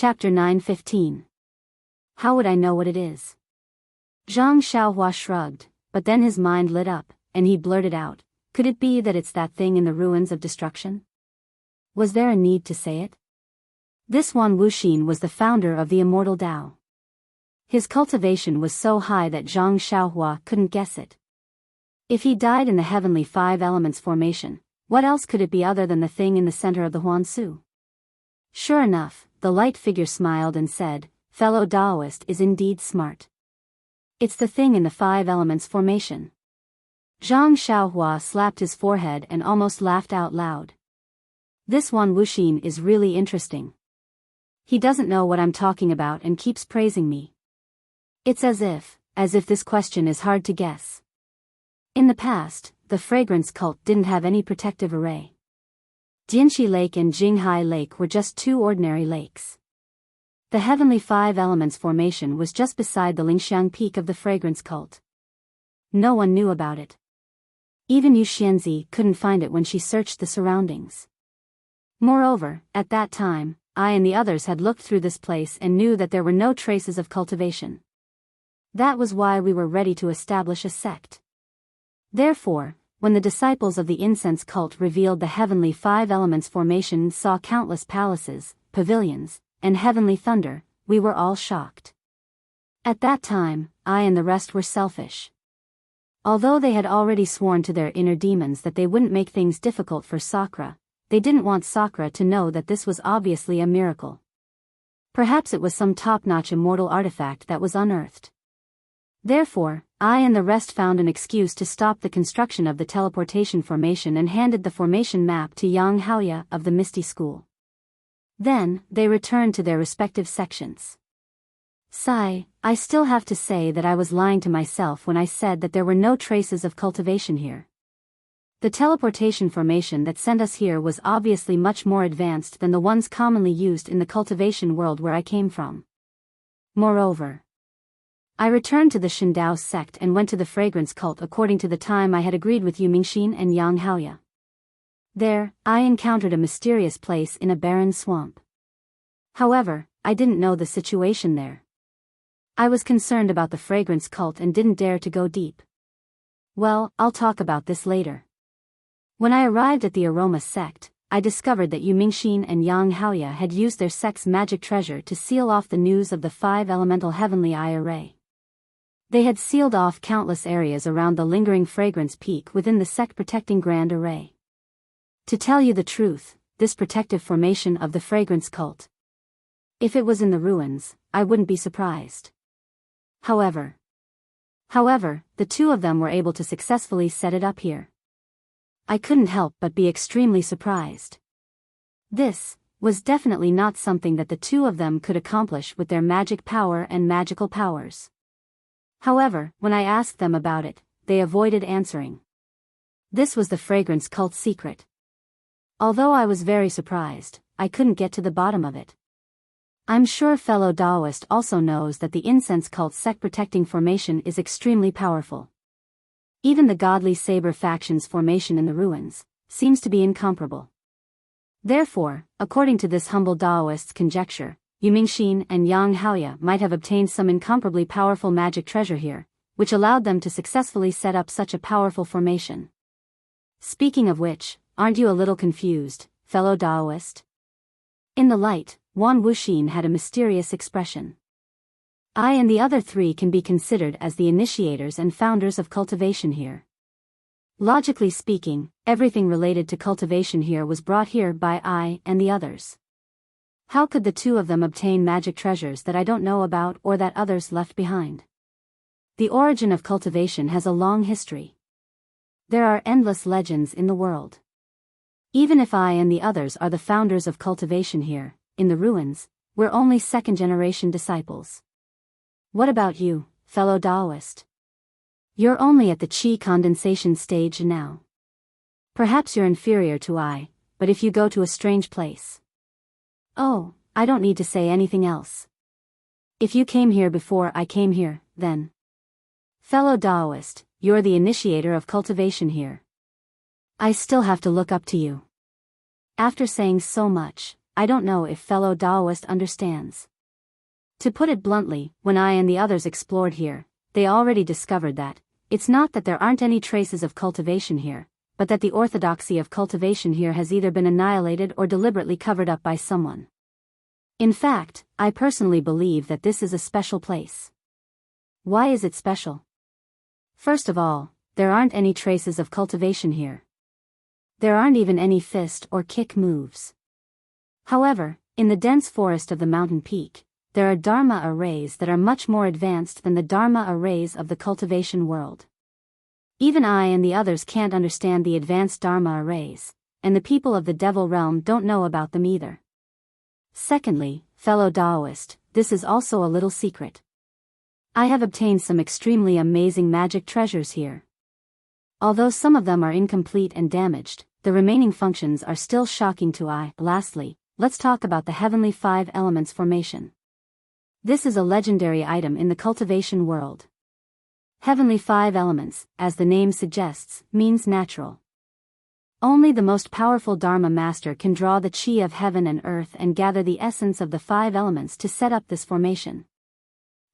Chapter 9:15. How would I know what it is? Zhang Xiaohua shrugged, but then his mind lit up, and he blurted out, could it be that it's that thing in the ruins of destruction? Was there a need to say it? This Wan Wuxin was the founder of the Immortal Tao. His cultivation was so high that Zhang Xiaohua couldn't guess it. If he died in the heavenly five elements formation, what else could it be other than the thing in the center of the Huansu? Sure enough, the light figure smiled and said, fellow Taoist is indeed smart. It's the thing in the five elements formation. Zhang Xiaohua slapped his forehead and almost laughed out loud. This Wan Wuxin is really interesting. He doesn't know what I'm talking about and keeps praising me. It's as if this question is hard to guess. In the past, the fragrance cult didn't have any protective array. Jianxi Lake and Jinghai Lake were just two ordinary lakes. The heavenly five elements formation was just beside the Lingxiang peak of the fragrance cult. No one knew about it. Even Yu Xianzi couldn't find it when she searched the surroundings. Moreover, at that time, I and the others had looked through this place and knew that there were no traces of cultivation. That was why we were ready to establish a sect. Therefore, when the disciples of the incense cult revealed the heavenly five elements formation and saw countless palaces, pavilions, and heavenly thunder, we were all shocked. At that time, I and the rest were selfish. Although they had already sworn to their inner demons that they wouldn't make things difficult for Sakura, they didn't want Sakura to know that this was obviously a miracle. Perhaps it was some top-notch immortal artifact that was unearthed. Therefore, I and the rest found an excuse to stop the construction of the teleportation formation and handed the formation map to Yang Haoya of the Misty School. Then, they returned to their respective sections. Sigh, I still have to say that I was lying to myself when I said that there were no traces of cultivation here. The teleportation formation that sent us here was obviously much more advanced than the ones commonly used in the cultivation world where I came from. Moreover, I returned to the Shindao sect and went to the fragrance cult according to the time I had agreed with Yu Mingxin and Yang Haoya. There, I encountered a mysterious place in a barren swamp. However, I didn't know the situation there. I was concerned about the fragrance cult and didn't dare to go deep. Well, I'll talk about this later. When I arrived at the aroma sect, I discovered that Yu Mingxin and Yang Haoya had used their sect's magic treasure to seal off the news of the five elemental heavenly eye array. They had sealed off countless areas around the lingering fragrance peak within the sect protecting grand array. To tell you the truth, this protective formation of the fragrance cult. If it was in the ruins, I wouldn't be surprised. However, the two of them were able to successfully set it up here. I couldn't help but be extremely surprised. This was definitely not something that the two of them could accomplish with their magic power and magical powers. However, when I asked them about it, they avoided answering. This was the fragrance cult's secret. Although I was very surprised, I couldn't get to the bottom of it. I'm sure fellow Taoist also knows that the incense cult sect protecting formation is extremely powerful. Even the godly saber faction's formation in the ruins seems to be incomparable. Therefore, according to this humble Taoist's conjecture, Yu Mingxin and Yang Haoya might have obtained some incomparably powerful magic treasure here, which allowed them to successfully set up such a powerful formation. Speaking of which, aren't you a little confused, fellow Taoist? In the light, Wan Wuxin had a mysterious expression. I and the other three can be considered as the initiators and founders of cultivation here. Logically speaking, everything related to cultivation here was brought here by I and the others. How could the two of them obtain magic treasures that I don't know about or that others left behind? The origin of cultivation has a long history. There are endless legends in the world. Even if I and the others are the founders of cultivation here, in the ruins, we're only second-generation disciples. What about you, fellow Taoist? You're only at the qi condensation stage now. Perhaps you're inferior to I, but if you go to a strange place. Oh, I don't need to say anything else. If you came here before I came here, then. Fellow Taoist, you're the initiator of cultivation here. I still have to look up to you. After saying so much, I don't know if fellow Daoist understands. To put it bluntly, when I and the others explored here, they already discovered that, it's not that there aren't any traces of cultivation here, but that the orthodoxy of cultivation here has either been annihilated or deliberately covered up by someone. In fact, I personally believe that this is a special place. Why is it special? First of all, there aren't any traces of cultivation here. There aren't even any fist or kick moves. However, in the dense forest of the mountain peak, there are Dharma arrays that are much more advanced than the Dharma arrays of the cultivation world. Even I and the others can't understand the advanced Dharma arrays, and the people of the Devil Realm don't know about them either. Secondly, fellow Daoist, this is also a little secret. I have obtained some extremely amazing magic treasures here. Although some of them are incomplete and damaged, the remaining functions are still shocking to I. Lastly, let's talk about the Heavenly Five Elements formation. This is a legendary item in the cultivation world. Heavenly Five Elements, as the name suggests, means natural. Only the most powerful Dharma master can draw the chi of heaven and earth and gather the essence of the five elements to set up this formation.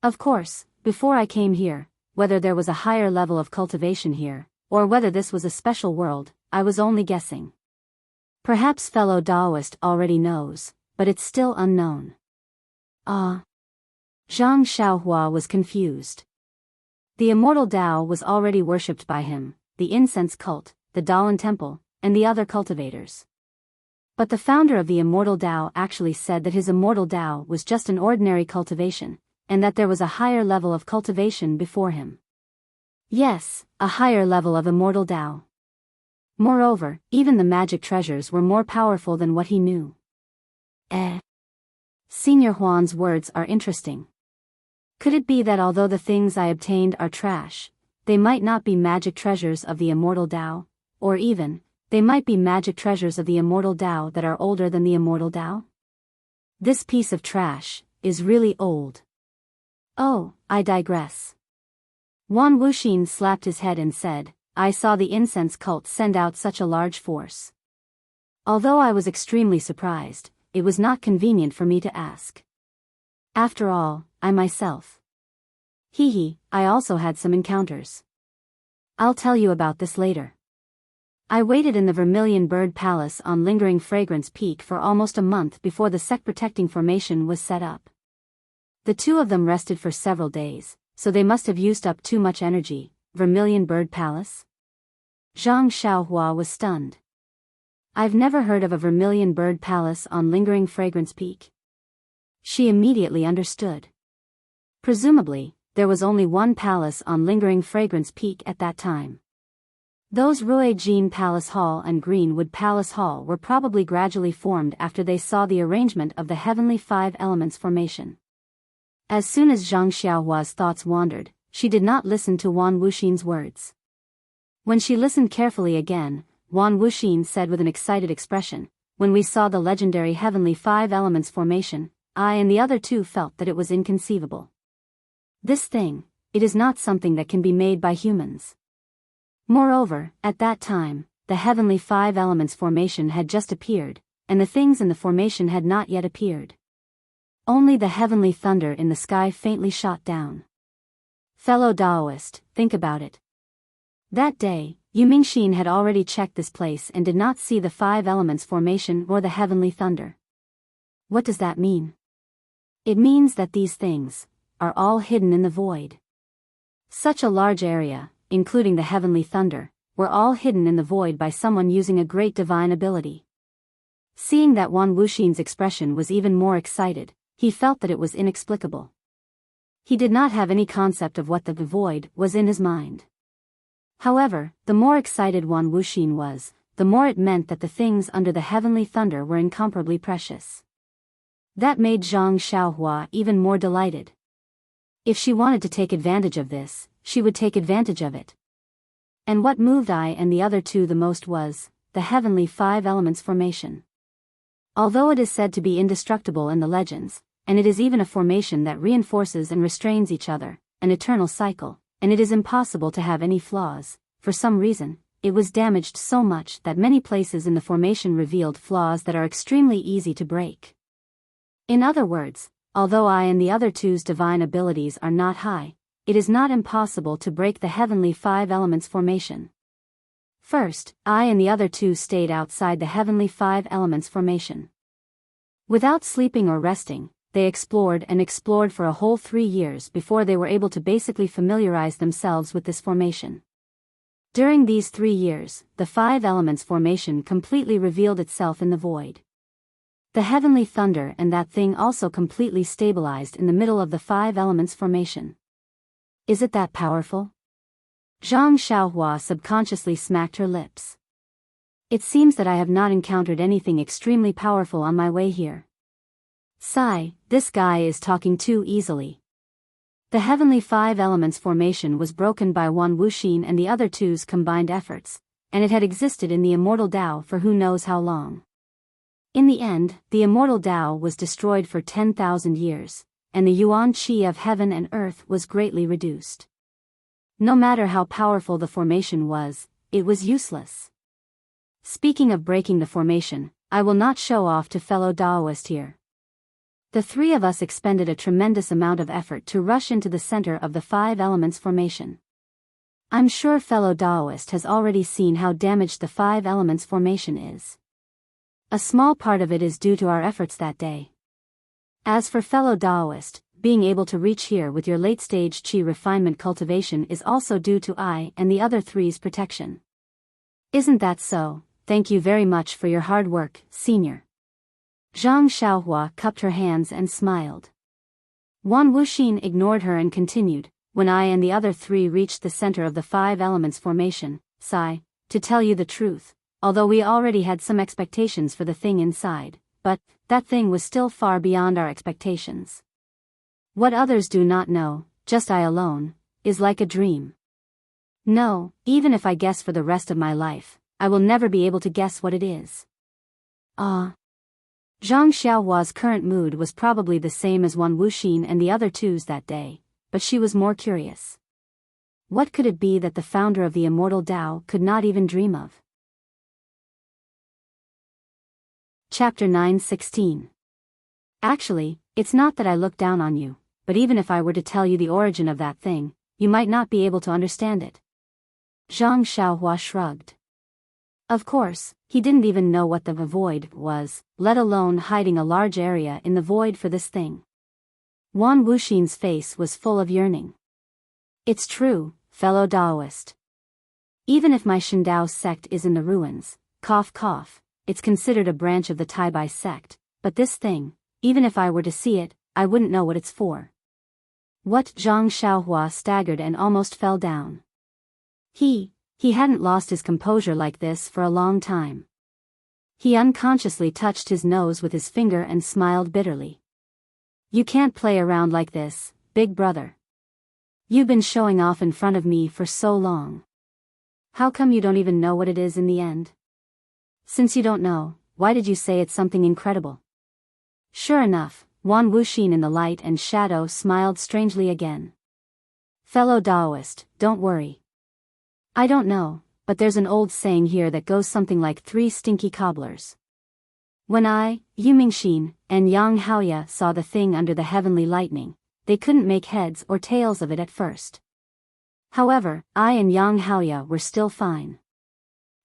Of course, before I came here, whether there was a higher level of cultivation here, or whether this was a special world, I was only guessing. Perhaps fellow Daoist already knows, but it's still unknown. Zhang Xiaohua was confused. The Immortal Tao was already worshipped by him, the incense cult, the Dalan temple, and the other cultivators. But the founder of the Immortal Tao actually said that his Immortal Tao was just an ordinary cultivation, and that there was a higher level of cultivation before him. Yes, a higher level of Immortal Tao. Moreover, even the magic treasures were more powerful than what he knew. Senior Huan's words are interesting. Could it be that although the things I obtained are trash, they might not be magic treasures of the Immortal Tao, or even, they might be magic treasures of the Immortal Tao that are older than the Immortal Tao? This piece of trash is really old. Oh, I digress. Wan Wuxin slapped his head and said, I saw the incense cult send out such a large force. Although I was extremely surprised, it was not convenient for me to ask. After all, I myself. I also had some encounters. I'll tell you about this later. I waited in the Vermilion Bird Palace on Lingering Fragrance Peak for almost a month before the sect-protecting formation was set up. The two of them rested for several days, so they must have used up too much energy. Vermilion Bird Palace? Zhang Xiaohua was stunned. I've never heard of a Vermilion Bird Palace on Lingering Fragrance Peak. She immediately understood. Presumably, there was only one palace on Lingering Fragrance Peak at that time. Those Rui Jin Palace Hall and Greenwood Palace Hall were probably gradually formed after they saw the arrangement of the Heavenly Five Elements formation. As soon as Zhang Xiaohua's thoughts wandered, she did not listen to Wan Wuxin's words. When she listened carefully again, Wan Wuxin said with an excited expression, when we saw the legendary Heavenly Five Elements formation, I and the other two felt that it was inconceivable. This thing, it is not something that can be made by humans. Moreover, at that time, the Heavenly Five Elements formation had just appeared, and the things in the formation had not yet appeared. Only the heavenly thunder in the sky faintly shot down. Fellow Daoist, think about it. That day, Yu Mingxin had already checked this place and did not see the Five Elements formation or the heavenly thunder. What does that mean? It means that these things are all hidden in the void. Such a large area, including the heavenly thunder, were all hidden in the void by someone using a great divine ability. Seeing that Wan Wuxin's expression was even more excited, he felt that it was inexplicable. He did not have any concept of what the void was in his mind. However, the more excited Wan Wuxin was, the more it meant that the things under the heavenly thunder were incomparably precious. That made Zhang Xiaohua even more delighted. If she wanted to take advantage of this, she would take advantage of it. And what moved I and the other two the most was the Heavenly Five Elements formation. Although it is said to be indestructible in the legends, and it is even a formation that reinforces and restrains each other, an eternal cycle, and it is impossible to have any flaws, for some reason, it was damaged so much that many places in the formation revealed flaws that are extremely easy to break. In other words, although I and the other two's divine abilities are not high, it is not impossible to break the heavenly five elements formation. First, I and the other two stayed outside the heavenly five elements formation. Without sleeping or resting, they explored and explored for a whole 3 years before they were able to basically familiarize themselves with this formation. During these 3 years, the five elements formation completely revealed itself in the void. The heavenly thunder and that thing also completely stabilized in the middle of the five elements formation. Is it that powerful? Zhang Xiaohua subconsciously smacked her lips. It seems that I have not encountered anything extremely powerful on my way here. Sigh, this guy is talking too easily. The heavenly five elements formation was broken by one Wuxin and the other two's combined efforts, and it had existed in the Immortal Tao for who knows how long. In the end, the Immortal Tao was destroyed for 10,000 years, and the Yuan Qi of heaven and earth was greatly reduced. No matter how powerful the formation was, it was useless. Speaking of breaking the formation, I will not show off to fellow Daoist here. The three of us expended a tremendous amount of effort to rush into the center of the five elements formation. I'm sure fellow Daoist has already seen how damaged the five elements formation is. A small part of it is due to our efforts that day. As for fellow Daoist, being able to reach here with your late-stage Qi refinement cultivation is also due to I and the other three's protection. Isn't that so? Thank you very much for your hard work, senior. Zhang Xiaohua cupped her hands and smiled. Wan Wuxin ignored her and continued, when I and the other three reached the center of the five elements formation, sigh, to tell you the truth, although we already had some expectations for the thing inside, but that thing was still far beyond our expectations. What others do not know, just I alone, is like a dream. No, even if I guess for the rest of my life, I will never be able to guess what it is. Ah. Zhang Xiaohua's current mood was probably the same as Wan Wuxin and the other two's that day, but she was more curious. What could it be that the founder of the Immortal Tao could not even dream of? Chapter 9:16. Actually, it's not that I look down on you, but even if I were to tell you the origin of that thing, you might not be able to understand it. Zhang Xiaohua shrugged. Of course, he didn't even know what the void was, let alone hiding a large area in the void for this thing. Wan Wuxin's face was full of yearning. It's true, fellow Daoist. Even if my Shindao sect is in the ruins, cough cough, it's considered a branch of the Taibai sect, but this thing, even if I were to see it, I wouldn't know what it's for. What? Zhang Xiaohua staggered and almost fell down. He hadn't lost his composure like this for a long time. He unconsciously touched his nose with his finger and smiled bitterly. You can't play around like this, big brother. You've been showing off in front of me for so long. How come you don't even know what it is in the end? Since you don't know, why did you say it's something incredible? Sure enough, Wan Wuxin in the light and shadow smiled strangely again. Fellow Daoist, don't worry. I don't know, but there's an old saying here that goes something like 3 stinky cobblers. When I, Yu Mingxin, and Yang Haoya saw the thing under the heavenly lightning, they couldn't make heads or tails of it at first. However, I and Yang Haoya were still fine.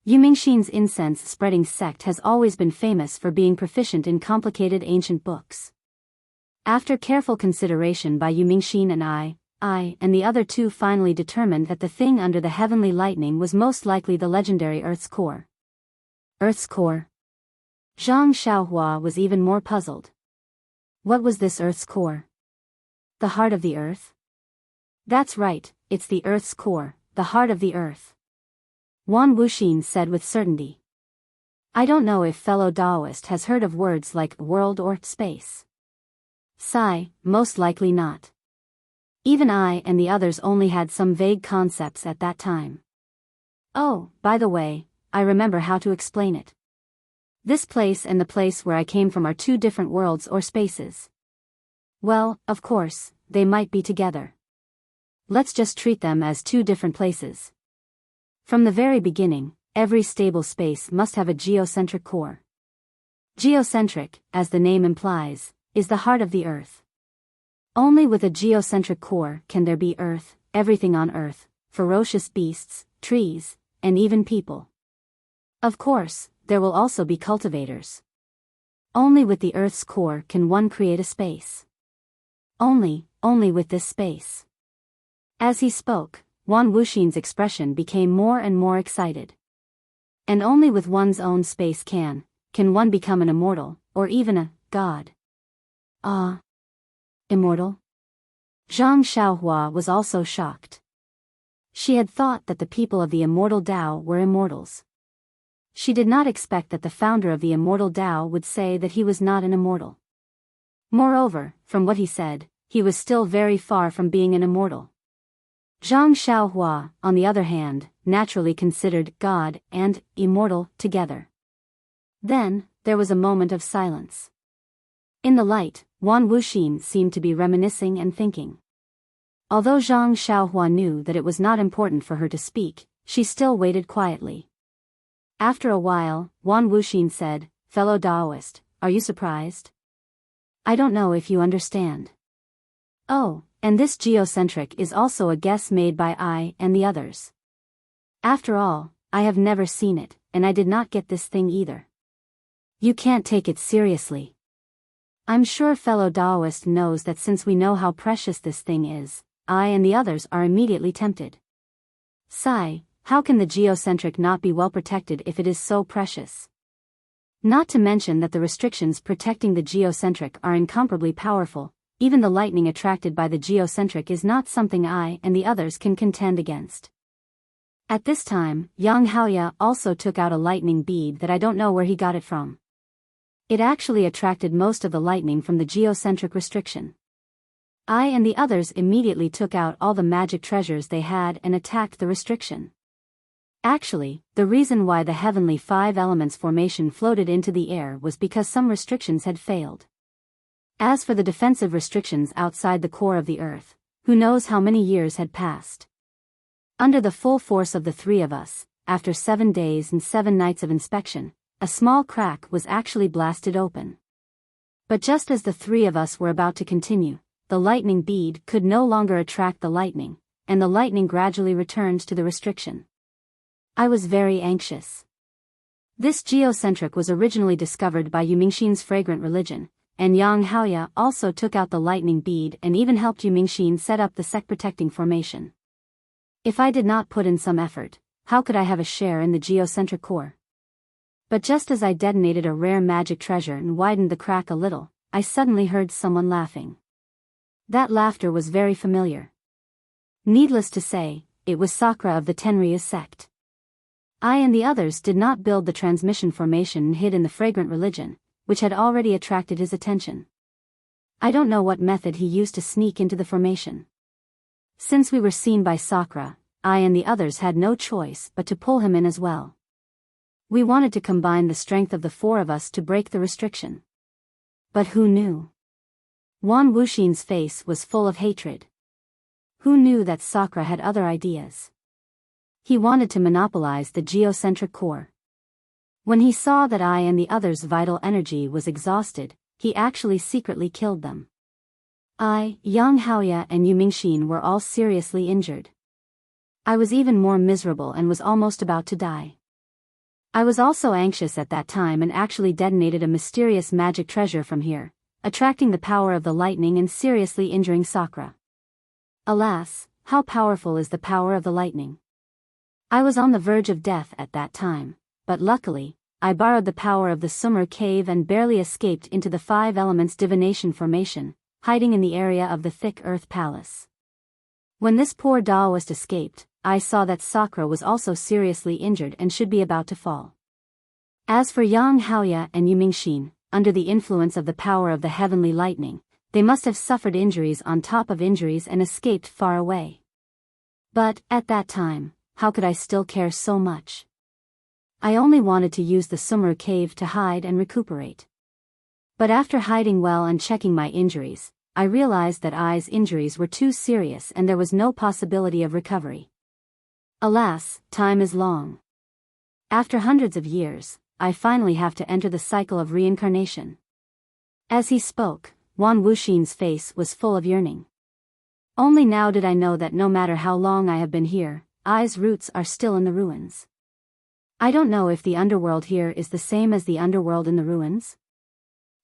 Yu Mingxin's incense-spreading sect has always been famous for being proficient in complicated ancient books. After careful consideration by Yu Mingxin and I and the other two finally determined that the thing under the heavenly lightning was most likely the legendary Earth's core. Earth's core? Zhang Xiaohua was even more puzzled. What was this Earth's core? The heart of the Earth? That's right, it's the Earth's core, the heart of the Earth. Wan Wuxin said with certainty. I don't know if fellow Daoist has heard of words like world or space. Sigh, most likely not. Even I and the others only had some vague concepts at that time. Oh, by the way, I remember how to explain it. This place and the place where I came from are 2 different worlds or spaces. Well, of course, they might be together. Let's just treat them as 2 different places. From the very beginning, every stable space must have a geocentric core. Geocentric, as the name implies, is the heart of the earth. Only with a geocentric core can there be earth, everything on earth, ferocious beasts, trees, and even people. Of course, there will also be cultivators. Only with the earth's core can one create a space. Only with this space. As he spoke, Wan Wuxin's expression became more and more excited. And only with one's own space can one become an immortal, or even a god. Ah. Immortal? Zhang Xiaohua was also shocked. She had thought that the people of the immortal Dao were immortals. She did not expect that the founder of the immortal Dao would say that he was not an immortal. Moreover, from what he said, he was still very far from being an immortal. Zhang Xiaohua, on the other hand, naturally considered God and immortal together. Then, there was a moment of silence. In the light, Wan Wuxin seemed to be reminiscing and thinking. Although Zhang Xiaohua knew that it was not important for her to speak, she still waited quietly. After a while, Wan Wuxin said, "Fellow Daoist, are you surprised? I don't know if you understand. Oh, and this geocentric is also a guess made by I and the others. After all, I have never seen it, and I did not get this thing either. You can't take it seriously. I'm sure fellow Daoist knows that since we know how precious this thing is, I and the others are immediately tempted. Sigh, how can the geocentric not be well protected if it is so precious? Not to mention that the restrictions protecting the geocentric are incomparably powerful. Even the lightning attracted by the geocentric is not something I and the others can contend against." At this time, Yang Haoya also took out a lightning bead that I don't know where he got it from. It actually attracted most of the lightning from the geocentric restriction. I and the others immediately took out all the magic treasures they had and attacked the restriction. Actually, the reason why the heavenly 5 elements formation floated into the air was because some restrictions had failed. As for the defensive restrictions outside the core of the earth, who knows how many years had passed. Under the full force of the 3 of us, after 7 days and 7 nights of inspection, a small crack was actually blasted open. But just as the 3 of us were about to continue, the lightning bead could no longer attract the lightning, and the lightning gradually returned to the restriction. I was very anxious. This geocentric was originally discovered by Yumingxin's fragrant religion, and Yang Haoya also took out the lightning bead and even helped Yumingxin set up the sect-protecting formation. If I did not put in some effort, how could I have a share in the geocentric core? But just as I detonated a rare magic treasure and widened the crack a little, I suddenly heard someone laughing. That laughter was very familiar. Needless to say, it was Sakura of the Tenryu's sect. I and the others did not build the transmission formation and hid in the fragrant religion, which had already attracted his attention. I don't know what method he used to sneak into the formation. Since we were seen by Sakura, I and the others had no choice but to pull him in as well. We wanted to combine the strength of the 4 of us to break the restriction. But who knew? Wan Wuxin's face was full of hatred. Who knew that Sakura had other ideas? He wanted to monopolize the geocentric core. When he saw that I and the others' vital energy was exhausted, he actually secretly killed them. I, Yang Haoya and Yumingxin were all seriously injured. I was even more miserable and was almost about to die. I was also anxious at that time and actually detonated a mysterious magic treasure from here, attracting the power of the lightning and seriously injuring Sakura. Alas, how powerful is the power of the lightning? I was on the verge of death at that time, but luckily, I borrowed the power of the Sumer cave and barely escaped into the 5 elements divination formation, hiding in the area of the thick earth palace. When this poor Daoist escaped, I saw that Sakura was also seriously injured and should be about to fall. As for Yang Haoya and Yumingxin, under the influence of the power of the heavenly lightning, they must have suffered injuries on top of injuries and escaped far away. But, at that time, how could I still care so much? I only wanted to use the Sumer cave to hide and recuperate. But after hiding well and checking my injuries, I realized that I's injuries were too serious and there was no possibility of recovery. Alas, time is long. After hundreds of years, I finally have to enter the cycle of reincarnation. As he spoke, Wan Wuxin's face was full of yearning. Only now did I know that no matter how long I have been here, I's roots are still in the ruins. I don't know if the underworld here is the same as the underworld in the ruins.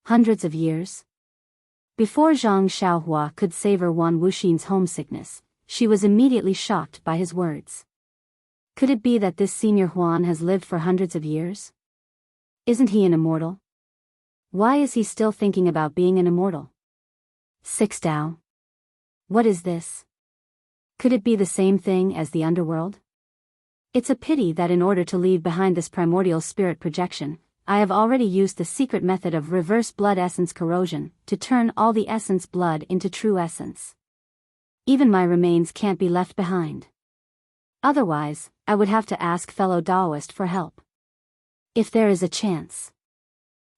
Hundreds of years? Before Zhang Xiaohua could savor Wan Wuxin's homesickness, she was immediately shocked by his words. Could it be that this senior Huan has lived for hundreds of years? Isn't he an immortal? Why is he still thinking about being an immortal? Six Dao. What is this? Could it be the same thing as the underworld? It's a pity that in order to leave behind this primordial spirit projection, I have already used the secret method of reverse blood essence corrosion to turn all the essence blood into true essence. Even my remains can't be left behind. Otherwise, I would have to ask fellow Taoist for help. If there is a chance.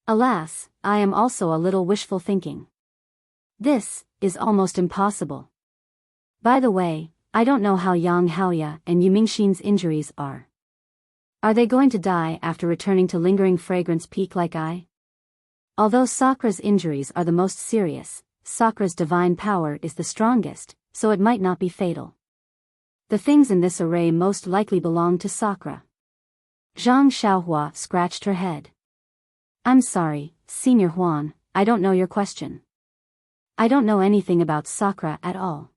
Alas, I am also a little wishful thinking. This is almost impossible. By the way, I don't know how Yang Haoya and Yumingxin's injuries are. Are they going to die after returning to Lingering Fragrance Peak like I? Although Sakra's injuries are the most serious, Sakra's divine power is the strongest, so it might not be fatal. The things in this array most likely belong to Sakra. Zhang Xiaohua scratched her head. I'm sorry, Senior Huan, I don't know your question. I don't know anything about Sakra at all.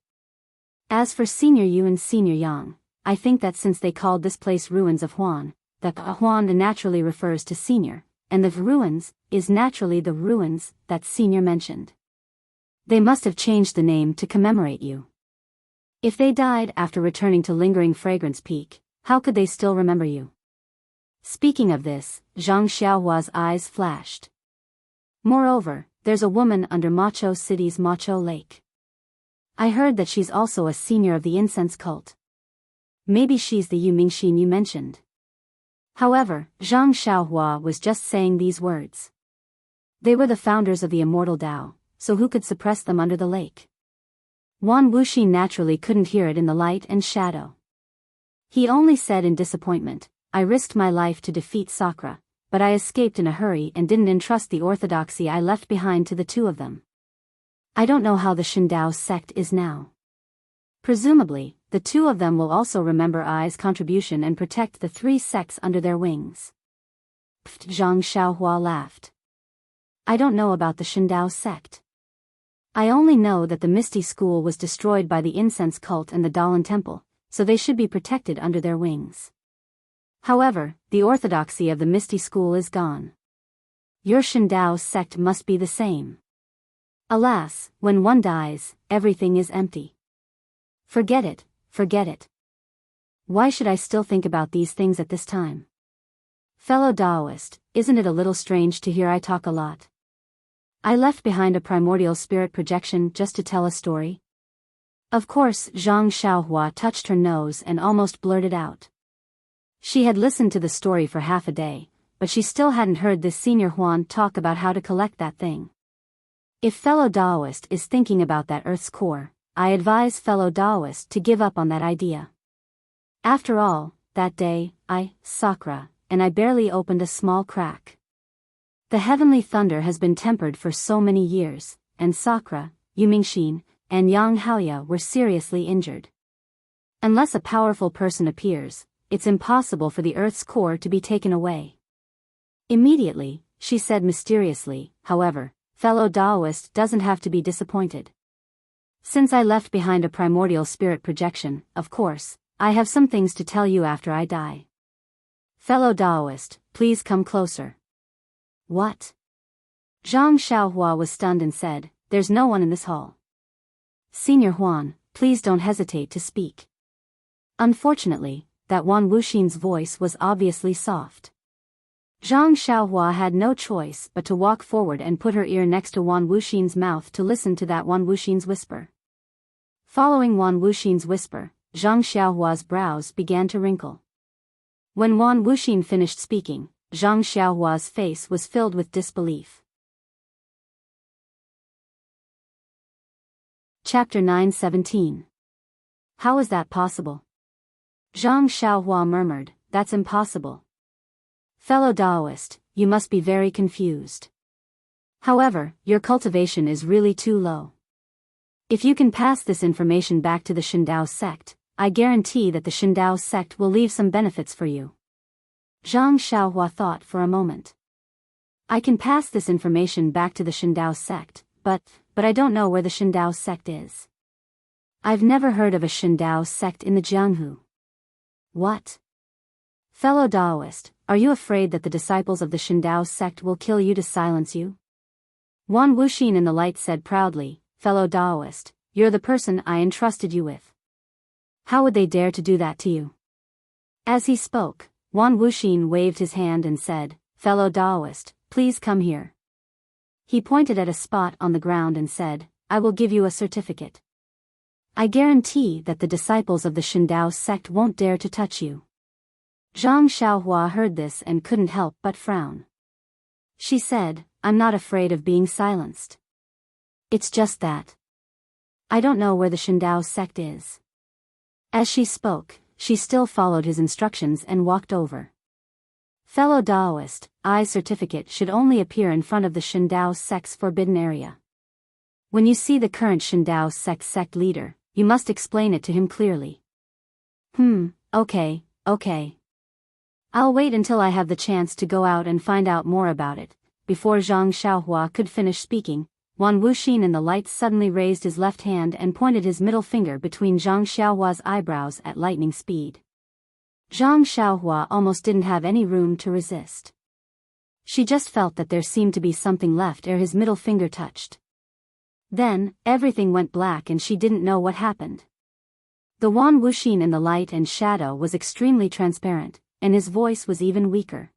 As for Senior Yu and Senior Yang, I think that since they called this place Ruins of Huan, the Huan naturally refers to Senior, and the Ruins is naturally the ruins that Senior mentioned. They must have changed the name to commemorate you. If they died after returning to Lingering Fragrance Peak, how could they still remember you? Speaking of this, Zhang Xiaohua's eyes flashed. Moreover, there's a woman under Macho City's Macho Lake. I heard that she's also a senior of the incense cult. Maybe she's the Yu Mingxin you mentioned. However, Zhang Xiaohua was just saying these words. They were the founders of the Immortal Tao, so who could suppress them under the lake? Wan Wuxin naturally couldn't hear it in the light and shadow. He only said in disappointment, I risked my life to defeat Sakra, but I escaped in a hurry and didn't entrust the orthodoxy I left behind to the two of them. I don't know how the Shindao sect is now. Presumably, the two of them will also remember I's contribution and protect the three sects under their wings. Pfft, Zhang Xiaohua laughed. I don't know about the Shindao sect. I only know that the Misty School was destroyed by the incense cult and the Dalan Temple, so they should be protected under their wings. However, the orthodoxy of the Misty School is gone. Your Shindao sect must be the same. Alas, when one dies, everything is empty. Forget it, forget it. Why should I still think about these things at this time? Fellow Taoist, isn't it a little strange to hear I talk a lot? I left behind a primordial spirit projection just to tell a story. Of course, Zhang Xiaohua touched her nose and almost blurted out. She had listened to the story for half a day, but she still hadn't heard this senior Huan talk about how to collect that thing. If fellow Taoist is thinking about that Earth's core, I advise fellow Taoist to give up on that idea. After all, that day, Sakra, and I barely opened a small crack. The heavenly thunder has been tempered for so many years, and Sakra, Yu Mingxin, and Yang Haoya were seriously injured. Unless a powerful person appears, it's impossible for the Earth's core to be taken away. Immediately, she said mysteriously, however, fellow Taoist doesn't have to be disappointed. Since I left behind a primordial spirit projection, of course, I have some things to tell you after I die. Fellow Taoist, please come closer. What? Zhang Xiaohua was stunned and said, there's no one in this hall. Senior Huan, please don't hesitate to speak. Unfortunately, that Wan Wuxin's voice was obviously soft. Zhang Xiaohua had no choice but to walk forward and put her ear next to Wan Wuxin's mouth to listen to that Wan Wuxin's whisper. Following Wan Wuxin's whisper, Zhang Xiaohua's brows began to wrinkle. When Wan Wuxin finished speaking, Zhang Xiaohua's face was filled with disbelief. Chapter 9:17. How is that possible? Zhang Xiaohua murmured, "That's impossible. Fellow Daoist, you must be very confused. However, your cultivation is really too low. If you can pass this information back to the Shindao sect, I guarantee that the Shindao sect will leave some benefits for you." Zhang Xiaohua thought for a moment. "I can pass this information back to the Shindao sect, but I don't know where the Shindao sect is. I've never heard of a Shindao sect in the Jianghu." "What? Fellow Daoist, are you afraid that the disciples of the Shindao sect will kill you to silence you?" Wan Wuxin in the light said proudly, "Fellow Daoist, you're the person I entrusted you with. How would they dare to do that to you?" As he spoke, Wan Wuxin waved his hand and said, "Fellow Daoist, please come here." He pointed at a spot on the ground and said, "I will give you a certificate. I guarantee that the disciples of the Shindao sect won't dare to touch you." Zhang Xiaohua heard this and couldn't help but frown. She said, "I'm not afraid of being silenced. It's just that I don't know where the Shindao sect is." As she spoke, she still followed his instructions and walked over. "Fellow Daoist, I certificate should only appear in front of the Shindao sect's forbidden area. When you see the current Shindao sect leader, you must explain it to him clearly." Okay. I'll wait until I have the chance to go out and find out more about it." Before Zhang Xiaohua could finish speaking, Wan Wuxin in the light suddenly raised his left hand and pointed his middle finger between Zhang Xiaohua's eyebrows at lightning speed. Zhang Xiaohua almost didn't have any room to resist. She just felt that there seemed to be something left ere his middle finger touched. Then, everything went black and she didn't know what happened. The Wan Wuxin in the light and shadow was extremely transparent, and his voice was even weaker.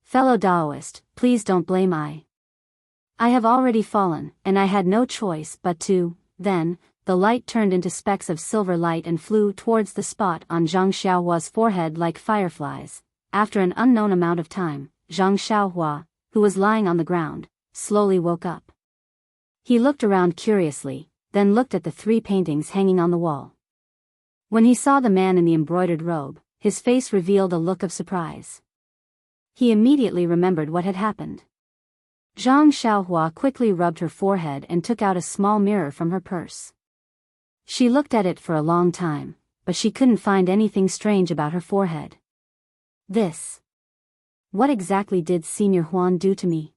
"Fellow Daoist, please don't blame I have already fallen, and I had no choice but to." Then, the light turned into specks of silver light and flew towards the spot on Zhang Xiaohua's forehead like fireflies. After an unknown amount of time, Zhang Xiaohua, who was lying on the ground, slowly woke up. He looked around curiously, then looked at the 3 paintings hanging on the wall. When he saw the man in the embroidered robe, his face revealed a look of surprise. He immediately remembered what had happened. Zhang Xiaohua quickly rubbed her forehead and took out a small mirror from her purse. She looked at it for a long time, but she couldn't find anything strange about her forehead. What exactly did Senior Huan do to me?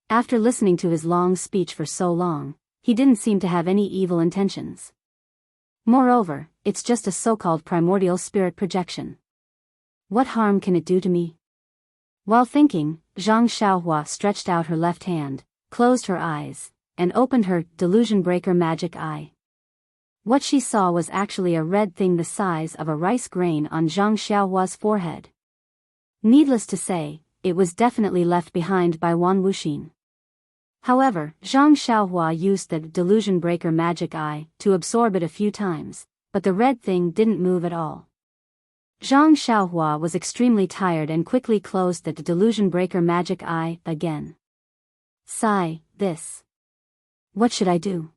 After listening to his long speech for so long, he didn't seem to have any evil intentions. Moreover, it's just a so-called primordial spirit projection. What harm can it do to me? While thinking, Zhang Xiaohua stretched out her left hand, closed her eyes, and opened her delusion breaker magic eye. What she saw was actually a red thing the size of a rice grain on Zhang Xiaohua's forehead. Needless to say, it was definitely left behind by Wan Wuxin. However, Zhang Xiaohua used the delusion breaker magic eye to absorb it a few times, but the red thing didn't move at all. Zhang Xiaohua was extremely tired and quickly closed the delusion breaker magic eye again. Sigh, what should I do?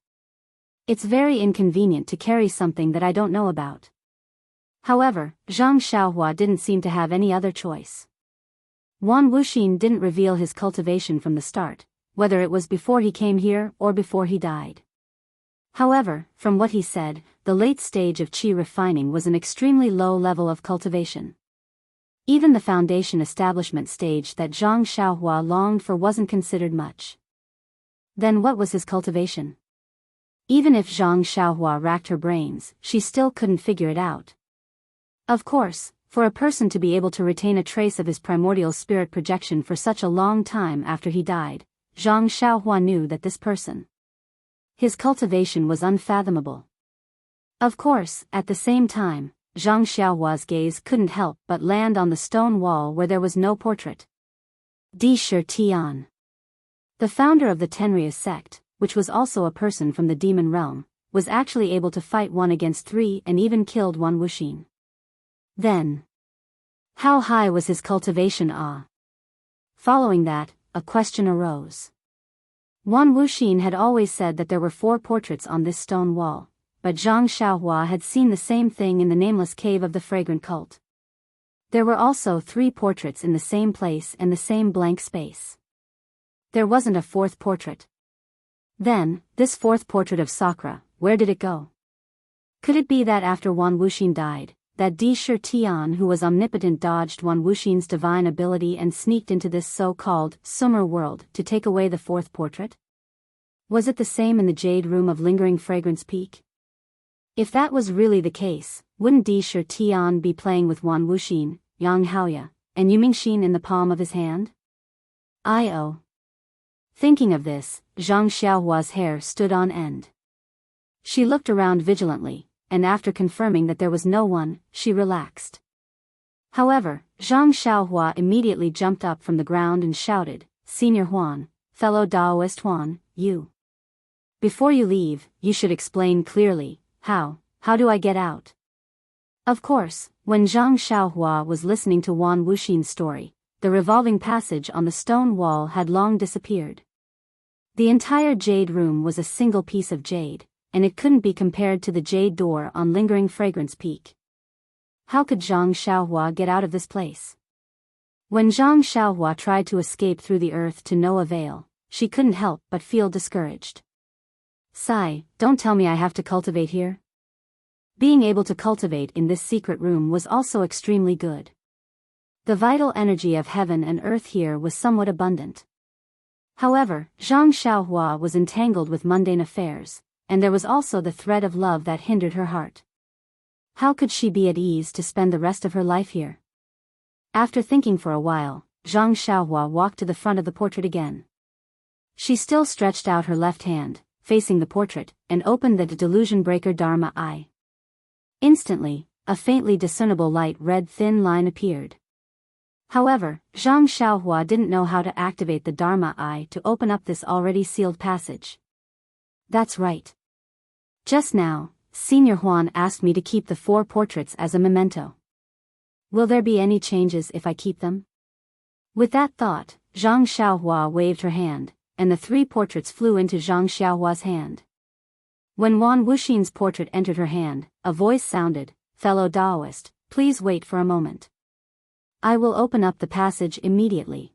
It's very inconvenient to carry something that I don't know about. However, Zhang Xiaohua didn't seem to have any other choice. Wan Wuxin didn't reveal his cultivation from the start, whether it was before he came here or before he died. However, from what he said, the late stage of qi refining was an extremely low level of cultivation. Even the foundation establishment stage that Zhang Xiaohua longed for wasn't considered much. Then what was his cultivation? Even if Zhang Xiaohua racked her brains, she still couldn't figure it out. Of course, for a person to be able to retain a trace of his primordial spirit projection for such a long time after he died, Zhang Xiaohua knew that this person, his cultivation was unfathomable. Of course, at the same time, Zhang Xiaohua's gaze couldn't help but land on the stone wall where there was no portrait. Di Shi Tian, the founder of the Tenria sect, which was also a person from the demon realm, was actually able to fight 1 against 3 and even killed Wan Wuxin. Then, how high was his cultivation? Following that, a question arose. Wan Wuxin had always said that there were 4 portraits on this stone wall, but Zhang Xiaohua had seen the same thing in the nameless cave of the fragrant cult. There were also 3 portraits in the same place and the same blank space. There wasn't a 4th portrait. Then, this 4th portrait of Sakura, where did it go? Could it be that after Wan Wuxin died, that Di Shi Tian who was omnipotent dodged Wan Wuxin's divine ability and sneaked into this so-called summer world to take away the 4th portrait? Was it the same in the Jade Room of Lingering Fragrance Peak? If that was really the case, wouldn't Di Shi Tian be playing with Wan Wuxin, Yang Haoya, and Yumingxin in the palm of his hand? Thinking of this, Zhang Xiaohua's hair stood on end. She looked around vigilantly, and after confirming that there was no one, she relaxed. However, Zhang Xiaohua immediately jumped up from the ground and shouted, "Senior Huan, fellow Daoist Huan, you. Before you leave, you should explain clearly, how do I get out?" Of course, when Zhang Xiaohua was listening to Wan Wuxin's story, the revolving passage on the stone wall had long disappeared. The entire jade room was a single piece of jade, and it couldn't be compared to the jade door on Lingering Fragrance Peak. How could Zhang Xiaohua get out of this place? When Zhang Xiaohua tried to escape through the earth to no avail, she couldn't help but feel discouraged. Sigh, don't tell me I have to cultivate here. Being able to cultivate in this secret room was also extremely good. The vital energy of heaven and earth here was somewhat abundant. However, Zhang Xiaohua was entangled with mundane affairs, and there was also the thread of love that hindered her heart. How could she be at ease to spend the rest of her life here? After thinking for a while, Zhang Xiaohua walked to the front of the portrait again. She still stretched out her left hand, facing the portrait, and opened the delusion breaker Dharma eye. Instantly, a faintly discernible light red thin line appeared. However, Zhang Xiaohua didn't know how to activate the Dharma eye to open up this already sealed passage. That's right. Just now, Senior Huan asked me to keep the 4 portraits as a memento. Will there be any changes if I keep them? With that thought, Zhang Xiaohua waved her hand, and the 3 portraits flew into Zhang Xiaohua's hand. When Wan Wuxin's portrait entered her hand, a voice sounded, "Fellow Daoist, please wait for a moment. I will open up the passage immediately.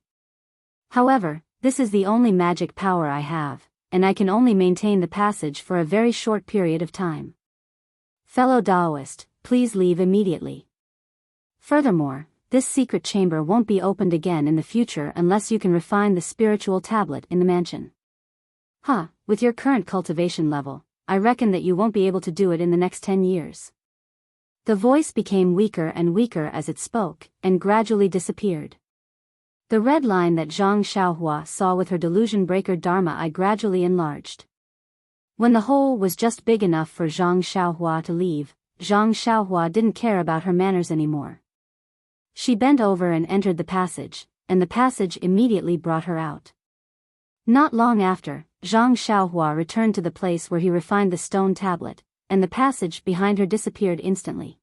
However, this is the only magic power I have, and I can only maintain the passage for a very short period of time. Fellow Daoist, please leave immediately. Furthermore, this secret chamber won't be opened again in the future unless you can refine the spiritual tablet in the mansion. With your current cultivation level, I reckon that you won't be able to do it in the next 10 years. The voice became weaker and weaker as it spoke, and gradually disappeared. The red line that Zhang Xiaohua saw with her delusion breaker Dharma eye gradually enlarged. When the hole was just big enough for Zhang Xiaohua to leave, Zhang Xiaohua didn't care about her manners anymore. She bent over and entered the passage, and the passage immediately brought her out. Not long after, Zhang Xiaohua returned to the place where he refined the stone tablet, and the passage behind her disappeared instantly.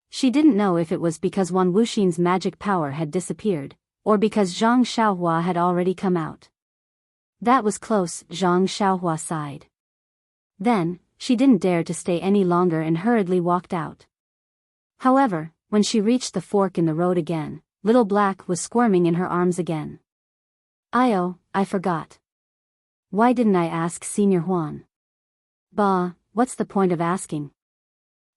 She didn't know if it was because Wan Wuxin's magic power had disappeared, or because Zhang Xiaohua had already come out. That was close, Zhang Xiaohua sighed. Then, she didn't dare to stay any longer and hurriedly walked out. However, when she reached the fork in the road again, Little Black was squirming in her arms again. I forgot. Why didn't I ask Senior Huan? Bah, what's the point of asking?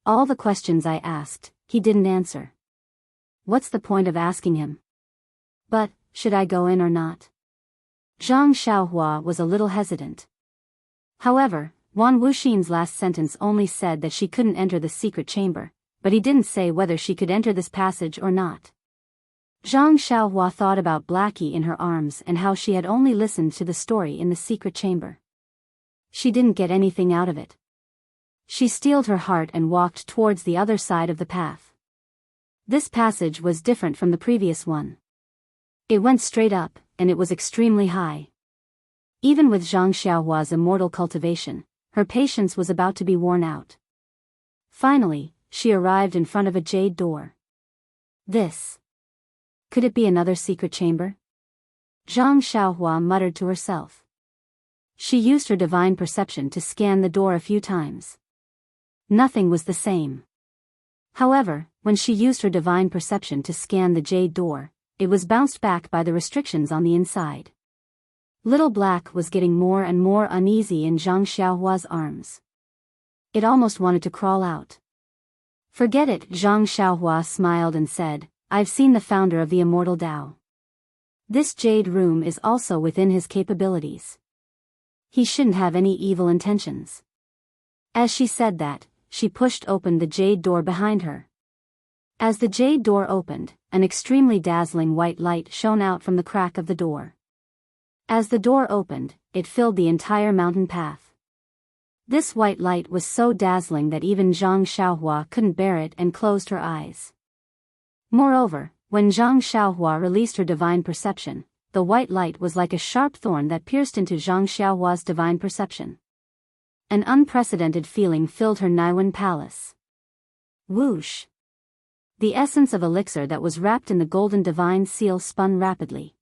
All the questions I asked, he didn't answer. What's the point of asking him? But, should I go in or not? Zhang Xiaohua was a little hesitant. However, Wan Wuxin's last sentence only said that she couldn't enter the secret chamber, but he didn't say whether she could enter this passage or not. Zhang Xiaohua thought about Blackie in her arms and how she had only listened to the story in the secret chamber. She didn't get anything out of it. She steeled her heart and walked towards the other side of the path. This passage was different from the previous one. It went straight up, and it was extremely high. Even with Zhang Xiaohua's immortal cultivation, her patience was about to be worn out. Finally, she arrived in front of a jade door. Could it be another secret chamber? Zhang Xiaohua muttered to herself. She used her divine perception to scan the door a few times. Nothing was the same. However, when she used her divine perception to scan the jade door, it was bounced back by the restrictions on the inside. Little Black was getting more and more uneasy in Zhang Xiaohua's arms. It almost wanted to crawl out. Forget it, Zhang Xiaohua smiled and said, I've seen the founder of the Immortal Tao. This jade room is also within his capabilities. He shouldn't have any evil intentions. As she said that, she pushed open the jade door behind her. As the jade door opened, an extremely dazzling white light shone out from the crack of the door. As the door opened, it filled the entire mountain path. This white light was so dazzling that even Zhang Xiaohua couldn't bear it and closed her eyes. Moreover, when Zhang Xiaohua released her divine perception, the white light was like a sharp thorn that pierced into Zhang Xiaohua's divine perception. An unprecedented feeling filled her Naiwen palace. Whoosh! The essence of elixir that was wrapped in the golden divine seal spun rapidly.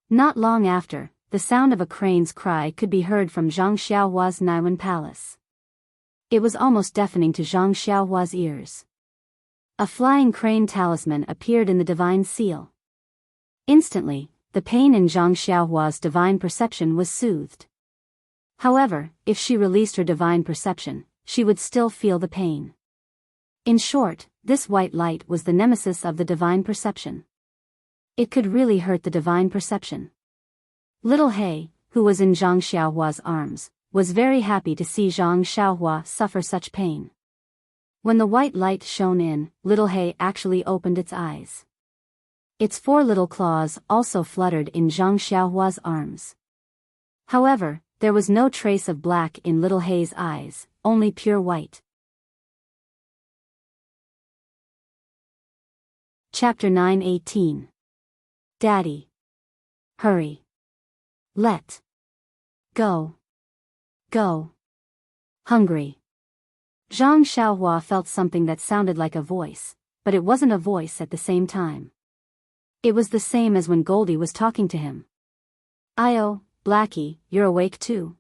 Not long after, the sound of a crane's cry could be heard from Zhang Xiaohua's Naiwen palace. It was almost deafening to Zhang Xiaohua's ears. A flying crane talisman appeared in the divine seal. Instantly, the pain in Zhang Xiaohua's divine perception was soothed. However, if she released her divine perception, she would still feel the pain. In short, this white light was the nemesis of the divine perception. It could really hurt the divine perception. Little He, who was in Zhang Xiaohua's arms, was very happy to see Zhang Xiaohua suffer such pain. When the white light shone in, Little He actually opened its eyes. Its 4 little claws also fluttered in Zhang Xiaohua's arms. However, there was no trace of black in Little He's eyes, only pure white. Chapter 9:18. Daddy. Hurry. Let. Go. Go. Hungry. Zhang Xiaohua felt something that sounded like a voice, but it wasn't a voice at the same time. It was the same as when Goldie was talking to him. "Io, Blackie, you're awake too."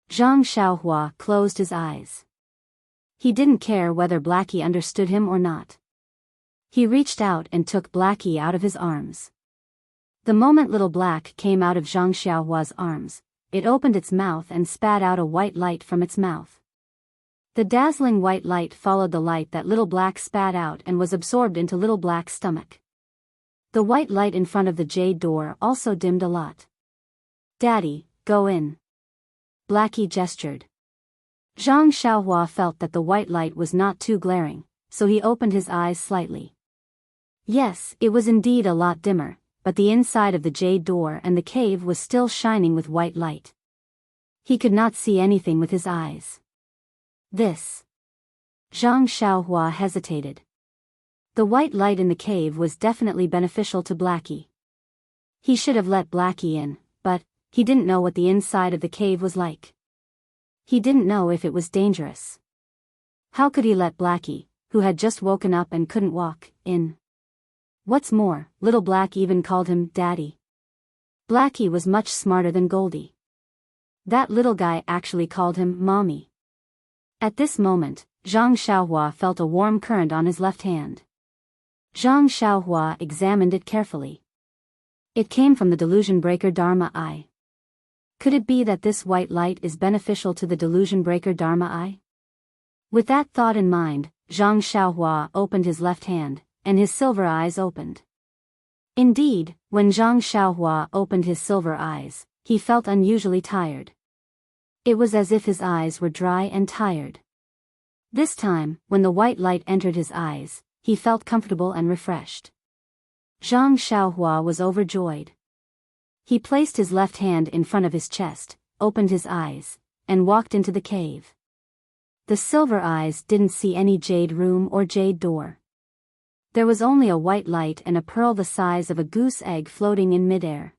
Zhang Xiaohua closed his eyes. He didn't care whether Blackie understood him or not. He reached out and took Blackie out of his arms. The moment Little Black came out of Zhang Xiaohua's arms, it opened its mouth and spat out a white light from its mouth. The dazzling white light followed the light that Little Black spat out and was absorbed into Little Black's stomach. The white light in front of the jade door also dimmed a lot. "Daddy, go in." Blackie gestured. Zhang Xiaohua felt that the white light was not too glaring, so he opened his eyes slightly. Yes, it was indeed a lot dimmer, but the inside of the jade door and the cave was still shining with white light. He could not see anything with his eyes. This. Zhang Xiaohua hesitated. The white light in the cave was definitely beneficial to Blackie. He should have let Blackie in, but he didn't know what the inside of the cave was like. He didn't know if it was dangerous. How could he let Blackie, who had just woken up and couldn't walk, in? What's more, Little Black even called him Daddy. Blackie was much smarter than Goldie. That little guy actually called him Mommy. At this moment, Zhang Xiaohua felt a warm current on his left hand. Zhang Xiaohua examined it carefully. It came from the delusion breaker Dharma Eye. Could it be that this white light is beneficial to the delusion breaker Dharma Eye? With that thought in mind, Zhang Xiaohua opened his left hand, and his silver eyes opened. Indeed, when Zhang Xiaohua opened his silver eyes, he felt unusually tired. It was as if his eyes were dry and tired. This time, when the white light entered his eyes, he felt comfortable and refreshed. Zhang Xiaohua was overjoyed. He placed his left hand in front of his chest, opened his eyes, and walked into the cave. The silver eyes didn't see any jade room or jade door. There was only a white light and a pearl the size of a goose egg floating in midair.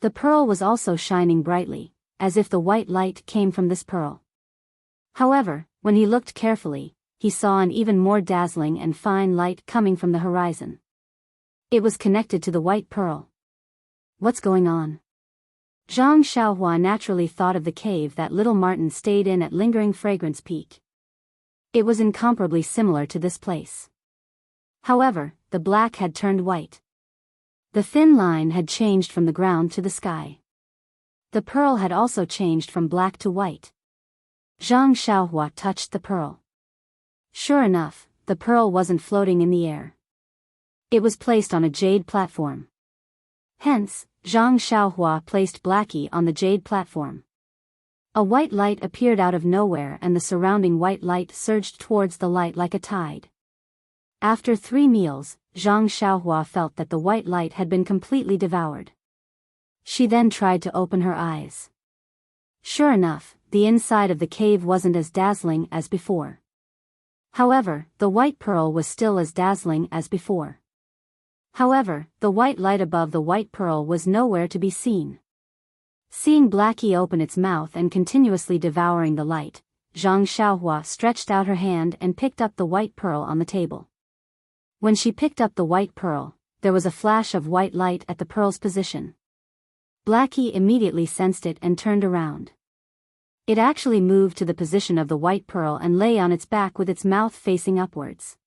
The pearl was also shining brightly, as if the white light came from this pearl. However, when he looked carefully, he saw an even more dazzling and fine light coming from the horizon. It was connected to the white pearl. What's going on? Zhang Xiaohua naturally thought of the cave that little Martin stayed in at Lingering Fragrance Peak. It was incomparably similar to this place. However, the black had turned white. The thin line had changed from the ground to the sky. The pearl had also changed from black to white. Zhang Xiaohua touched the pearl. Sure enough, the pearl wasn't floating in the air. It was placed on a jade platform. Hence, Zhang Xiaohua placed Blackie on the jade platform. A white light appeared out of nowhere and the surrounding white light surged towards the light like a tide. After 3 meals, Zhang Xiaohua felt that the white light had been completely devoured. She then tried to open her eyes. Sure enough, the inside of the cave wasn't as dazzling as before. However, the white pearl was still as dazzling as before. However, the white light above the white pearl was nowhere to be seen. Seeing Blackie open its mouth and continuously devouring the light, Zhang Xiaohua stretched out her hand and picked up the white pearl on the table. When she picked up the white pearl, there was a flash of white light at the pearl's position. Blackie immediately sensed it and turned around. It actually moved to the position of the white pearl and lay on its back with its mouth facing upwards.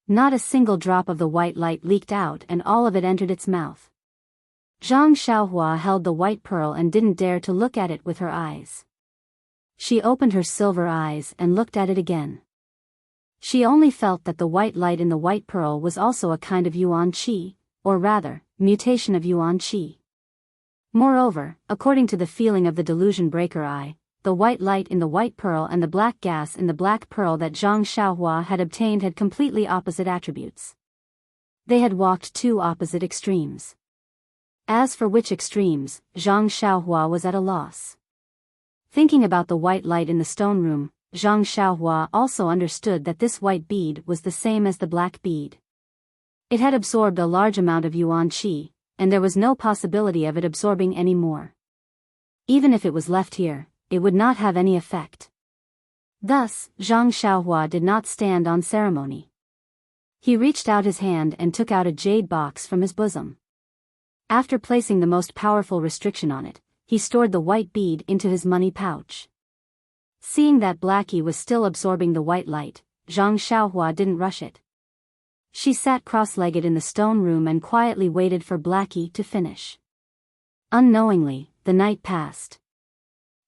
Not a single drop of the white light leaked out and all of it entered its mouth. Zhang Xiaohua held the white pearl and didn't dare to look at it with her eyes. She opened her silver eyes and looked at it again. She only felt that the white light in the white pearl was also a kind of yuan qi, or rather, mutation of yuan qi. Moreover, according to the feeling of the delusion breaker eye, the white light in the white pearl and the black gas in the black pearl that Zhang Xiaohua had obtained had completely opposite attributes. They had walked 2 opposite extremes. As for which extremes, Zhang Xiaohua was at a loss. Thinking about the white light in the stone room, Zhang Xiaohua also understood that this white bead was the same as the black bead. It had absorbed a large amount of yuan qi, and there was no possibility of it absorbing any more. Even if it was left here, it would not have any effect. Thus, Zhang Xiaohua did not stand on ceremony. He reached out his hand and took out a jade box from his bosom. After placing the most powerful restriction on it, he stored the white bead into his money pouch. Seeing that Blackie was still absorbing the white light, Zhang Xiaohua didn't rush it. She sat cross-legged in the stone room and quietly waited for Blackie to finish. Unknowingly, the night passed.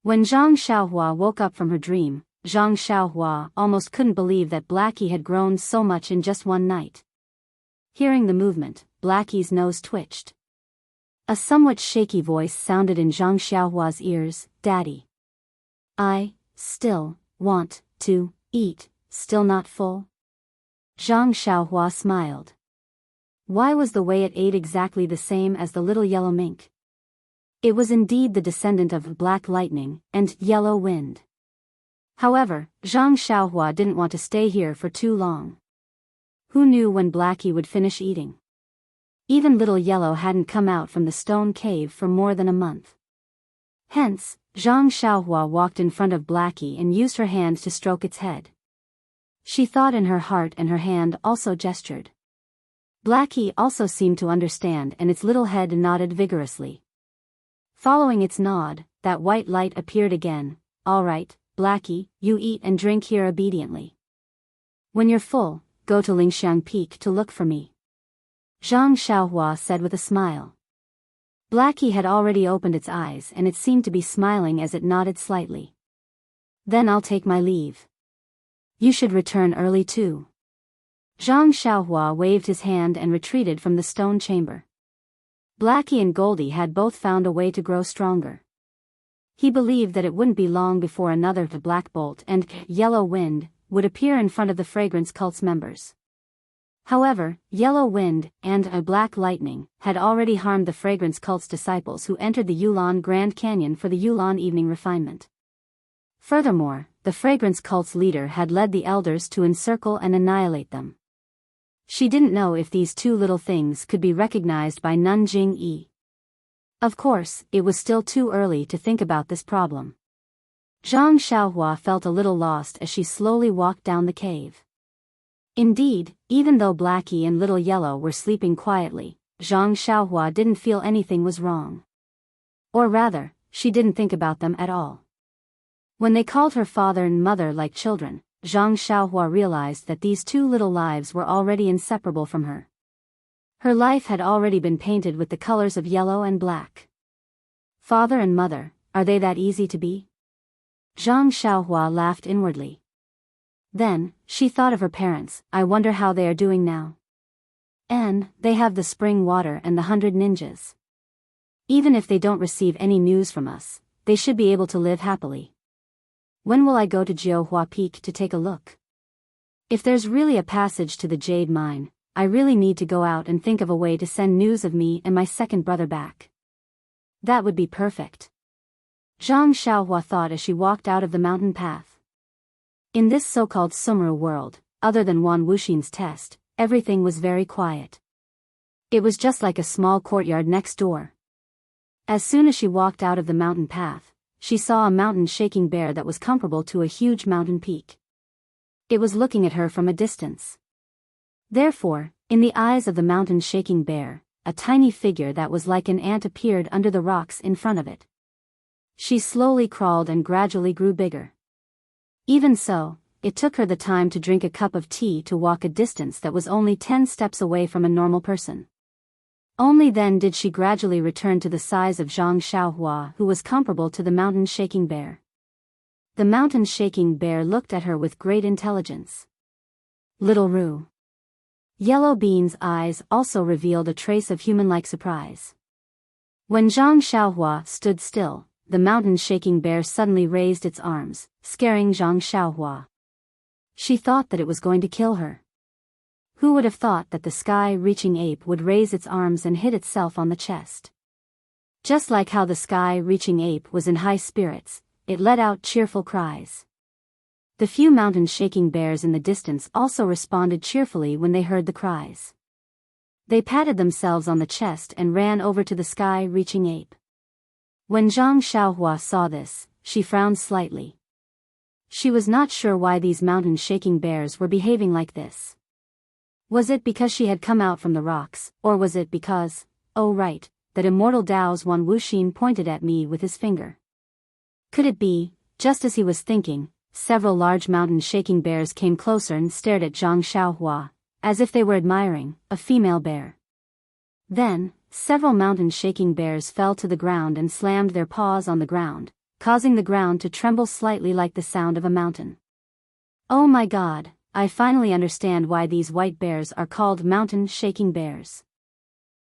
When Zhang Xiaohua woke up from her dream, Zhang Xiaohua almost couldn't believe that Blackie had grown so much in just one night. Hearing the movement, Blackie's nose twitched. A somewhat shaky voice sounded in Zhang Xiaohua's ears, "Daddy. I still want to eat, still not full?" Zhang Xiaohua smiled. Why was the way it ate exactly the same as the little yellow mink? It was indeed the descendant of black lightning and yellow wind. However, Zhang Xiaohua didn't want to stay here for too long. Who knew when Blackie would finish eating? Even little yellow hadn't come out from the stone cave for more than a month. Hence, Zhang Xiaohua walked in front of Blackie and used her hand to stroke its head. She thought in her heart and her hand also gestured. Blackie also seemed to understand and its little head nodded vigorously. Following its nod, that white light appeared again. "All right, Blackie, you eat and drink here obediently. When you're full, go to Lingxiang Peak to look for me," Zhang Xiaohua said with a smile. Blackie had already opened its eyes and it seemed to be smiling as it nodded slightly. "Then I'll take my leave. You should return early too." Zhang Xiaohua waved his hand and retreated from the stone chamber. Blackie and Goldie had both found a way to grow stronger. He believed that it wouldn't be long before another Black Bolt and Yellow Wind would appear in front of the Fragrance Cult's members. However, Yellow Wind and a Black Lightning had already harmed the Fragrance Cult's disciples who entered the Yulon Grand Canyon for the Yulon Evening Refinement. Furthermore, the Fragrance Cult's leader had led the elders to encircle and annihilate them. She didn't know if these 2 little things could be recognized by Nanjing Yi. Of course, it was still too early to think about this problem. Zhang Xiaohua felt a little lost as she slowly walked down the cave. Indeed, even though Blackie and Little Yellow were sleeping quietly, Zhang Xiaohua didn't feel anything was wrong. Or rather, she didn't think about them at all. When they called her father and mother like children, Zhang Xiaohua realized that these two little lives were already inseparable from her. Her life had already been painted with the colors of yellow and black. Father and mother, are they that easy to be? Zhang Xiaohua laughed inwardly. Then, she thought of her parents. I wonder how they are doing now. And, they have the spring water and the 100 ninjas. Even if they don't receive any news from us, they should be able to live happily. When will I go to Jiuhua Peak to take a look? If there's really a passage to the jade mine, I really need to go out and think of a way to send news of me and my second brother back. That would be perfect. Zhang Xiaohua thought as she walked out of the mountain path. In this so-called Sumru world, other than Wan Wuxin's test, everything was very quiet. It was just like a small courtyard next door. As soon as she walked out of the mountain path, she saw a mountain-shaking bear that was comparable to a huge mountain peak. It was looking at her from a distance. Therefore, in the eyes of the mountain-shaking bear, a tiny figure that was like an ant appeared under the rocks in front of it. She slowly crawled and gradually grew bigger. Even so, it took her the time to drink a cup of tea to walk a distance that was only 10 steps away from a normal person. Only then did she gradually return to the size of Zhang Xiaohua, who was comparable to the mountain-shaking bear. The mountain-shaking bear looked at her with great intelligence. Little Roo. Yellow Bean's eyes also revealed a trace of human-like surprise. When Zhang Xiaohua stood still, the mountain-shaking bear suddenly raised its arms, scaring Zhang Xiaohua. She thought that it was going to kill her. Who would have thought that the sky-reaching ape would raise its arms and hit itself on the chest? Just like how the sky-reaching ape was in high spirits, it let out cheerful cries. The few mountain-shaking bears in the distance also responded cheerfully when they heard the cries. They patted themselves on the chest and ran over to the sky-reaching ape. When Zhang Xiaohua saw this, she frowned slightly. She was not sure why these mountain-shaking bears were behaving like this. Was it because she had come out from the rocks, or was it because, oh right, that Immortal Dao's Wan Wuxin pointed at me with his finger? Could it be, just as he was thinking, several large mountain-shaking bears came closer and stared at Zhang Xiaohua, as if they were admiring a female bear. Then, several mountain-shaking bears fell to the ground and slammed their paws on the ground, causing the ground to tremble slightly like the sound of a mountain. Oh my God, I finally understand why these white bears are called mountain-shaking bears.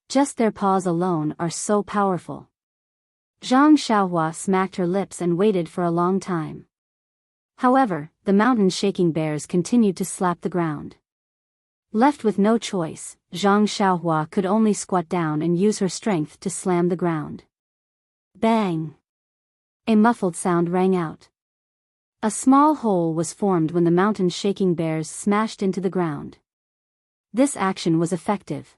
Just their paws alone are so powerful. Zhang Xiaohua smacked her lips and waited for a long time. However, the mountain-shaking bears continued to slap the ground. Left with no choice, Zhang Xiaohua could only squat down and use her strength to slam the ground. Bang! A muffled sound rang out. A small hole was formed when the mountain-shaking bears smashed into the ground. This action was effective.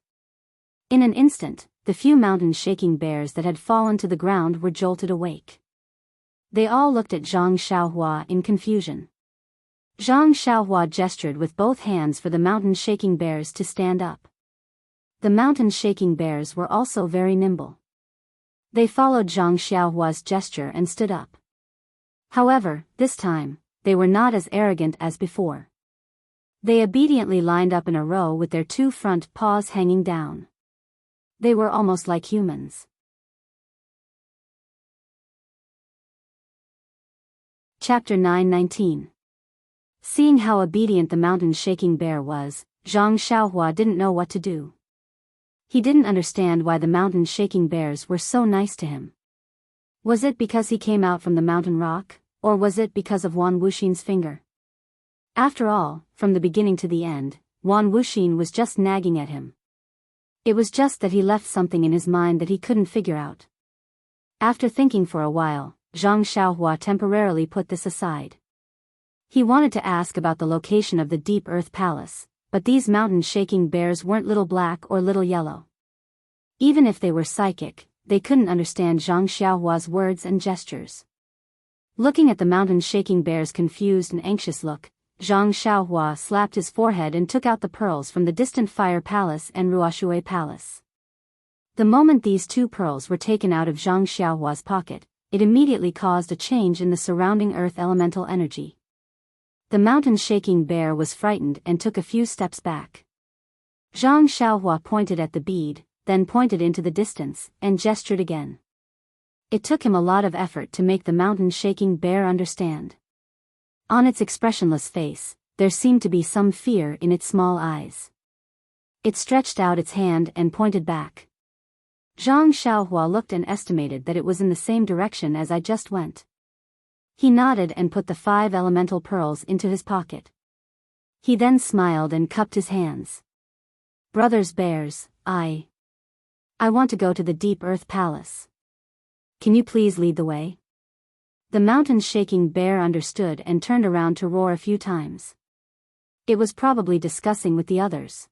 In an instant, the few mountain-shaking bears that had fallen to the ground were jolted awake. They all looked at Zhang Xiaohua in confusion. Zhang Xiaohua gestured with both hands for the mountain-shaking bears to stand up. The mountain-shaking bears were also very nimble. They followed Zhang Xiaohua's gesture and stood up. However, this time, they were not as arrogant as before. They obediently lined up in a row with their two front paws hanging down. They were almost like humans. Chapter 9:19. Seeing how obedient the mountain-shaking bear was, Zhang Xiaohua didn't know what to do. He didn't understand why the mountain-shaking bears were so nice to him. Was it because he came out from the mountain rock, or was it because of Wan Wuxin's finger? After all, from the beginning to the end, Wan Wuxin was just nagging at him. It was just that he left something in his mind that he couldn't figure out. After thinking for a while, Zhang Xiaohua temporarily put this aside. He wanted to ask about the location of the Deep Earth Palace, but these mountain-shaking bears weren't little black or little yellow. Even if they were psychic, they couldn't understand Zhang Xiaohua's words and gestures. Looking at the mountain-shaking bear's confused and anxious look, Zhang Xiaohua slapped his forehead and took out the pearls from the distant Fire Palace and Ruoshui Palace. The moment these two pearls were taken out of Zhang Xiaohua's pocket, it immediately caused a change in the surrounding earth elemental energy. The mountain-shaking bear was frightened and took a few steps back. Zhang Xiaohua pointed at the bead, then pointed into the distance, and gestured again. It took him a lot of effort to make the mountain-shaking bear understand. On its expressionless face, there seemed to be some fear in its small eyes. It stretched out its hand and pointed back. Zhang Xiaohua looked and estimated that it was in the same direction as I just went. He nodded and put the 5 elemental pearls into his pocket. He then smiled and cupped his hands. Brothers bears, I want to go to the Deep Earth Palace. Can you please lead the way? The mountain-shaking bear understood and turned around to roar a few times. It was probably discussing with the others.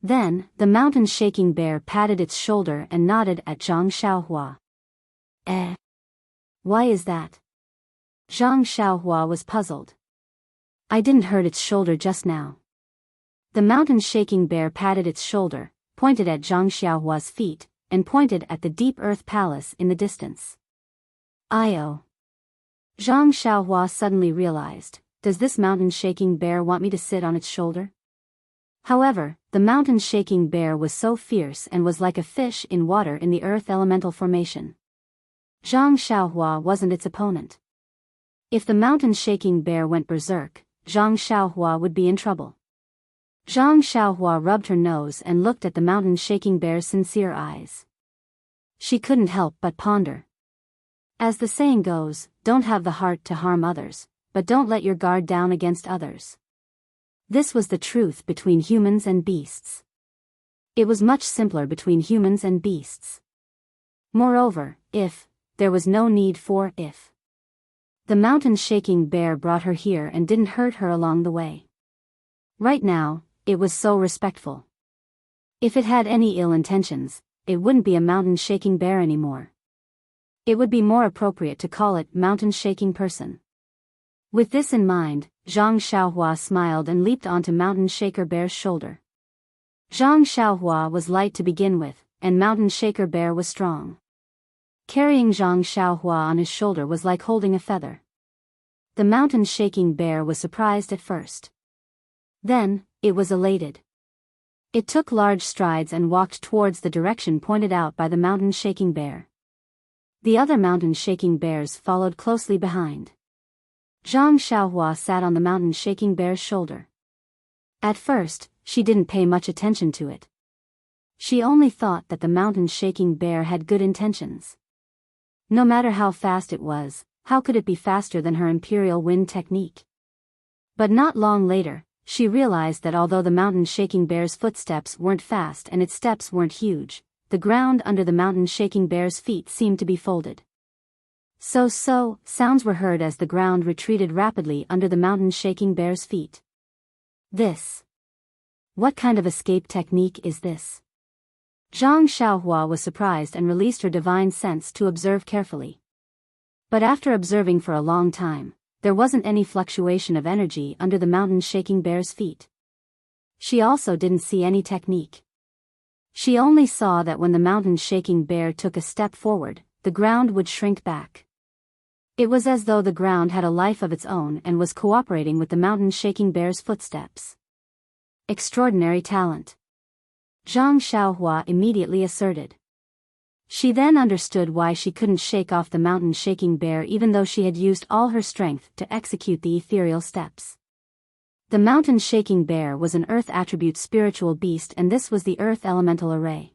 Then, the mountain-shaking bear patted its shoulder and nodded at Zhang Xiaohua. Why is that? Zhang Xiaohua was puzzled. I didn't hurt its shoulder just now. The mountain-shaking bear patted its shoulder, pointed at Zhang Xiaohua's feet, and pointed at the Deep Earth Palace in the distance. Zhang Xiaohua suddenly realized, does this mountain-shaking bear want me to sit on its shoulder? However, the mountain-shaking bear was so fierce and was like a fish in water in the earth elemental formation. Zhang Xiaohua wasn't its opponent. If the mountain-shaking bear went berserk, Zhang Xiaohua would be in trouble. Zhang Xiaohua rubbed her nose and looked at the mountain-shaking bear's sincere eyes. She couldn't help but ponder. As the saying goes, don't have the heart to harm others, but don't let your guard down against others. This was the truth between humans and beasts. It was much simpler between humans and beasts. Moreover, there was no need for if. The mountain-shaking bear brought her here and didn't hurt her along the way. Right now, it was so respectful. If it had any ill intentions, it wouldn't be a mountain-shaking bear anymore. It would be more appropriate to call it mountain-shaking person. With this in mind, Zhang Xiaohua smiled and leaped onto Mountain Shaker Bear's shoulder. Zhang Xiaohua was light to begin with, and Mountain Shaker Bear was strong. Carrying Zhang Xiaohua on his shoulder was like holding a feather. The mountain-shaking bear was surprised at first. Then, it was elated. It took large strides and walked towards the direction pointed out by the mountain-shaking bear. The other mountain-shaking bears followed closely behind. Zhang Xiaohua sat on the mountain-shaking bear's shoulder. At first, she didn't pay much attention to it. She only thought that the mountain-shaking bear had good intentions. No matter how fast it was, how could it be faster than her imperial wind technique? But not long later, she realized that although the mountain-shaking bear's footsteps weren't fast and its steps weren't huge, the ground under the mountain-shaking bear's feet seemed to be folded. Sounds were heard as the ground retreated rapidly under the mountain-shaking bear's feet. What kind of escape technique is this? Zhang Xiaohua was surprised and released her divine sense to observe carefully. But after observing for a long time, there wasn't any fluctuation of energy under the mountain-shaking bear's feet. She also didn't see any technique. She only saw that when the mountain-shaking bear took a step forward, the ground would shrink back. It was as though the ground had a life of its own and was cooperating with the mountain-shaking bear's footsteps. Extraordinary talent. Zhang Xiaohua immediately asserted. She then understood why she couldn't shake off the mountain-shaking bear even though she had used all her strength to execute the ethereal steps. The mountain-shaking bear was an earth attribute spiritual beast, and this was the earth elemental array.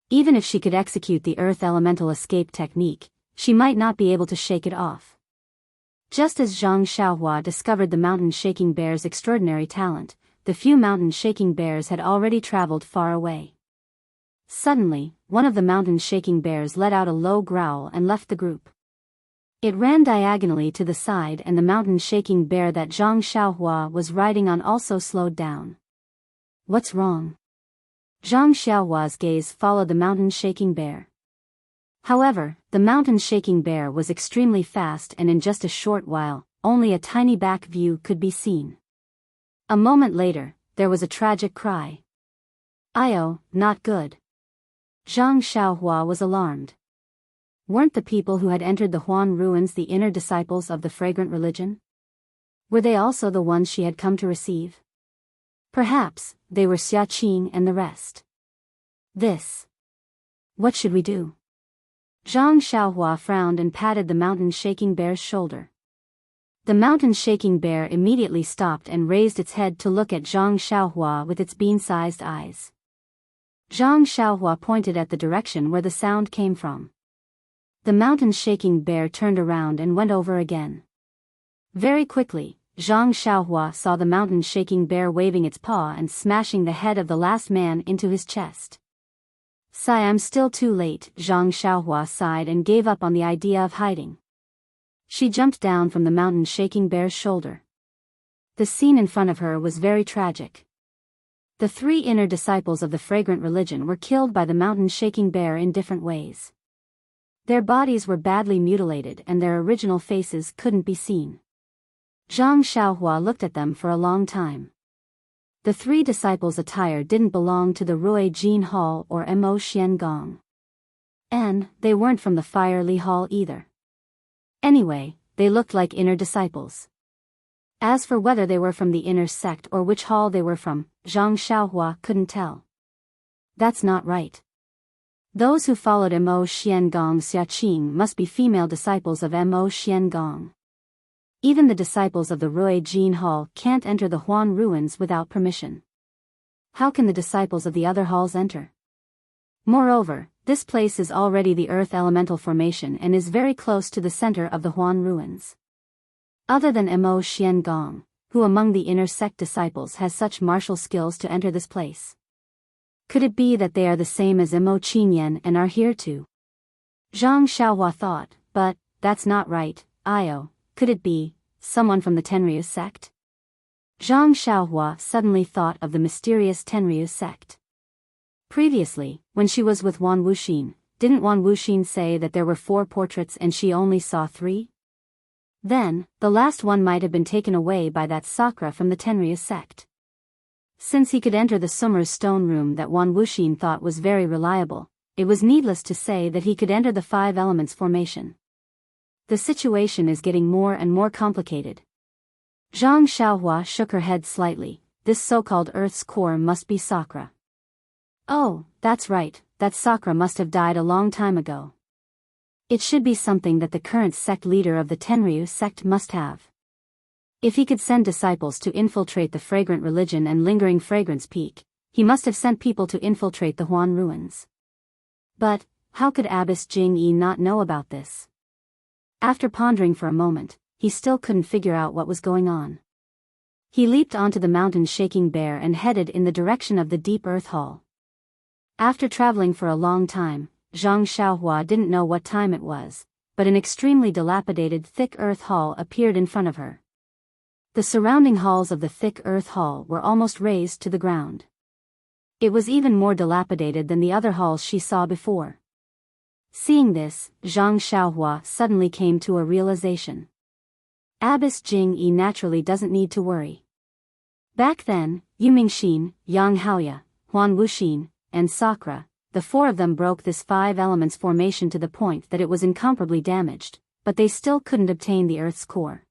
Even if she could execute the earth elemental escape technique, she might not be able to shake it off. Just as Zhang Xiaohua discovered the mountain-shaking bear's extraordinary talent, the few mountain-shaking bears had already traveled far away. Suddenly, one of the mountain-shaking bears let out a low growl and left the group. It ran diagonally to the side, and the mountain-shaking bear that Zhang Xiaohua was riding on also slowed down. What's wrong? Zhang Xiaohua's gaze followed the mountain-shaking bear. However, the mountain-shaking bear was extremely fast, and in just a short while, only a tiny back view could be seen. A moment later, there was a tragic cry. Not good. Zhang Xiaohua was alarmed. Weren't the people who had entered the Huan ruins the inner disciples of the fragrant religion? Were they also the ones she had come to receive? Perhaps, they were Xiaqing and the rest. What should we do? Zhang Xiaohua frowned and patted the mountain-shaking bear's shoulder. The mountain-shaking bear immediately stopped and raised its head to look at Zhang Xiaohua with its bean-sized eyes. Zhang Xiaohua pointed at the direction where the sound came from. The mountain-shaking bear turned around and went over again. Very quickly, Zhang Xiaohua saw the mountain-shaking bear waving its paw and smashing the head of the last man into his chest. Sigh, I'm still too late, Zhang Xiaohua sighed and gave up on the idea of hiding. She jumped down from the mountain-shaking bear's shoulder. The scene in front of her was very tragic. The 3 inner disciples of the fragrant religion were killed by the mountain-shaking bear in different ways. Their bodies were badly mutilated and their original faces couldn't be seen. Zhang Xiaohua looked at them for a long time. The 3 disciples' attire didn't belong to the Rui Jin Hall or Mo Xian Gong. And they weren't from the Fire Li Hall either. Anyway, they looked like inner disciples. As for whether they were from the inner sect or which hall they were from, Zhang Xiaohua couldn't tell. That's not right. Those who followed Mo Xian Gong Xiaqing must be female disciples of Mo Xian Gong. Even the disciples of the Rui Jin Hall can't enter the Huan ruins without permission. How can the disciples of the other halls enter? Moreover, this place is already the Earth Elemental Formation and is very close to the center of the Huan ruins. Other than Mo Xian Gong, who among the inner sect disciples has such martial skills to enter this place? Could it be that they are the same as Mo Qinyan and are here too? Zhang Xiaohua thought, but that's not right, Io. Could it be someone from the Tenryu sect? Zhang Xiaohua suddenly thought of the mysterious Tenryu sect. Previously, when she was with Wan Wuxin, didn't Wan Wuxin say that there were 4 portraits and she only saw 3? Then, the last one might have been taken away by that Sakura from the Tenryu sect. Since he could enter the Sumer's stone room that Wan Wuxin thought was very reliable, it was needless to say that he could enter the 5 elements formation. The situation is getting more and more complicated. Zhang Xiaohua shook her head slightly. This so-called Earth's core must be Sakura. Oh, that's right, that Sakura must have died a long time ago. It should be something that the current sect leader of the Tenryu sect must have. If he could send disciples to infiltrate the fragrant religion and lingering fragrance peak, he must have sent people to infiltrate the Huan ruins. But, how could Abbess Jing Yi not know about this? After pondering for a moment, he still couldn't figure out what was going on. He leaped onto the mountain-shaking bear and headed in the direction of the Deep Earth Hall. After traveling for a long time, Zhang Xiaohua didn't know what time it was, but an extremely dilapidated thick earth hall appeared in front of her. The surrounding halls of the thick earth hall were almost razed to the ground. It was even more dilapidated than the other halls she saw before. Seeing this, Zhang Xiaohua suddenly came to a realization. Abbess Jing Yi naturally doesn't need to worry. Back then, Yu Mingxin, Yang Haoya, Huan Wuxin, and Sakura, the 4 of them broke this 5 elements formation to the point that it was incomparably damaged, but they still couldn't obtain the Earth's core.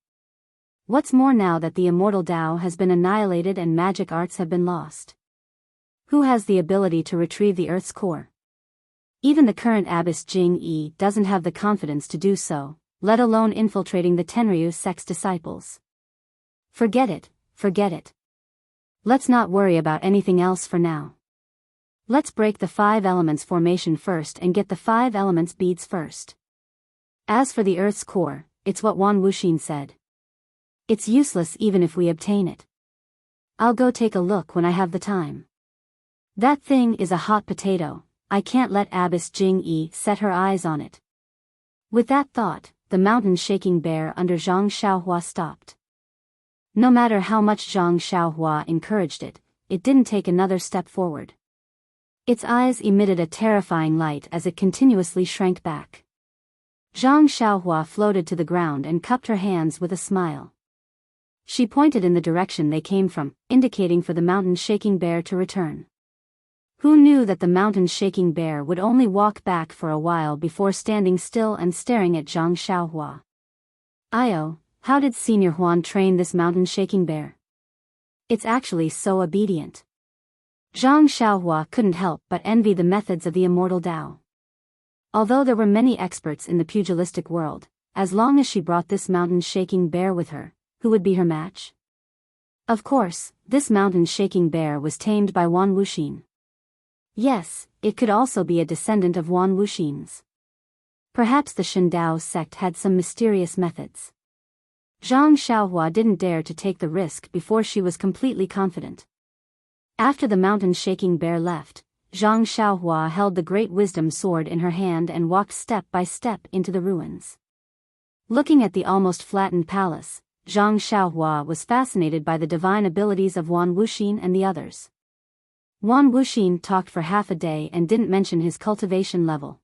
What's more, now that the immortal Tao has been annihilated and magic arts have been lost? Who has the ability to retrieve the Earth's core? Even the current Abbess Jing Yi doesn't have the confidence to do so, let alone infiltrating the Tenryu sect's disciples. Forget it, forget it. Let's not worry about anything else for now. Let's break the 5 elements formation first and get the 5 elements beads first. As for the Earth's core, it's what Wan Wuxin said. It's useless even if we obtain it. I'll go take a look when I have the time. That thing is a hot potato. I can't let Abbess Jing Yi set her eyes on it. With that thought, the mountain-shaking bear under Zhang Xiaohua stopped. No matter how much Zhang Xiaohua encouraged it, it didn't take another step forward. Its eyes emitted a terrifying light as it continuously shrank back. Zhang Xiaohua floated to the ground and cupped her hands with a smile. She pointed in the direction they came from, indicating for the mountain-shaking bear to return. Who knew that the mountain-shaking bear would only walk back for a while before standing still and staring at Zhang Xiaohua? Io, How did Senior Huan train this mountain-shaking bear? It's actually so obedient. Zhang Xiaohua couldn't help but envy the methods of the Immortal Dao. Although there were many experts in the pugilistic world, as long as she brought this mountain-shaking bear with her, who would be her match? Of course, this mountain-shaking bear was tamed by Wan Wuxin. Yes, it could also be a descendant of Wan Wuxin's. Perhaps the Shen Dao sect had some mysterious methods. Zhang Xiaohua didn't dare to take the risk before she was completely confident. After the mountain-shaking bear left, Zhang Xiaohua held the great wisdom sword in her hand and walked step by step into the ruins. Looking at the almost flattened palace, Zhang Xiaohua was fascinated by the divine abilities of Wan Wuxin and the others. Wan Wuxin talked for half a day and didn't mention his cultivation level.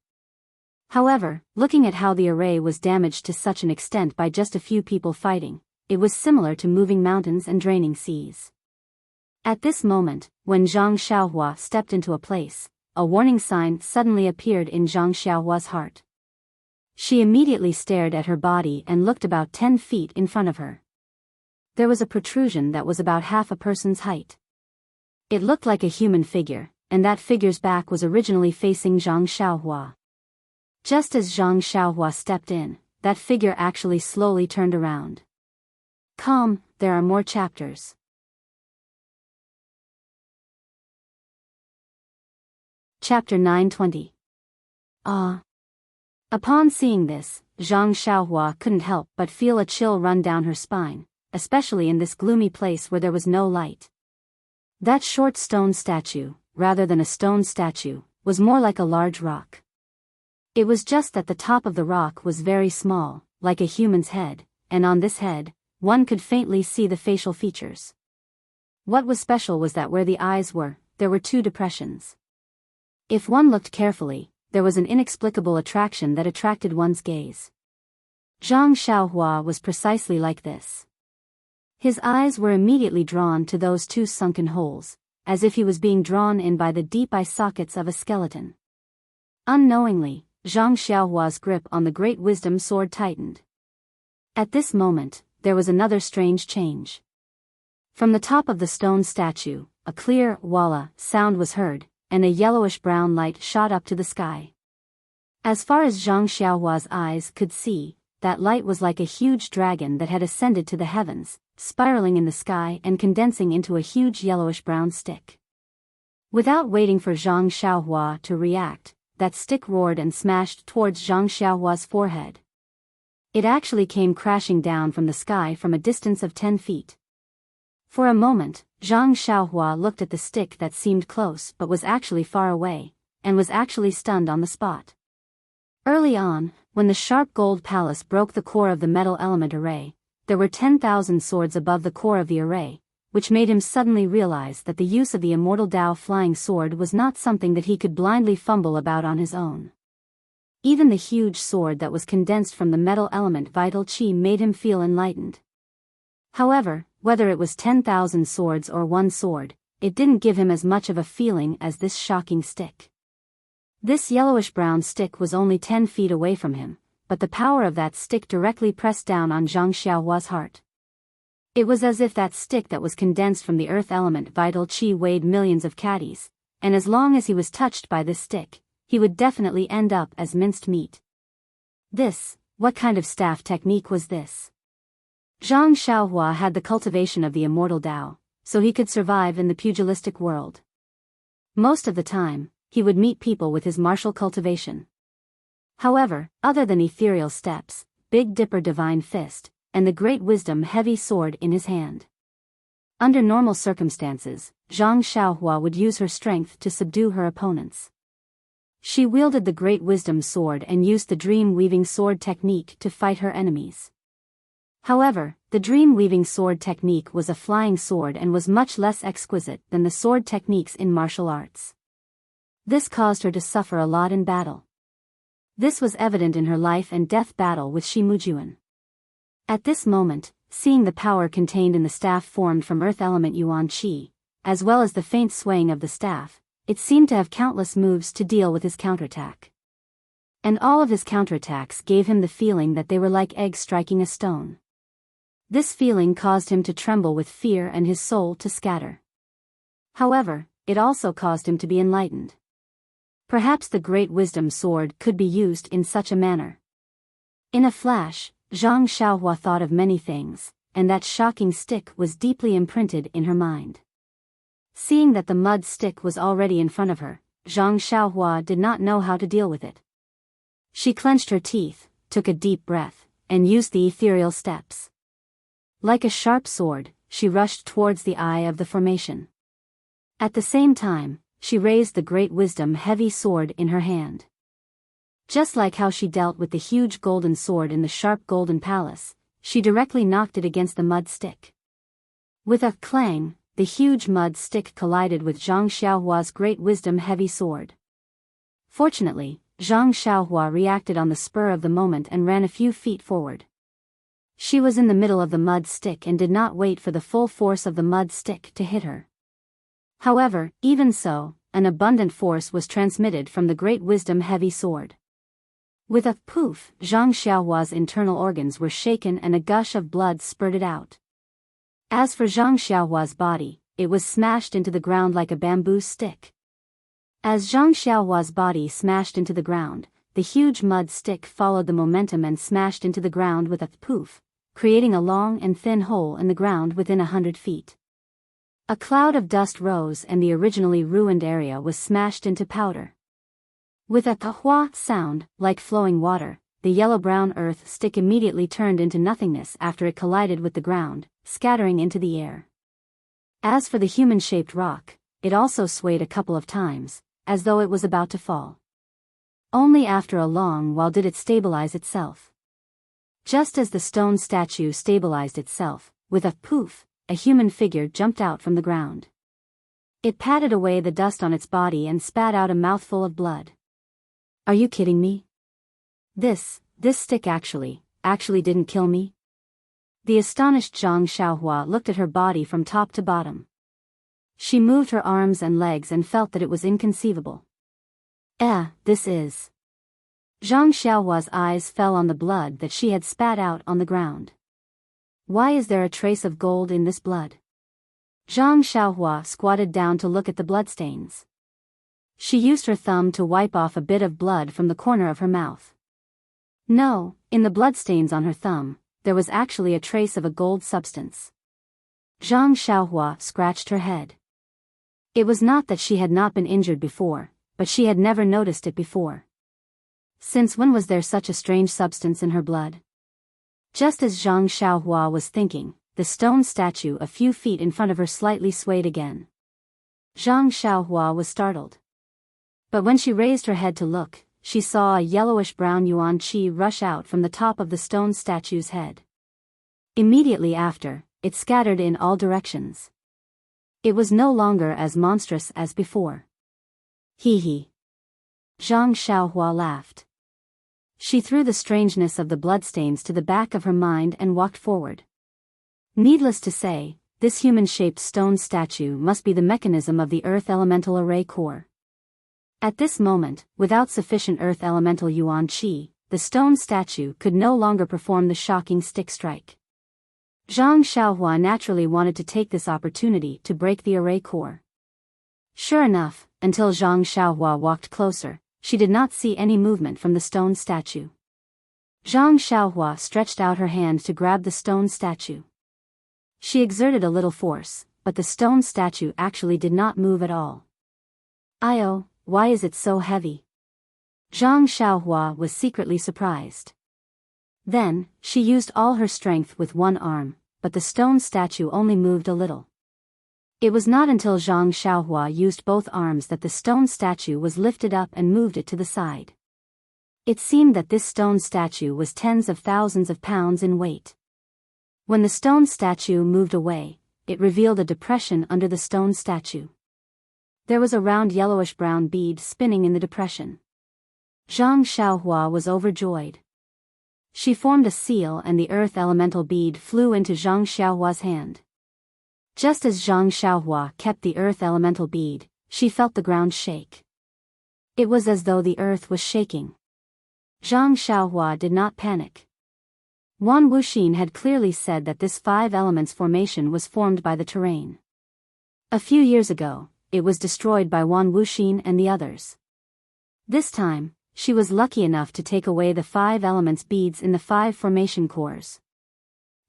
However, looking at how the array was damaged to such an extent by just a few people fighting, it was similar to moving mountains and draining seas. At this moment, when Zhang Xiaohua stepped into a place, a warning sign suddenly appeared in Zhang Xiaohua's heart. She immediately stared at her body and looked about 10 feet in front of her. There was a protrusion that was about half a person's height. It looked like a human figure, and that figure's back was originally facing Zhang Xiaohua. Just as Zhang Xiaohua stepped in, that figure actually slowly turned around. Come, there are more chapters. Chapter 920. Upon seeing this, Zhang Xiaohua couldn't help but feel a chill run down her spine, especially in this gloomy place where there was no light. That short stone statue, rather than a stone statue, was more like a large rock. It was just that the top of the rock was very small, like a human's head, and on this head, one could faintly see the facial features. What was special was that where the eyes were, there were 2 depressions. If one looked carefully, there was an inexplicable attraction that attracted one's gaze. Zhang Xiaohua was precisely like this. His eyes were immediately drawn to those 2 sunken holes, as if he was being drawn in by the deep eye sockets of a skeleton. Unknowingly, Zhang Xiaohua's grip on the great wisdom sword tightened. At this moment, there was another strange change. From the top of the stone statue, a clear walla sound was heard, and a yellowish-brown light shot up to the sky. As far as Zhang Xiaohua's eyes could see, that light was like a huge dragon that had ascended to the heavens, spiraling in the sky and condensing into a huge yellowish-brown stick. Without waiting for Zhang Xiaohua to react, that stick roared and smashed towards Zhang Xiaohua's forehead. It actually came crashing down from the sky from a distance of 10 feet. For a moment, Zhang Xiaohua looked at the stick that seemed close but was actually far away, and was actually stunned on the spot. Early on, when the sharp gold palace broke the core of the metal element array, there were 10,000 swords above the core of the array, which made him suddenly realize that the use of the Immortal Dao flying sword was not something that he could blindly fumble about on his own. Even the huge sword that was condensed from the metal element vital chi made him feel enlightened. However, whether it was 10,000 swords or 1 sword, it didn't give him as much of a feeling as this shocking stick. This yellowish-brown stick was only 10 feet away from him, but the power of that stick directly pressed down on Zhang Xiaohua's heart. It was as if that stick that was condensed from the earth element vital chi weighed millions of caddies, and as long as he was touched by this stick, he would definitely end up as minced meat. What kind of staff technique was this? Zhang Xiaohua had the cultivation of the Immortal Dao, so he could survive in the pugilistic world. Most of the time, he would meet people with his martial cultivation. However, other than ethereal steps, Big Dipper divine fist, and the great wisdom heavy sword in his hand. Under normal circumstances, Zhang Xiaohua would use her strength to subdue her opponents. She wielded the great wisdom sword and used the dream-weaving sword technique to fight her enemies. However, the dream-weaving sword technique was a flying sword and was much less exquisite than the sword techniques in martial arts. This caused her to suffer a lot in battle. This was evident in her life and death battle with Shi Mujuan. At this moment, seeing the power contained in the staff formed from earth element Yuan Qi, as well as the faint swaying of the staff, it seemed to have countless moves to deal with his counterattack. And all of his counterattacks gave him the feeling that they were like eggs striking a stone. This feeling caused him to tremble with fear and his soul to scatter. However, it also caused him to be enlightened. Perhaps the great wisdom sword could be used in such a manner. In a flash, Zhang Xiaohua thought of many things, and that shocking stick was deeply imprinted in her mind. Seeing that the mud stick was already in front of her, Zhang Xiaohua did not know how to deal with it. She clenched her teeth, took a deep breath, and used the ethereal steps. Like a sharp sword, she rushed towards the eye of the formation. At the same time, she raised the great wisdom heavy sword in her hand. Just like how she dealt with the huge golden sword in the sharp golden palace, she directly knocked it against the mud stick. With a clang, the huge mud stick collided with Zhang Xiaohua's great wisdom heavy sword. Fortunately, Zhang Xiaohua reacted on the spur of the moment and ran a few feet forward. She was in the middle of the mud stick and did not wait for the full force of the mud stick to hit her. However, even so, an abundant force was transmitted from the great wisdom heavy sword. With a poof, Zhang Xiaohua's internal organs were shaken and a gush of blood spurted out. As for Zhang Xiaohua's body, it was smashed into the ground like a bamboo stick. As Zhang Xiaohua's body smashed into the ground, the huge mud stick followed the momentum and smashed into the ground with a poof, creating a long and thin hole in the ground within 100 feet. A cloud of dust rose and the originally ruined area was smashed into powder. With a kahwa sound, like flowing water, the yellow-brown earth stick immediately turned into nothingness after it collided with the ground, scattering into the air. As for the human-shaped rock, it also swayed a couple of times, as though it was about to fall. Only after a long while did it stabilize itself. Just as the stone statue stabilized itself, with a poof, a human figure jumped out from the ground. It patted away the dust on its body and spat out a mouthful of blood. Are you kidding me? This stick actually didn't kill me? The astonished Zhang Xiaohua looked at her body from top to bottom. She moved her arms and legs and felt that it was inconceivable. This is... Zhang Xiaohua's eyes fell on the blood that she had spat out on the ground. Why is there a trace of gold in this blood? Zhang Xiaohua squatted down to look at the bloodstains. She used her thumb to wipe off a bit of blood from the corner of her mouth. No, in the bloodstains on her thumb, there was actually a trace of a gold substance. Zhang Xiaohua scratched her head. It was not that she had not been injured before, but she had never noticed it before. Since when was there such a strange substance in her blood? Just as Zhang Xiaohua was thinking, the stone statue a few feet in front of her slightly swayed again. Zhang Xiaohua was startled. But when she raised her head to look, she saw a yellowish-brown yuan qi rush out from the top of the stone statue's head. Immediately after, it scattered in all directions. It was no longer as monstrous as before. Hee hee. Zhang Xiaohua laughed. She threw the strangeness of the bloodstains to the back of her mind and walked forward. Needless to say, this human-shaped stone statue must be the mechanism of the Earth Elemental Array Core. At this moment, without sufficient Earth Elemental Yuan Qi, the stone statue could no longer perform the shocking stick strike. Zhang Xiaohua naturally wanted to take this opportunity to break the array core. Sure enough, until Zhang Xiaohua walked closer, she did not see any movement from the stone statue. Zhang Xiaohua stretched out her hand to grab the stone statue. She exerted a little force, but the stone statue actually did not move at all. "Io, why is it so heavy?" Zhang Xiaohua was secretly surprised. Then, she used all her strength with one arm, but the stone statue only moved a little. It was not until Zhang Xiaohua used both arms that the stone statue was lifted up and moved it to the side. It seemed that this stone statue was tens of thousands of pounds in weight. When the stone statue moved away, it revealed a depression under the stone statue. There was a round yellowish-brown bead spinning in the depression. Zhang Xiaohua was overjoyed. She formed a seal and the earth elemental bead flew into Zhang Xiaohua's hand. Just as Zhang Xiaohua kept the earth elemental bead, she felt the ground shake. It was as though the earth was shaking. Zhang Xiaohua did not panic. Wan Wuxin had clearly said that this 5 elements formation was formed by the terrain. A few years ago, it was destroyed by Wan Wuxin and the others. This time, she was lucky enough to take away the 5 elements beads in the 5 formation cores.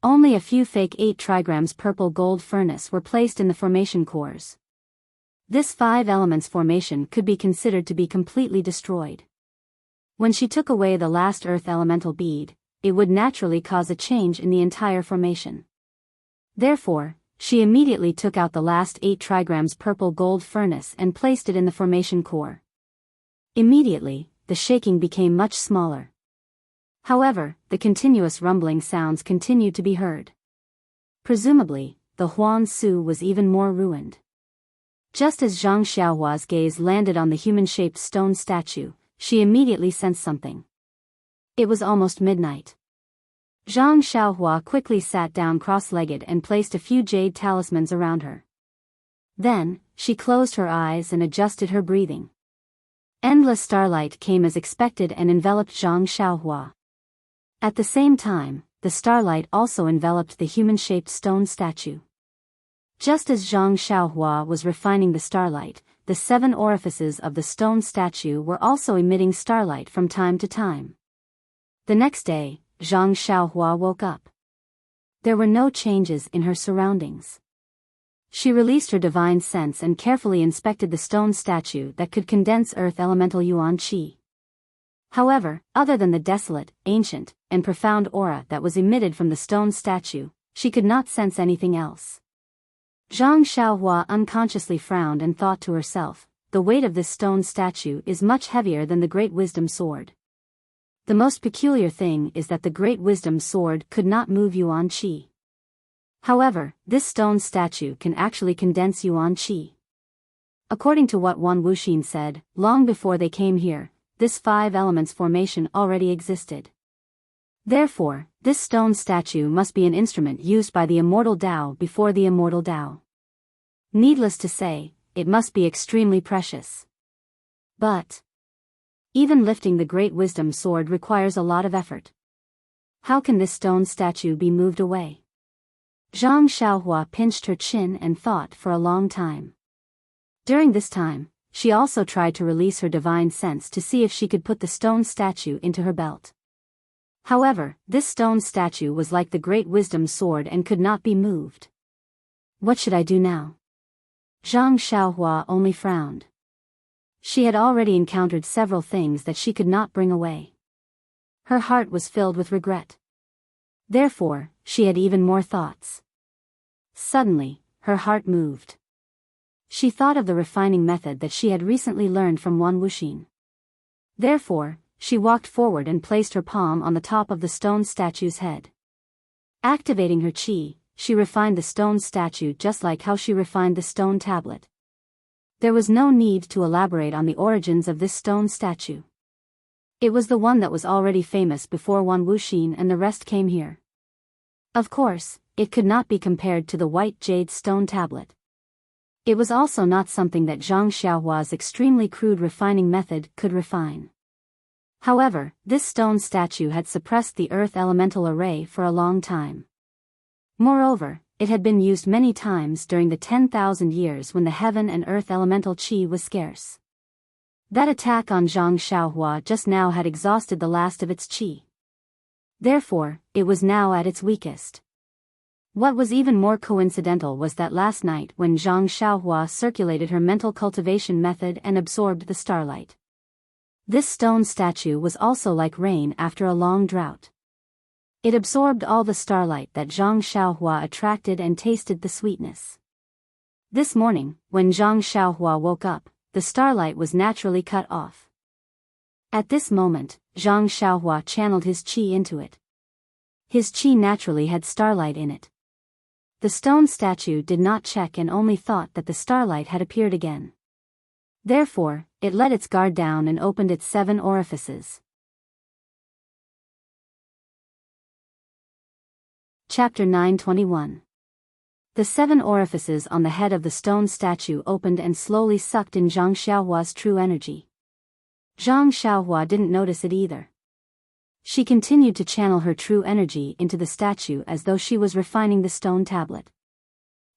Only a few fake 8 trigrams purple gold furnace were placed in the formation cores. This 5 elements formation could be considered to be completely destroyed. When she took away the last earth elemental bead, it would naturally cause a change in the entire formation. Therefore, she immediately took out the last 8 trigrams purple gold furnace and placed it in the formation core. Immediately, the shaking became much smaller. However, the continuous rumbling sounds continued to be heard. Presumably, the Huan Su was even more ruined. Just as Zhang Xiaohua's gaze landed on the human-shaped stone statue, she immediately sensed something. It was almost midnight. Zhang Xiaohua quickly sat down cross-legged and placed a few jade talismans around her. Then, she closed her eyes and adjusted her breathing. Endless starlight came as expected and enveloped Zhang Xiaohua. At the same time, the starlight also enveloped the human-shaped stone statue. Just as Zhang Xiaohua was refining the starlight, the 7 orifices of the stone statue were also emitting starlight from time to time. The next day, Zhang Xiaohua woke up. There were no changes in her surroundings. She released her divine sense and carefully inspected the stone statue that could condense earth elemental yuan qi. However, other than the desolate, ancient, and profound aura that was emitted from the stone statue, she could not sense anything else. Zhang Xiaohua unconsciously frowned and thought to herself, the weight of this stone statue is much heavier than the Great Wisdom Sword. The most peculiar thing is that the Great Wisdom Sword could not move yuan qi. However, this stone statue can actually condense yuan qi. According to what Wan Wuxin said, long before they came here, this 5 elements formation already existed. Therefore, this stone statue must be an instrument used by the Immortal Tao before the Immortal Tao. Needless to say, it must be extremely precious. But even lifting the Great Wisdom Sword requires a lot of effort. How can this stone statue be moved away? Zhang Xiaohua pinched her chin and thought for a long time. During this time, she also tried to release her divine sense to see if she could put the stone statue into her belt. However, this stone statue was like the Great Wisdom Sword and could not be moved. What should I do now? Zhang Xiaohua only frowned. She had already encountered several things that she could not bring away. Her heart was filled with regret. Therefore, she had even more thoughts. Suddenly, her heart moved. She thought of the refining method that she had recently learned from Wan Wuxin. Therefore, she walked forward and placed her palm on the top of the stone statue's head. Activating her qi, she refined the stone statue just like how she refined the stone tablet. There was no need to elaborate on the origins of this stone statue. It was the one that was already famous before Wan Wuxin and the rest came here. Of course, it could not be compared to the white jade stone tablet. It was also not something that Zhang Xiaohua's extremely crude refining method could refine. However, this stone statue had suppressed the earth elemental array for a long time. Moreover, it had been used many times during the 10,000 years when the heaven and earth elemental qi was scarce. That attack on Zhang Xiaohua just now had exhausted the last of its qi. Therefore, it was now at its weakest. What was even more coincidental was that last night when Zhang Xiaohua circulated her mental cultivation method and absorbed the starlight. This stone statue was also like rain after a long drought. It absorbed all the starlight that Zhang Xiaohua attracted and tasted the sweetness. This morning, when Zhang Xiaohua woke up, the starlight was naturally cut off. At this moment, Zhang Xiaohua channeled his qi into it. His qi naturally had starlight in it. The stone statue did not check and only thought that the starlight had appeared again. Therefore, it let its guard down and opened its 7 orifices. Chapter 921. The 7 orifices on the head of the stone statue opened and slowly sucked in Zhang Xiaohua's true energy. Zhang Xiaohua didn't notice it either. She continued to channel her true energy into the statue as though she was refining the stone tablet.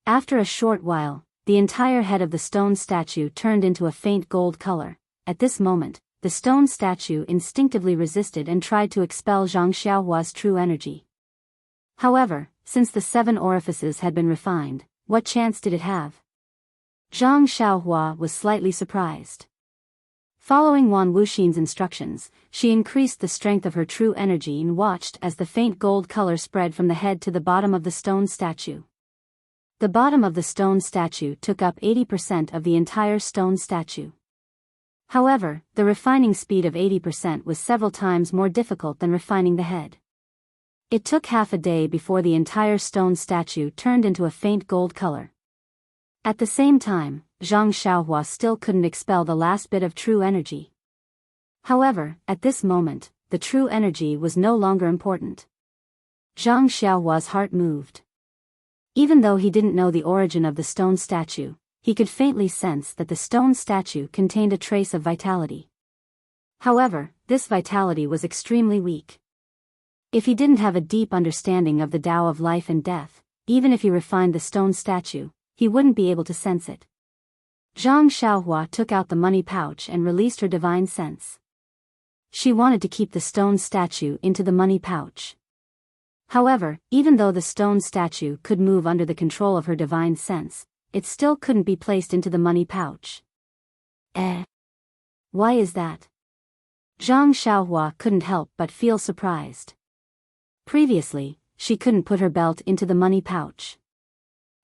After a short while, the entire head of the stone statue turned into a faint gold color. At this moment, the stone statue instinctively resisted and tried to expel Zhang Xiaohua's true energy. However, since the 7 orifices had been refined, what chance did it have? Zhang Xiaohua was slightly surprised. Following Wan Wuxin's instructions, she increased the strength of her true energy and watched as the faint gold color spread from the head to the bottom of the stone statue. The bottom of the stone statue took up 80% of the entire stone statue. However, the refining speed of 80% was several times more difficult than refining the head. It took half a day before the entire stone statue turned into a faint gold color. At the same time, Zhang Xiaohua still couldn't expel the last bit of true energy. However, at this moment, the true energy was no longer important. Zhang Xiaohua's heart moved. Even though he didn't know the origin of the stone statue, he could faintly sense that the stone statue contained a trace of vitality. However, this vitality was extremely weak. If he didn't have a deep understanding of the Tao of life and death, even if he refined the stone statue, he wouldn't be able to sense it. Zhang Xiaohua took out the money pouch and released her divine sense. She wanted to keep the stone statue into the money pouch. However, even though the stone statue could move under the control of her divine sense, it still couldn't be placed into the money pouch. Why is that? Zhang Xiaohua couldn't help but feel surprised. Previously, she couldn't put her belt into the money pouch.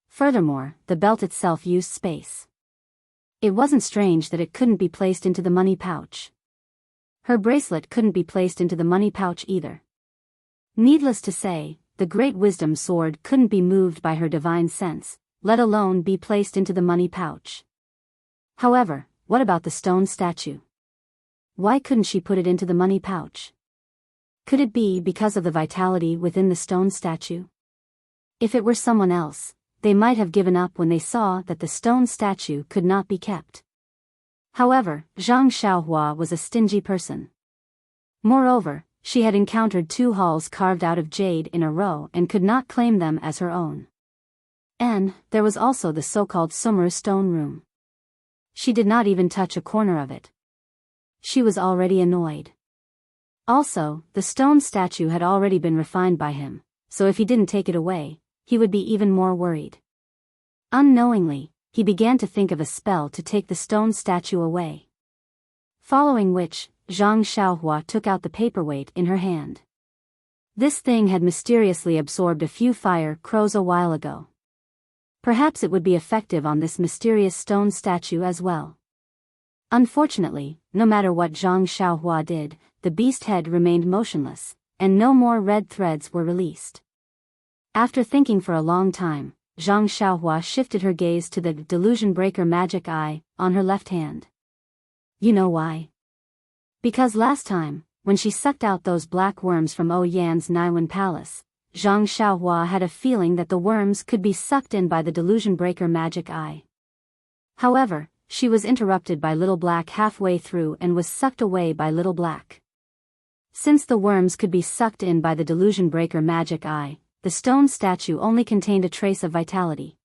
Furthermore, the belt itself used space. It wasn't strange that it couldn't be placed into the money pouch. Her bracelet couldn't be placed into the money pouch either. Needless to say, the Great Wisdom Sword couldn't be moved by her divine sense, let alone be placed into the money pouch. However, what about the stone statue? Why couldn't she put it into the money pouch? Could it be because of the vitality within the stone statue? If it were someone else, they might have given up when they saw that the stone statue could not be kept. However, Zhang Xiaohua was a stingy person. Moreover, she had encountered 2 halls carved out of jade in a row and could not claim them as her own. And there was also the so-called Sumeru stone room. She did not even touch a corner of it. She was already annoyed. Also, the stone statue had already been refined by him, so if he didn't take it away, he would be even more worried. Unknowingly, he began to think of a spell to take the stone statue away. Following which, Zhang Xiaohua took out the paperweight in her hand. This thing had mysteriously absorbed a few fire crows a while ago. Perhaps it would be effective on this mysterious stone statue as well. Unfortunately, no matter what Zhang Xiaohua did, the beast head remained motionless, and no more red threads were released. After thinking for a long time, Zhang Xiaohua shifted her gaze to the Delusion Breaker Magic Eye on her left hand. You know why? Because last time, when she sucked out those black worms from Yan's Naiwan Palace, Zhang Xiaohua had a feeling that the worms could be sucked in by the Delusion Breaker Magic Eye. However, she was interrupted by Little Black halfway through and was sucked away by Little Black. Since the worms could be sucked in by the Delusion Breaker Magic Eye, the stone statue only contained a trace of vitality.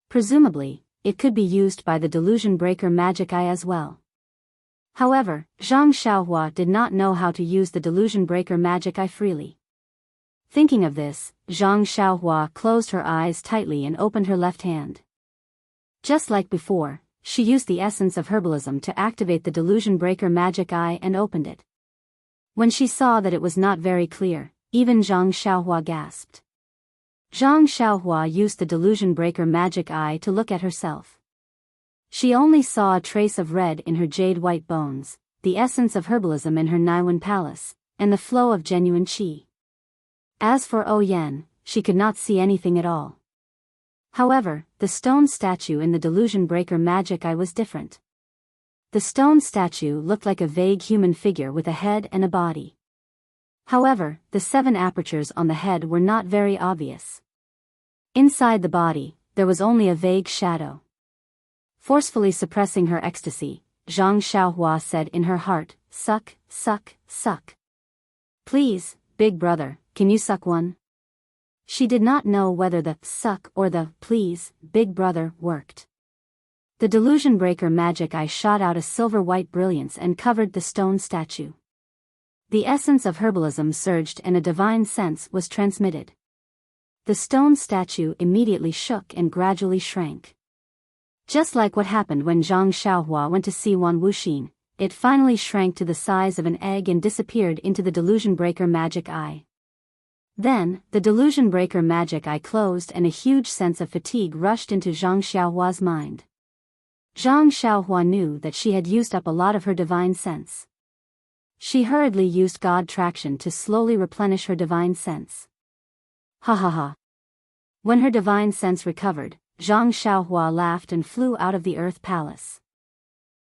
Presumably, it could be used by the Delusion Breaker Magic Eye as well. However, Zhang Xiaohua did not know how to use the Delusion Breaker Magic Eye freely. Thinking of this, Zhang Xiaohua closed her eyes tightly and opened her left hand. Just like before, she used the essence of herbalism to activate the Delusion Breaker Magic Eye and opened it. When she saw that it was not very clear, even Zhang Xiaohua gasped. Zhang Xiaohua used the Delusion Breaker Magic Eye to look at herself. She only saw a trace of red in her jade-white bones, the essence of herbalism in her Naiwan Palace, and the flow of genuine qi. As for Yan, she could not see anything at all. However, the stone statue in the Delusion Breaker Magic Eye was different. The stone statue looked like a vague human figure with a head and a body. However, the 7 apertures on the head were not very obvious. Inside the body, there was only a vague shadow. Forcefully suppressing her ecstasy, Zhang Xiaohua said in her heart, "Suck, suck, suck." Please, big brother, can you suck one? She did not know whether the suck or the please, big brother worked. The delusion breaker magic eye shot out a silver-white brilliance and covered the stone statue. The essence of herbalism surged and a divine sense was transmitted. The stone statue immediately shook and gradually shrank. Just like what happened when Zhang Xiaohua went to see Wan Wuxin, it finally shrank to the size of an egg and disappeared into the delusion breaker magic eye. Then, the delusion breaker magic eye closed and a huge sense of fatigue rushed into Zhang Xiaohua's mind. Zhang Xiaohua knew that she had used up a lot of her divine sense. She hurriedly used God traction to slowly replenish her divine sense. Ha ha ha. When her divine sense recovered, Zhang Xiaohua laughed and flew out of the Earth Palace.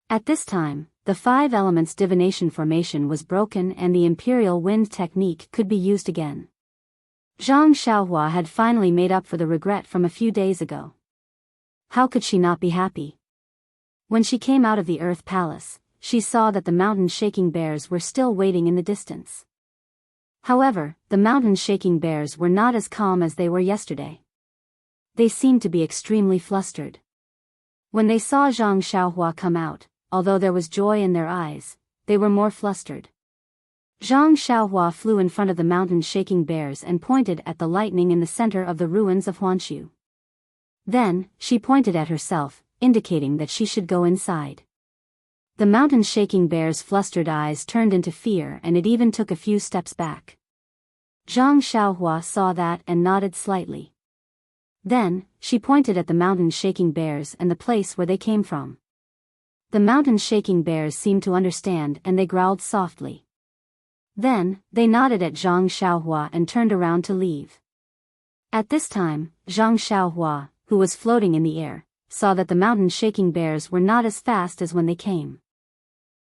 At this time, the 5 elements divination formation was broken and the Imperial Wind technique could be used again. Zhang Xiaohua had finally made up for the regret from a few days ago. How could she not be happy? When she came out of the Earth Palace, she saw that the mountain-shaking bears were still waiting in the distance. However, the mountain-shaking bears were not as calm as they were yesterday. They seemed to be extremely flustered. When they saw Zhang Xiaohua come out, although there was joy in their eyes, they were more flustered. Zhang Xiaohua flew in front of the mountain-shaking bears and pointed at the lightning in the center of the ruins of Huanshu. Then, she pointed at herself, indicating that she should go inside. The mountain-shaking bear's flustered eyes turned into fear and it even took a few steps back. Zhang Xiaohua saw that and nodded slightly. Then, she pointed at the mountain-shaking bears and the place where they came from. The mountain-shaking bears seemed to understand and they growled softly. Then, they nodded at Zhang Xiaohua and turned around to leave. At this time, Zhang Xiaohua, who was floating in the air, saw that the mountain-shaking bears were not as fast as when they came.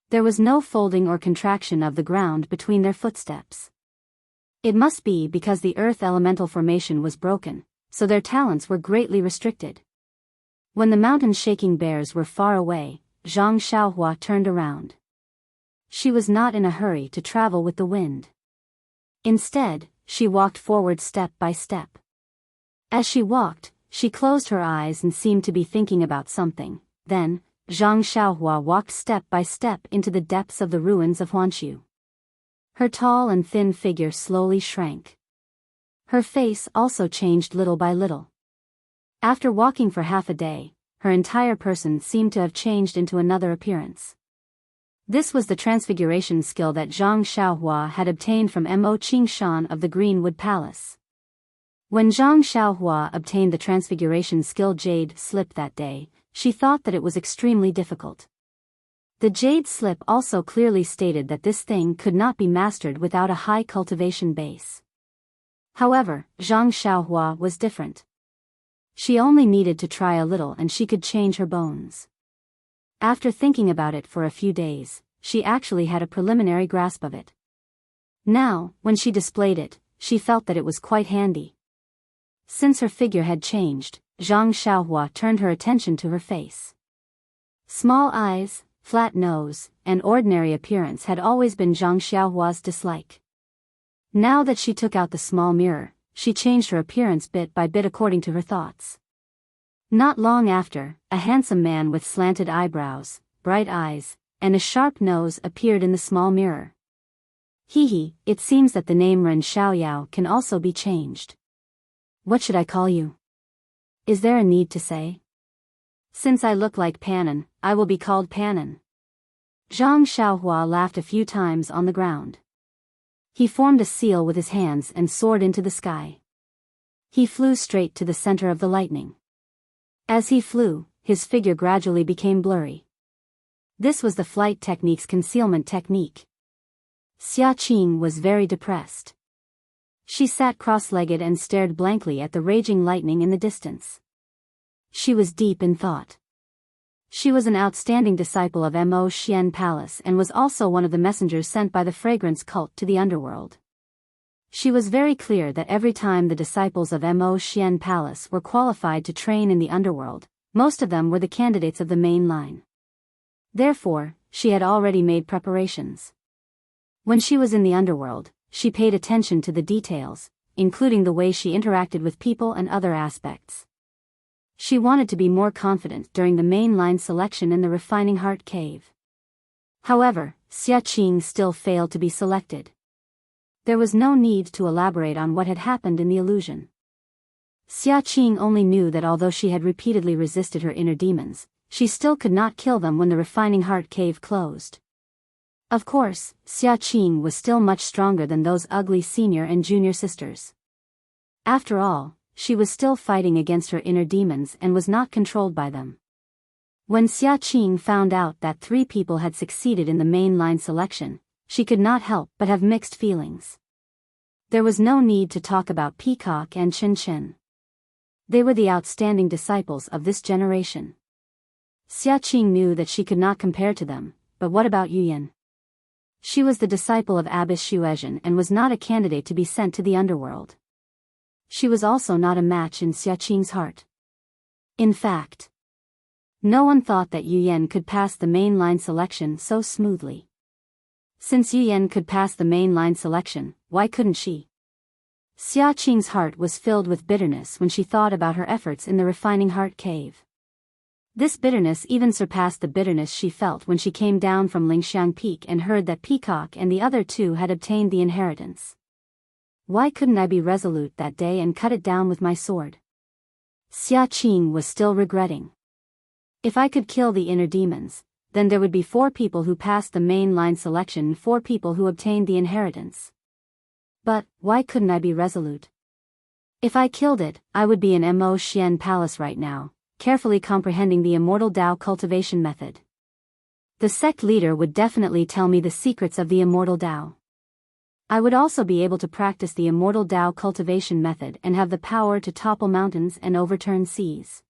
There was no folding or contraction of the ground between their footsteps. It must be because the earth elemental formation was broken, so their talents were greatly restricted. When the mountain-shaking bears were far away, Zhang Xiaohua turned around. She was not in a hurry to travel with the wind. Instead, she walked forward step by step. As she walked, she closed her eyes and seemed to be thinking about something. Then, Zhang Xiaohua walked step by step into the depths of the ruins of Huanshu. Her tall and thin figure slowly shrank. Her face also changed little by little. After walking for half a day, her entire person seemed to have changed into another appearance. This was the transfiguration skill that Zhang Xiaohua had obtained from Mo Qingshan of the Greenwood Palace. When Zhang Xiaohua obtained the transfiguration skill Jade Slip that day, she thought that it was extremely difficult. The Jade Slip also clearly stated that this thing could not be mastered without a high cultivation base. However, Zhang Xiaohua was different. She only needed to try a little and she could change her bones. After thinking about it for a few days, she actually had a preliminary grasp of it. Now, when she displayed it, she felt that it was quite handy. Since her figure had changed, Zhang Xiaohua turned her attention to her face. Small eyes, flat nose, and ordinary appearance had always been Zhang Xiaohua's dislike. Now that she took out the small mirror, she changed her appearance bit by bit according to her thoughts. Not long after, a handsome man with slanted eyebrows, bright eyes, and a sharp nose appeared in the small mirror. Hee, it seems that the name Ren Xiaoyao can also be changed. What should I call you? Is there a need to say? Since I look like Panan, I will be called Panan. Zhang Xiaohua laughed a few times on the ground. He formed a seal with his hands and soared into the sky. He flew straight to the center of the lightning. As he flew, his figure gradually became blurry. This was the flight technique's concealment technique. Xia Qing was very depressed. She sat cross-legged and stared blankly at the raging lightning in the distance. She was deep in thought. She was an outstanding disciple of Mo Xian Palace and was also one of the messengers sent by the fragrance cult to the underworld. She was very clear that every time the disciples of Mo Xian Palace were qualified to train in the underworld, most of them were the candidates of the main line. Therefore, she had already made preparations. When she was in the underworld, she paid attention to the details, including the way she interacted with people and other aspects. She wanted to be more confident during the mainline selection in the Refining Heart Cave. However, Xiaqing still failed to be selected. There was no need to elaborate on what had happened in the illusion. Xiaqing only knew that although she had repeatedly resisted her inner demons, she still could not kill them when the Refining Heart Cave closed. Of course, Xiaqing was still much stronger than those ugly senior and junior sisters. After all, she was still fighting against her inner demons and was not controlled by them. When Xiaqing found out that 3 people had succeeded in the mainline selection, she could not help but have mixed feelings. There was no need to talk about Peacock and Chen Chen. They were the outstanding disciples of this generation. Xiaqing knew that she could not compare to them, but what about Yuyan? She was the disciple of Abbess Xuezhen and was not a candidate to be sent to the underworld. She was also not a match in Xiaqing's heart. In fact, no one thought that Yuyan could pass the mainline selection so smoothly. Since Yuyan could pass the mainline selection, why couldn't she? Xiaqing's heart was filled with bitterness when she thought about her efforts in the Refining Heart Cave. This bitterness even surpassed the bitterness she felt when she came down from Lingxiang Peak and heard that Peacock and the other 2 had obtained the inheritance. Why couldn't I be resolute that day and cut it down with my sword? Xiaqing was still regretting. If I could kill the inner demons, then there would be 4 people who passed the mainline selection and 4 people who obtained the inheritance. But, why couldn't I be resolute? If I killed it, I would be in Mo Xian Palace right now, carefully comprehending the Immortal Tao cultivation method. The sect leader would definitely tell me the secrets of the Immortal Tao. I would also be able to practice the Immortal Tao cultivation method and have the power to topple mountains and overturn seas.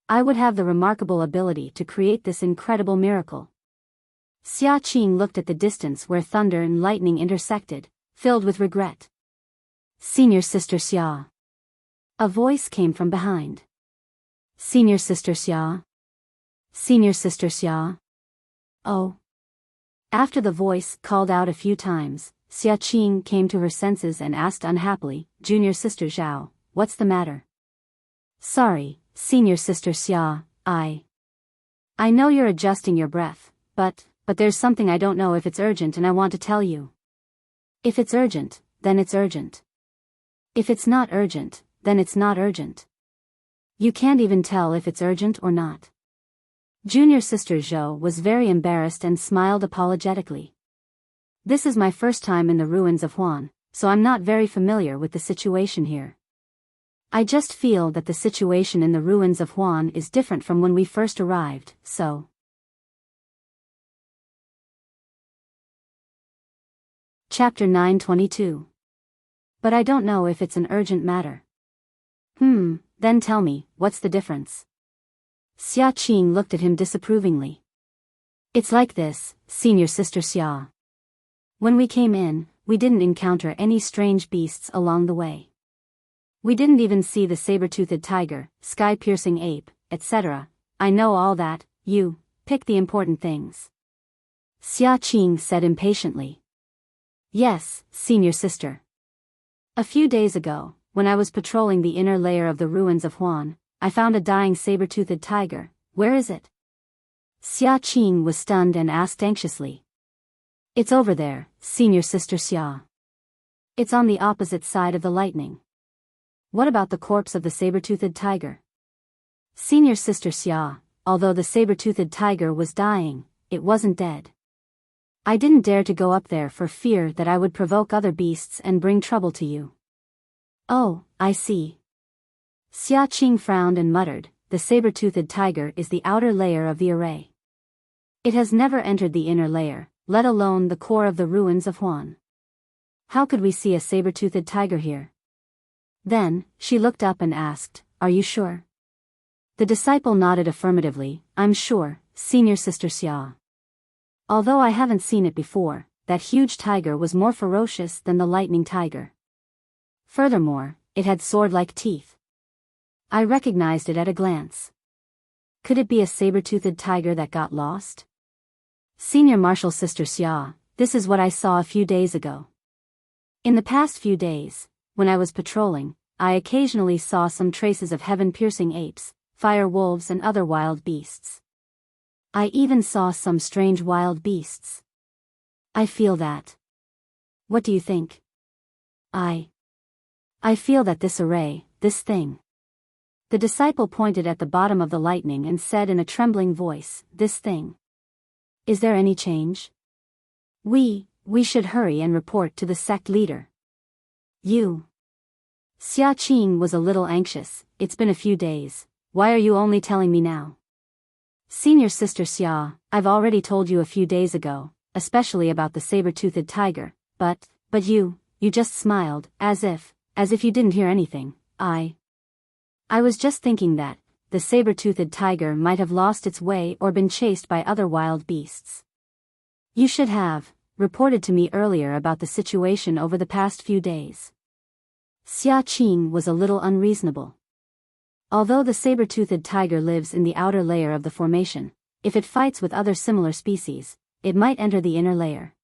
I would have the remarkable ability to create this incredible miracle. Xiaqing looked at the distance where thunder and lightning intersected, filled with regret. Senior Sister Xia. A voice came from behind. Senior Sister Xia. Senior Sister Xia. Oh. After the voice called out a few times, Xiaqing came to her senses and asked unhappily, Junior Sister Zhao, what's the matter? Sorry, Senior Sister Xia, I know you're adjusting your breath, but there's something I don't know if it's urgent and I want to tell you. If it's urgent, then it's urgent. If it's not urgent, then it's not urgent. You can't even tell if it's urgent or not. Junior Sister Zhou was very embarrassed and smiled apologetically. This is my first time in the ruins of Huan, so I'm not very familiar with the situation here. I just feel that the situation in the ruins of Huan is different from when we first arrived, so. Chapter 922. But I don't know if it's an urgent matter. Then tell me, what's the difference? Xiaqing looked at him disapprovingly. It's like this, Senior Sister Xia. When we came in, we didn't encounter any strange beasts along the way. We didn't even see the saber-toothed tiger, sky-piercing ape, etc. I know all that, you pick the important things. Xiaqing said impatiently. Yes, Senior Sister. A few days ago, when I was patrolling the inner layer of the ruins of Huan, I found a dying saber-toothed tiger. Where is it? Xiaqing was stunned and asked anxiously. It's over there, Senior Sister Xia. It's on the opposite side of the lightning. What about the corpse of the saber-toothed tiger? Senior Sister Xia, although the saber-toothed tiger was dying, it wasn't dead. I didn't dare to go up there for fear that I would provoke other beasts and bring trouble to you. Oh, I see. Xiaqing frowned and muttered, the saber-toothed tiger is the outer layer of the array. It has never entered the inner layer, let alone the core of the ruins of Huan. How could we see a saber-toothed tiger here? Then, she looked up and asked, are you sure? The disciple nodded affirmatively, I'm sure, Senior Sister Xia. Although I haven't seen it before, that huge tiger was more ferocious than the lightning tiger. Furthermore, it had sword-like teeth. I recognized it at a glance. Could it be a saber-toothed tiger that got lost? Senior Martial Sister Xia, this is what I saw a few days ago. In the past few days, when I was patrolling, I occasionally saw some traces of heaven-piercing apes, fire wolves and other wild beasts. I even saw some strange wild beasts. I feel that. What do you think? I feel that this array, this thing. The disciple pointed at the bottom of the lightning and said in a trembling voice, this thing. Is there any change? We should hurry and report to the sect leader. You. Xia Qing was a little anxious. It's been a few days. Why are you only telling me now? Senior Sister Xia, I've already told you a few days ago, especially about the saber-toothed tiger, but you just smiled, as if you didn't hear anything. I was just thinking that the saber-toothed tiger might have lost its way or been chased by other wild beasts. You should have reported to me earlier about the situation over the past few days. Xia Qing was a little unreasonable. Although the saber-toothed tiger lives in the outer layer of the formation, if it fights with other similar species, it might enter the inner layer.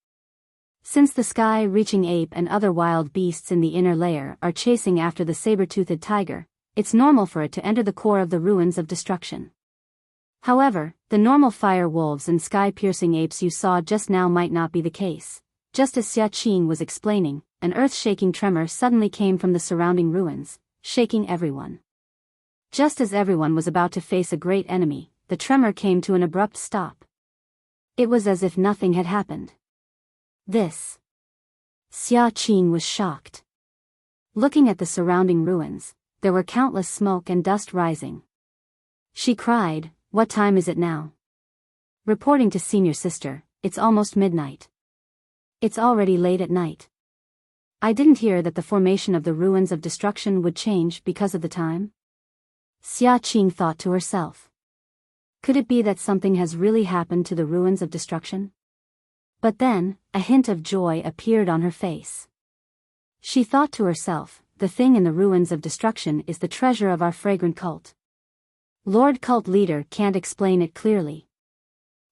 Since the sky-reaching ape and other wild beasts in the inner layer are chasing after the saber-toothed tiger, it's normal for it to enter the core of the ruins of destruction. However, the normal fire wolves and sky-piercing apes you saw just now might not be the case. Just as Xia Qing was explaining, an earth-shaking tremor suddenly came from the surrounding ruins, shaking everyone. Just as everyone was about to face a great enemy, the tremor came to an abrupt stop. It was as if nothing had happened. This. Xia Qing was shocked. Looking at the surrounding ruins, there were countless smoke and dust rising. She cried, "What time is it now?" Reporting to Senior Sister, "It's almost midnight. It's already late at night. I didn't hear that the formation of the ruins of destruction would change because of the time." Xia Qing thought to herself. Could it be that something has really happened to the ruins of destruction? But then, a hint of joy appeared on her face. She thought to herself, the thing in the ruins of destruction is the treasure of our fragrant cult. Lord Cult Leader can't explain it clearly.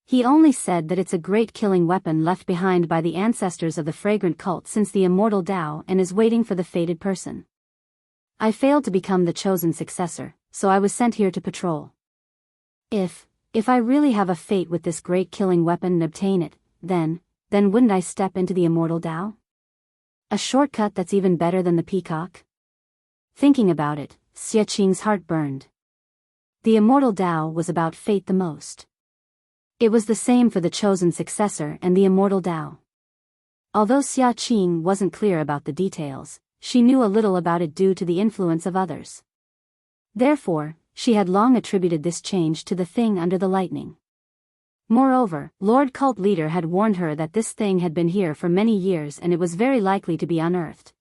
He only said that it's a great killing weapon left behind by the ancestors of the fragrant cult since the Immortal Tao and is waiting for the fated person. I failed to become the chosen successor, so I was sent here to patrol. If I really have a fate with this great killing weapon and obtain it, then wouldn't I step into the Immortal Tao? A shortcut that's even better than the peacock? Thinking about it, Xia Qing's heart burned. The Immortal Tao was about fate the most. It was the same for the chosen successor and the Immortal Tao. Although Xia Qing wasn't clear about the details, she knew a little about it due to the influence of others. Therefore, she had long attributed this change to the thing under the lightning. Moreover, Lord Cult Leader had warned her that this thing had been here for many years and it was very likely to be unearthed.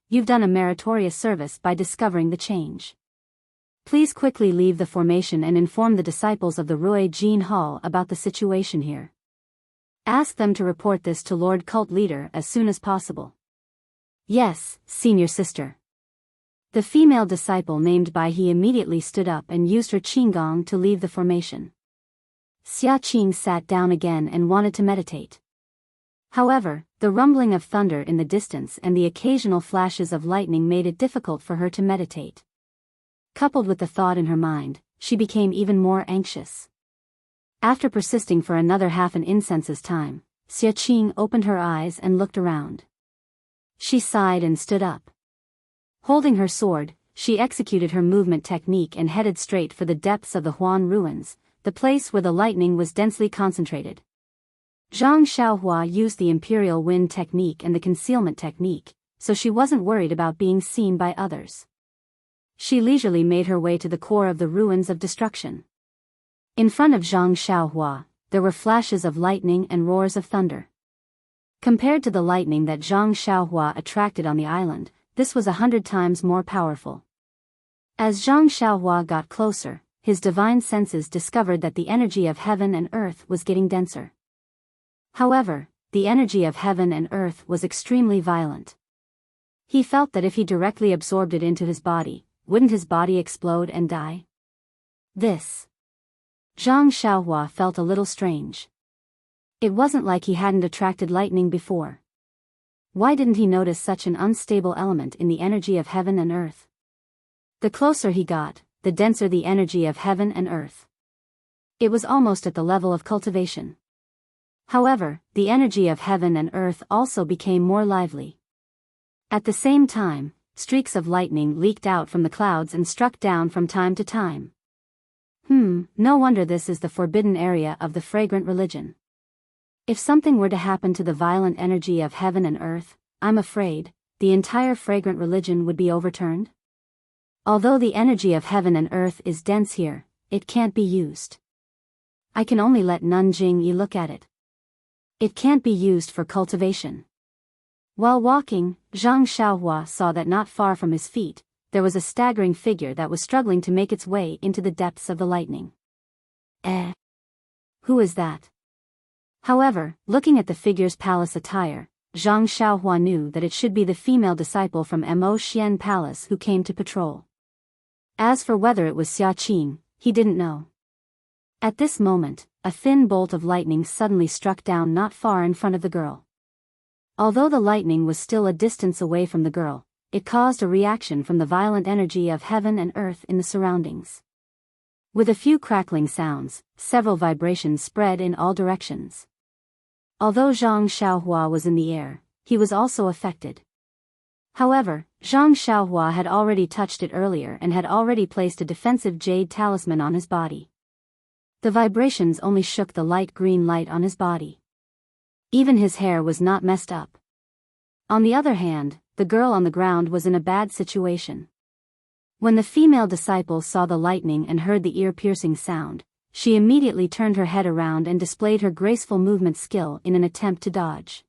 You've done a meritorious service by discovering the change. Please quickly leave the formation and inform the disciples of the Rui Jin Hall about the situation here. Ask them to report this to Lord Cult Leader as soon as possible. Yes, Senior Sister. The female disciple named Bai He immediately stood up and used her qinggong to leave the formation. Xia Qing sat down again and wanted to meditate. However, the rumbling of thunder in the distance and the occasional flashes of lightning made it difficult for her to meditate. Coupled with the thought in her mind, she became even more anxious. After persisting for another half an incense's time, Xia Qing opened her eyes and looked around. She sighed and stood up. Holding her sword, she executed her movement technique and headed straight for the depths of the Huan ruins, the place where the lightning was densely concentrated. Zhang Xiaohua used the Imperial Wind technique and the concealment technique, so she wasn't worried about being seen by others. She leisurely made her way to the core of the ruins of destruction. In front of Zhang Xiaohua, there were flashes of lightning and roars of thunder. Compared to the lightning that Zhang Xiaohua attracted on the island, this was 100 times more powerful. As Zhang Xiaohua got closer, his divine senses discovered that the energy of heaven and earth was getting denser. However, the energy of heaven and earth was extremely violent. He felt that if he directly absorbed it into his body, wouldn't his body explode and die? This. Zhang Xiaohua felt a little strange. It wasn't like he hadn't attracted lightning before. Why didn't he notice such an unstable element in the energy of heaven and earth? The closer he got, the denser the energy of heaven and earth. It was almost at the level of cultivation. However, the energy of heaven and earth also became more lively. At the same time, streaks of lightning leaked out from the clouds and struck down from time to time. No wonder this is the forbidden area of the fragrant religion. If something were to happen to the violent energy of heaven and earth, I'm afraid, the entire fragrant religion would be overturned. Although the energy of heaven and earth is dense here, it can't be used. I can only let Nanjing Yi look at it. It can't be used for cultivation. While walking, Zhang Xiaohua saw that not far from his feet, there was a staggering figure that was struggling to make its way into the depths of the lightning. Who is that? However, looking at the figure's palace attire, Zhang Xiaohua knew that it should be the female disciple from Mo Xian Palace who came to patrol. As for whether it was Xia Qing, he didn't know. At this moment, a thin bolt of lightning suddenly struck down not far in front of the girl. Although the lightning was still a distance away from the girl, it caused a reaction from the violent energy of heaven and earth in the surroundings. With a few crackling sounds, several vibrations spread in all directions. Although Zhang Xiaohua was in the air, he was also affected. However, Zhang Xiaohua had already touched it earlier and had already placed a defensive jade talisman on his body. The vibrations only shook the light green light on his body. Even his hair was not messed up. On the other hand, the girl on the ground was in a bad situation. When the female disciple saw the lightning and heard the ear-piercing sound, she immediately turned her head around and displayed her graceful movement skill in an attempt to dodge.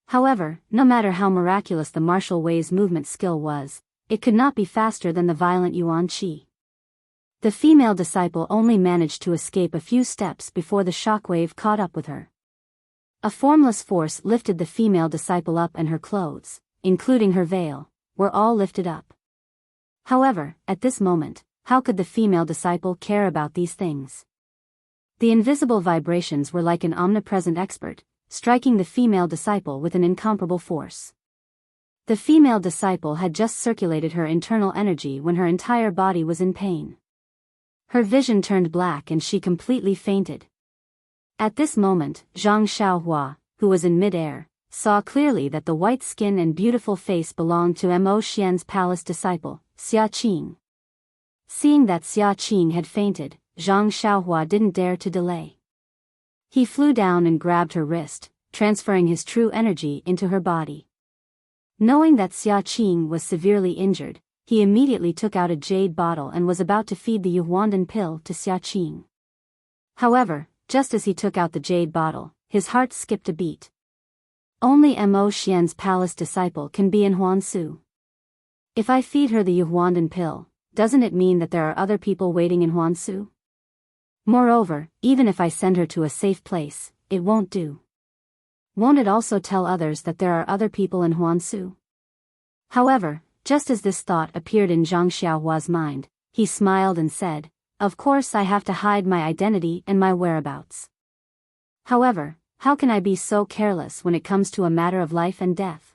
However, no matter how miraculous the martial way's movement skill was, it could not be faster than the violent Yuan Qi. The female disciple only managed to escape a few steps before the shockwave caught up with her. A formless force lifted the female disciple up, and her clothes, including her veil, were all lifted up. However, at this moment, how could the female disciple care about these things? The invisible vibrations were like an omnipresent expert, striking the female disciple with an incomparable force. The female disciple had just circulated her internal energy when her entire body was in pain. Her vision turned black and she completely fainted. At this moment, Zhang Xiaohua, who was in mid-air, saw clearly that the white skin and beautiful face belonged to Mo Xian's palace disciple, Xia Qing. Seeing that Xia Qing had fainted, Zhang Xiaohua didn't dare to delay. He flew down and grabbed her wrist, transferring his true energy into her body. Knowing that Xia Qing was severely injured, he immediately took out a jade bottle and was about to feed the Yuhuandan pill to Xia Qing. However, just as he took out the jade bottle, his heart skipped a beat. Only Mo Xian's palace disciple can be in Huansu. If I feed her the Yuhuandan pill, doesn't it mean that there are other people waiting in Huansu? Moreover, even if I send her to a safe place, it won't do. Won't it also tell others that there are other people in Huansu? However, just as this thought appeared in Zhang Xiaohua's mind, he smiled and said, "Of course I have to hide my identity and my whereabouts. However, how can I be so careless when it comes to a matter of life and death?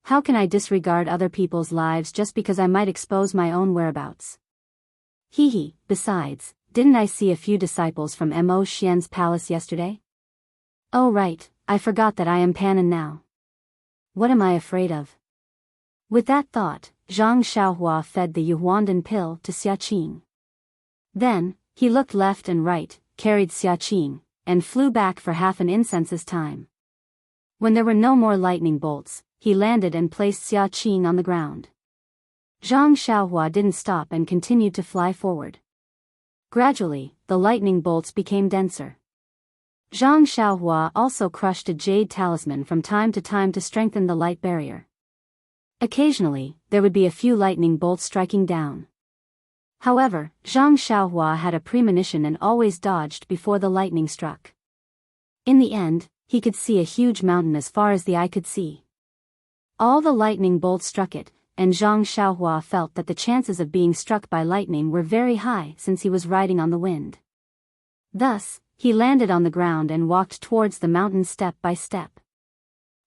How can I disregard other people's lives just because I might expose my own whereabouts? Besides, didn't I see a few disciples from Mo Xian's palace yesterday? Oh right, I forgot that I am Panan now. What am I afraid of?" With that thought, Zhang Xiaohua fed the Yuhuandan pill to Xia Qing. Then, he looked left and right, carried Xia Qing, and flew back for half an incense's time. When there were no more lightning bolts, he landed and placed Xia Qing on the ground. Zhang Xiaohua didn't stop and continued to fly forward. Gradually, the lightning bolts became denser. Zhang Xiaohua also crushed a jade talisman from time to time to strengthen the light barrier. Occasionally, there would be a few lightning bolts striking down. However, Zhang Xiaohua had a premonition and always dodged before the lightning struck. In the end, he could see a huge mountain as far as the eye could see. All the lightning bolts struck it, and Zhang Xiaohua felt that the chances of being struck by lightning were very high since he was riding on the wind. Thus, he landed on the ground and walked towards the mountain step by step.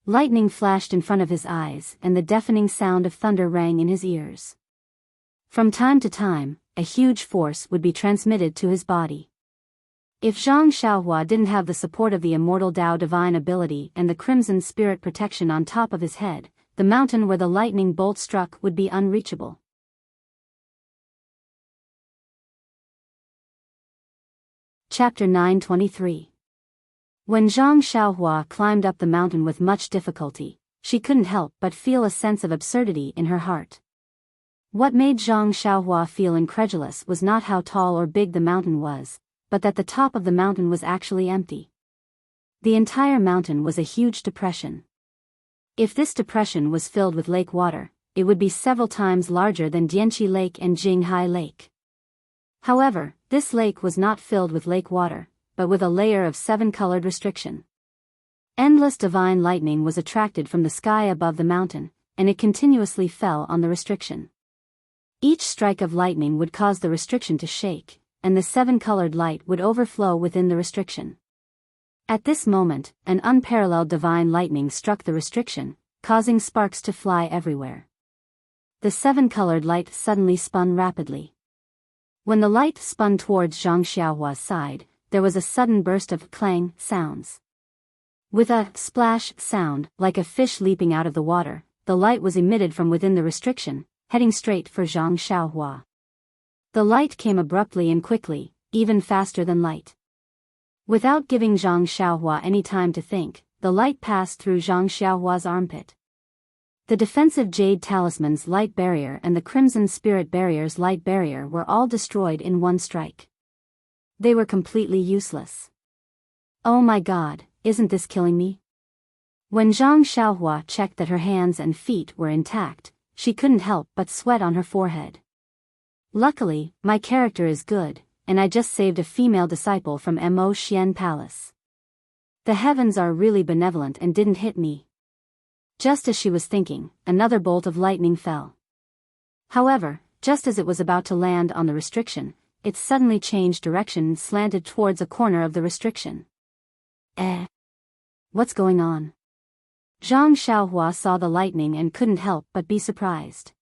Lightning flashed in front of his eyes and the deafening sound of thunder rang in his ears. From time to time, a huge force would be transmitted to his body. If Zhang Xiaohua didn't have the support of the Immortal Tao divine ability and the Crimson Spirit protection on top of his head, the mountain where the lightning bolt struck would be unreachable. Chapter 923. When Zhang Xiaohua climbed up the mountain with much difficulty, she couldn't help but feel a sense of absurdity in her heart. What made Zhang Xiaohua feel incredulous was not how tall or big the mountain was, but that the top of the mountain was actually empty. The entire mountain was a huge depression. If this depression was filled with lake water, it would be several times larger than Dianqi Lake and Jinghai Lake. However, this lake was not filled with lake water, but with a layer of seven-colored restriction. Endless divine lightning was attracted from the sky above the mountain, and it continuously fell on the restriction. Each strike of lightning would cause the restriction to shake, and the seven-colored light would overflow within the restriction. At this moment, an unparalleled divine lightning struck the restriction, causing sparks to fly everywhere. The seven-colored light suddenly spun rapidly. When the light spun towards Zhang Xiaohua's side, there was a sudden burst of clang sounds. With a splash sound, like a fish leaping out of the water, the light was emitted from within the restriction, heading straight for Zhang Xiaohua. The light came abruptly and quickly, even faster than light. Without giving Zhang Xiaohua any time to think, the light passed through Zhang Xiaohua's armpit. The defensive Jade Talisman's light barrier and the Crimson Spirit Barrier's light barrier were all destroyed in one strike. They were completely useless. Oh my god, isn't this killing me? When Zhang Xiaohua checked that her hands and feet were intact, she couldn't help but sweat on her forehead. Luckily, my character is good, and I just saved a female disciple from Mo Xian Palace. The heavens are really benevolent and didn't hit me. Just as she was thinking, another bolt of lightning fell. However, just as it was about to land on the restriction, it suddenly changed direction and slanted towards a corner of the restriction. What's going on? Zhang Xiaohua saw the lightning and couldn't help but be surprised.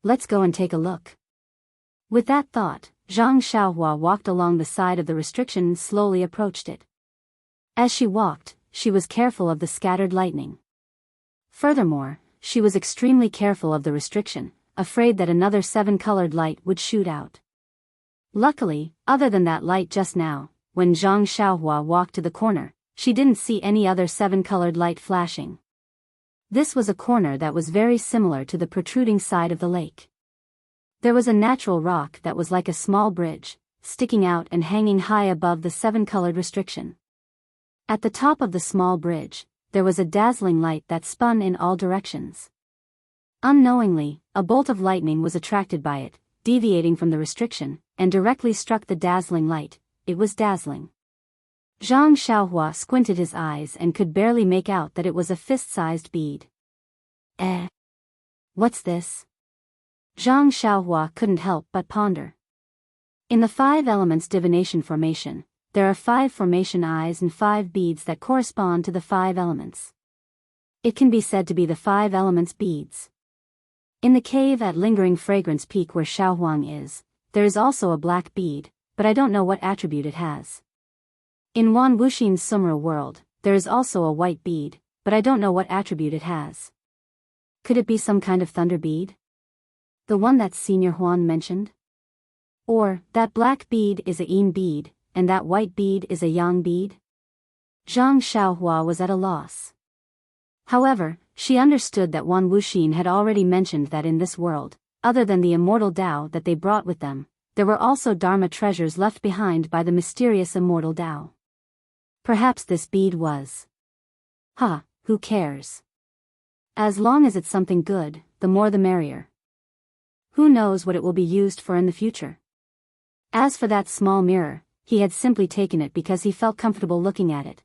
Let's go and take a look. With that thought, Zhang Xiaohua walked along the side of the restriction and slowly approached it. As she walked, she was careful of the scattered lightning. Furthermore, she was extremely careful of the restriction, afraid that another seven-colored light would shoot out. Luckily, other than that light just now, when Zhang Xiaohua walked to the corner, she didn't see any other seven-colored light flashing. This was a corner that was very similar to the protruding side of the lake. There was a natural rock that was like a small bridge, sticking out and hanging high above the seven-colored restriction. At the top of the small bridge, there was a dazzling light that spun in all directions. Unknowingly, a bolt of lightning was attracted by it, deviating from the restriction, and directly struck the dazzling light. It was dazzling. Zhang Xiaohua squinted his eyes and could barely make out that it was a fist-sized bead. What's this? Zhang Xiaohua couldn't help but ponder. In the 5 elements divination formation, there are 5 formation eyes and 5 beads that correspond to the 5 elements. It can be said to be the 5 elements beads. In the cave at Lingering Fragrance Peak where Xiaohuang is, there is also a black bead, but I don't know what attribute it has. In Wan Wuxin's Sumra world, there is also a white bead, but I don't know what attribute it has. Could it be some kind of thunder bead? The one that Senior Huan mentioned? Or, that black bead is a yin bead, and that white bead is a yang bead? Zhang Xiaohua was at a loss. However, she understood that Wan Wuxin had already mentioned that in this world, other than the immortal Tao that they brought with them, there were also Dharma treasures left behind by the mysterious immortal Tao. Perhaps this bead was. Who cares? As long as it's something good, the more the merrier. Who knows what it will be used for in the future? As for that small mirror, he had simply taken it because he felt comfortable looking at it.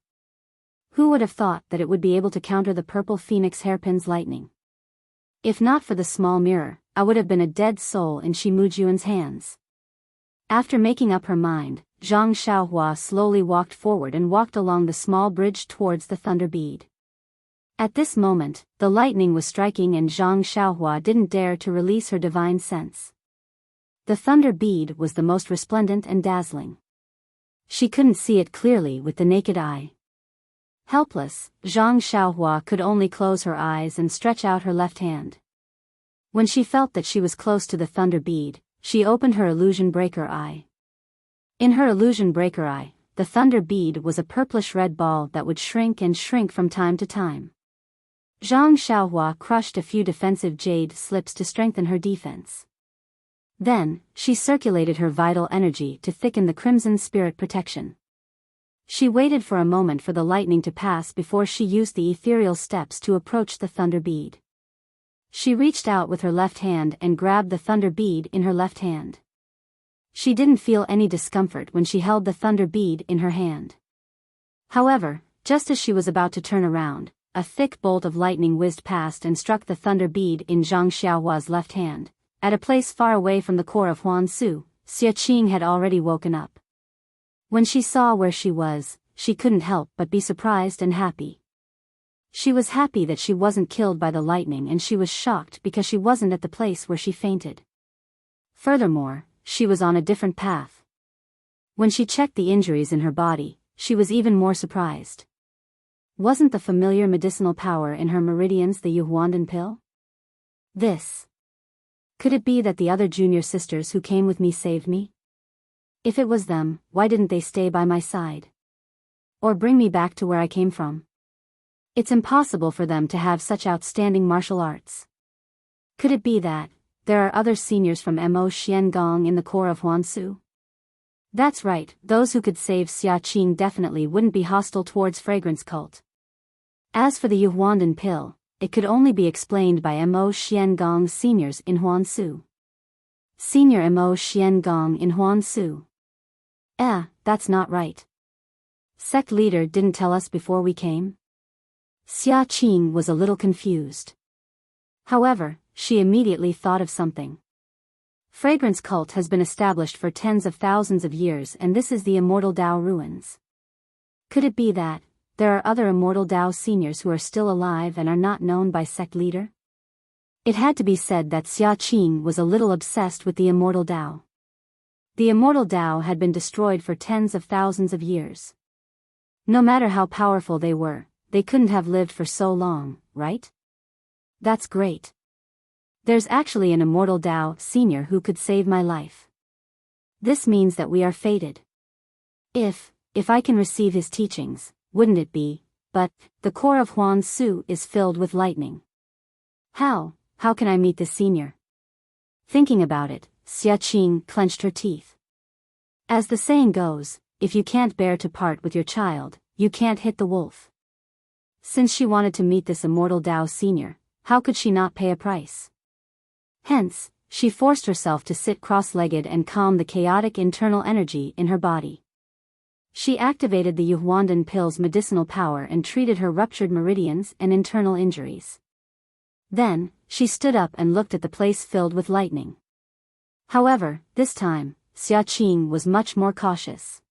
Who would have thought that it would be able to counter the purple phoenix hairpin's lightning? If not for the small mirror, I would have been a dead soul in Shimujuan's hands. After making up her mind, Zhang Xiaohua slowly walked forward and walked along the small bridge towards the thunder bead. At this moment, the lightning was striking and Zhang Xiaohua didn't dare to release her divine sense. The thunder bead was the most resplendent and dazzling. She couldn't see it clearly with the naked eye. Helpless, Zhang Xiaohua could only close her eyes and stretch out her left hand. When she felt that she was close to the thunder bead, she opened her illusion breaker eye. In her illusion breaker eye, the thunder bead was a purplish-red ball that would shrink and shrink from time to time. Zhang Xiaohua crushed a few defensive jade slips to strengthen her defense. Then, she circulated her vital energy to thicken the crimson spirit protection. She waited for a moment for the lightning to pass before she used the ethereal steps to approach the thunder bead. She reached out with her left hand and grabbed the thunder bead in her left hand. She didn't feel any discomfort when she held the thunder bead in her hand. However, just as she was about to turn around, a thick bolt of lightning whizzed past and struck the thunder bead in Zhang Xiaohua's left hand. At a place far away from the core of Huansu, Xia Qing had already woken up. When she saw where she was, she couldn't help but be surprised and happy. She was happy that she wasn't killed by the lightning, and she was shocked because she wasn't at the place where she fainted. Furthermore, she was on a different path. When she checked the injuries in her body, she was even more surprised. Wasn't the familiar medicinal power in her meridians the Yuhuandan pill? Could it be that the other junior sisters who came with me saved me? If it was them, why didn't they stay by my side? Or bring me back to where I came from? It's impossible for them to have such outstanding martial arts. Could it be that there are other seniors from Mo Xiangong in the core of Huansu? That's right, those who could save Xia Qing definitely wouldn't be hostile towards fragrance cult. As for the Yuhuandan pill, it could only be explained by Mo Xiangong seniors in Huansu. Senior Mo Xiangong in Huansu. That's not right. Sect leader didn't tell us before we came? Xia Qing was a little confused. However, she immediately thought of something. Fragrance cult has been established for tens of thousands of years, and this is the Immortal Dao ruins. Could it be that there are other Immortal Dao seniors who are still alive and are not known by sect leader? It had to be said that Xia Qing was a little obsessed with the Immortal Dao. The Immortal Dao had been destroyed for tens of thousands of years. No matter how powerful they were, they couldn't have lived for so long, right? That's great. There's actually an Immortal Dao senior who could save my life. This means that we are fated. If I can receive his teachings, wouldn't it be? But the core of Huansu is filled with lightning. How can I meet this senior? Thinking about it, Xia Qing clenched her teeth. As the saying goes, if you can't bear to part with your child, you can't hit the wolf. Since she wanted to meet this Immortal Dao senior, how could she not pay a price? Hence, she forced herself to sit cross-legged and calm the chaotic internal energy in her body. She activated the Yuhuandan pill's medicinal power and treated her ruptured meridians and internal injuries. Then, she stood up and looked at the place filled with lightning. However, this time, Xia Qing was much more cautious.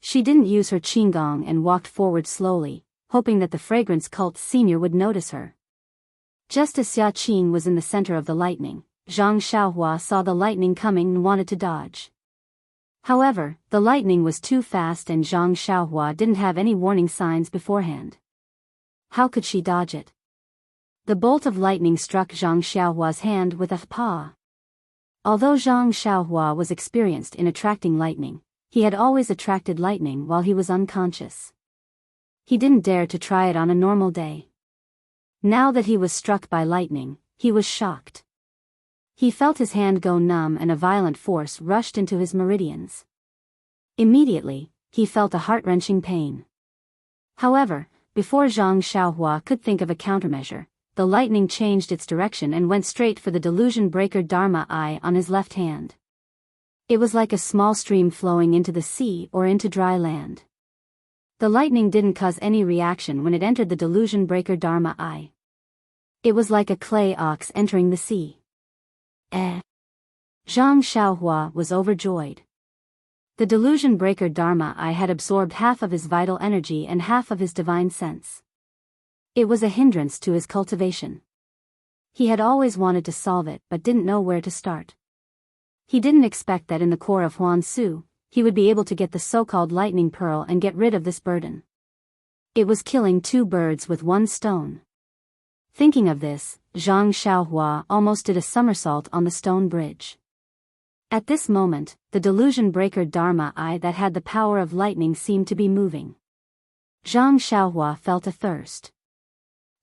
She didn't use her qinggong and walked forward slowly, hoping that the fragrance cult senior would notice her. Just as Xia Qing was in the center of the lightning, Zhang Xiaohua saw the lightning coming and wanted to dodge. However, the lightning was too fast and Zhang Xiaohua didn't have any warning signs beforehand. How could she dodge it? The bolt of lightning struck Zhang Xiaohua's hand with a paw. Although Zhang Xiaohua was experienced in attracting lightning, he had always attracted lightning while he was unconscious. He didn't dare to try it on a normal day. Now that he was struck by lightning, he was shocked. He felt his hand go numb and a violent force rushed into his meridians. Immediately, he felt a heart-wrenching pain. However, before Zhang Xiaohua could think of a countermeasure, the lightning changed its direction and went straight for the delusion breaker Dharma eye on his left hand. It was like a small stream flowing into the sea or into dry land. The lightning didn't cause any reaction when it entered the delusion breaker Dharma eye. It was like a clay ox entering the sea. Zhang Xiaohua was overjoyed. The delusion breaker Dharma eye had absorbed half of his vital energy and half of his divine sense. It was a hindrance to his cultivation. He had always wanted to solve it but didn't know where to start. He didn't expect that in the core of Huangsu, he would be able to get the so-called lightning pearl and get rid of this burden. It was killing two birds with one stone. Thinking of this, Zhang Xiaohua almost did a somersault on the stone bridge. At this moment, the delusion breaker Dharma eye that had the power of lightning seemed to be moving. Zhang Xiaohua felt a thirst.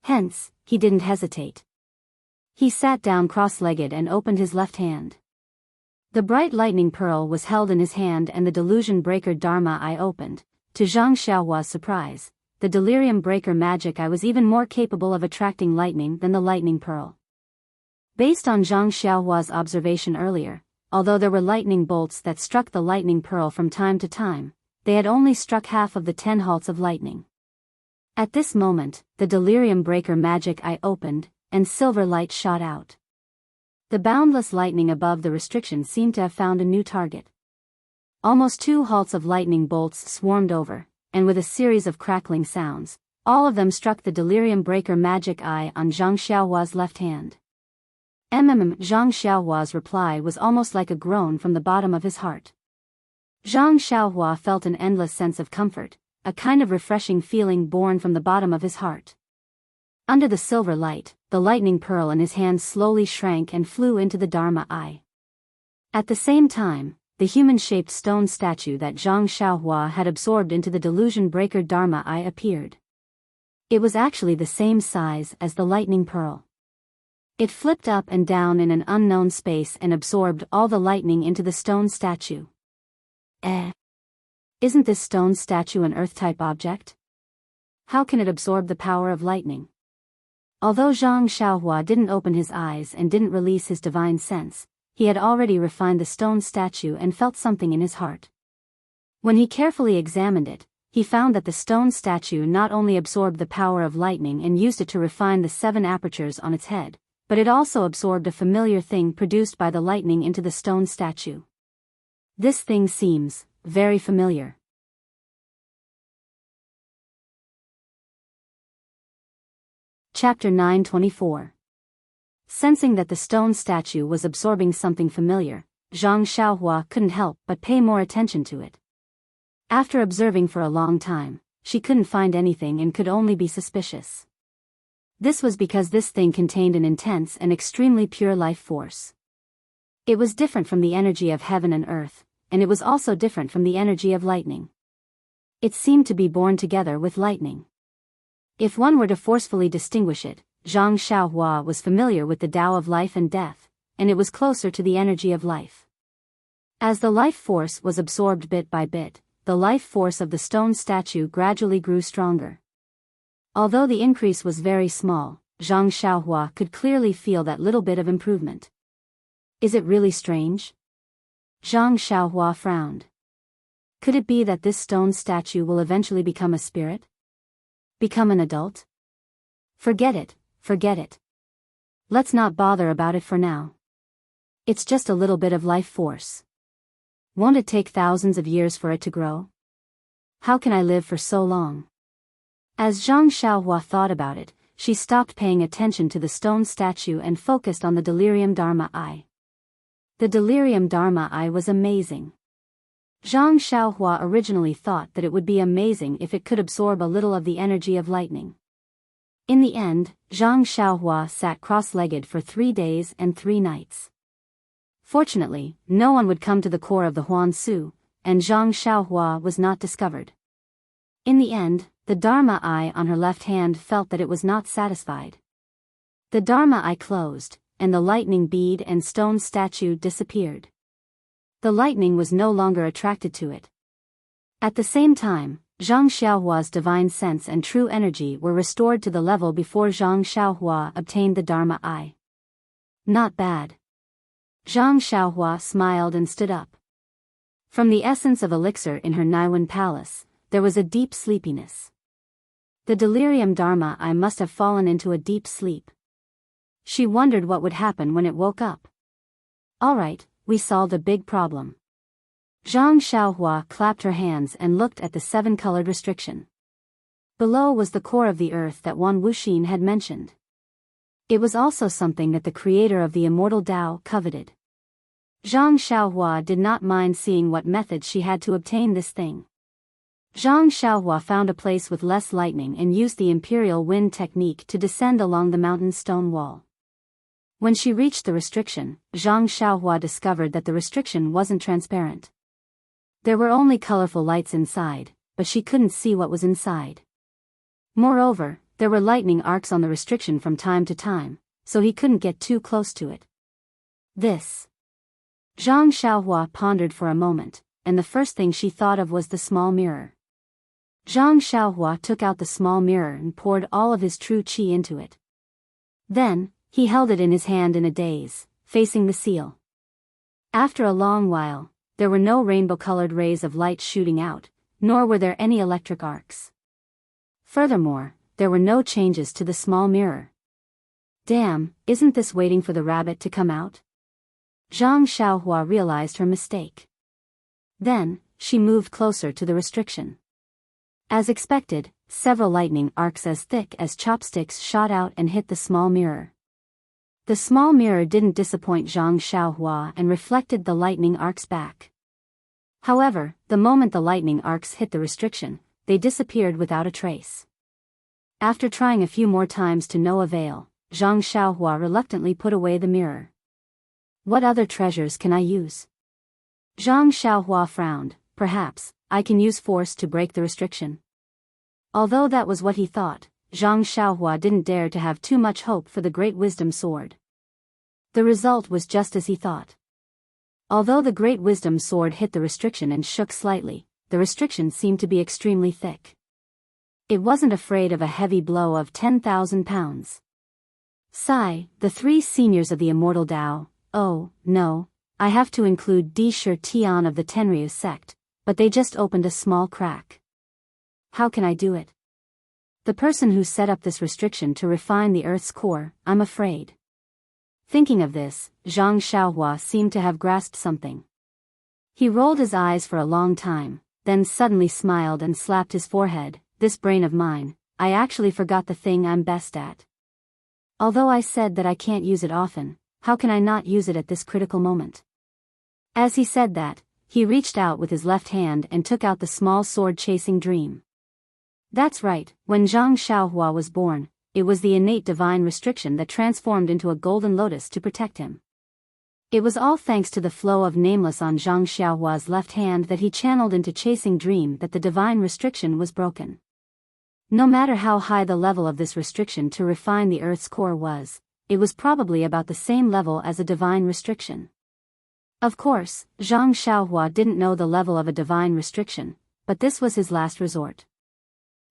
Hence, he didn't hesitate. He sat down cross-legged and opened his left hand. The bright lightning pearl was held in his hand and the delusion breaker Dharma eye opened. To Zhang Xiaohua's surprise, the delirium breaker magic eye was even more capable of attracting lightning than the lightning pearl. Based on Zhang Xiaohua's observation earlier, although there were lightning bolts that struck the lightning pearl from time to time, they had only struck half of the 10 halts of lightning. At this moment, the delirium breaker magic eye opened, and silver light shot out. The boundless lightning above the restriction seemed to have found a new target. Almost 2 halts of lightning bolts swarmed over, and with a series of crackling sounds, all of them struck the delirium breaker magic eye on Zhang Xiaohua's left hand. Zhang Xiaohua's reply was almost like a groan from the bottom of his heart. Zhang Xiaohua felt an endless sense of comfort, a kind of refreshing feeling born from the bottom of his heart. Under the silver light, the lightning pearl in his hand slowly shrank and flew into the Dharma eye. At the same time, the human-shaped stone statue that Zhang Xiaohua had absorbed into the delusion breaker Dharma eye appeared. It was actually the same size as the lightning pearl. It flipped up and down in an unknown space and absorbed all the lightning into the stone statue. Isn't this stone statue an Earth-type object? How can it absorb the power of lightning? Although Zhang Xiaohua didn't open his eyes and didn't release his divine sense, he had already refined the stone statue and felt something in his heart. When he carefully examined it, he found that the stone statue not only absorbed the power of lightning and used it to refine the 7 apertures on its head, but it also absorbed a familiar thing produced by the lightning into the stone statue. This thing seems very familiar. Chapter 924. Sensing that the stone statue was absorbing something familiar, Zhang Xiaohua couldn't help but pay more attention to it. After observing for a long time, she couldn't find anything and could only be suspicious. This was because this thing contained an intense and extremely pure life force. It was different from the energy of heaven and earth, and it was also different from the energy of lightning. It seemed to be born together with lightning. If one were to forcefully distinguish it, Zhang Xiaohua was familiar with the Tao of life and death, and it was closer to the energy of life. As the life force was absorbed bit by bit, the life force of the stone statue gradually grew stronger. Although the increase was very small, Zhang Xiaohua could clearly feel that little bit of improvement. Is it really strange? Zhang Xiaohua frowned. Could it be that this stone statue will eventually become a spirit? Become an adult? Forget it, forget it. Let's not bother about it for now. It's just a little bit of life force. Won't it take thousands of years for it to grow? How can I live for so long? As Zhang Xiaohua thought about it, she stopped paying attention to the stone statue and focused on the delirium Dharma eye. The delirium Dharma eye was amazing. Zhang Xiaohua originally thought that it would be amazing if it could absorb a little of the energy of lightning. In the end, Zhang Xiaohua sat cross-legged for 3 days and 3 nights. Fortunately, no one would come to the core of the Huangsu, and Zhang Xiaohua was not discovered. In the end, the Dharma eye on her left hand felt that it was not satisfied. The Dharma eye closed, and the lightning bead and stone statue disappeared. The lightning was no longer attracted to it. At the same time, Zhang Xiaohua's divine sense and true energy were restored to the level before Zhang Xiaohua obtained the Dharma eye. Not bad. Zhang Xiaohua smiled and stood up. From the essence of elixir in her Naiwan palace, there was a deep sleepiness. The delirium Dharma eye must have fallen into a deep sleep. She wondered what would happen when it woke up. All right, we solved a big problem. Zhang Xiaohua clapped her hands and looked at the 7-colored restriction. Below was the core of the earth that Wan Wuxin had mentioned. It was also something that the creator of the immortal Tao coveted. Zhang Xiaohua did not mind seeing what methods she had to obtain this thing. Zhang Xiaohua found a place with less lightning and used the imperial wind technique to descend along the mountain's stone wall. When she reached the restriction, Zhang Xiaohua discovered that the restriction wasn't transparent. There were only colorful lights inside, but she couldn't see what was inside. Moreover, there were lightning arcs on the restriction from time to time, so he couldn't get too close to it. This. Zhang Xiaohua pondered for a moment, and the first thing she thought of was the small mirror. Zhang Xiaohua took out the small mirror and poured all of his true qi into it. Then, he held it in his hand in a daze, facing the seal. After a long while, there were no rainbow-colored rays of light shooting out, nor were there any electric arcs. Furthermore, there were no changes to the small mirror. Damn, isn't this waiting for the rabbit to come out? Zhang Xiaohua realized her mistake. Then, she moved closer to the restriction. As expected, several lightning arcs as thick as chopsticks shot out and hit the small mirror. The small mirror didn't disappoint Zhang Xiaohua and reflected the lightning arcs back. However, the moment the lightning arcs hit the restriction, they disappeared without a trace. After trying a few more times to no avail, Zhang Xiaohua reluctantly put away the mirror. What other treasures can I use? Zhang Xiaohua frowned. Perhaps I can use force to break the restriction. Although that was what he thought, Zhang Xiaohua didn't dare to have too much hope for the Great Wisdom Sword. The result was just as he thought. Although the Great Wisdom Sword hit the restriction and shook slightly, the restriction seemed to be extremely thick. It wasn't afraid of a heavy blow of 10,000 pounds. Sigh, the three seniors of the Immortal Tao. Oh, no, I have to include Di Shi Tian of the Tenryu sect, but they just opened a small crack. How can I do it? The person who set up this restriction to refine the Earth's core, I'm afraid. Thinking of this, Zhang Xiaohua seemed to have grasped something. He rolled his eyes for a long time, then suddenly smiled and slapped his forehead. This brain of mine, I actually forgot the thing I'm best at. Although I said that I can't use it often, how can I not use it at this critical moment? As he said that, he reached out with his left hand and took out the small sword chasing dream. That's right, when Zhang Xiaohua was born, it was the innate divine restriction that transformed into a golden lotus to protect him. It was all thanks to the flow of nameless on Zhang Xiaohua's left hand that he channeled into chasing dream that the divine restriction was broken. No matter how high the level of this restriction to refine the Earth's core was, it was probably about the same level as a divine restriction. Of course, Zhang Xiaohua didn't know the level of a divine restriction, but this was his last resort.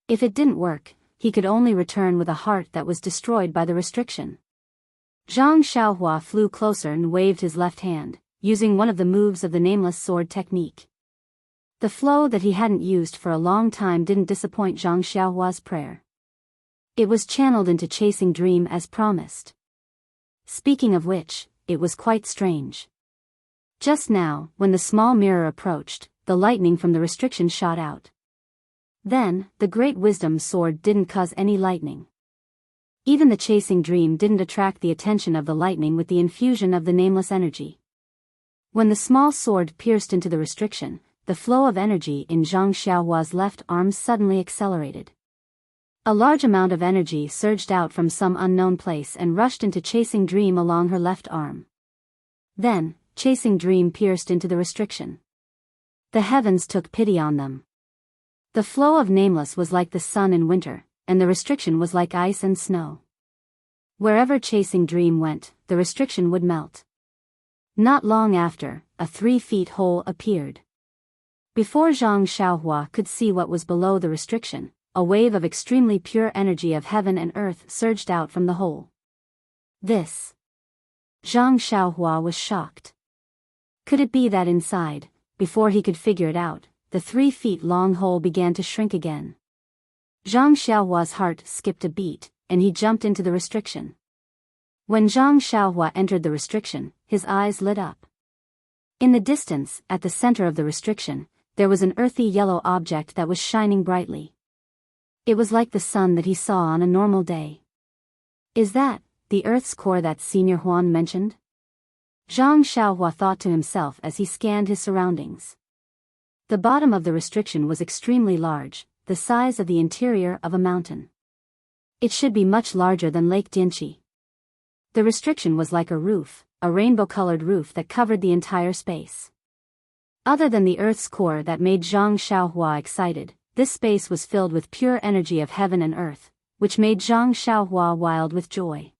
If it didn't work, he could only return with a heart that was destroyed by the restriction. Zhang Xiaohua flew closer and waved his left hand, using one of the moves of the nameless sword technique. The flow that he hadn't used for a long time didn't disappoint Zhang Xiaohua's prayer. It was channeled into chasing dream as promised. Speaking of which, it was quite strange. Just now, when the small mirror approached, the lightning from the restriction shot out. Then, the Great Wisdom Sword didn't cause any lightning. Even the chasing dream didn't attract the attention of the lightning with the infusion of the nameless energy. When the small sword pierced into the restriction, the flow of energy in Zhang Xiaohua's left arm suddenly accelerated. A large amount of energy surged out from some unknown place and rushed into chasing dream along her left arm. Then, chasing dream pierced into the restriction. The heavens took pity on them. The flow of nameless was like the sun in winter, and the restriction was like ice and snow. Wherever chasing dream went, the restriction would melt. Not long after, a 3-foot hole appeared. Before Zhang Xiaohua could see what was below the restriction, a wave of extremely pure energy of heaven and earth surged out from the hole. This. Zhang Xiaohua was shocked. Could it be that inside, before he could figure it out, the 3-foot-long hole began to shrink again? Zhang Xiaohua's heart skipped a beat, and he jumped into the restriction. When Zhang Xiaohua entered the restriction, his eyes lit up. In the distance, at the center of the restriction, there was an earthy yellow object that was shining brightly. It was like the sun that he saw on a normal day. Is that the Earth's core that Senior Huan mentioned? Zhang Xiaohua thought to himself as he scanned his surroundings. The bottom of the restriction was extremely large, the size of the interior of a mountain. It should be much larger than Lake Dianqi. The restriction was like a roof, a rainbow-colored roof that covered the entire space. Other than the Earth's core that made Zhang Xiaohua excited, this space was filled with pure energy of heaven and earth, which made Zhang Xiaohua wild with joy.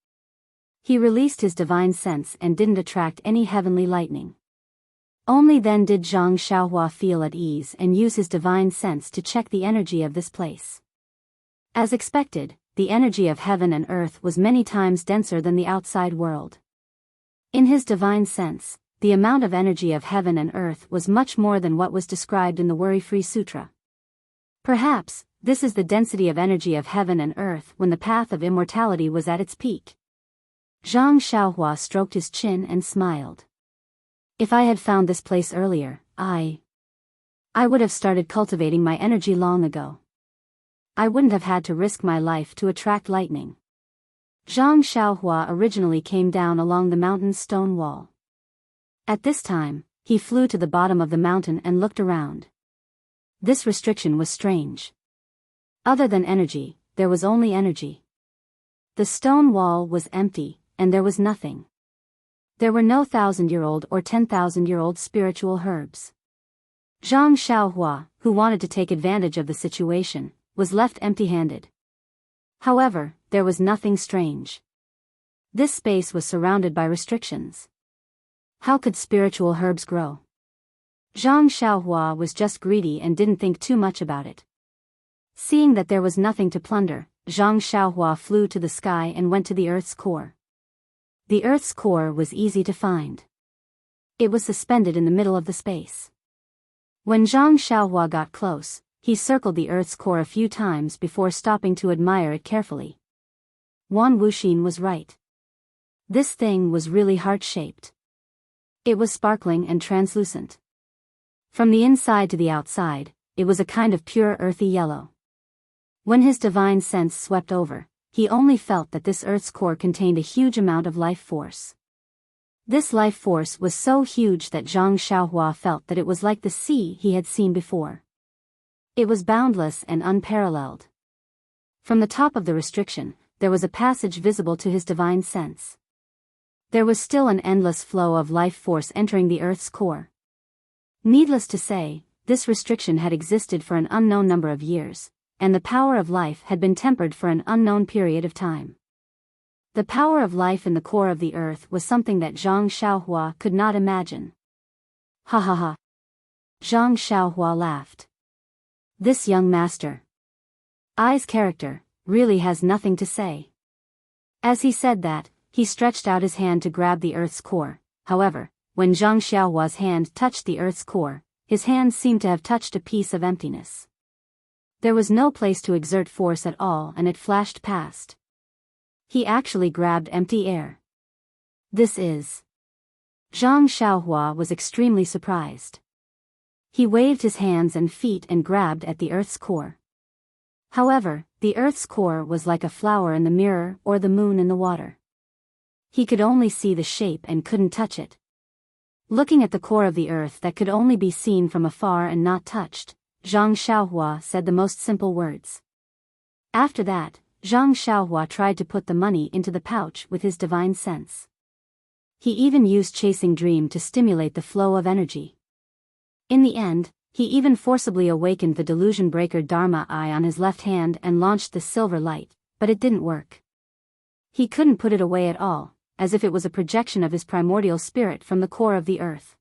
He released his divine sense and didn't attract any heavenly lightning. Only then did Zhang Xiaohua feel at ease and use his divine sense to check the energy of this place. As expected, the energy of heaven and earth was many times denser than the outside world. In his divine sense, the amount of energy of heaven and earth was much more than what was described in the Worry-Free Sutra. Perhaps, this is the density of energy of heaven and earth when the path of immortality was at its peak. Zhang Xiaohua stroked his chin and smiled. If I had found this place earlier, I would have started cultivating my energy long ago. I wouldn't have had to risk my life to attract lightning. Zhang Xiaohua originally came down along the mountain's stone wall. At this time, he flew to the bottom of the mountain and looked around. This restriction was strange. Other than energy, there was only energy. The stone wall was empty, and there was nothing. There were no 1,000-year-old or 10,000-year-old spiritual herbs. Zhang Xiaohua, who wanted to take advantage of the situation, was left empty-handed. However, there was nothing strange. This space was surrounded by restrictions. How could spiritual herbs grow? Zhang Xiaohua was just greedy and didn't think too much about it. Seeing that there was nothing to plunder, Zhang Xiaohua flew to the sky and went to the Earth's core. The Earth's core was easy to find. It was suspended in the middle of the space. When Zhang Xiaohua got close, he circled the Earth's core a few times before stopping to admire it carefully. Wan Wuxin was right. This thing was really heart-shaped. It was sparkling and translucent. From the inside to the outside, it was a kind of pure earthy yellow. When his divine sense swept over, he only felt that this Earth's core contained a huge amount of life force. This life force was so huge that Zhang Xiaohua felt that it was like the sea he had seen before. It was boundless and unparalleled. From the top of the restriction, there was a passage visible to his divine sense. There was still an endless flow of life force entering the Earth's core. Needless to say, this restriction had existed for an unknown number of years, and the power of life had been tempered for an unknown period of time. The power of life in the core of the earth was something that Zhang Xiaohua could not imagine. Ha ha ha. Zhang Xiaohua laughed. This young master I's character really has nothing to say. As he said that, he stretched out his hand to grab the Earth's core. However, when Zhang Xiaohua's hand touched the Earth's core, his hand seemed to have touched a piece of emptiness. There was no place to exert force at all and it flashed past. He actually grabbed empty air. This is... Zhang Xiaohua was extremely surprised. He waved his hands and feet and grabbed at the Earth's core. However, the Earth's core was like a flower in the mirror or the moon in the water. He could only see the shape and couldn't touch it. Looking at the core of the earth that could only be seen from afar and not touched, Zhang Xiaohua said the most simple words. After that, Zhang Xiaohua tried to put the money into the pouch with his divine sense. He even used Chasing Dream to stimulate the flow of energy. In the end, he even forcibly awakened the delusion breaker Dharma Eye on his left hand and launched the silver light, but it didn't work. He couldn't put it away at all, as if it was a projection of his primordial spirit from the core of the earth.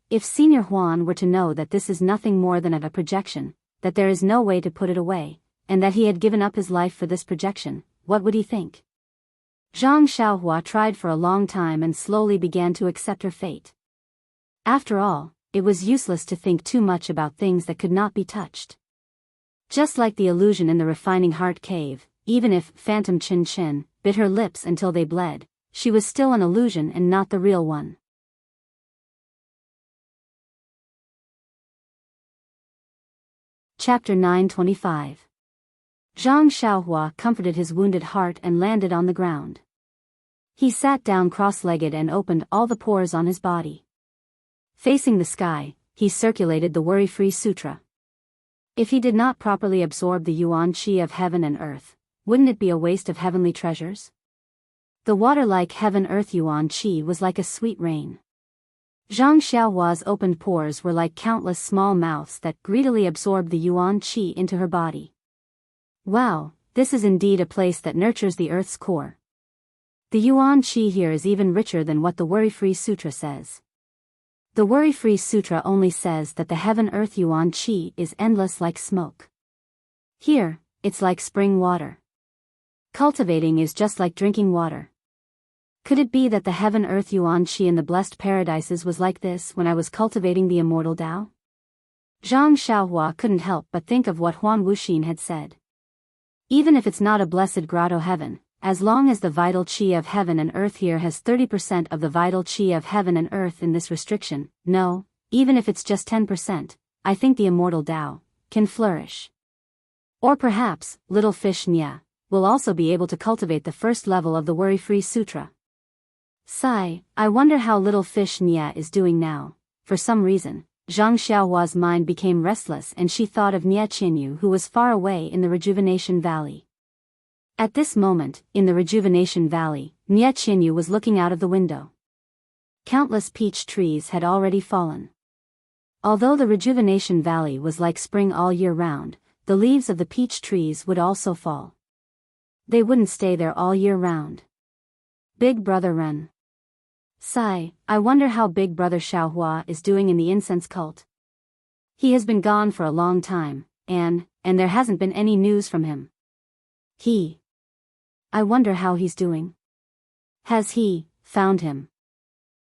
If Senior Huan were to know that this is nothing more than a projection, that there is no way to put it away, and that he had given up his life for this projection, what would he think? Zhang Xiaohua tried for a long time and slowly began to accept her fate. After all, it was useless to think too much about things that could not be touched. Just like the illusion in the refining heart cave, even if Phantom Chin Chin bit her lips until they bled, she was still an illusion and not the real one. Chapter 925. Zhang Xiaohua comforted his wounded heart and landed on the ground. He sat down cross-legged and opened all the pores on his body. Facing the sky, he circulated the Worry-Free Sutra. If he did not properly absorb the yuan qi of heaven and earth, wouldn't it be a waste of heavenly treasures? The water-like heaven-earth yuan qi was like a sweet rain. Zhang Xiaohua's opened pores were like countless small mouths that greedily absorbed the yuan qi into her body. Wow, this is indeed a place that nurtures the earth's core. The yuan qi here is even richer than what the Worry-Free Sutra says. The Worry-Free Sutra only says that the heaven-earth yuan qi is endless like smoke. Here, it's like spring water. Cultivating is just like drinking water. Could it be that the heaven-earth yuan qi in the blessed paradises was like this when I was cultivating the immortal Tao? Zhang Xiaohua couldn't help but think of what Huan Wuxin had said. Even if it's not a blessed grotto heaven, as long as the vital qi of heaven and earth here has 30% of the vital qi of heaven and earth in this restriction, no, even if it's just 10%, I think the immortal Tao can flourish. Or perhaps, little fish Nya will also be able to cultivate the first level of the Worry-Free Sutra. Sigh, I wonder how little fish Nya is doing now. For some reason, Zhang Xiaohua's mind became restless and she thought of Nya Qinyu who was far away in the Rejuvenation Valley. At this moment, in the Rejuvenation Valley, Nya Qinyu was looking out of the window. Countless peach trees had already fallen. Although the Rejuvenation Valley was like spring all year round, the leaves of the peach trees would also fall. They wouldn't stay there all year round. Big Brother Ren. Sigh, I wonder how Big Brother Xiaohua is doing in the incense cult. He has been gone for a long time, and there hasn't been any news from him. I wonder how he's doing. Has he found him?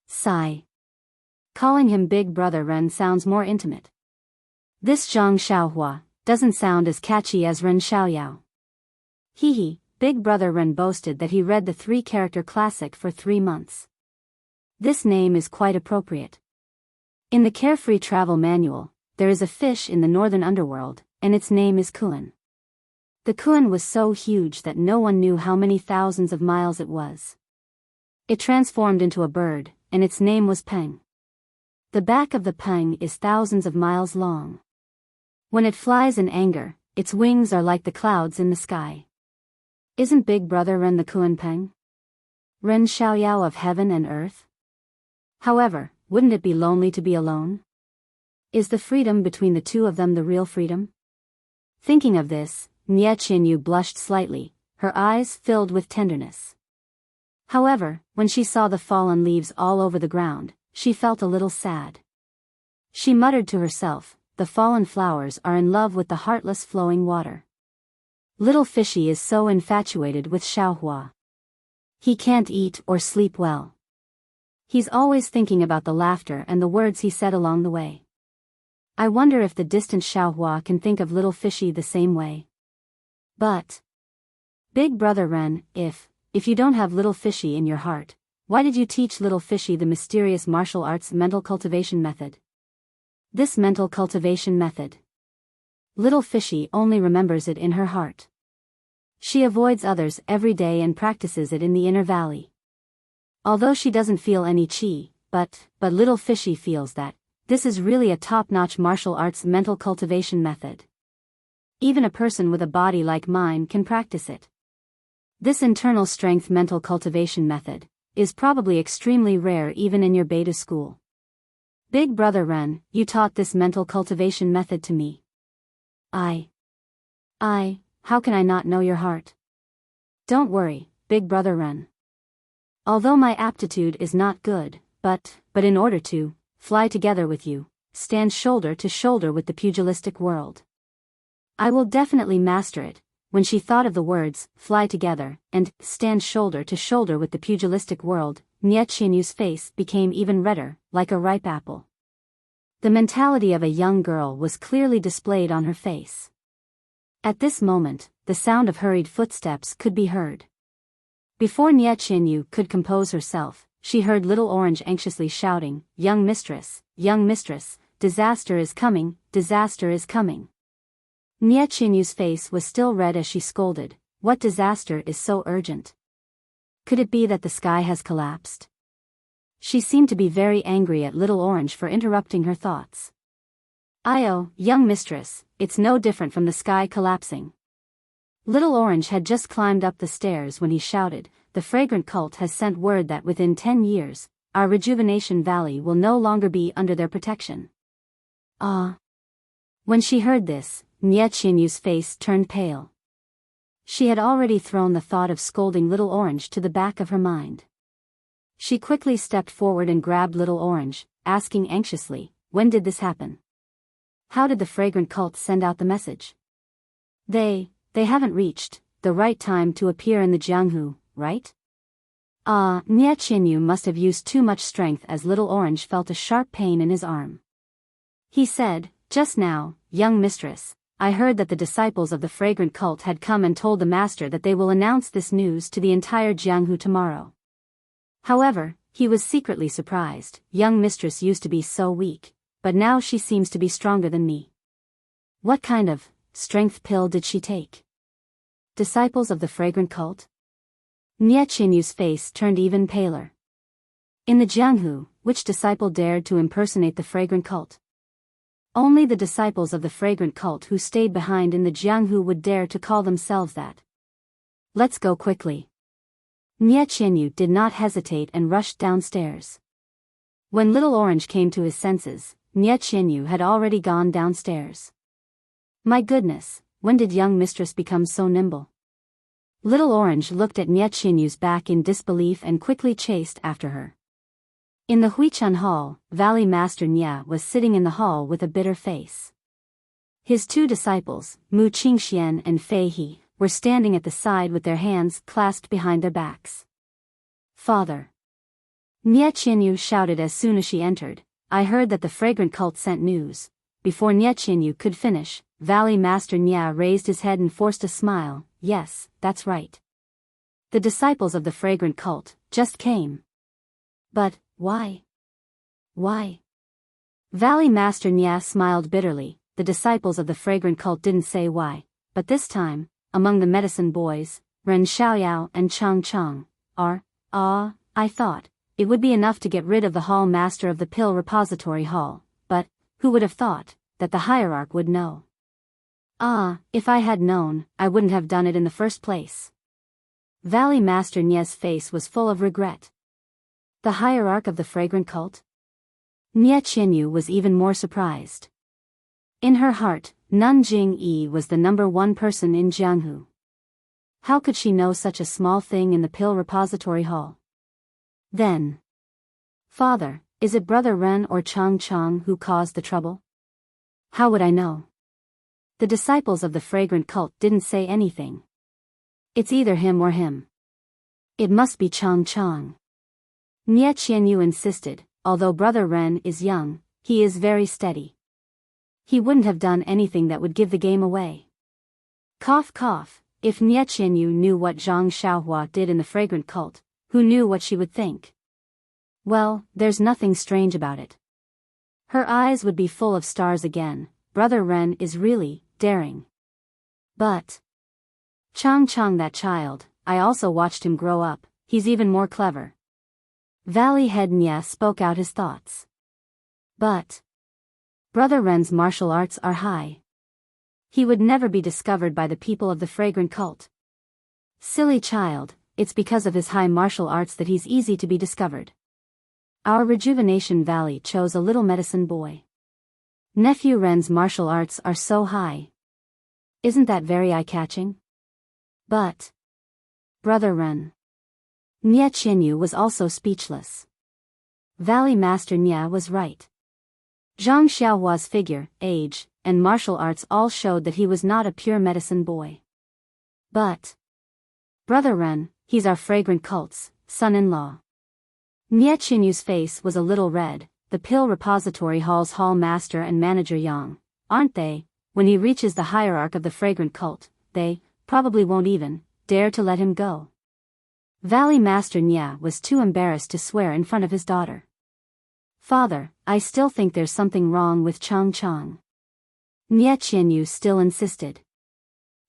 Sigh. Calling him Big Brother Ren sounds more intimate. This Zhang Xiaohua doesn't sound as catchy as Ren Xiaoyao. Big Brother Ren boasted that he read the 3-character classic for 3 months. This name is quite appropriate. In the Carefree Travel Manual, there is a fish in the northern underworld, and its name is Kuan. The Kuan was so huge that no one knew how many thousands of miles it was. It transformed into a bird, and its name was Peng. The back of the Peng is thousands of miles long. When it flies in anger, its wings are like the clouds in the sky. Isn't Big Brother Ren the Kuan Peng? Ren Xiaoyao of heaven and earth? However, wouldn't it be lonely to be alone? Is the freedom between the two of them the real freedom? Thinking of this, Nya Qinyu blushed slightly, her eyes filled with tenderness. However, when she saw the fallen leaves all over the ground, she felt a little sad. She muttered to herself, the fallen flowers are in love with the heartless flowing water. Little fishy is so infatuated with Xiaohua. He can't eat or sleep well. He's always thinking about the laughter and the words he said along the way. I wonder if the distant Xiaohua can think of little fishy the same way. But Big Brother Ren, if you don't have little fishy in your heart, why did you teach little fishy the mysterious martial arts mental cultivation method? This mental cultivation method. Little fishy only remembers it in her heart. She avoids others every day and practices it in the inner valley. Although she doesn't feel any chi, but little fishy feels that this is really a top-notch martial arts mental cultivation method. Even a person with a body like mine can practice it. This internal strength mental cultivation method is probably extremely rare even in your beta school. Big Brother Ren, you taught this mental cultivation method to me. How can I not know your heart? Don't worry, Big Brother Ren. Although my aptitude is not good, but in order to fly together with you, stand shoulder to shoulder with the pugilistic world, I will definitely master it. When she thought of the words, fly together, and stand shoulder to shoulder with the pugilistic world, Nya Qinyu's face became even redder, like a ripe apple. The mentality of a young girl was clearly displayed on her face. At this moment, the sound of hurried footsteps could be heard. Before Nya Qinyu could compose herself, she heard Little Orange anxiously shouting, young mistress, disaster is coming, disaster is coming. Nie Qianyu's face was still red as she scolded, "What disaster is so urgent? Could it be that the sky has collapsed?" She seemed to be very angry at Little Orange for interrupting her thoughts. "Io, young mistress, it's no different from the sky collapsing." Little Orange had just climbed up the stairs when he shouted, "The fragrant cult has sent word that within 10 years, our Rejuvenation Valley will no longer be under their protection." Ah. When she heard this, Nie Qianyu's face turned pale. She had already thrown the thought of scolding Little Orange to the back of her mind. She quickly stepped forward and grabbed Little Orange, asking anxiously, "When did this happen? How did the fragrant cult send out the message? They haven't reached the right time to appear in the Jianghu, right?" Nie Qianyu must have used too much strength as Little Orange felt a sharp pain in his arm. He said, "Just now, young mistress, I heard that the disciples of the fragrant cult had come and told the master that they will announce this news to the entire Jianghu tomorrow." However, he was secretly surprised. Young mistress used to be so weak, but now she seems to be stronger than me. What kind of strength pill did she take? Disciples of the fragrant cult? Nie Qianyu's face turned even paler. In the Jianghu, which disciple dared to impersonate the fragrant cult? Only the disciples of the fragrant cult who stayed behind in the Jianghu would dare to call themselves that. "Let's go quickly." Nie Qianyu did not hesitate and rushed downstairs. When Little Orange came to his senses, Nie Qianyu had already gone downstairs. My goodness, when did young mistress become so nimble? Little Orange looked at Nie Qianyu's back in disbelief and quickly chased after her. In the Huichun Hall, Valley Master Nie was sitting in the hall with a bitter face. His two disciples, Mu Qingxian and Fei He, were standing at the side with their hands clasped behind their backs. "Father!" Nie Qianyu shouted as soon as she entered, "I heard that the fragrant cult sent news." Before Nie Qianyu could finish, Valley Master Nie raised his head and forced a smile. "Yes, that's right. The disciples of the fragrant cult just came." "But why? Why?" Valley Master Nie smiled bitterly. The disciples of the fragrant cult didn't say why, but this time, among the medicine boys, Ren Xiaoyao and Chang Chang I thought it would be enough to get rid of the hall master of the pill repository hall, but who would have thought that the hierarch would know? If I had known, I wouldn't have done it in the first place. Valley Master Nie's face was full of regret. The hierarch of the fragrant cult? Nie Qianyu was even more surprised. In her heart, Nun Jing-yi was the #1 person in Jianghu. How could she know such a small thing in the pill repository hall? Then, "Father, is it Brother Ren or Chang Chang who caused the trouble?" "How would I know? The disciples of the fragrant cult didn't say anything. It's either him or him. It must be Chang Chang." Nie Qianyu insisted, "Although Brother Ren is young, he is very steady. He wouldn't have done anything that would give the game away." Cough cough. If Nie Qianyu knew what Zhang Xiaohua did in the fragrant cult, who knew what she would think? Well, there's nothing strange about it. Her eyes would be full of stars again. Brother Ren is really daring. But Chang Chang, that child, I also watched him grow up, he's even more clever. Valley Head Nie spoke out his thoughts. But Brother Ren's martial arts are high. He would never be discovered by the people of the fragrant cult. Silly child, it's because of his high martial arts that he's easy to be discovered. Our Rejuvenation Valley chose a little medicine boy. Nephew Ren's martial arts are so high. Isn't that very eye-catching? But Brother Ren. Nie Qianyu was also speechless. Valley Master Nie was right. Zhang Xiaohua's figure, age, and martial arts all showed that he was not a pure medicine boy. But Brother Ren, he's our fragrant cult's son-in-law. Nie Qianyu's face was a little red. The pill repository hall's hall master and manager Yang, aren't they? When he reaches the hierarch of the fragrant cult, they probably won't even dare to let him go. Valley Master Nie was too embarrassed to swear in front of his daughter. "Father, I still think there's something wrong with Chang Chang. Nie Qianyu still insisted.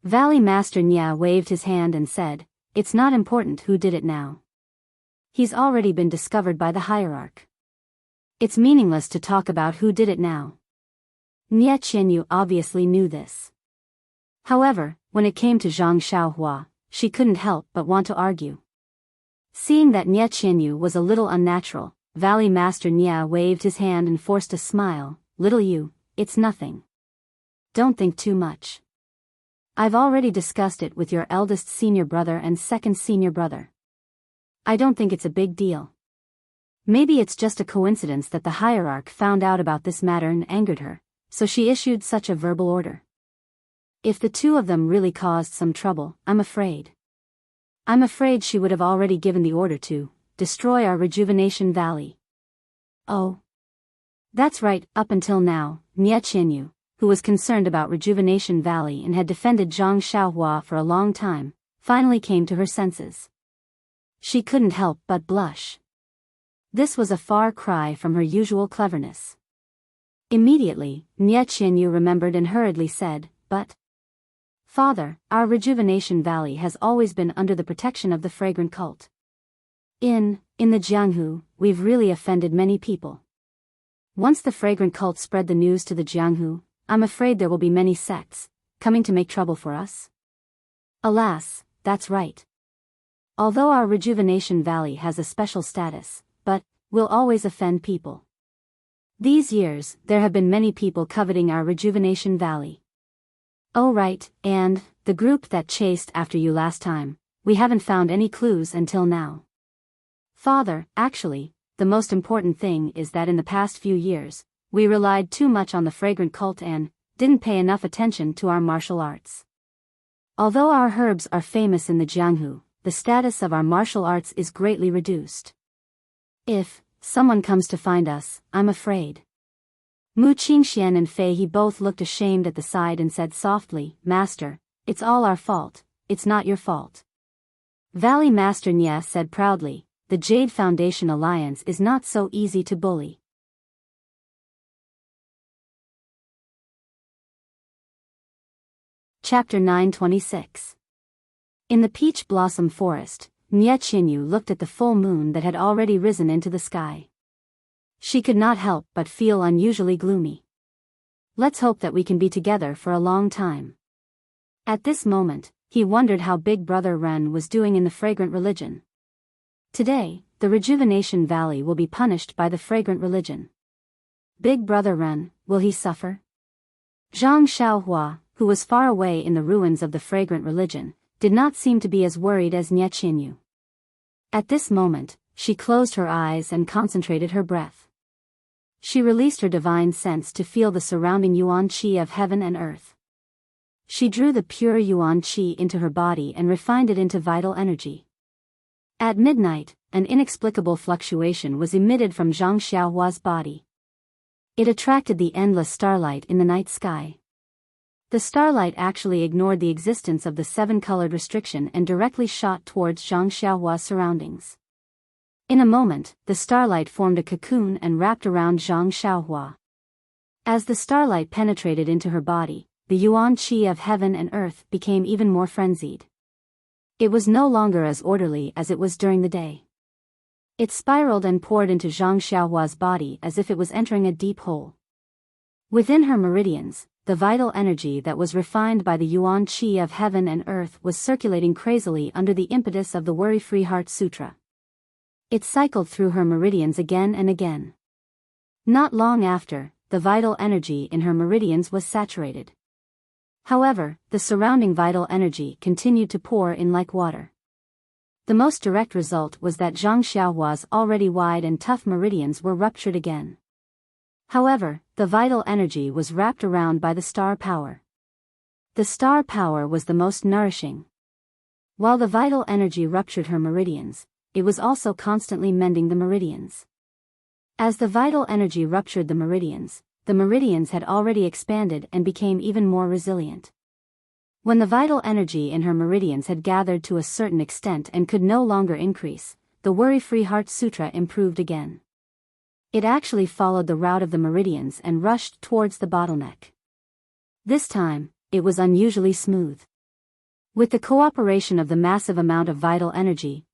Valley Master Nya waved his hand and said, "It's not important who did it now. He's already been discovered by the hierarch. It's meaningless to talk about who did it now." Nie Qianyu obviously knew this. However, when it came to Zhang Xiaohua, she couldn't help but want to argue. Seeing that Nie Qianyu was a little unnatural, Valley Master Nya waved his hand and forced a smile. "Little you, it's nothing. Don't think too much. I've already discussed it with your eldest senior brother and second senior brother. I don't think it's a big deal. Maybe it's just a coincidence that the hierarch found out about this matter and angered her, so she issued such a verbal order. If the two of them really caused some trouble, I'm afraid she would have already given the order to destroy our Rejuvenation Valley." "Oh. That's right." Up until now, Nie Qianyu, who was concerned about Rejuvenation Valley and had defended Zhang Xiaohua for a long time, finally came to her senses. She couldn't help but blush. This was a far cry from her usual cleverness. Immediately, Nie Qianyu remembered and hurriedly said, "But, Father, our Rejuvenation Valley has always been under the protection of the fragrant cult. In the Jianghu, we've really offended many people. Once the fragrant cult spread the news to the Jianghu, I'm afraid there will be many sects coming to make trouble for us." "Alas, that's right. Although our Rejuvenation Valley has a special status, but we'll always offend people. These years, there have been many people coveting our Rejuvenation Valley." "Oh right, and the group that chased after you last time, we haven't found any clues until now." "Father, actually, the most important thing is that in the past few years, we relied too much on the fragrant cult and didn't pay enough attention to our martial arts. Although our herbs are famous in the Jianghu, the status of our martial arts is greatly reduced. If someone comes to find us, I'm afraid." Mu Qingxian and Fei He both looked ashamed at the side and said softly, "Master, it's all our fault, it's not your fault." Valley Master Nya said proudly, "The Jade Foundation Alliance is not so easy to bully." Chapter 926. In the peach blossom forest, Nie Qianyu looked at the full moon that had already risen into the sky. She could not help but feel unusually gloomy. "Let's hope that we can be together for a long time." At this moment, he wondered how Big Brother Ren was doing in the fragrant religion. Today, the Rejuvenation Valley will be punished by the fragrant religion. Big Brother Ren, will he suffer? Zhang Xiaohua, who was far away in the ruins of the fragrant religion, did not seem to be as worried as Nie Qianyu. At this moment, she closed her eyes and concentrated her breath. She released her divine sense to feel the surrounding yuan qi of heaven and earth. She drew the pure yuan qi into her body and refined it into vital energy. At midnight, an inexplicable fluctuation was emitted from Zhang Xiaohua's body. It attracted the endless starlight in the night sky. The starlight actually ignored the existence of the seven-colored restriction and directly shot towards Zhang Xiaohua's surroundings. In a moment, the starlight formed a cocoon and wrapped around Zhang Xiaohua. As the starlight penetrated into her body, the yuan qi of heaven and earth became even more frenzied. It was no longer as orderly as it was during the day. It spiraled and poured into Zhang Xiaohua's body as if it was entering a deep hole. Within her meridians, the vital energy that was refined by the yuan qi of heaven and earth was circulating crazily under the impetus of the Worry-Free Heart Sutra. It cycled through her meridians again and again. Not long after, the vital energy in her meridians was saturated. However, the surrounding vital energy continued to pour in like water. The most direct result was that Zhang Xiaohua's already wide and tough meridians were ruptured again. However, the vital energy was wrapped around by the star power. The star power was the most nourishing. While the vital energy ruptured her meridians, it was also constantly mending the meridians. As the vital energy ruptured the meridians had already expanded and became even more resilient. When the vital energy in her meridians had gathered to a certain extent and could no longer increase, the Worry-Free Heart Sutra improved again. It actually followed the route of the meridians and rushed towards the bottleneck. This time, it was unusually smooth. With the cooperation of the massive amount of vital energy,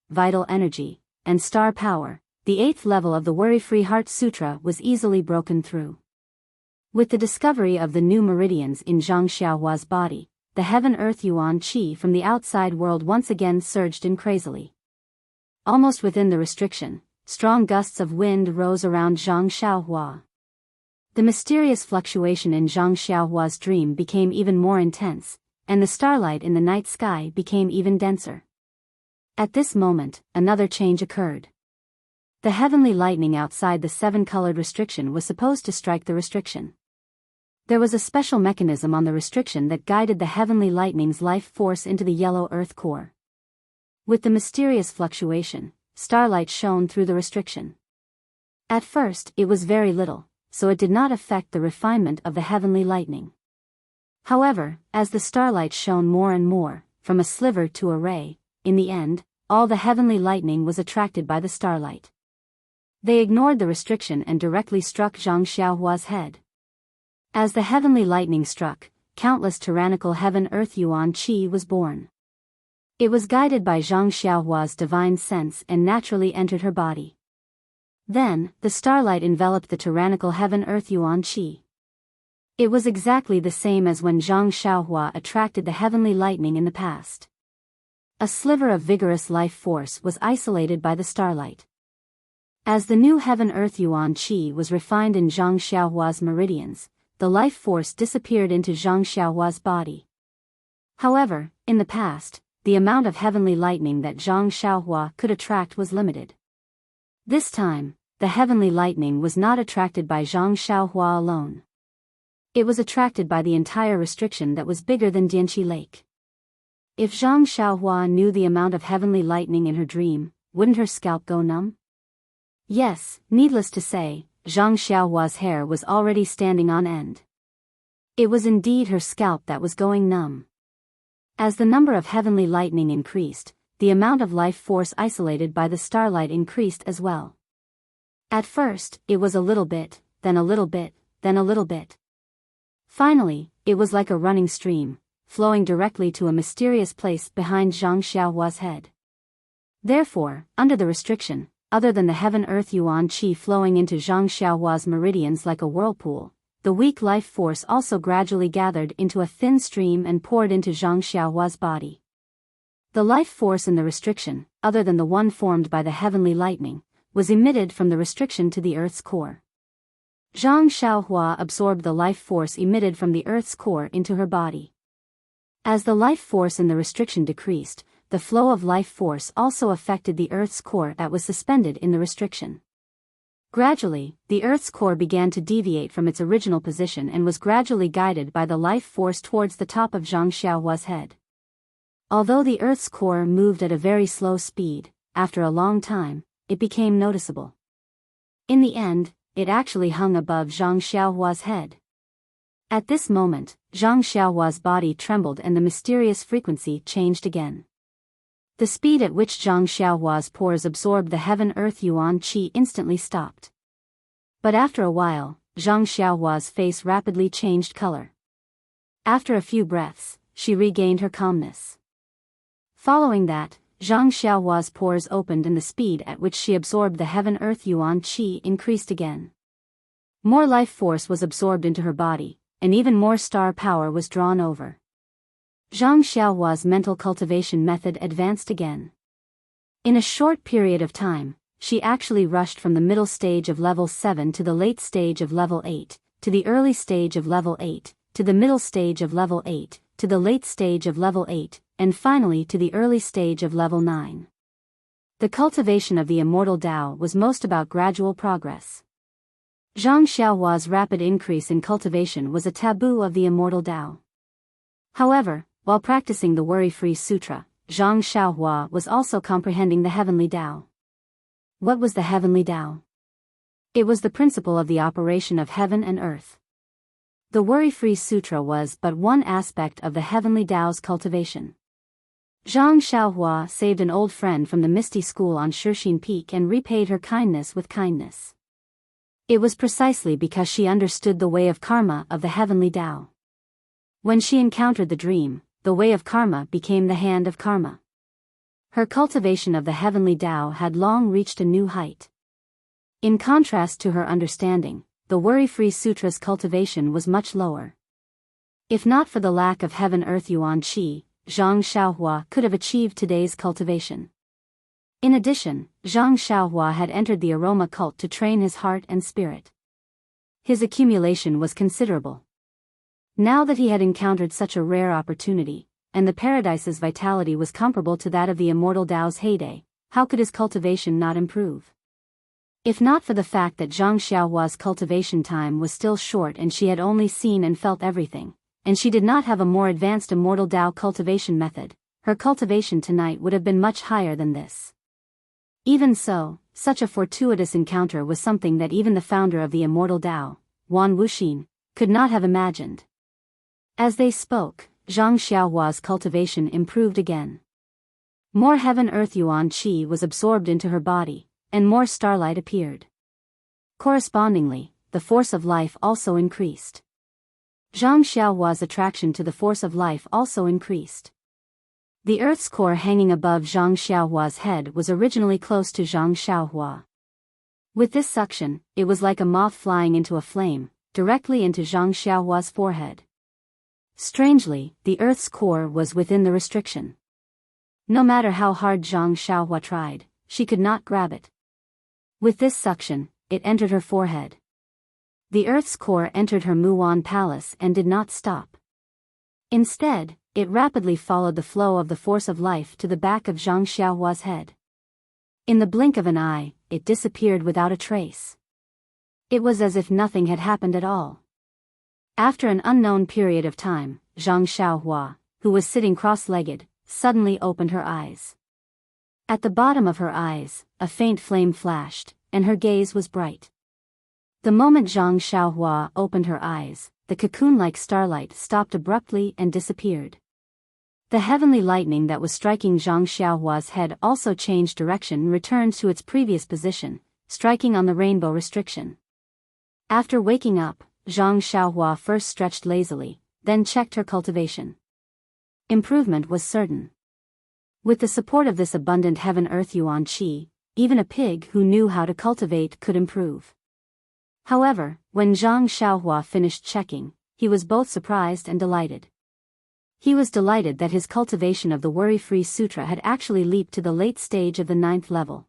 and star power, the 8th level of the Worry-Free Heart Sutra was easily broken through. With the discovery of the new meridians in Zhang Xiaohua's body, the Heaven-Earth Yuan Qi from the outside world once again surged in crazily. Almost within the restriction, strong gusts of wind rose around Zhang Xiaohua. The mysterious fluctuation in Zhang Xiaohua's dream became even more intense, and the starlight in the night sky became even denser. At this moment, another change occurred. The heavenly lightning outside the 7-colored restriction was supposed to strike the restriction. There was a special mechanism on the restriction that guided the heavenly lightning's life force into the yellow earth core. With the mysterious fluctuation, starlight shone through the restriction. At first, it was very little, so it did not affect the refinement of the heavenly lightning. However, as the starlight shone more and more, from a sliver to a ray, in the end, all the heavenly lightning was attracted by the starlight. They ignored the restriction and directly struck Zhang Xiaohua's head. As the heavenly lightning struck, countless tyrannical Heaven-Earth Yuan Qi was born. It was guided by Zhang Xiaohua's divine sense and naturally entered her body. Then, the starlight enveloped the tyrannical Heaven-Earth Yuan Qi. It was exactly the same as when Zhang Xiaohua attracted the heavenly lightning in the past. A sliver of vigorous life force was isolated by the starlight. As the new Heaven-Earth Yuan Qi was refined in Zhang Xiaohua's meridians, the life force disappeared into Zhang Xiaohua's body. However, in the past, the amount of heavenly lightning that Zhang Xiaohua could attract was limited. This time, the heavenly lightning was not attracted by Zhang Xiaohua alone. It was attracted by the entire restriction that was bigger than Dianqi Lake. If Zhang Xiaohua knew the amount of heavenly lightning in her dream, wouldn't her scalp go numb? Yes, needless to say, Zhang Xiaohua's hair was already standing on end. It was indeed her scalp that was going numb. As the number of heavenly lightning increased, the amount of life force isolated by the starlight increased as well. At first, it was a little bit, then a little bit, then a little bit. Finally, it was like a running stream, flowing directly to a mysterious place behind Zhang Xiaohua's head. Therefore, under the restriction, other than the Heaven-Earth Yuan Qi flowing into Zhang Xiaohua's meridians like a whirlpool, the weak life force also gradually gathered into a thin stream and poured into Zhang Xiaohua's body. The life force in the restriction, other than the one formed by the heavenly lightning, was emitted from the restriction to the Earth's core. Zhang Xiaohua absorbed the life force emitted from the Earth's core into her body. As the life force in the restriction decreased, the flow of life force also affected the Earth's core that was suspended in the restriction. Gradually, the Earth's core began to deviate from its original position and was gradually guided by the life force towards the top of Zhang Xiaohua's head. Although the Earth's core moved at a very slow speed, after a long time, it became noticeable. In the end, it actually hung above Zhang Xiaohua's head. At this moment, Zhang Xiaohua's body trembled and the mysterious frequency changed again. The speed at which Zhang Xiaohua's pores absorbed the Heaven-Earth Yuan Qi instantly stopped. But after a while, Zhang Xiaohua's face rapidly changed color. After a few breaths, she regained her calmness. Following that, Zhang Xiaohua's pores opened and the speed at which she absorbed the Heaven-Earth Yuan Qi increased again. More life force was absorbed into her body, and even more star power was drawn over. Zhang Xiaohua's mental cultivation method advanced again. In a short period of time, she actually rushed from the middle stage of level 7 to the late stage of level 8, to the early stage of level 8, to the middle stage of level 8, to the late stage of level 8, and finally to the early stage of level 9. The cultivation of the Immortal Tao was most about gradual progress. Zhang Xiaohua's rapid increase in cultivation was a taboo of the Immortal Tao. However, while practicing the Worry-Free Sutra, Zhang Xiaohua was also comprehending the Heavenly Tao. What was the Heavenly Tao? It was the principle of the operation of heaven and earth. The Worry-Free Sutra was but one aspect of the Heavenly Tao's cultivation. Zhang Xiaohua saved an old friend from the misty school on Shixin Peak and repaid her kindness with kindness. It was precisely because she understood the way of karma of the Heavenly Tao. When she encountered the dream, the way of karma became the hand of karma. Her cultivation of the heavenly Tao had long reached a new height. In contrast to her understanding, the Worry-Free Sutra's cultivation was much lower. If not for the lack of heaven-earth yuan qi, Zhang Xiaohua could have achieved today's cultivation. In addition, Zhang Xiaohua had entered the aroma cult to train his heart and spirit. His accumulation was considerable. Now that he had encountered such a rare opportunity, and the paradise's vitality was comparable to that of the Immortal Tao's heyday, how could his cultivation not improve? If not for the fact that Zhang Xiaohua's cultivation time was still short and she had only seen and felt everything, and she did not have a more advanced Immortal Tao cultivation method, her cultivation tonight would have been much higher than this. Even so, such a fortuitous encounter was something that even the founder of the Immortal Tao, Wan Wuxin, could not have imagined. As they spoke, Zhang Xiaohua's cultivation improved again. More heaven-earth yuan qi was absorbed into her body, and more starlight appeared. Correspondingly, the force of life also increased. Zhang Xiaohua's attraction to the force of life also increased. The earth's core hanging above Zhang Xiaohua's head was originally close to Zhang Xiaohua. With this suction, it was like a moth flying into a flame, directly into Zhang Xiaohua's forehead. Strangely, the earth's core was within the restriction. No matter how hard Zhang Xiaohua tried, she could not grab it. With this suction, it entered her forehead. The earth's core entered her Muwan palace and did not stop. Instead, it rapidly followed the flow of the force of life to the back of Zhang Xiaohua's head. In the blink of an eye, it disappeared without a trace. It was as if nothing had happened at all. After an unknown period of time, Zhang Xiaohua, who was sitting cross-legged, suddenly opened her eyes. At the bottom of her eyes, a faint flame flashed, and her gaze was bright. The moment Zhang Xiaohua opened her eyes, the cocoon-like starlight stopped abruptly and disappeared. The heavenly lightning that was striking Zhang Xiaohua's head also changed direction and returned to its previous position, striking on the rainbow restriction. After waking up, Zhang Xiaohua first stretched lazily, then checked her cultivation. Improvement was certain. With the support of this abundant heaven-earth yuan qi, even a pig who knew how to cultivate could improve. However, when Zhang Xiaohua finished checking, he was both surprised and delighted. He was delighted that his cultivation of the Worry-Free Sutra had actually leaped to the late stage of the 9th level.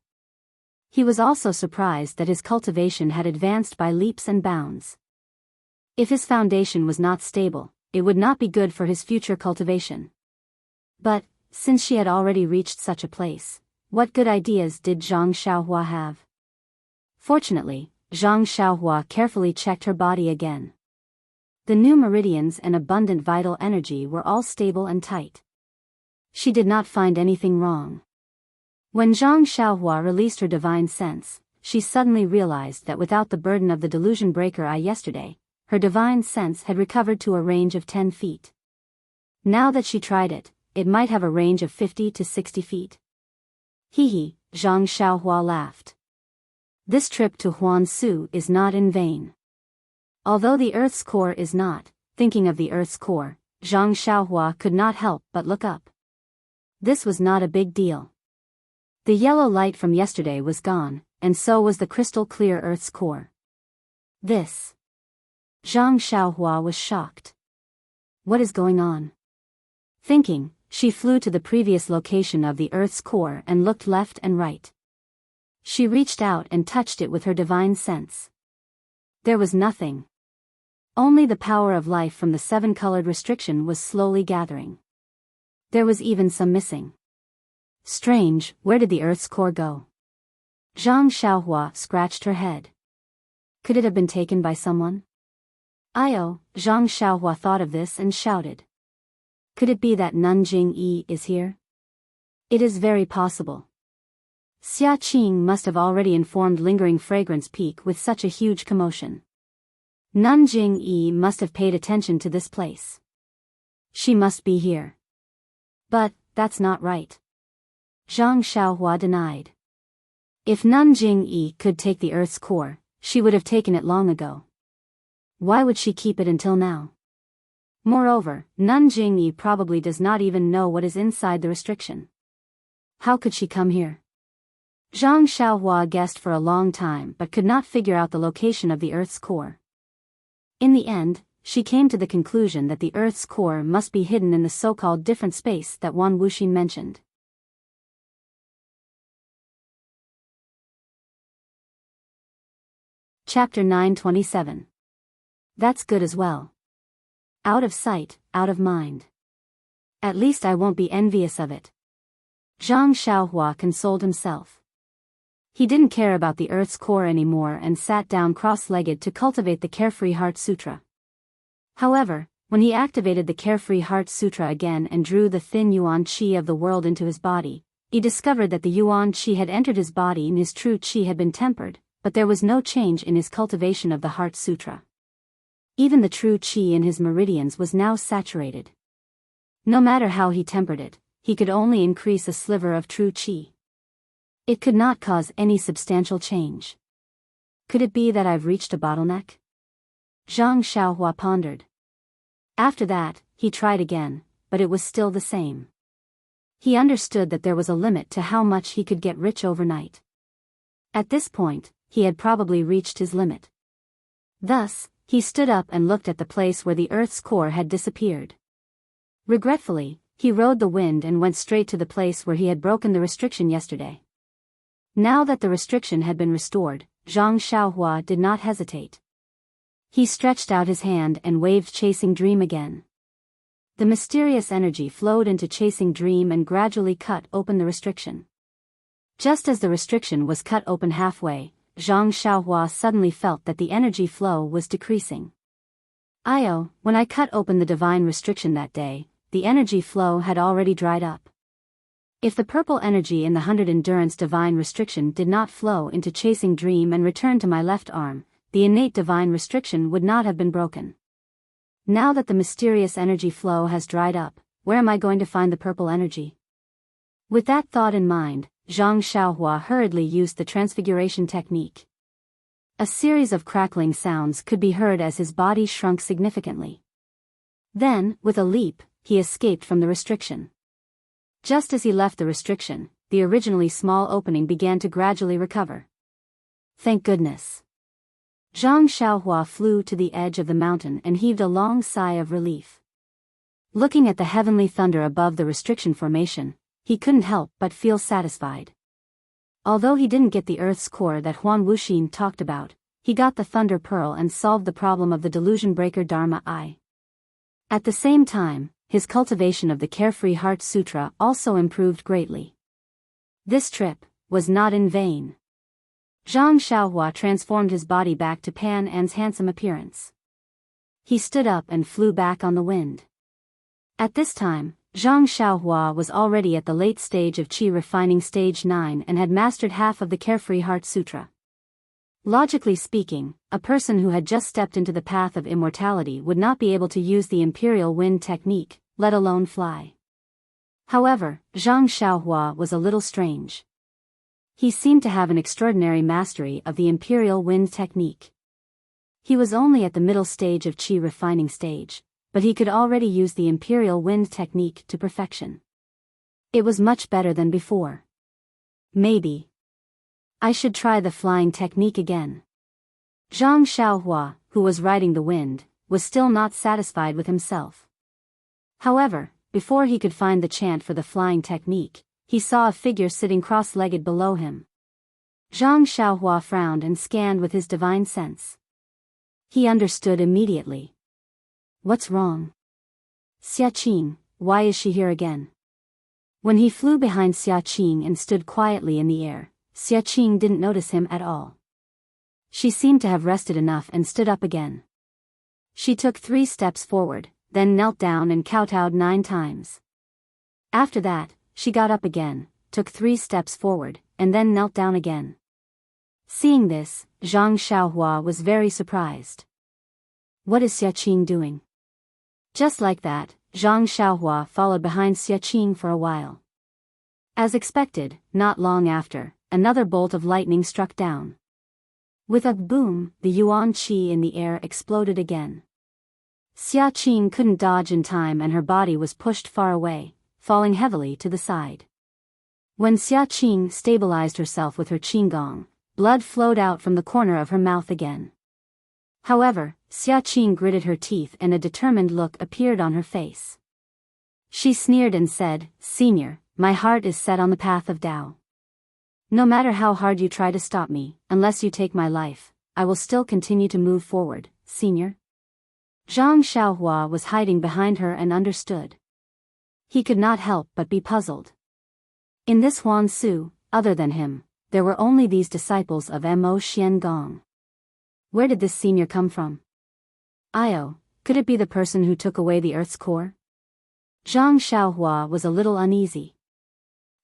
He was also surprised that his cultivation had advanced by leaps and bounds. If his foundation was not stable, it would not be good for his future cultivation. But, since she had already reached such a place, what good ideas did Zhang Xiaohua have? Fortunately, Zhang Xiaohua carefully checked her body again. The new meridians and abundant vital energy were all stable and tight. She did not find anything wrong. When Zhang Xiaohua released her divine sense, she suddenly realized that without the burden of the delusion breaker eye yesterday, her divine sense had recovered to a range of 10 feet. Now that she tried it, it might have a range of 50 to 60 feet. Hee, Zhang Xiaohua laughed. This trip to Huansu is not in vain. Although the Earth's core is not, thinking of the Earth's core, Zhang Xiaohua could not help but look up. This was not a big deal. The yellow light from yesterday was gone, and so was the crystal clear Earth's core. This. Zhang Xiaohua was shocked. What is going on? Thinking, she flew to the previous location of the Earth's core and looked left and right. She reached out and touched it with her divine sense. There was nothing. Only the power of life from the 7-colored restriction was slowly gathering. There was even some missing. Strange, where did the Earth's core go? Zhang Xiaohua scratched her head. Could it have been taken by someone? Zhang Xiaohua thought of this and shouted. Could it be that Nanjing Yi is here? It is very possible. Xia Qing must have already informed Lingering Fragrance Peak with such a huge commotion. Nanjing Yi must have paid attention to this place. She must be here. But, that's not right. Zhang Xiaohua denied. If Nanjing Yi could take the Earth's core, she would have taken it long ago. Why would she keep it until now? Moreover, Nanjing probably does not even know what is inside the restriction. How could she come here? Zhang Xiaohua guessed for a long time but could not figure out the location of the Earth's core. In the end, she came to the conclusion that the Earth's core must be hidden in the so-called different space that Wan Wuxin mentioned. Chapter 927. That's good as well. Out of sight, out of mind. At least I won't be envious of it. Zhang Xiaohua consoled himself. He didn't care about the Earth's core anymore and sat down cross-legged to cultivate the Carefree Heart Sutra. However, when he activated the Carefree Heart Sutra again and drew the thin yuan qi of the world into his body, he discovered that the yuan qi had entered his body and his true qi had been tempered, but there was no change in his cultivation of the Heart Sutra. Even the true qi in his meridians was now saturated. No matter how he tempered it, he could only increase a sliver of true qi. It could not cause any substantial change. Could it be that I've reached a bottleneck? Zhang Xiaohua pondered. After that, he tried again, but it was still the same. He understood that there was a limit to how much he could get rich overnight. At this point, he had probably reached his limit. Thus, he stood up and looked at the place where the Earth's core had disappeared. Regretfully, he rode the wind and went straight to the place where he had broken the restriction yesterday. Now that the restriction had been restored, Zhang Xiaohua did not hesitate. He stretched out his hand and waved Chasing Dream again. The mysterious energy flowed into Chasing Dream and gradually cut open the restriction. Just as the restriction was cut open halfway, Zhang Xiaohua suddenly felt that the energy flow was decreasing. When I cut open the divine restriction that day, the energy flow had already dried up. If the purple energy in the 100 endurance divine restriction did not flow into Chasing Dream and return to my left arm, the innate divine restriction would not have been broken. Now that the mysterious energy flow has dried up, where am I going to find the purple energy? With that thought in mind, Zhang Xiaohua hurriedly used the transfiguration technique. A series of crackling sounds could be heard as his body shrunk significantly. Then, with a leap, he escaped from the restriction. Just as he left the restriction, the originally small opening began to gradually recover. Thank goodness. Zhang Xiaohua flew to the edge of the mountain and heaved a long sigh of relief. Looking at the heavenly thunder above the restriction formation, he couldn't help but feel satisfied. Although he didn't get the Earth's core that Huan Wuxin talked about, he got the Thunder Pearl and solved the problem of the delusion breaker Dharma I. At the same time, his cultivation of the Carefree Heart Sutra also improved greatly. This trip was not in vain. Zhang Xiaohua transformed his body back to Pan An's handsome appearance. He stood up and flew back on the wind. At this time, Zhang Xiaohua was already at the late stage of Qi refining stage 9 and had mastered half of the Carefree Heart Sutra. Logically speaking, a person who had just stepped into the path of immortality would not be able to use the Imperial Wind technique, let alone fly. However, Zhang Xiaohua was a little strange. He seemed to have an extraordinary mastery of the Imperial Wind technique. He was only at the middle stage of Qi refining stage, but he could already use the Imperial Wind technique to perfection. It was much better than before. Maybe I should try the flying technique again. Zhang Xiaohua, who was riding the wind, was still not satisfied with himself. However, before he could find the chant for the flying technique, he saw a figure sitting cross-legged below him. Zhang Xiaohua frowned and scanned with his divine sense. He understood immediately. What's wrong? Xia Qing, why is she here again? When he flew behind Xia Qing and stood quietly in the air, Xia Qing didn't notice him at all. She seemed to have rested enough and stood up again. She took 3 steps forward, then knelt down and kowtowed 9 times. After that, she got up again, took 3 steps forward, and then knelt down again. Seeing this, Zhang Xiaohua was very surprised. What is Xia Qing doing? Just like that, Zhang Xiaohua followed behind Xia Qing for a while. As expected, not long after, another bolt of lightning struck down. With a boom, the yuan qi in the air exploded again. Xia Qing couldn't dodge in time and her body was pushed far away, falling heavily to the side. When Xia Qing stabilized herself with her qinggong, blood flowed out from the corner of her mouth again. However, Xia Qing gritted her teeth and a determined look appeared on her face. She sneered and said, "Senior, my heart is set on the path of Tao. No matter how hard you try to stop me, unless you take my life, I will still continue to move forward, senior." Zhang Xiaohua was hiding behind her and understood. He could not help but be puzzled. In this Huan Su, other than him, there were only these disciples of Mo Xian Gong. Where did this senior come from? Io, could it be the person who took away the Earth's core? Zhang Xiaohua was a little uneasy.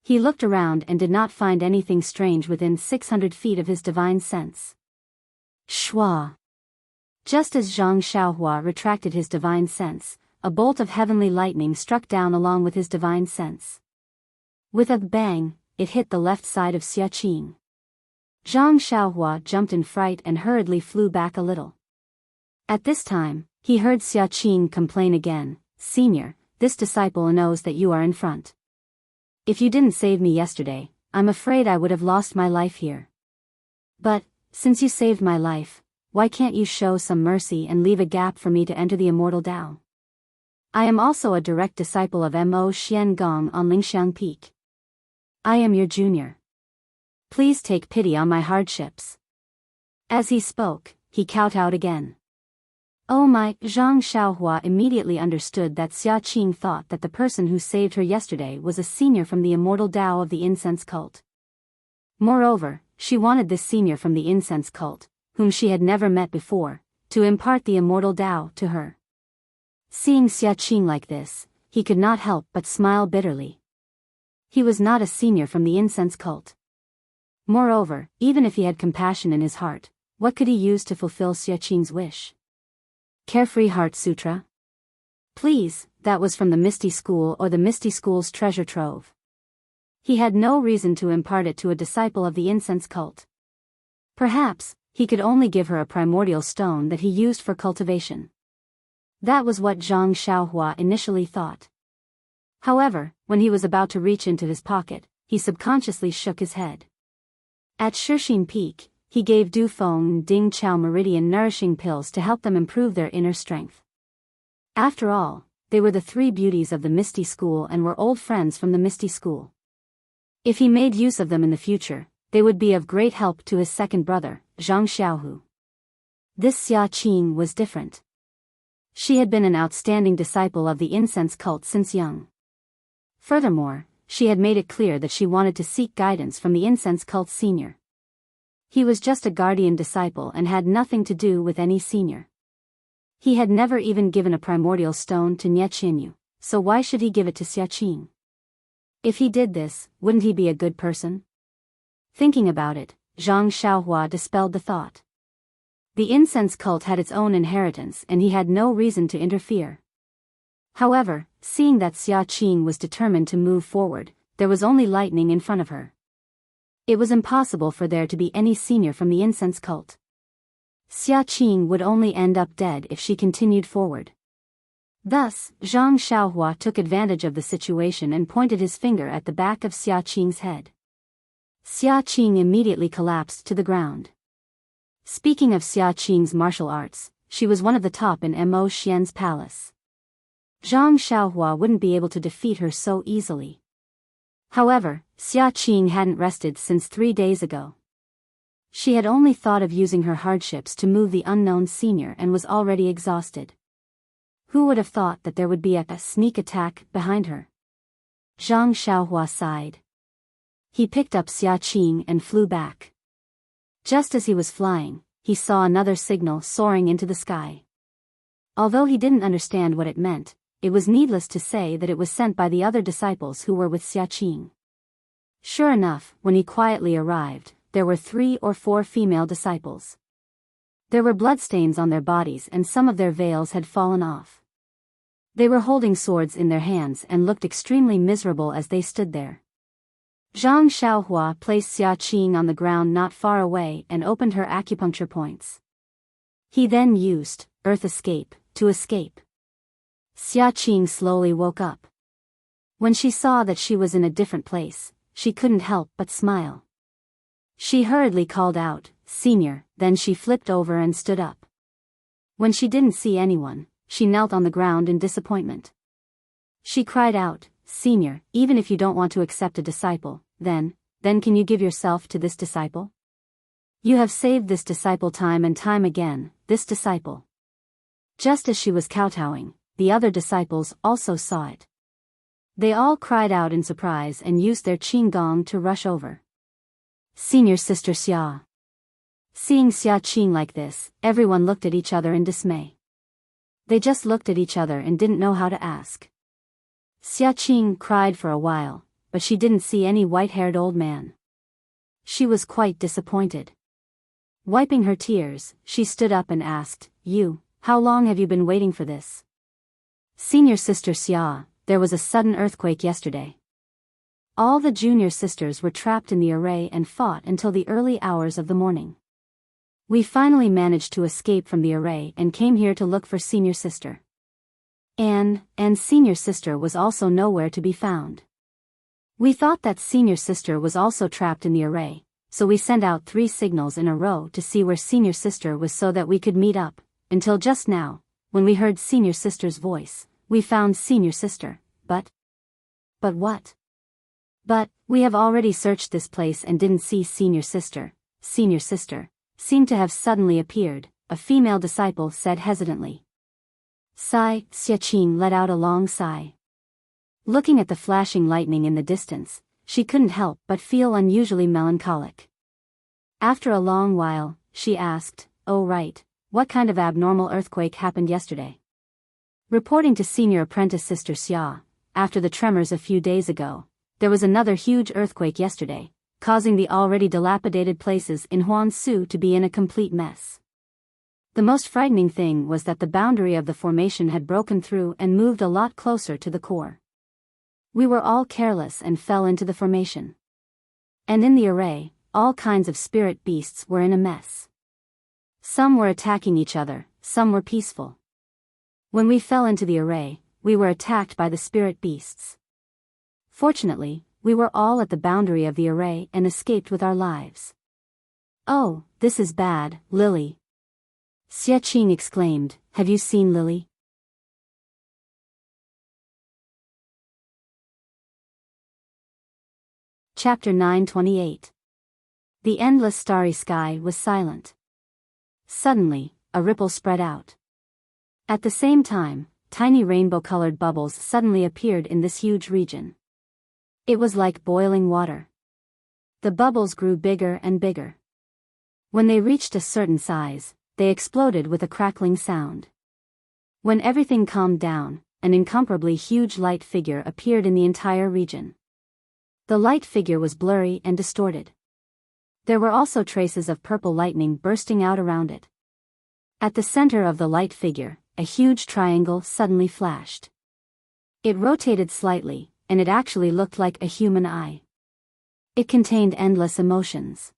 He looked around and did not find anything strange within 600 feet of his divine sense. Shua. Just as Zhang Xiaohua retracted his divine sense, a bolt of heavenly lightning struck down along with his divine sense. With a bang, it hit the left side of Xia Qing. Zhang Xiaohua jumped in fright and hurriedly flew back a little. At this time, he heard Xia Qing complain again, "Senior, this disciple knows that you are in front. If you didn't save me yesterday, I'm afraid I would have lost my life here. But, since you saved my life, why can't you show some mercy and leave a gap for me to enter the Immortal Tao? I am also a direct disciple of Mo Xian Gong on Lingxiang Peak. I am your junior. Please take pity on my hardships." As he spoke, he kowtowed again. Oh my! Zhang Xiaohua immediately understood that Xia Qing thought that the person who saved her yesterday was a senior from the Immortal Tao of the incense cult. Moreover, she wanted this senior from the incense cult, whom she had never met before, to impart the Immortal Tao to her. Seeing Xia Qing like this, he could not help but smile bitterly. He was not a senior from the incense cult. Moreover, even if he had compassion in his heart, what could he use to fulfill Xia Qing's wish? Carefree Heart Sutra? Please, that was from the Misty School or the Misty School's treasure trove. He had no reason to impart it to a disciple of the incense cult. Perhaps, he could only give her a primordial stone that he used for cultivation. That was what Zhang Xiaohua initially thought. However, when he was about to reach into his pocket, he subconsciously shook his head. At Shixin Peak, he gave Du Feng and Ding Chao Meridian nourishing pills to help them improve their inner strength. After all, they were the three beauties of the Misty School and were old friends from the Misty School. If he made use of them in the future, they would be of great help to his second brother, Zhang Xiaohu. This Xia Qing was different. She had been an outstanding disciple of the incense cult since young. Furthermore, she had made it clear that she wanted to seek guidance from the incense cult senior. He was just a guardian disciple and had nothing to do with any senior. He had never even given a primordial stone to Nie Qinyu, so why should he give it to Xia Qing? If he did this, wouldn't he be a good person? Thinking about it, Zhang Xiaohua dispelled the thought. The incense cult had its own inheritance and he had no reason to interfere. However, seeing that Xia Qing was determined to move forward, there was only lightning in front of her. It was impossible for there to be any senior from the incense cult. Xia Qing would only end up dead if she continued forward. Thus, Zhang Xiaohua took advantage of the situation and pointed his finger at the back of Xia Qing's head. Xia Qing immediately collapsed to the ground. Speaking of Xia Qing's martial arts, she was one of the top in Mo Xian's palace. Zhang Xiaohua wouldn't be able to defeat her so easily. However, Xia Qing hadn't rested since 3 days ago. She had only thought of using her hardships to move the unknown senior and was already exhausted. Who would have thought that there would be a sneak attack behind her? Zhang Xiaohua sighed. He picked up Xia Qing and flew back. Just as he was flying, he saw another signal soaring into the sky. Although he didn't understand what it meant, it was needless to say that it was sent by the other disciples who were with Xia Qing. Sure enough, when he quietly arrived, there were 3 or 4 female disciples. There were bloodstains on their bodies and some of their veils had fallen off. They were holding swords in their hands and looked extremely miserable as they stood there. Zhang Xiaohua placed Xia Qing on the ground not far away and opened her acupuncture points. He then used Earth Escape to escape. Xia Qing slowly woke up. When she saw that she was in a different place, she couldn't help but smile. She hurriedly called out, "Senior," then she flipped over and stood up. When she didn't see anyone, she knelt on the ground in disappointment. She cried out, "Senior, even if you don't want to accept a disciple, then can you give yourself to this disciple? You have saved this disciple time and time again, this disciple." Just as she was kowtowing, the other disciples also saw it. They all cried out in surprise and used their qing gong to rush over. Senior Sister Xia. Seeing Xia Qing like this, everyone looked at each other in dismay. They just looked at each other and didn't know how to ask. Xia Qing cried for a while, but she didn't see any white-haired old man. She was quite disappointed. Wiping her tears, she stood up and asked, How long have you been waiting for this?" "Senior Sister Xia, there was a sudden earthquake yesterday. All the junior sisters were trapped in the array and fought until the early hours of the morning. We finally managed to escape from the array and came here to look for Senior Sister. And Senior Sister was also nowhere to be found. We thought that Senior Sister was also trapped in the array, so we sent out 3 signals in a row to see where Senior Sister was so that we could meet up, until just now, when we heard Senior Sister's voice, we found Senior Sister, but what? But we have already searched this place and didn't see Senior Sister. Senior Sister seemed to have suddenly appeared," a female disciple said hesitantly. Sigh. Xia Qing let out a long sigh. Looking at the flashing lightning in the distance, she couldn't help but feel unusually melancholic. After a long while, she asked, "Oh right, what kind of abnormal earthquake happened yesterday?" Reporting to Senior Apprentice Sister Xia, after the tremors a few days ago, there was another huge earthquake yesterday, causing the already dilapidated places in Huangsu to be in a complete mess. The most frightening thing was that the boundary of the formation had broken through and moved a lot closer to the core. We were all careless and fell into the formation. And in the array, all kinds of spirit beasts were in a mess. Some were attacking each other, some were peaceful. When we fell into the array, we were attacked by the spirit beasts. Fortunately, we were all at the boundary of the array and escaped with our lives. "Oh, this is bad, Lily." Xia Qing exclaimed, "Have you seen Lily?" Chapter 928. The endless starry sky was silent. Suddenly, a ripple spread out. At the same time, tiny rainbow-colored bubbles suddenly appeared in this huge region. It was like boiling water. The bubbles grew bigger and bigger. When they reached a certain size, they exploded with a crackling sound. When everything calmed down, an incomparably huge light figure appeared in the entire region. The light figure was blurry and distorted. There were also traces of purple lightning bursting out around it. At the center of the light figure, a huge triangle suddenly flashed. It rotated slightly, and it actually looked like a human eye. It contained endless emotions.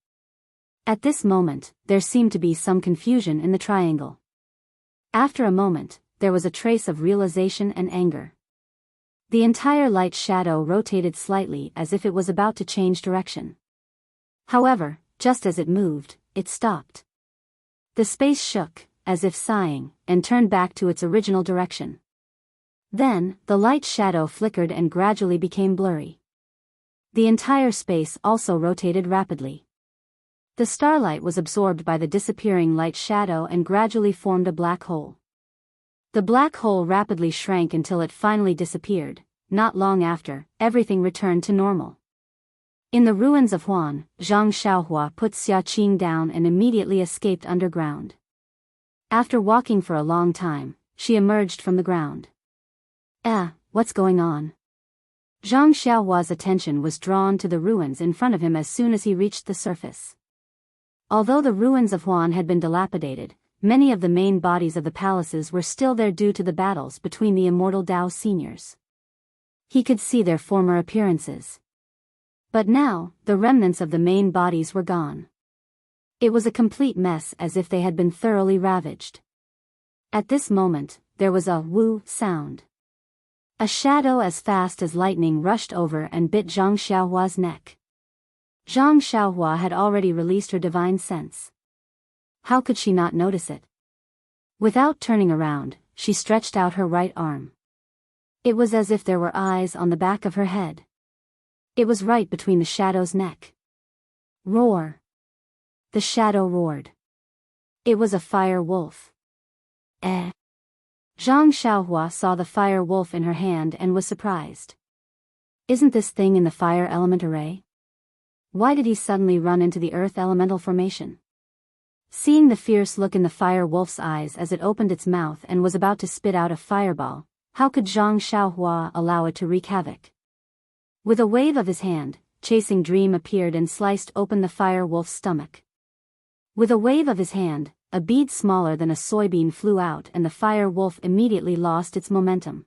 At this moment, there seemed to be some confusion in the triangle. After a moment, there was a trace of realization and anger. The entire light shadow rotated slightly as if it was about to change direction. However, just as it moved, it stopped. The space shook, as if sighing, and turned back to its original direction. Then, the light shadow flickered and gradually became blurry. The entire space also rotated rapidly. The starlight was absorbed by the disappearing light shadow and gradually formed a black hole. The black hole rapidly shrank until it finally disappeared. Not long after, everything returned to normal. In the ruins of Huan, Zhang Xiaohua put Xia Qing down and immediately escaped underground. After walking for a long time, she emerged from the ground. What's going on?" Zhang Xiaohua's attention was drawn to the ruins in front of him as soon as he reached the surface. Although the ruins of Huan had been dilapidated, many of the main bodies of the palaces were still there due to the battles between the Immortal Dao seniors. He could see their former appearances. But now, the remnants of the main bodies were gone. It was a complete mess, as if they had been thoroughly ravaged. At this moment, there was a woo sound. A shadow as fast as lightning rushed over and bit Zhang Xiaohua's neck. Zhang Xiaohua had already released her divine sense. How could she not notice it? Without turning around, she stretched out her right arm. It was as if there were eyes on the back of her head. It was right between the shadow's neck. Roar! The shadow roared. It was a fire wolf. Eh? Zhang Xiaohua saw the fire wolf in her hand and was surprised. Isn't this thing in the fire element array? Why did he suddenly run into the earth elemental formation? Seeing the fierce look in the fire wolf's eyes as it opened its mouth and was about to spit out a fireball, how could Zhang Xiaohua allow it to wreak havoc? With a wave of his hand, Chasing Dream appeared and sliced open the fire wolf's stomach. With a wave of his hand, a bead smaller than a soybean flew out and the fire wolf immediately lost its momentum.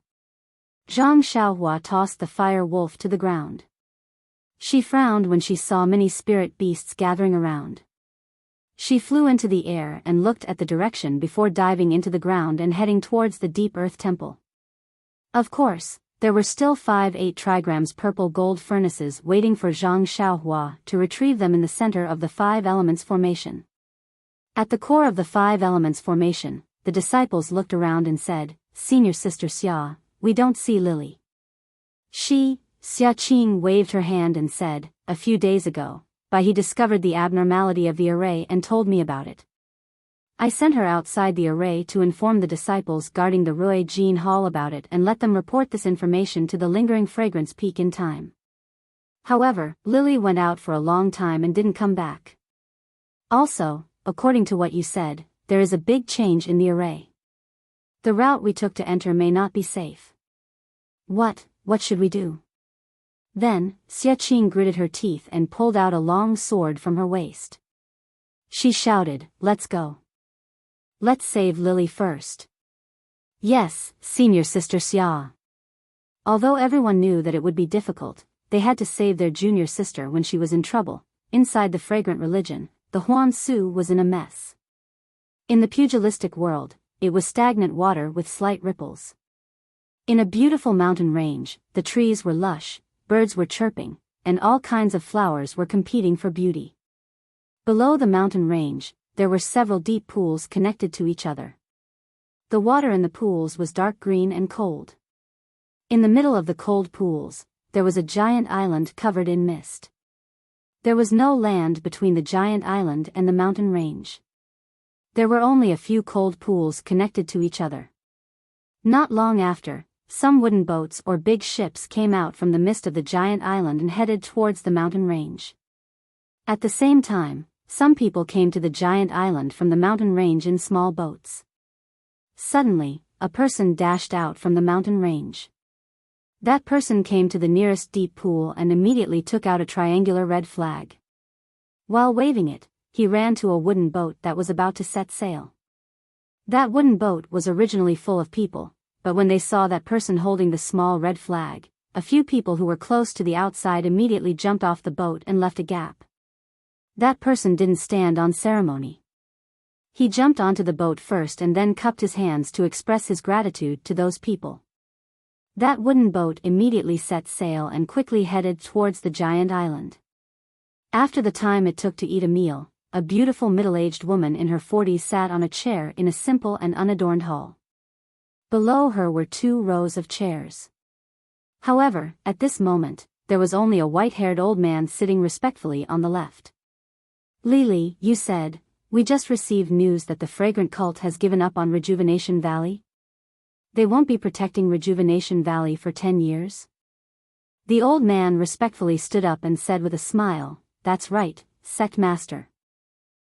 Zhang Xiaohua tossed the fire wolf to the ground. She frowned when she saw many spirit beasts gathering around. She flew into the air and looked at the direction before diving into the ground and heading towards the deep earth temple. Of course, there were still 5-8 trigrams purple gold furnaces waiting for Zhang Xiaohua to retrieve them in the center of the 5 elements formation. At the core of the 5 elements formation, the disciples looked around and said, "Senior Sister Xia, we don't see Lily." Xia Qing waved her hand and said, "A few days ago, he discovered the abnormality of the array and told me about it. I sent her outside the array to inform the disciples guarding the Rui Jin Hall about it and let them report this information to the lingering fragrance peak in time. However, Lily went out for a long time and didn't come back. Also, according to what you said, there is a big change in the array. The route we took to enter may not be safe. What should we do?" Then, Xia Qing gritted her teeth and pulled out a long sword from her waist. She shouted, "Let's go. Let's save Lily first." "Yes, Senior Sister Xia." Although everyone knew that it would be difficult, they had to save their junior sister when she was in trouble. Inside the fragrant religion, the Huan Su was in a mess. In the pugilistic world, it was stagnant water with slight ripples. In a beautiful mountain range, the trees were lush, birds were chirping, and all kinds of flowers were competing for beauty. Below the mountain range, there were several deep pools connected to each other. The water in the pools was dark green and cold. In the middle of the cold pools, there was a giant island covered in mist. There was no land between the giant island and the mountain range. There were only a few cold pools connected to each other. Not long after, some wooden boats or big ships came out from the mist of the giant island and headed towards the mountain range. At the same time, some people came to the giant island from the mountain range in small boats. Suddenly, a person dashed out from the mountain range. That person came to the nearest deep pool and immediately took out a triangular red flag. While waving it, he ran to a wooden boat that was about to set sail. That wooden boat was originally full of people, but when they saw that person holding the small red flag, a few people who were close to the outside immediately jumped off the boat and left a gap. That person didn't stand on ceremony. He jumped onto the boat first and then cupped his hands to express his gratitude to those people. That wooden boat immediately set sail and quickly headed towards the giant island. After the time it took to eat a meal, a beautiful middle-aged woman in her 40s sat on a chair in a simple and unadorned hall. Below her were 2 rows of chairs. However, at this moment, there was only a white-haired old man sitting respectfully on the left. "Lily, you said, we just received news that the fragrant cult has given up on Rejuvenation Valley? They won't be protecting Rejuvenation Valley for 10 years? The old man respectfully stood up and said with a smile, "That's right, Sect Master.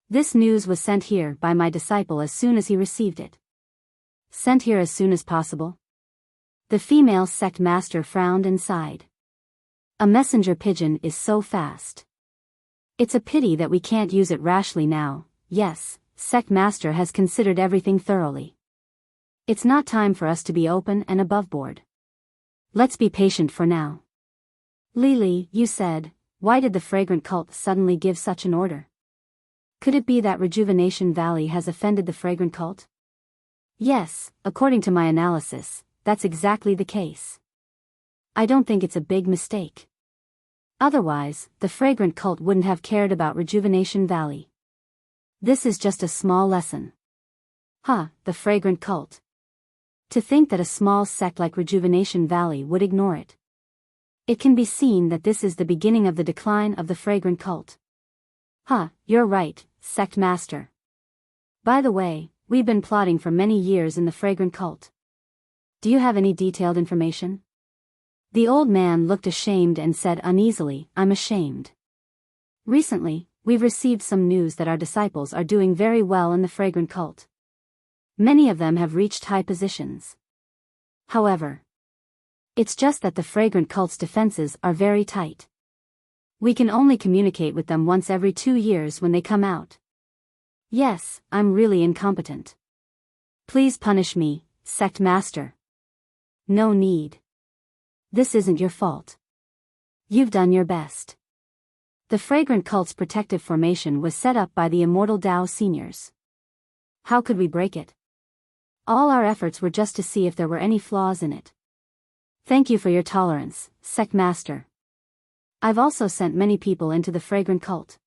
This news was sent here by my disciple as soon as he received it." "Sent here as soon as possible?" The female sect master frowned and sighed. "A messenger pigeon is so fast. It's a pity that we can't use it rashly now. Yes, sect master has considered everything thoroughly. It's not time for us to be open and above board. Let's be patient for now." "Lily, you said, why did the fragrant cult suddenly give such an order? Could it be that Rejuvenation Valley has offended the fragrant cult?" Yes, according to my analysis, that's exactly the case. I don't think it's a big mistake. Otherwise, the fragrant cult wouldn't have cared about Rejuvenation Valley. This is just a small lesson. The fragrant cult. To think that a small sect like Rejuvenation Valley would ignore it. It can be seen that this is the beginning of the decline of the fragrant cult. You're right, sect master. By the way, we've been plotting for many years in the fragrant cult. Do you have any detailed information? The old man looked ashamed and said uneasily, I'm ashamed. Recently, we've received some news that our disciples are doing very well in the fragrant cult. Many of them have reached high positions. However, it's just that the fragrant cult's defenses are very tight. We can only communicate with them once every 2 years when they come out. Yes, I'm really incompetent. Please punish me, sect master. No need. This isn't your fault. You've done your best. The fragrant cult's protective formation was set up by the Immortal Dao seniors. How could we break it? All our efforts were just to see if there were any flaws in it. Thank you for your tolerance, sect master. I've also sent many people into the fragrant cult.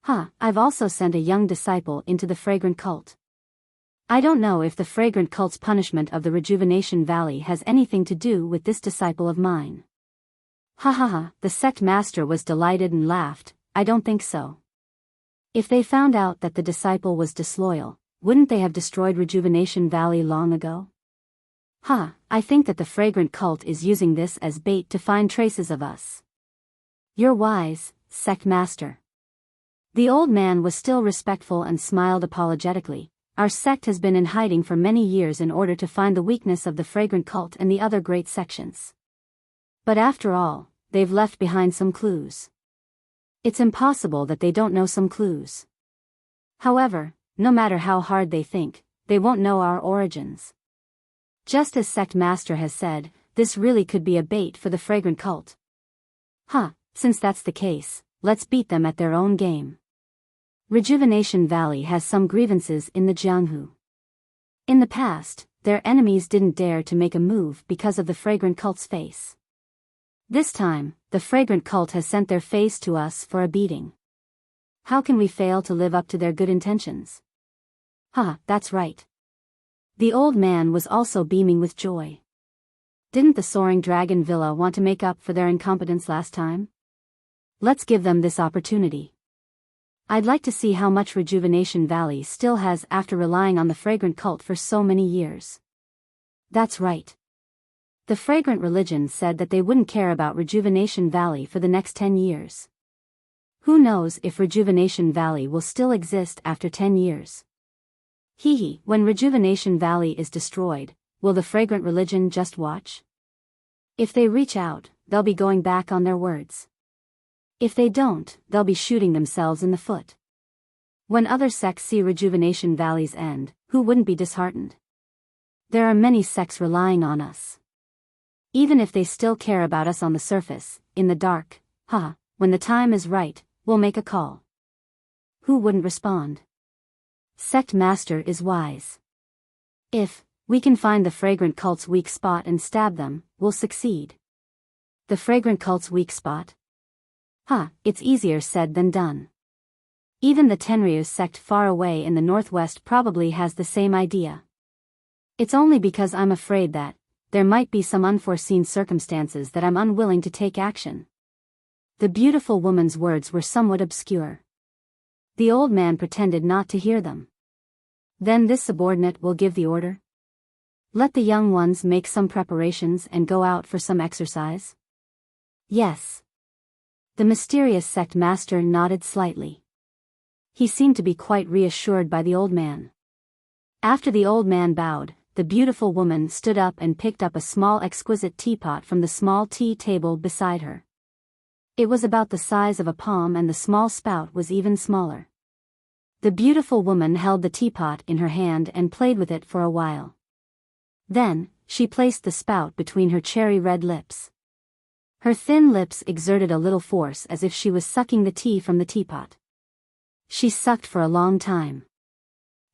I've also sent a young disciple into the fragrant cult. I don't know if the fragrant cult's punishment of the Rejuvenation Valley has anything to do with this disciple of mine. The sect master was delighted and laughed, I don't think so. If they found out that the disciple was disloyal, wouldn't they have destroyed Rejuvenation Valley long ago? I think that the fragrant cult is using this as bait to find traces of us. You're wise, sect master. The old man was still respectful and smiled apologetically. Our sect has been in hiding for many years in order to find the weakness of the fragrant cult and the other great sections. But after all, they've left behind some clues. It's impossible that they don't know some clues. However, no matter how hard they think, they won't know our origins. Just as sect master has said, this really could be a bait for the fragrant cult. Since that's the case, let's beat them at their own game. Rejuvenation Valley has some grievances in the Jianghu. In the past, their enemies didn't dare to make a move because of the fragrant cult's face. This time, the fragrant cult has sent their face to us for a beating. How can we fail to live up to their good intentions? That's right. The old man was also beaming with joy. Didn't the Soaring Dragon Villa want to make up for their incompetence last time? Let's give them this opportunity. I'd like to see how much Rejuvenation Valley still has after relying on the fragrant cult for so many years. That's right. The fragrant religion said that they wouldn't care about Rejuvenation Valley for the next 10 years. Who knows if Rejuvenation Valley will still exist after 10 years? When Rejuvenation Valley is destroyed, will the fragrant religion just watch? If they reach out, they'll be going back on their words. If they don't, they'll be shooting themselves in the foot. When other sects see Rejuvenation Valley's end, who wouldn't be disheartened? There are many sects relying on us. Even if they still care about us on the surface, in the dark, when the time is right, we'll make a call. Who wouldn't respond? Sect master is wise. If we can find the fragrant cult's weak spot and stab them, we'll succeed. The fragrant cult's weak spot? It's easier said than done. Even the Tenryu sect far away in the northwest probably has the same idea. It's only because I'm afraid that there might be some unforeseen circumstances that I'm unwilling to take action. The beautiful woman's words were somewhat obscure. The old man pretended not to hear them. Then this subordinate will give the order? Let the young ones make some preparations and go out for some exercise? Yes. The mysterious sect master nodded slightly. He seemed to be quite reassured by the old man. After the old man bowed, the beautiful woman stood up and picked up a small exquisite teapot from the small tea table beside her. It was about the size of a palm and the small spout was even smaller. The beautiful woman held the teapot in her hand and played with it for a while. Then, she placed the spout between her cherry-red lips. Her thin lips exerted a little force as if she was sucking the tea from the teapot. She sucked for a long time.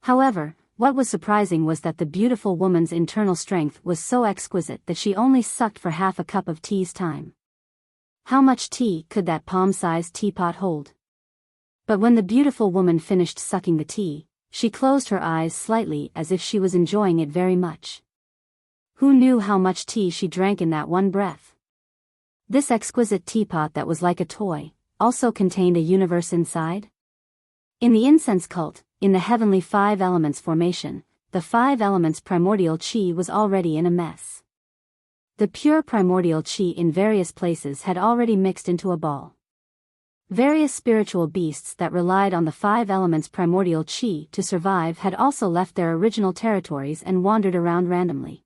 However, What was surprising was that the beautiful woman's internal strength was so exquisite that she only sucked for half a cup of tea's time. How much tea could that palm-sized teapot hold? But when the beautiful woman finished sucking the tea, she closed her eyes slightly as if she was enjoying it very much. Who knew how much tea she drank in that one breath? This exquisite teapot that was like a toy, also contained a universe inside? In the incense cult, in the heavenly 5 elements formation, the 5 elements primordial chi was already in a mess. The pure primordial chi in various places had already mixed into a ball. Various spiritual beasts that relied on the 5 elements primordial chi to survive had also left their original territories and wandered around randomly.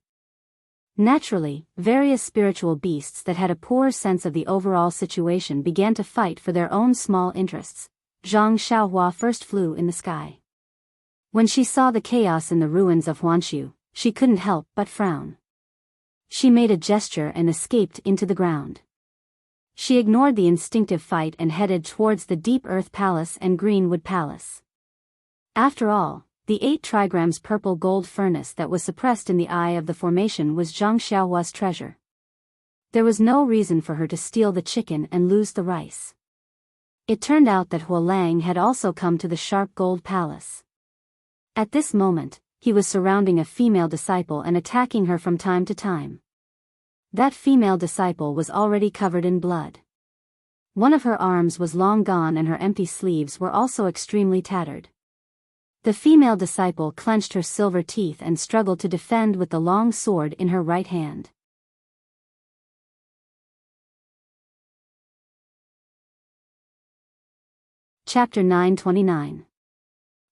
Naturally, various spiritual beasts that had a poor sense of the overall situation began to fight for their own small interests. Zhang Xiaohua first flew in the sky. When she saw the chaos in the ruins of Huanshu, she couldn't help but frown. She made a gesture and escaped into the ground. She ignored the instinctive fight and headed towards the Deep Earth Palace and Greenwood Palace. After all, the 8 trigrams purple gold furnace that was suppressed in the eye of the formation was Zhang Xiaohua's treasure. There was no reason for her to steal the chicken and lose the rice. It turned out that Huolang had also come to the Sharp Gold Palace. At this moment, he was surrounding a female disciple and attacking her from time to time. That female disciple was already covered in blood. One of her arms was long gone and her empty sleeves were also extremely tattered. The female disciple clenched her silver teeth and struggled to defend with the long sword in her right hand. Chapter 929.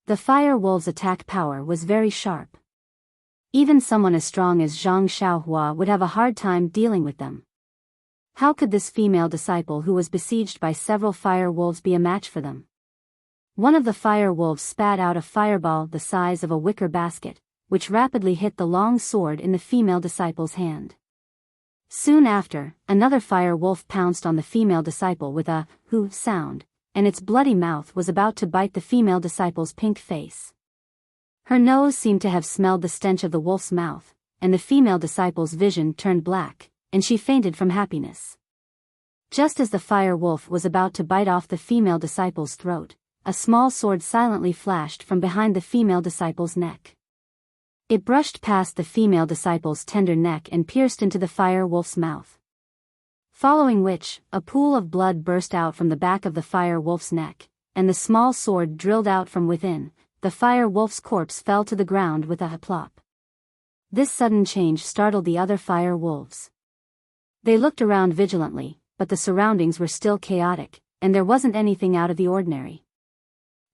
The fire wolves' attack power was very sharp. Even someone as strong as Zhang Xiaohua would have a hard time dealing with them. How could this female disciple who was besieged by several fire wolves be a match for them? One of the fire wolves spat out a fireball the size of a wicker basket, which rapidly hit the long sword in the female disciple's hand. Soon after, another fire wolf pounced on the female disciple with a "hoo" sound, and its bloody mouth was about to bite the female disciple's pink face. Her nose seemed to have smelled the stench of the wolf's mouth, and the female disciple's vision turned black, and she fainted from happiness. Just as the fire wolf was about to bite off the female disciple's throat, a small sword silently flashed from behind the female disciple's neck. It brushed past the female disciple's tender neck and pierced into the fire wolf's mouth. Following which, a pool of blood burst out from the back of the fire wolf's neck, and the small sword drilled out from within. The fire wolf's corpse fell to the ground with a plop. This sudden change startled the other fire wolves. They looked around vigilantly, but the surroundings were still chaotic, and there wasn't anything out of the ordinary.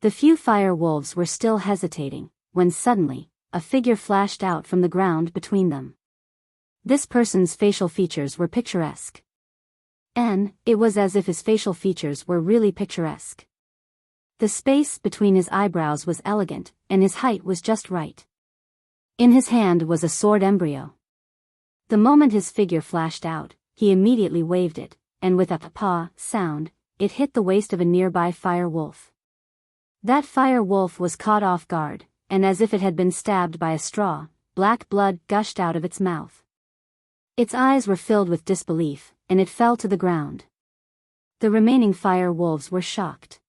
The few fire wolves were still hesitating, when suddenly, a figure flashed out from the ground between them. This person's facial features were picturesque. And it was as if his facial features were really picturesque. The space between his eyebrows was elegant, and his height was just right. In his hand was a sword embryo. The moment his figure flashed out, he immediately waved it, and with a "paw" sound, it hit the waist of a nearby fire wolf. That fire wolf was caught off guard, and as if it had been stabbed by a straw, black blood gushed out of its mouth. Its eyes were filled with disbelief, and it fell to the ground. The remaining fire wolves were shocked.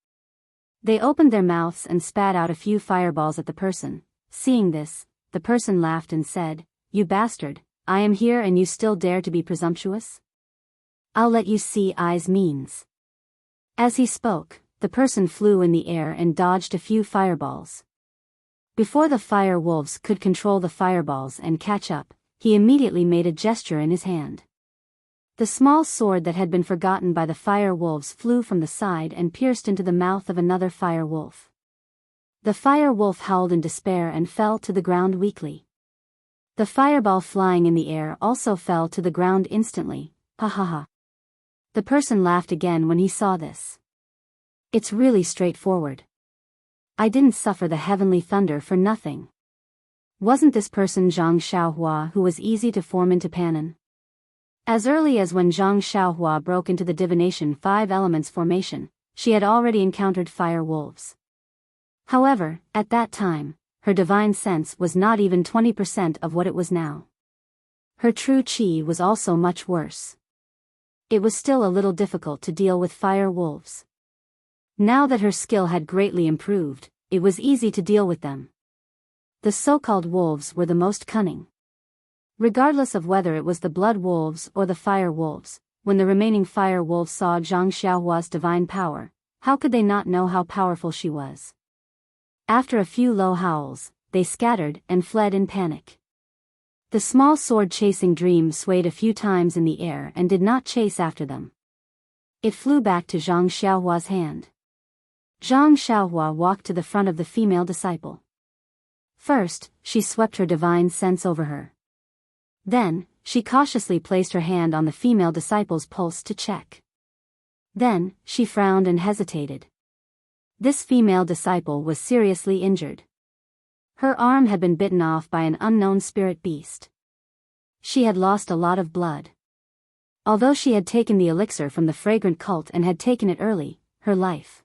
They opened their mouths and spat out a few fireballs at the person. Seeing this, the person laughed and said, "You bastard, I am here and you still dare to be presumptuous? I'll let you see I's means." As he spoke, the person flew in the air and dodged a few fireballs. Before the fire wolves could control the fireballs and catch up, he immediately made a gesture in his hand. The small sword that had been forgotten by the fire wolves flew from the side and pierced into the mouth of another fire wolf. The fire wolf howled in despair and fell to the ground weakly. The fireball flying in the air also fell to the ground instantly. Ha ha ha. The person laughed again when he saw this. It's really straightforward. I didn't suffer the heavenly thunder for nothing. Wasn't this person Zhang Xiaohua who was easy to form into Panin? As early as when Zhang Xiaohua broke into the divination 5 elements formation, she had already encountered fire wolves. However, at that time, her divine sense was not even 20% of what it was now. Her true chi was also much worse. It was still a little difficult to deal with fire wolves. Now that her skill had greatly improved, it was easy to deal with them. The so-called wolves were the most cunning. Regardless of whether it was the blood wolves or the fire wolves, when the remaining fire wolves saw Zhang Xiaohua's divine power, how could they not know how powerful she was? After a few low howls, they scattered and fled in panic. The small sword-chasing dream swayed a few times in the air and did not chase after them. It flew back to Zhang Xiaohua's hand. Zhang Xiaohua walked to the front of the female disciple. First, she swept her divine sense over her. Then, she cautiously placed her hand on the female disciple's pulse to check. Then, she frowned and hesitated. This female disciple was seriously injured. Her arm had been bitten off by an unknown spirit beast. She had lost a lot of blood. Although she had taken the elixir from the fragrant cult and had taken it early, her life.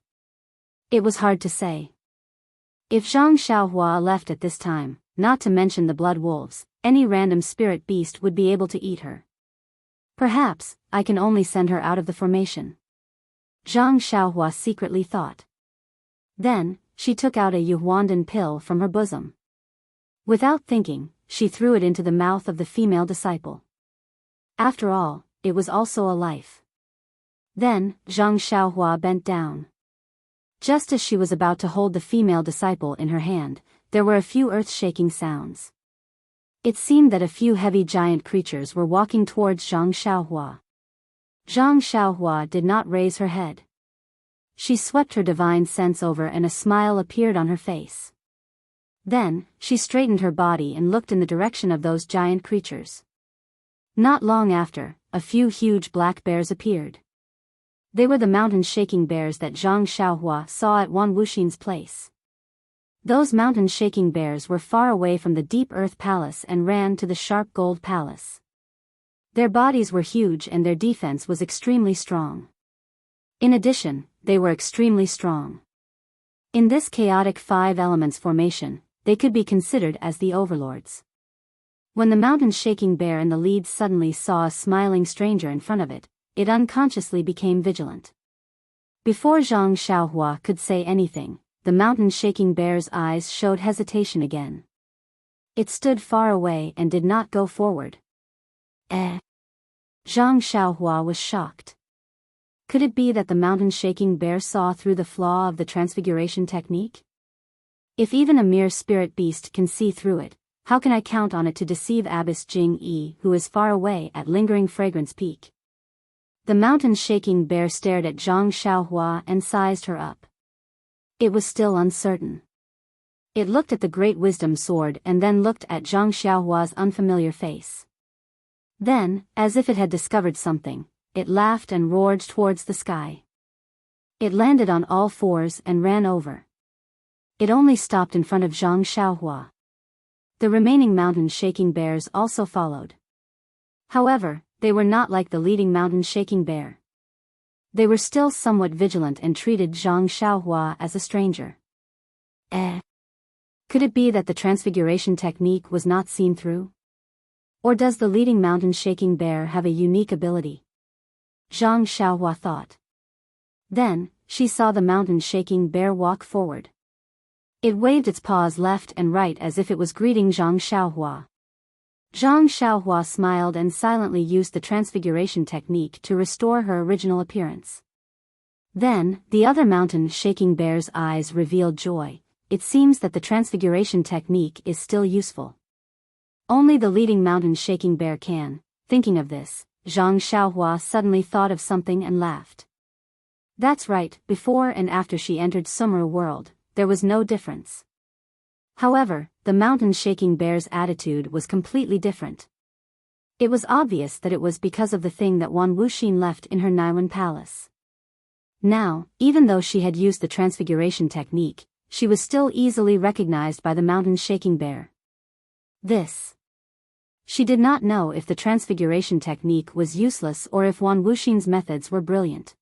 It was hard to say. If Zhang Xiaohua left at this time, not to mention the blood wolves, any random spirit beast would be able to eat her. Perhaps, I can only send her out of the formation. Zhang Xiaohua secretly thought. Then, she took out a Yuhuandan pill from her bosom. Without thinking, she threw it into the mouth of the female disciple. After all, it was also a life. Then, Zhang Xiaohua bent down. Just as she was about to hold the female disciple in her hand, there were a few earth-shaking sounds. It seemed that a few heavy giant creatures were walking towards Zhang Xiaohua. Zhang Xiaohua did not raise her head. She swept her divine sense over and a smile appeared on her face. Then, she straightened her body and looked in the direction of those giant creatures. Not long after, a few huge black bears appeared. They were the mountain-shaking bears that Zhang Xiaohua saw at Wan Wuxin's place. Those mountain-shaking bears were far away from the deep earth palace and ran to the sharp gold palace. Their bodies were huge and their defense was extremely strong. In addition, they were extremely strong. In this chaotic five elements formation, they could be considered as the overlords. When the mountain-shaking bear in the lead suddenly saw a smiling stranger in front of it, it unconsciously became vigilant. Before Zhang Xiaohua could say anything, the mountain-shaking bear's eyes showed hesitation again. It stood far away and did not go forward. Zhang Xiaohua was shocked. Could it be that the mountain-shaking bear saw through the flaw of the transfiguration technique? If even a mere spirit beast can see through it, how can I count on it to deceive Abbess Jing Yi, who is far away at Lingering Fragrance Peak? The mountain-shaking bear stared at Zhang Xiaohua and sized her up. It was still uncertain. It looked at the Great Wisdom Sword and then looked at Zhang Xiaohua's unfamiliar face. Then, as if it had discovered something, it laughed and roared towards the sky. It landed on all fours and ran over. It only stopped in front of Zhang Xiaohua. The remaining mountain-shaking bears also followed. However, they were not like the leading mountain-shaking bear. They were still somewhat vigilant and treated Zhang Xiaohua as a stranger. Could it be that the transfiguration technique was not seen through? Or does the leading mountain-shaking bear have a unique ability? Zhang Xiaohua thought. Then, she saw the mountain-shaking bear walk forward. It waved its paws left and right as if it was greeting Zhang Xiaohua. Zhang Xiaohua smiled and silently used the transfiguration technique to restore her original appearance. Then, the other mountain-shaking bear's eyes revealed joy. It seems that the transfiguration technique is still useful. Only the leading mountain-shaking bear can. Thinking of this, Zhang Xiaohua suddenly thought of something and laughed. That's right, before and after she entered Sumeru world, there was no difference. However, the mountain-shaking bear's attitude was completely different. It was obvious that it was because of the thing that Wan Wuxin left in her Naiwan palace. Now, even though she had used the transfiguration technique, she was still easily recognized by the mountain-shaking bear. She did not know if the transfiguration technique was useless or if Wan Wuxin's methods were brilliant.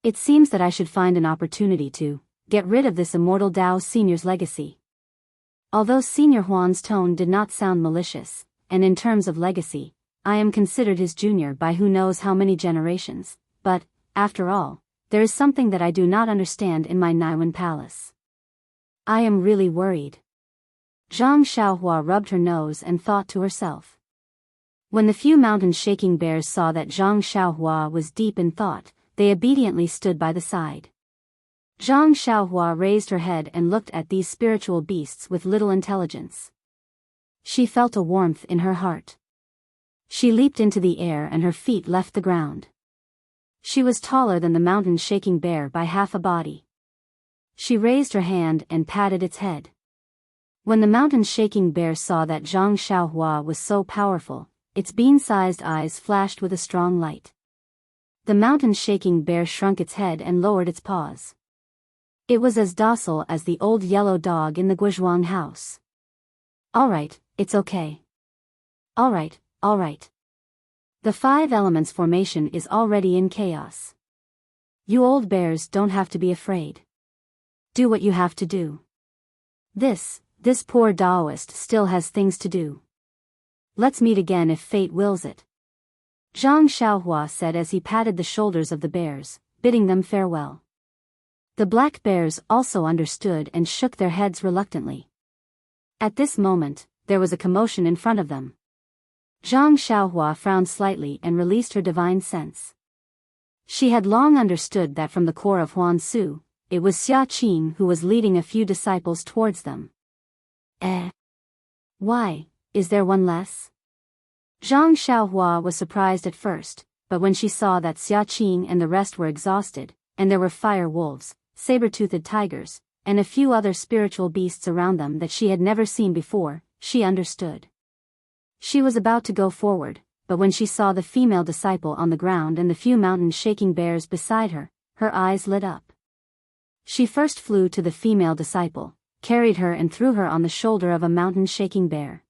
It seems that I should find an opportunity to get rid of this Immortal Dao Senior's legacy. Although Senior Huan's tone did not sound malicious, and in terms of legacy, I am considered his junior by who knows how many generations, but, after all, there is something that I do not understand in my Naiwan palace. I am really worried. Zhang Xiaohua rubbed her nose and thought to herself. When the few mountain-shaking bears saw that Zhang Xiaohua was deep in thought, they obediently stood by the side. Zhang Xiaohua raised her head and looked at these spiritual beasts with little intelligence. She felt a warmth in her heart. She leaped into the air and her feet left the ground. She was taller than the mountain-shaking bear by half a body. She raised her hand and patted its head. When the mountain-shaking bear saw that Zhang Xiaohua was so powerful, its bean-sized eyes flashed with a strong light. The mountain-shaking bear shrunk its head and lowered its paws. It was as docile as the old yellow dog in the Guizhuang house. All right, it's okay. All right. The 5 elements formation is already in chaos. You old bears don't have to be afraid. Do what you have to do. This poor Taoist still has things to do. Let's meet again if fate wills it. Zhang Xiaohua said as he patted the shoulders of the bears, bidding them farewell. The black bears also understood and shook their heads reluctantly. At this moment, there was a commotion in front of them. Zhang Xiaohua frowned slightly and released her divine sense. She had long understood that from the core of Huan Su, it was Xia Qing who was leading a few disciples towards them. Why, is there one less? Zhang Xiaohua was surprised at first, but when she saw that Xia Qing and the rest were exhausted, and there were fire wolves, saber-toothed tigers, and a few other spiritual beasts around them that she had never seen before, she understood. She was about to go forward, but when she saw the female disciple on the ground and the few mountain-shaking bears beside her, her eyes lit up. She first flew to the female disciple, carried her and threw her on the shoulder of a mountain-shaking bear.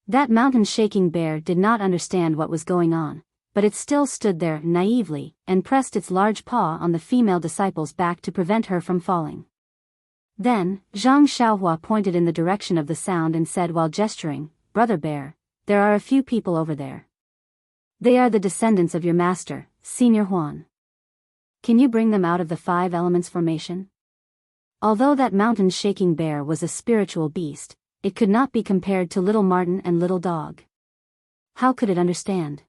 That mountain-shaking bear did not understand what was going on, but it still stood there naively and pressed its large paw on the female disciple's back to prevent her from falling. Then, Zhang Xiaohua pointed in the direction of the sound and said while gesturing, "Brother Bear, there are a few people over there. They are the descendants of your master, Senior Huan. Can you bring them out of the 5 elements formation?" Although that mountain-shaking bear was a spiritual beast, it could not be compared to Little Marten and Little Dog. How could it understand?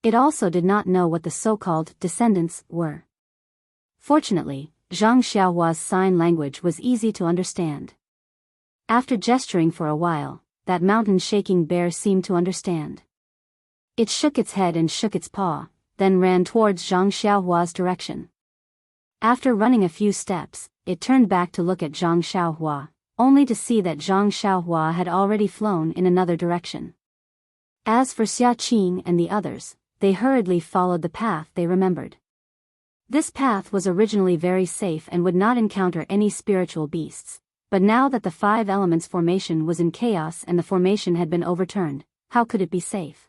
It also did not know what the so-called descendants were. Fortunately, Zhang Xiaohua's sign language was easy to understand. After gesturing for a while, that mountain-shaking bear seemed to understand. It shook its head and shook its paw, then ran towards Zhang Xiaohua's direction. After running a few steps, it turned back to look at Zhang Xiaohua, only to see that Zhang Xiaohua had already flown in another direction. As for Xia Qing and the others, they hurriedly followed the path they remembered. This path was originally very safe and would not encounter any spiritual beasts, but now that the 5 elements formation was in chaos and the formation had been overturned, how could it be safe?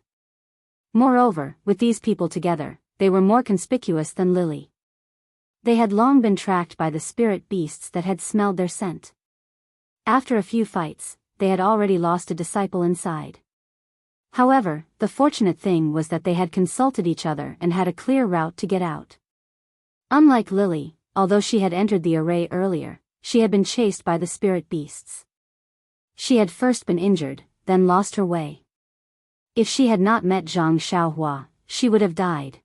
Moreover, with these people together, they were more conspicuous than Lily. They had long been tracked by the spirit beasts that had smelled their scent. After a few fights, they had already lost a disciple inside. However, the fortunate thing was that they had consulted each other and had a clear route to get out. Unlike Lily, although she had entered the array earlier, she had been chased by the spirit beasts. She had first been injured, then lost her way. If she had not met Zhang Xiaohua, she would have died.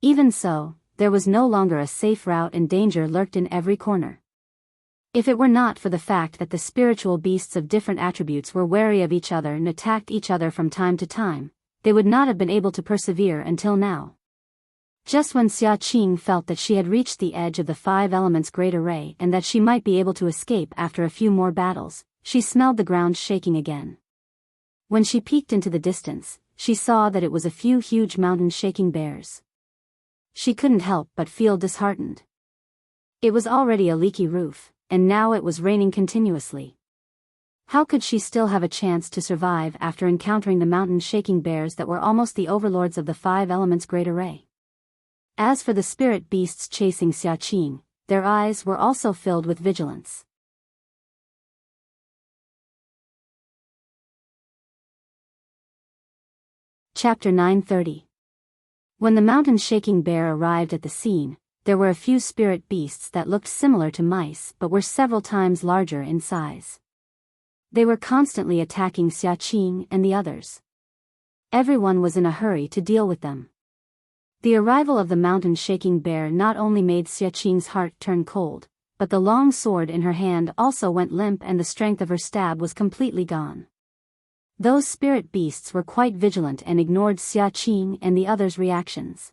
Even so, there was no longer a safe route and danger lurked in every corner. If it were not for the fact that the spiritual beasts of different attributes were wary of each other and attacked each other from time to time, they would not have been able to persevere until now. Just when Xia Qing felt that she had reached the edge of the 5 elements great array and that she might be able to escape after a few more battles, she smelled the ground shaking again. When she peeked into the distance, she saw that it was a few huge mountain-shaking bears. She couldn't help but feel disheartened. It was already a leaky roof, and now it was raining continuously. How could she still have a chance to survive after encountering the mountain-shaking bears that were almost the overlords of the 5 elements great array? As for the spirit beasts chasing Xia Qing, their eyes were also filled with vigilance. Chapter 930. When the mountain-shaking bear arrived at the scene, there were a few spirit beasts that looked similar to mice but were several times larger in size. They were constantly attacking Xiaqing and the others. Everyone was in a hurry to deal with them. The arrival of the mountain-shaking bear not only made Xiaqing's heart turn cold, but the long sword in her hand also went limp and the strength of her stab was completely gone. Those spirit beasts were quite vigilant and ignored Xiaqing and the others' reactions.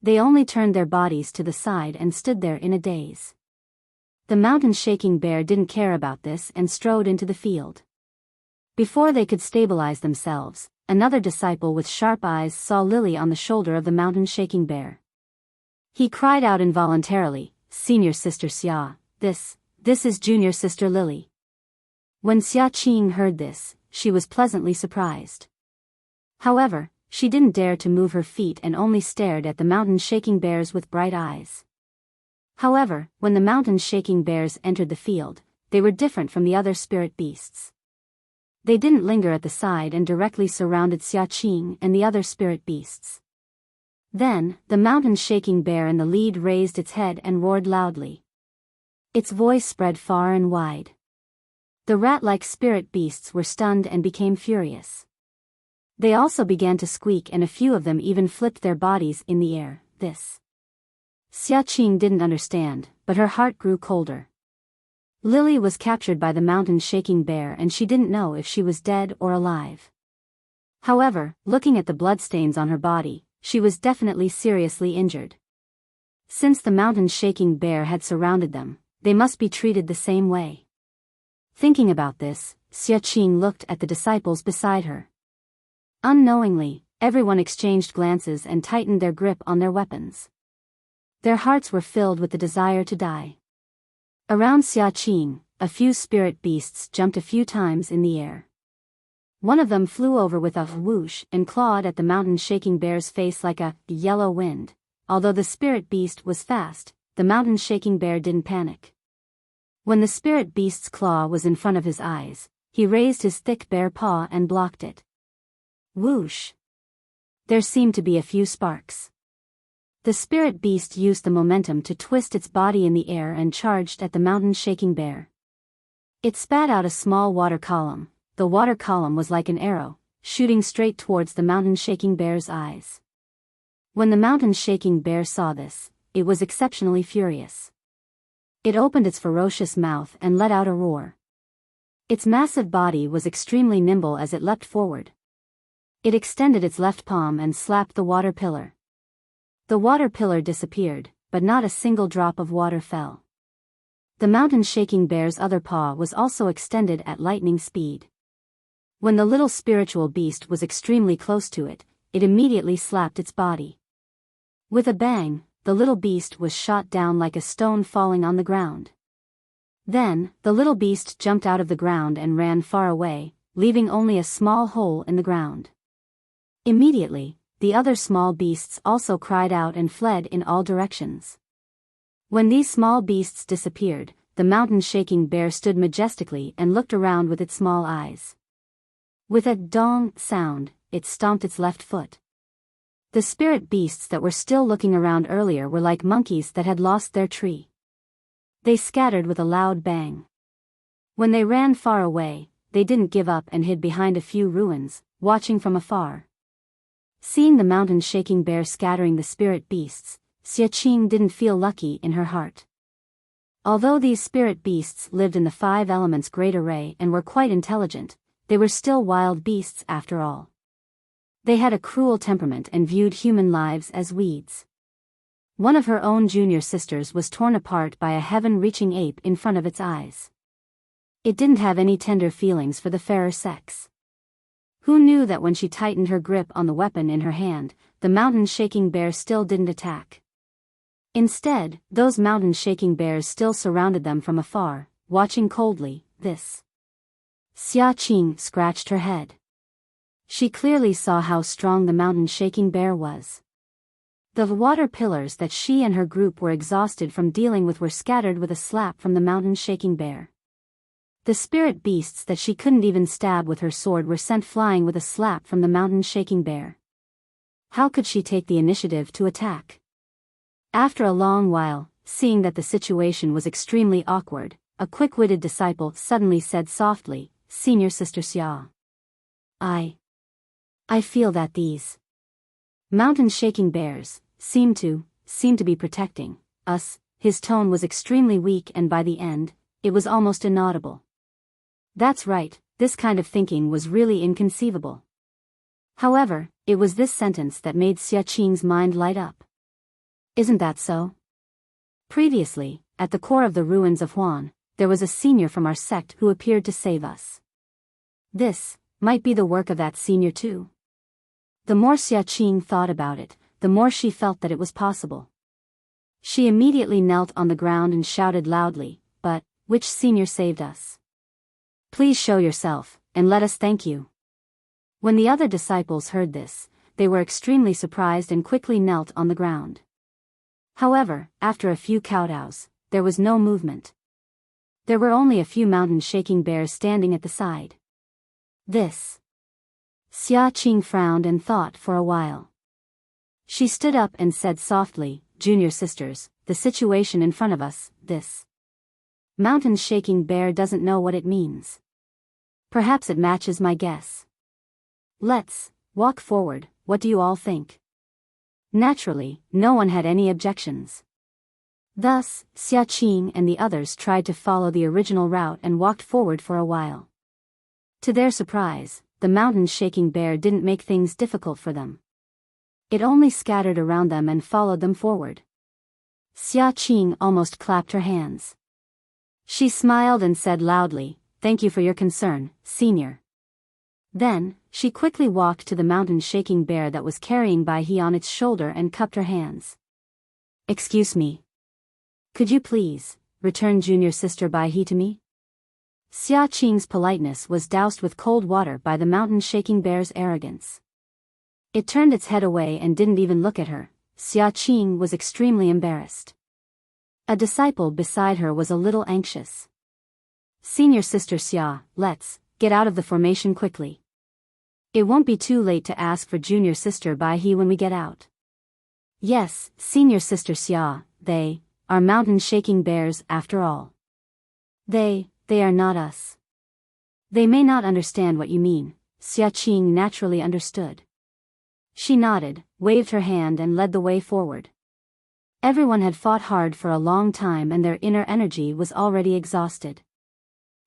They only turned their bodies to the side and stood there in a daze. The mountain-shaking bear didn't care about this and strode into the field. Before they could stabilize themselves, another disciple with sharp eyes saw Lily on the shoulder of the mountain-shaking bear. He cried out involuntarily, "Senior Sister Xia, this is Junior Sister Lily." When Xiaqing heard this, she was pleasantly surprised. However, she didn't dare to move her feet and only stared at the mountain-shaking bears with bright eyes. However, when the mountain-shaking bears entered the field, they were different from the other spirit beasts. They didn't linger at the side and directly surrounded Xiaqing and the other spirit beasts. Then, the mountain-shaking bear in the lead raised its head and roared loudly. Its voice spread far and wide. The rat-like spirit beasts were stunned and became furious. They also began to squeak and a few of them even flipped their bodies in the air. Xiaqing didn't understand, but her heart grew colder. Lily was captured by the mountain-shaking bear and she didn't know if she was dead or alive. However, looking at the bloodstains on her body, she was definitely seriously injured. Since the mountain-shaking bear had surrounded them, they must be treated the same way. Thinking about this, Xiaqing looked at the disciples beside her. Unknowingly, everyone exchanged glances and tightened their grip on their weapons. Their hearts were filled with the desire to die. Around Xiaqing, a few spirit beasts jumped a few times in the air. One of them flew over with a whoosh and clawed at the mountain-shaking bear's face like a yellow wind. Although the spirit beast was fast, the mountain-shaking bear didn't panic. When the spirit beast's claw was in front of his eyes, he raised his thick bare paw and blocked it. Whoosh! There seemed to be a few sparks. The spirit beast used the momentum to twist its body in the air and charged at the mountain-shaking bear. It spat out a small water column. The water column was like an arrow, shooting straight towards the mountain-shaking bear's eyes. When the mountain-shaking bear saw this, it was exceptionally furious. It opened its ferocious mouth and let out a roar. Its massive body was extremely nimble as it leapt forward. It extended its left palm and slapped the water pillar. The water pillar disappeared, but not a single drop of water fell. The mountain-shaking bear's other paw was also extended at lightning speed. When the little spiritual beast was extremely close to it, it immediately slapped its body. With a bang, the little beast was shot down like a stone falling on the ground. Then, the little beast jumped out of the ground and ran far away, leaving only a small hole in the ground. Immediately, the other small beasts also cried out and fled in all directions. When these small beasts disappeared, the mountain-shaking bear stood majestically and looked around with its small eyes. With a dong sound, it stomped its left foot. The spirit beasts that were still looking around earlier were like monkeys that had lost their tree. They scattered with a loud bang. When they ran far away, they didn't give up and hid behind a few ruins, watching from afar. Seeing the mountain-shaking bear scattering the spirit beasts, Xiaqing didn't feel lucky in her heart. Although these spirit beasts lived in the 5 elements great array and were quite intelligent, they were still wild beasts after all. They had a cruel temperament and viewed human lives as weeds. One of her own junior sisters was torn apart by a heaven-reaching ape in front of its eyes. It didn't have any tender feelings for the fairer sex. Who knew that when she tightened her grip on the weapon in her hand, the mountain-shaking bear still didn't attack? Instead, those mountain-shaking bears still surrounded them from afar, watching coldly. Xiaqing scratched her head. She clearly saw how strong the mountain-shaking bear was. The water pillars that she and her group were exhausted from dealing with were scattered with a slap from the mountain-shaking bear. The spirit beasts that she couldn't even stab with her sword were sent flying with a slap from the mountain-shaking bear. How could she take the initiative to attack? After a long while, seeing that the situation was extremely awkward, a quick-witted disciple suddenly said softly, "Senior Sister Xia. I feel that these mountain-shaking bears seem to be protecting us." His tone was extremely weak, and by the end, it was almost inaudible. That's right, this kind of thinking was really inconceivable. However, it was this sentence that made Xia Qing's mind light up. Isn't that so? Previously, at the core of the ruins of Huan, there was a senior from our sect who appeared to save us. This might be the work of that senior too. The more Xia Qing thought about it, the more she felt that it was possible. She immediately knelt on the ground and shouted loudly, "But, which senior saved us? Please show yourself, and let us thank you." When the other disciples heard this, they were extremely surprised and quickly knelt on the ground. However, after a few kowtows, there was no movement. There were only a few mountain-shaking bears standing at the side. This. Xia Qing frowned and thought for a while. She stood up and said softly, "Junior sisters, the situation in front of us, this mountain-shaking bear doesn't know what it means. Perhaps it matches my guess. Let's walk forward, what do you all think?" Naturally, no one had any objections. Thus, Xia Qing and the others tried to follow the original route and walked forward for a while. To their surprise, the mountain-shaking bear didn't make things difficult for them. It only scattered around them and followed them forward. Xia Qing almost clapped her hands. She smiled and said loudly, "Thank you for your concern, senior." Then, she quickly walked to the mountain-shaking bear that was carrying Bai He on its shoulder and cupped her hands. "Excuse me. Could you please return junior sister Bai He to me?" Xia Qing's politeness was doused with cold water by the mountain-shaking bear's arrogance. It turned its head away and didn't even look at her. Xia Qing was extremely embarrassed. A disciple beside her was a little anxious. "Senior sister Xia, let's get out of the formation quickly. It won't be too late to ask for junior sister Bai He when we get out." "Yes, senior sister Xia, they are mountain-shaking bears after all. They are not us." "They may not understand what you mean." Xia Qing naturally understood. She nodded, waved her hand and led the way forward. Everyone had fought hard for a long time and their inner energy was already exhausted.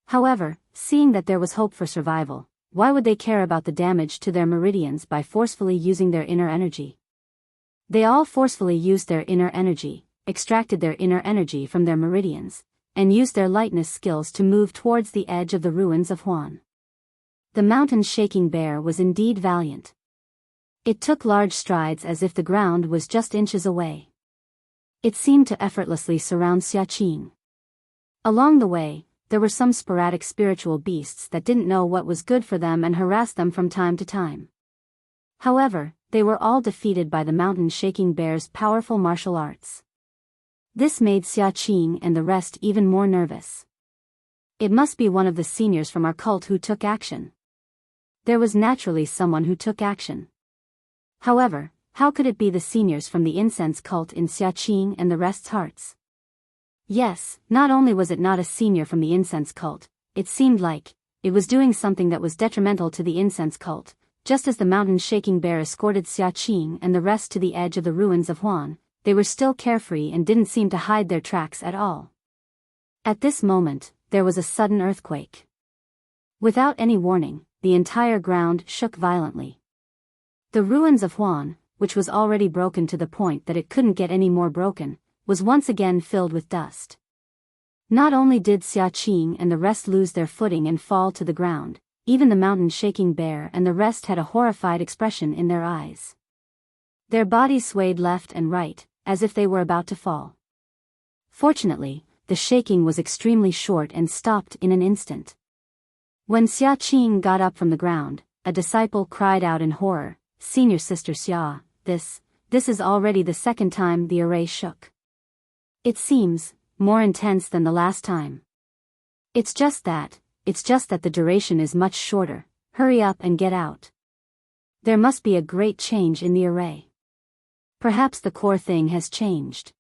However, seeing that there was hope for survival, why would they care about the damage to their meridians by forcefully using their inner energy? They all forcefully used their inner energy, extracted their inner energy from their meridians, and used their lightness skills to move towards the edge of the ruins of Huan. The mountain-shaking bear was indeed valiant. It took large strides as if the ground was just inches away. It seemed to effortlessly surround Xia Qing. Along the way, there were some sporadic spiritual beasts that didn't know what was good for them and harassed them from time to time. However, they were all defeated by the mountain-shaking bear's powerful martial arts. This made Xia Qing and the rest even more nervous. It must be one of the seniors from our cult who took action. There was naturally someone who took action. However, how could it be the seniors from the incense cult in Xia Qing and the rest's hearts? Yes, not only was it not a senior from the incense cult, it seemed like it was doing something that was detrimental to the incense cult. Just as the mountain-shaking bear escorted Xia Qing and the rest to the edge of the ruins of Huan, they were still carefree and didn't seem to hide their tracks at all. At this moment, there was a sudden earthquake. Without any warning, the entire ground shook violently. The ruins of Huan, which was already broken to the point that it couldn't get any more broken, was once again filled with dust. Not only did Xia Qing and the rest lose their footing and fall to the ground, even the mountain-shaking bear and the rest had a horrified expression in their eyes. Their bodies swayed left and right, as if they were about to fall. Fortunately, the shaking was extremely short and stopped in an instant. When Xia Qing got up from the ground, a disciple cried out in horror, "Senior Sister Xia, this is already the second time the array shook. It seems more intense than the last time." "It's just that it's just that the duration is much shorter. Hurry up and get out. There must be a great change in the array. Perhaps the core thing has changed.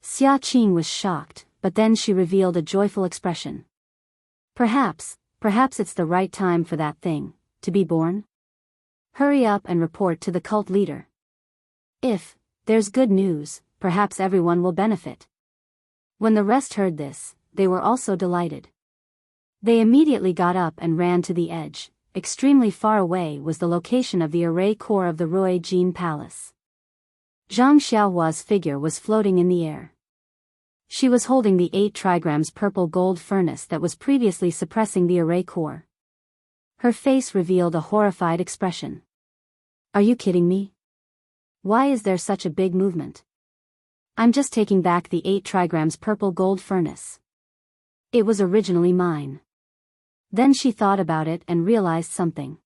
Xia Qing was shocked, but then she revealed a joyful expression. Perhaps it's the right time for that thing to be born. Hurry up and report to the cult leader. If there's good news, perhaps everyone will benefit. When the rest heard this, they were also delighted. They immediately got up and ran to the edge. Extremely far away was the location of the array core of the Rui Jin Palace. Zhang Xiaohua's figure was floating in the air. She was holding the 8 trigrams purple gold furnace that was previously suppressing the array core. Her face revealed a horrified expression. Are you kidding me? Why is there such a big movement? I'm just taking back the 8 trigrams purple gold furnace. It was originally mine. Then she thought about it and realized something.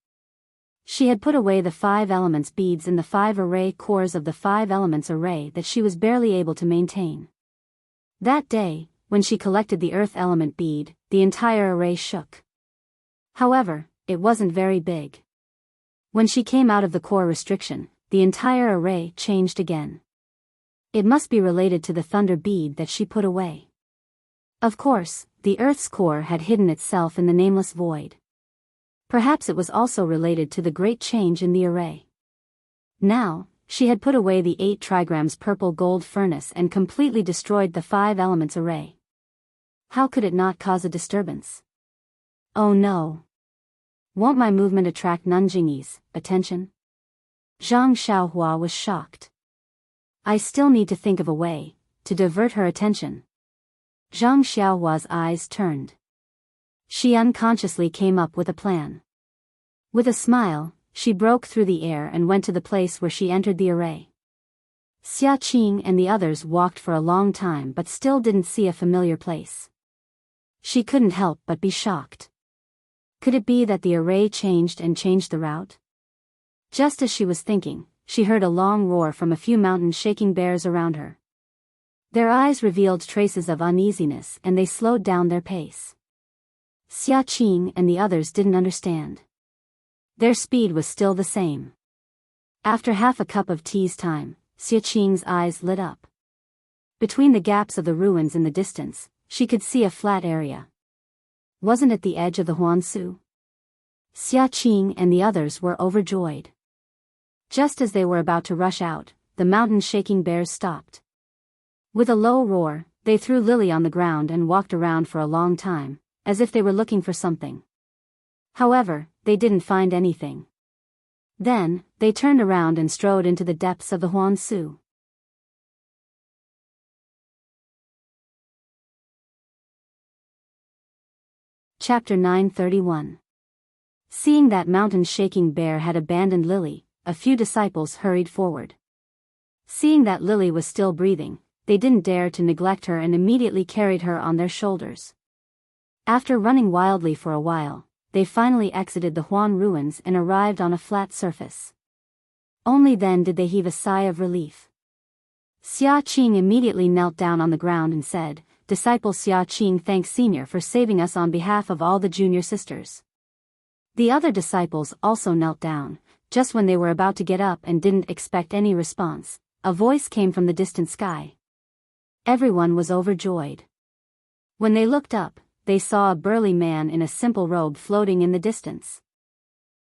She had put away the 5 elements beads in the 5 array cores of the 5 elements array that she was barely able to maintain. That day, when she collected the earth element bead, the entire array shook. However, it wasn't very big. When she came out of the core restriction, the entire array changed again. It must be related to the thunder bead that she put away. Of course, the Earth's core had hidden itself in the nameless void. Perhaps it was also related to the great change in the array. Now, she had put away the 8 trigrams purple gold furnace and completely destroyed the 5 elements array. How could it not cause a disturbance? Oh no. Won't my movement attract Nanjingyi's attention? Zhang Xiaohua was shocked. I still need to think of a way to divert her attention. Zhang Xiaohua's eyes turned. She unconsciously came up with a plan. With a smile, she broke through the air and went to the place where she entered the array. Xia Qing and the others walked for a long time but still didn't see a familiar place. She couldn't help but be shocked. Could it be that the array changed the route? Just as she was thinking, she heard a long roar from a few mountain shaking bears around her. Their eyes revealed traces of uneasiness and they slowed down their pace. Xia Qing and the others didn't understand. Their speed was still the same. After half a cup of tea's time, Xia Qing's eyes lit up. Between the gaps of the ruins in the distance, she could see a flat area. Wasn't it the edge of the Huangsu? Xia Qing and the others were overjoyed. Just as they were about to rush out, the mountain shaking bears stopped. With a low roar, they threw Lily on the ground and walked around for a long time, as if they were looking for something. However, they didn't find anything. Then, they turned around and strode into the depths of the Huangsu. Chapter 931. Seeing that mountain-shaking bear had abandoned Lily, a few disciples hurried forward. Seeing that Lily was still breathing, they didn't dare to neglect her and immediately carried her on their shoulders. After running wildly for a while, they finally exited the Huan ruins and arrived on a flat surface. Only then did they heave a sigh of relief. Xia Qing immediately knelt down on the ground and said, "Disciple Xia Qing thanks Senior for saving us on behalf of all the junior sisters." The other disciples also knelt down. Just when they were about to get up and didn't expect any response, a voice came from the distant sky. Everyone was overjoyed. When they looked up, they saw a burly man in a simple robe floating in the distance.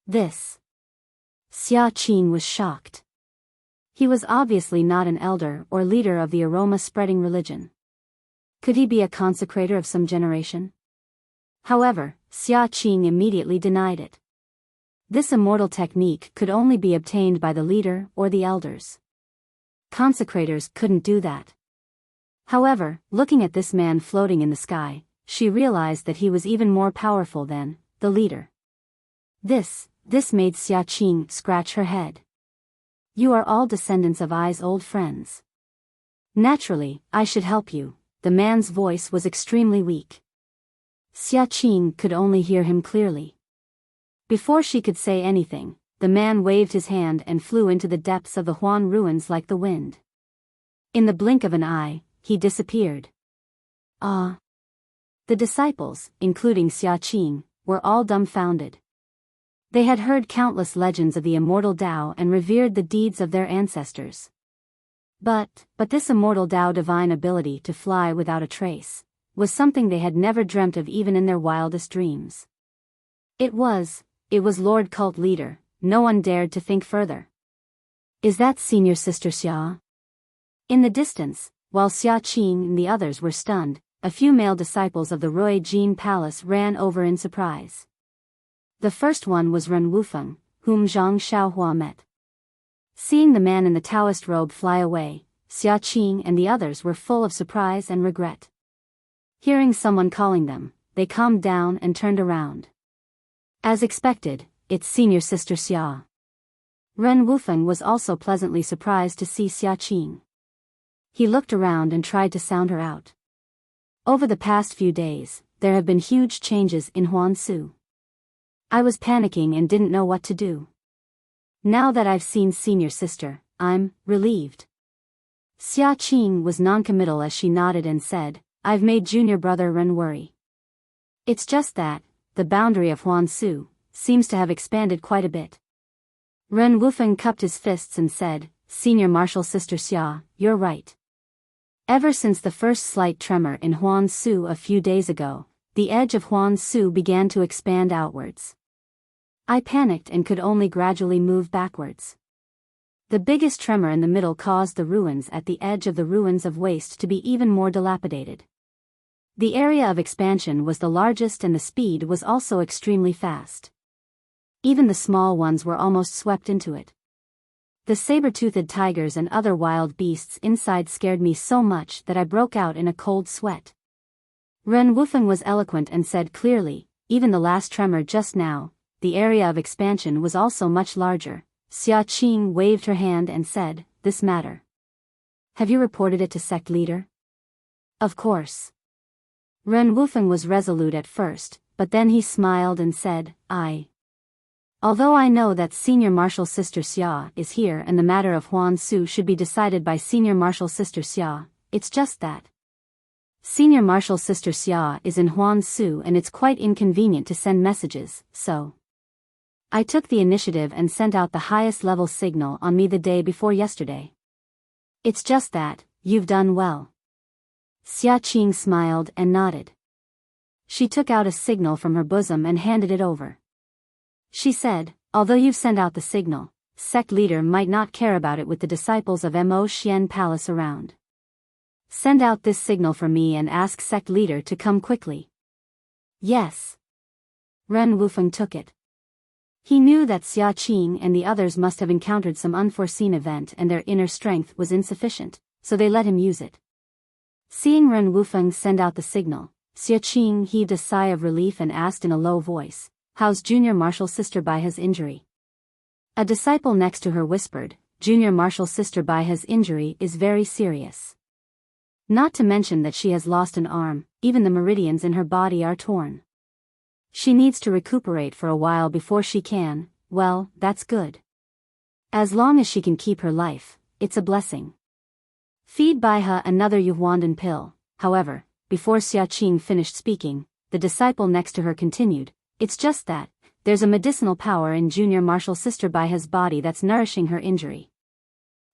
This. Xia Qing was shocked. He was obviously not an elder or leader of the aroma-spreading religion. Could he be a consecrator of some generation? However, Xia Qing immediately denied it. This immortal technique could only be obtained by the leader or the elders. Consecrators couldn't do that. However, looking at this man floating in the sky, she realized that he was even more powerful than the leader. This made Xia Qing scratch her head. You are all descendants of Ai's old friends. Naturally, I should help you. The man's voice was extremely weak. Xia Qing could only hear him clearly. Before she could say anything, the man waved his hand and flew into the depths of the Huan ruins like the wind. In the blink of an eye, he disappeared. Ah! The disciples, including Xia Qing, were all dumbfounded. They had heard countless legends of the immortal Tao and revered the deeds of their ancestors. But this immortal Tao divine ability to fly without a trace, was something they had never dreamt of even in their wildest dreams. It was Lord Cult Leader, no one dared to think further. Is that Senior Sister Xia? In the distance, while Xia Qing and the others were stunned, a few male disciples of the Rui Jin Palace ran over in surprise. The first one was Ren Wufeng, whom Zhang Xiaohua met. Seeing the man in the Taoist robe fly away, Xia Qing and the others were full of surprise and regret. Hearing someone calling them, they calmed down and turned around. As expected, it's Senior Sister Xia. Ren Wufeng was also pleasantly surprised to see Xia Qing. He looked around and tried to sound her out. Over the past few days, there have been huge changes in Huangsu. I was panicking and didn't know what to do. Now that I've seen Senior Sister, I'm relieved. Xia Qing was noncommittal as she nodded and said, I've made Junior Brother Ren worry. It's just that, the boundary of Huangsu seems to have expanded quite a bit. Ren Wufeng cupped his fists and said, Senior Martial Sister Xia, you're right. Ever since the first slight tremor in Huangsu a few days ago, the edge of Huangsu began to expand outwards. I panicked and could only gradually move backwards. The biggest tremor in the middle caused the ruins at the edge of the ruins of waste to be even more dilapidated. The area of expansion was the largest and the speed was also extremely fast. Even the small ones were almost swept into it. The saber-toothed tigers and other wild beasts inside scared me so much that I broke out in a cold sweat. Ren Wufeng was eloquent and said clearly, even the last tremor just now, the area of expansion was also much larger. Xia Qing waved her hand and said, this matter. Have you reported it to sect leader? Of course. Ren Wufeng was resolute at first, but then he smiled and said, Although I know that Senior Martial Sister Xia is here and the matter of Huangsu should be decided by Senior Martial Sister Xia, it's just that. Senior Martial Sister Xia is in Huangsu and it's quite inconvenient to send messages, so I took the initiative and sent out the highest level signal on me the day before yesterday. It's just that, you've done well. Xia Qing smiled and nodded. She took out a signal from her bosom and handed it over. She said, although you've sent out the signal, sect leader might not care about it with the disciples of Mo Xian Palace around. Send out this signal for me and ask sect leader to come quickly. Yes. Ren Wufeng took it. He knew that Xia Qing and the others must have encountered some unforeseen event and their inner strength was insufficient, so they let him use it. Seeing Ren Wufeng send out the signal, Xia Qing heaved a sigh of relief and asked in a low voice, how's Junior Martial Sister Baiha's injury? A disciple next to her whispered, Junior Martial Sister Baiha's injury is very serious. Not to mention that she has lost an arm, even the meridians in her body are torn. She needs to recuperate for a while before she can, well, that's good. As long as she can keep her life, it's a blessing. Feed Baiha another Yuhuandan pill. However, before Xia Qing finished speaking, the disciple next to her continued, it's just that, there's a medicinal power in Junior Martial Sister Baiha's body that's nourishing her injury.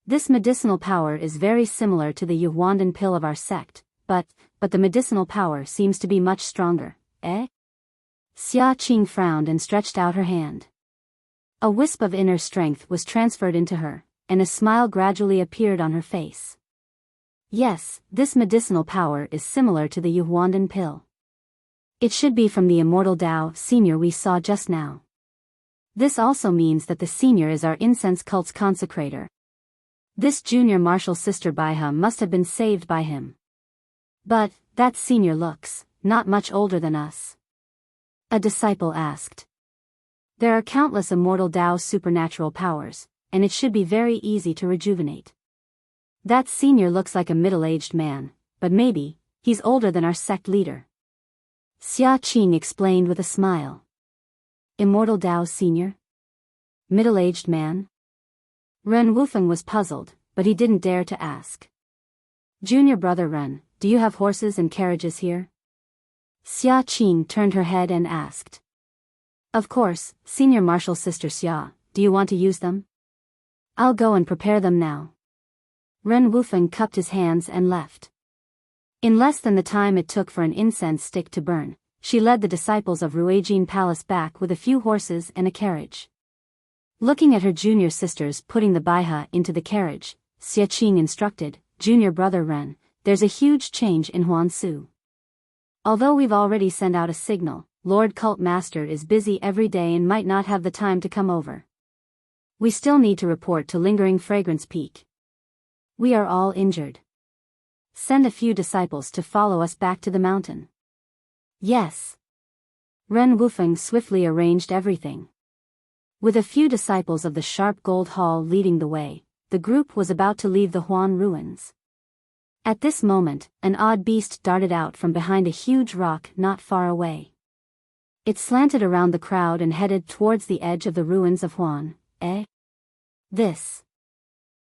This medicinal power is very similar to the Yuhuandan pill of our sect, but the medicinal power seems to be much stronger, eh? Xia Qing frowned and stretched out her hand. A wisp of inner strength was transferred into her, and a smile gradually appeared on her face. Yes, this medicinal power is similar to the Yuhuandan pill. It should be from the Immortal Tao Senior we saw just now. This also means that the Senior is our incense cult's consecrator. This Junior Martial Sister Baiha must have been saved by him. But that Senior looks not much older than us. A disciple asked. There are countless Immortal Tao supernatural powers, and it should be very easy to rejuvenate. That Senior looks like a middle-aged man, but maybe he's older than our sect leader. Xia Qing explained with a smile. Immortal Tao Senior? Middle-aged man? Ren Wufeng was puzzled, but he didn't dare to ask. Junior Brother Ren, do you have horses and carriages here? Xia Qing turned her head and asked. Of course, Senior Marshal Sister Xia, do you want to use them? I'll go and prepare them now. Ren Wufeng cupped his hands and left. In less than the time it took for an incense stick to burn, she led the disciples of Ruijin Palace back with a few horses and a carriage. Looking at her junior sisters putting the baiha into the carriage, Xia Qing instructed, Junior brother Ren, there's a huge change in Huansu. Although we've already sent out a signal, Lord Cult Master is busy every day and might not have the time to come over. We still need to report to Lingering Fragrance Peak. We are all injured. Send a few disciples to follow us back to the mountain. Yes. Ren Wufeng swiftly arranged everything. With a few disciples of the Sharp Gold Hall leading the way, the group was about to leave the Huan ruins. At this moment, an odd beast darted out from behind a huge rock not far away. It slanted around the crowd and headed towards the edge of the ruins of Huan. This.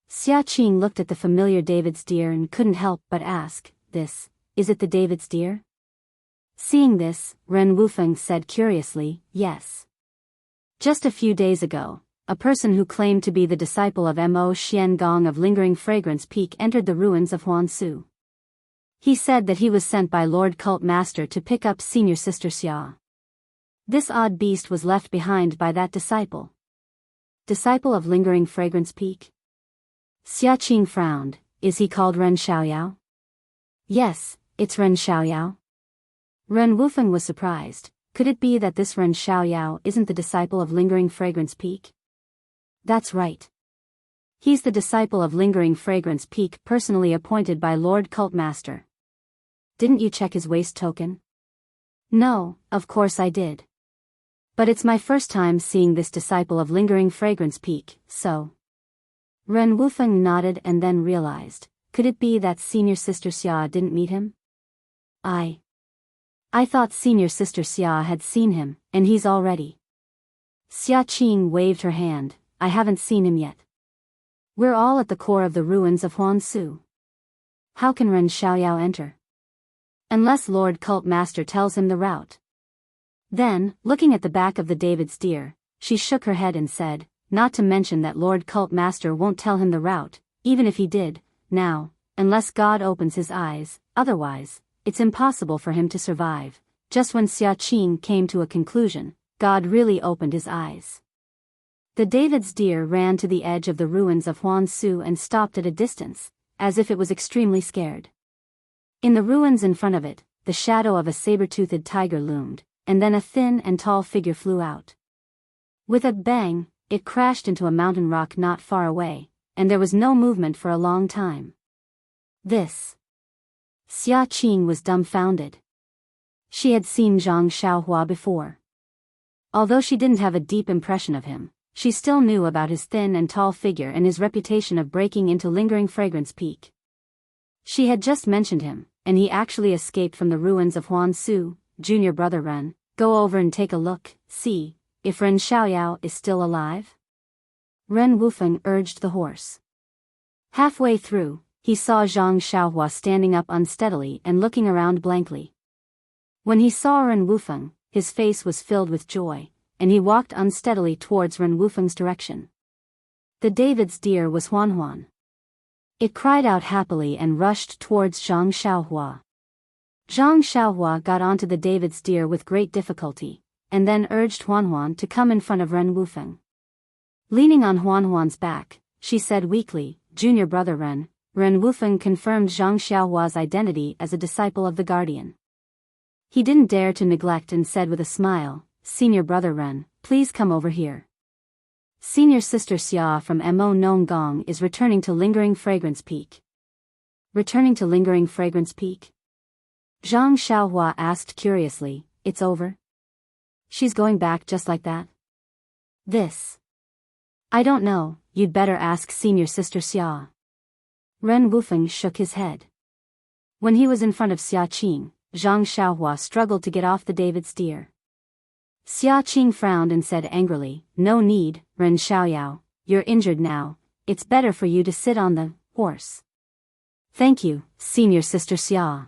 Xia Qing looked at the familiar David's deer and couldn't help but ask, is it the David's deer? Seeing this, Ren Wufeng said curiously, yes. Just a few days ago, a person who claimed to be the disciple of Mo Xian Gong of Lingering Fragrance Peak entered the ruins of Huansu. He said that he was sent by Lord Cult Master to pick up Senior Sister Xia. This odd beast was left behind by that disciple. Disciple of Lingering Fragrance Peak? Xia Qing frowned. Is he called Ren Xiaoyao? Yes, it's Ren Xiaoyao. Ren Wufeng was surprised. Could it be that this Ren Xiaoyao isn't the disciple of Lingering Fragrance Peak? That's right. He's the disciple of Lingering Fragrance Peak personally appointed by Lord Cult Master. Didn't you check his waist token? No, of course I did. But it's my first time seeing this disciple of Lingering Fragrance Peak, so. Ren Wufeng nodded and then realized, could it be that Senior Sister Xia didn't meet him? I thought Senior Sister Xia had seen him, and he's already. Xia Qing waved her hand. I haven't seen him yet. We're all at the core of the ruins of Huansu. How can Ren Xiaoyao enter? Unless Lord Cult Master tells him the route. Then, looking at the back of the David's deer, she shook her head and said, not to mention that Lord Cult Master won't tell him the route, even if he did, now, unless God opens his eyes, otherwise, it's impossible for him to survive. Just when Xia Qing came to a conclusion, God really opened his eyes. The David's deer ran to the edge of the ruins of Huansu and stopped at a distance, as if it was extremely scared. In the ruins in front of it, the shadow of a saber-toothed tiger loomed, and then a thin and tall figure flew out. With a bang, it crashed into a mountain rock not far away, and there was no movement for a long time. Xia Qing was dumbfounded. She had seen Zhang Xiaohua before. Although she didn't have a deep impression of him, she still knew about his thin and tall figure and his reputation of breaking into Lingering Fragrance Peak. She had just mentioned him, and he actually escaped from the ruins of Huansu. Junior brother Ren, go over and take a look, see if Ren Xiaoyao is still alive? Ren Wufeng urged the horse. Halfway through, he saw Zhang Xiaohua standing up unsteadily and looking around blankly. When he saw Ren Wufeng, his face was filled with joy, and he walked unsteadily towards Ren Wufeng's direction. The David's deer was Huanhuan. It cried out happily and rushed towards Zhang Xiaohua. Zhang Xiaohua got onto the David's deer with great difficulty, and then urged Huanhuan to come in front of Ren Wufeng. Leaning on Huanhuan's back, she said weakly, Junior brother Ren Wufeng confirmed Zhang Xiaohua's identity as a disciple of the Guardian. He didn't dare to neglect and said with a smile, Senior brother Ren, please come over here. Senior Sister Xia from Mo Nong Gong is returning to Lingering Fragrance Peak. Returning to Lingering Fragrance Peak? Zhang Xiaohua asked curiously, it's over? She's going back just like that? I don't know, you'd better ask Senior Sister Xia. Ren Wufeng shook his head. When he was in front of Xia Qing, Zhang Xiaohua struggled to get off the David's deer. Xia Qing frowned and said angrily, no need, Ren Xiaoyao, you're injured now, it's better for you to sit on the horse. Thank you, Senior Sister Xia.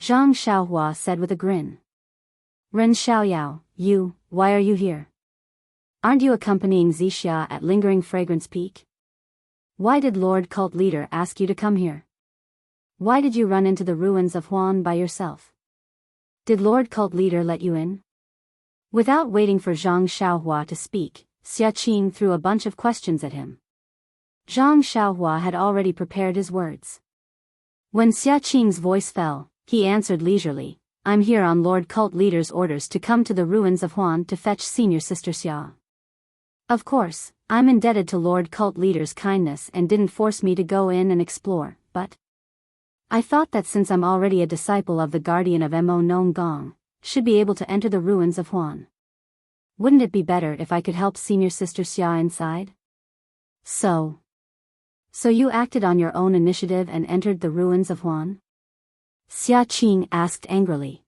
Zhang Xiaohua said with a grin. Ren Xiaoyao, why are you here? Aren't you accompanying Zixia at Lingering Fragrance Peak? Why did Lord Cult Leader ask you to come here? Why did you run into the ruins of Huan by yourself? Did Lord Cult Leader let you in? Without waiting for Zhang Xiaohua to speak, Xia Qing threw a bunch of questions at him. Zhang Xiaohua had already prepared his words. When Xia Qing's voice fell, he answered leisurely, I'm here on Lord Cult Leader's orders to come to the ruins of Huan to fetch Senior Sister Xia. Of course, I'm indebted to Lord Cult Leader's kindness and didn't force me to go in and explore, but I thought that since I'm already a disciple of the guardian of Mo Nong Gong, should be able to enter the ruins of Huan. Wouldn't it be better if I could help Senior Sister Xia inside? So you acted on your own initiative and entered the ruins of Huan? Xia Qing asked angrily.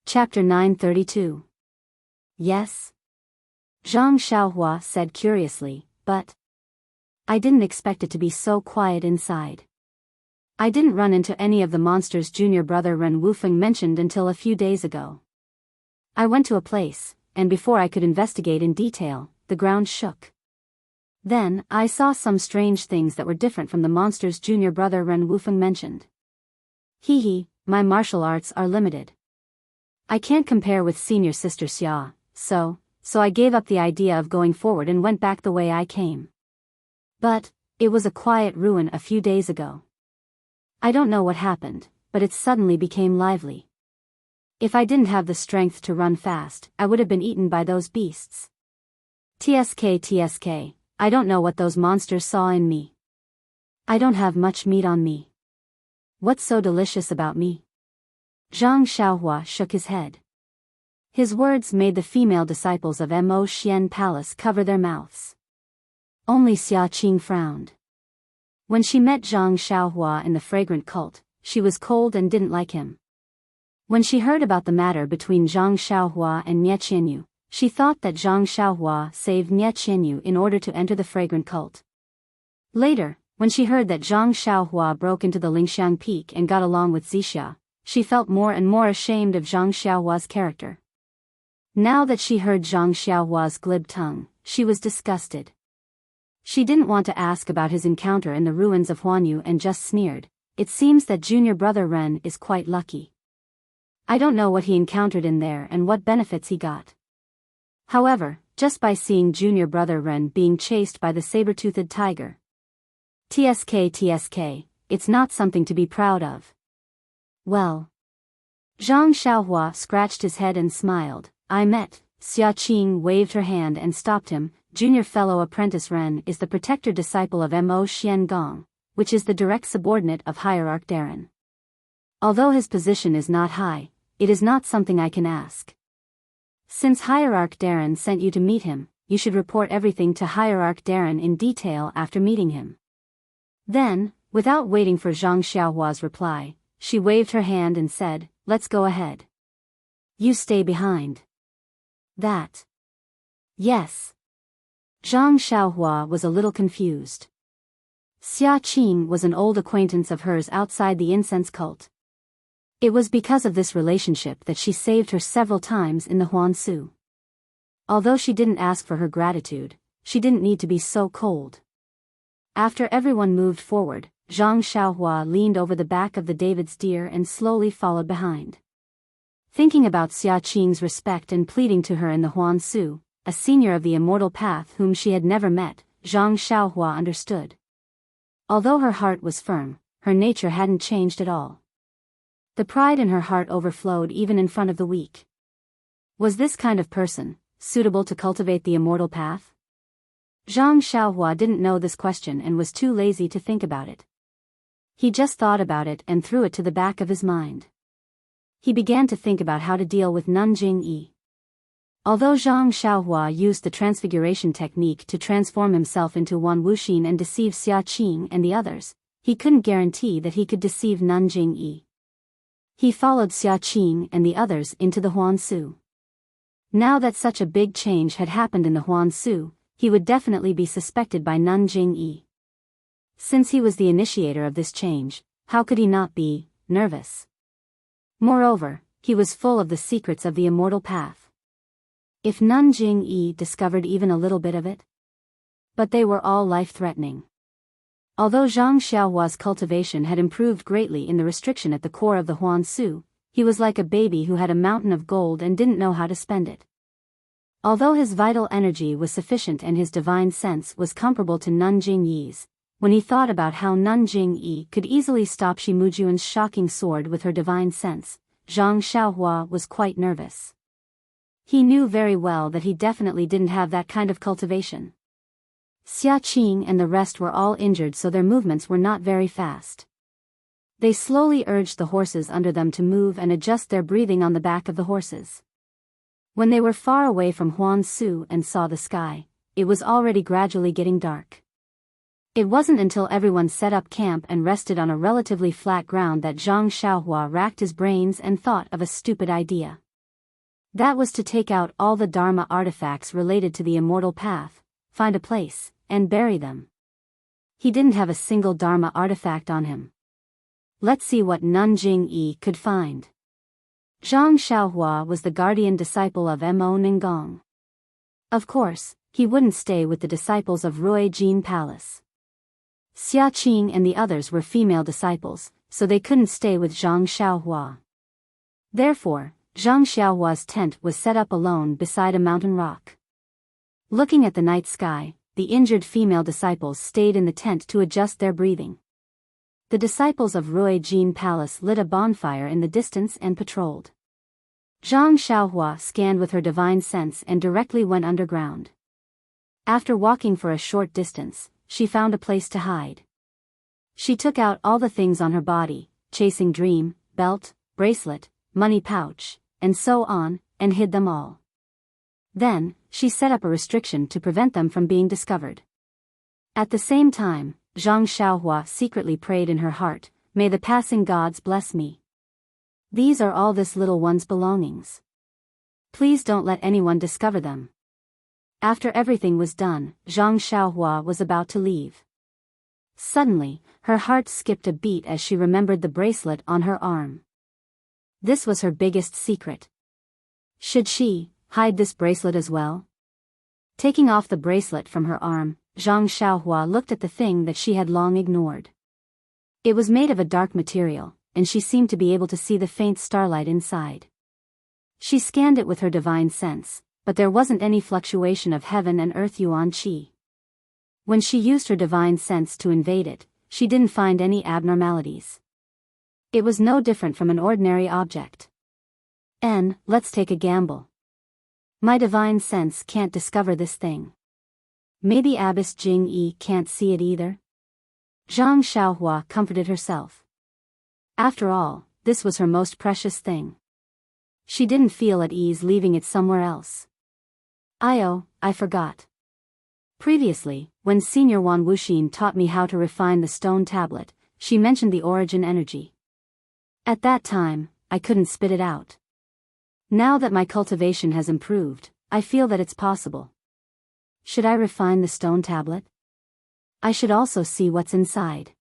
Chapter 932. Yes? Zhang Xiaohua said curiously, but I didn't expect it to be so quiet inside. I didn't run into any of the monsters junior brother Ren Wufeng mentioned until a few days ago. I went to a place, and before I could investigate in detail, the ground shook. Then, I saw some strange things that were different from the monsters junior brother Ren Wufeng mentioned. My martial arts are limited. I can't compare with Senior Sister Xia, so I gave up the idea of going forward and went back the way I came. But it was a quiet ruin a few days ago. I don't know what happened, but it suddenly became lively. If I didn't have the strength to run fast, I would have been eaten by those beasts. TSK, I don't know what those monsters saw in me. I don't have much meat on me. What's so delicious about me? Zhang Xiaohua shook his head. His words made the female disciples of Mo Xian Palace cover their mouths. Only Xia Qing frowned. When she met Zhang Xiaohua in the fragrant cult, she was cold and didn't like him. When she heard about the matter between Zhang Xiaohua and Nie Qianyu, she thought that Zhang Xiaohua saved Nie Qianyu in order to enter the fragrant cult. Later, when she heard that Zhang Xiaohua broke into the Lingxiang Peak and got along with Zixia, she felt more and more ashamed of Zhang Xiaohua's character. Now that she heard Zhang Xiaohua's glib tongue, she was disgusted. She didn't want to ask about his encounter in the ruins of Huanyu and just sneered, it seems that junior brother Ren is quite lucky. I don't know what he encountered in there and what benefits he got. However, just by seeing junior brother Ren being chased by the saber-toothed tiger. TSK, it's not something to be proud of. Well. Zhang Xiaohua scratched his head and smiled. Xia Qing waved her hand and stopped him. Junior fellow apprentice Ren is the protector disciple of Mo Xian Gong, which is the direct subordinate of Hierarch Darren. Although his position is not high, it is not something I can ask. Since Hierarch Darren sent you to meet him, you should report everything to Hierarch Darren in detail after meeting him. Then, without waiting for Zhang Xiaohua's reply, she waved her hand and said, let's go ahead. You stay behind. That. Yes. Zhang Xiaohua was a little confused. Xia Qing was an old acquaintance of hers outside the incense cult. It was because of this relationship that she saved her several times in the Huansu. Although she didn't ask for her gratitude, she didn't need to be so cold. After everyone moved forward, Zhang Xiaohua leaned over the back of the David's deer and slowly followed behind. Thinking about Xia Qing's respect and pleading to her in the Huansu, a senior of the Immortal Path whom she had never met, Zhang Xiaohua understood. Although her heart was firm, her nature hadn't changed at all. The pride in her heart overflowed even in front of the weak. Was this kind of person suitable to cultivate the Immortal Path? Zhang Xiaohua didn't know this question and was too lazy to think about it. He just thought about it and threw it to the back of his mind. He began to think about how to deal with Nanjing Yi. Although Zhang Xiaohua used the transfiguration technique to transform himself into Wan Wuxin and deceive Xia Qing and the others, he couldn't guarantee that he could deceive Nanjing Yi. He followed Xia Qing and the others into the Huansu. Now that such a big change had happened in the Huansu, he would definitely be suspected by Nanjing Yi. Since he was the initiator of this change, how could he not be nervous? Moreover, he was full of the secrets of the immortal path. If Nanjing Yi discovered even a little bit of it? But they were all life-threatening. Although Zhang Xiaohua's cultivation had improved greatly in the restriction at the core of the Huan Su, he was like a baby who had a mountain of gold and didn't know how to spend it. Although his vital energy was sufficient and his divine sense was comparable to Nanjing Yi's, when he thought about how Nanjing Yi could easily stop Shimujuan's shocking sword with her divine sense, Zhang Xiaohua was quite nervous. He knew very well that he definitely didn't have that kind of cultivation. Xia Qing and the rest were all injured, so their movements were not very fast. They slowly urged the horses under them to move and adjust their breathing on the back of the horses. When they were far away from Huan Su and saw the sky, it was already gradually getting dark. It wasn't until everyone set up camp and rested on a relatively flat ground that Zhang Xiaohua racked his brains and thought of a stupid idea. That was to take out all the Dharma artifacts related to the immortal path, find a place, and bury them. He didn't have a single Dharma artifact on him. Let's see what Nanjing Yi could find. Zhang Xiaohua was the guardian disciple of Mo Ninggong. Of course, he wouldn't stay with the disciples of Rui Jin Palace. Xia Qing and the others were female disciples, so they couldn't stay with Zhang Xiaohua. Therefore, Zhang Xiaohua's tent was set up alone beside a mountain rock. Looking at the night sky, the injured female disciples stayed in the tent to adjust their breathing. The disciples of Rui Jin Palace lit a bonfire in the distance and patrolled. Zhang Xiaohua scanned with her divine sense and directly went underground. After walking for a short distance, she found a place to hide. She took out all the things on her body, chasing dream, belt, bracelet, money pouch, and so on, and hid them all. Then, she set up a restriction to prevent them from being discovered. At the same time, Zhang Xiaohua secretly prayed in her heart, "May the passing gods bless me. These are all this little one's belongings. Please don't let anyone discover them." After everything was done, Zhang Xiaohua was about to leave. Suddenly, her heart skipped a beat as she remembered the bracelet on her arm. This was her biggest secret. Should she hide this bracelet as well? Taking off the bracelet from her arm, Zhang Xiaohua looked at the thing that she had long ignored. It was made of a dark material, and she seemed to be able to see the faint starlight inside. She scanned it with her divine sense, but there wasn't any fluctuation of heaven and earth yuan qi. When she used her divine sense to invade it, she didn't find any abnormalities. It was no different from an ordinary object. Let's take a gamble. My divine sense can't discover this thing. Maybe Abbess Jing Yi can't see it either? Zhang Xiaohua comforted herself. After all, this was her most precious thing. She didn't feel at ease leaving it somewhere else. I forgot. Previously, when Senior Wan Wuxin taught me how to refine the stone tablet, she mentioned the origin energy. At that time, I couldn't spit it out. Now that my cultivation has improved, I feel that it's possible. Should I refine the stone tablet? I should also see what's inside.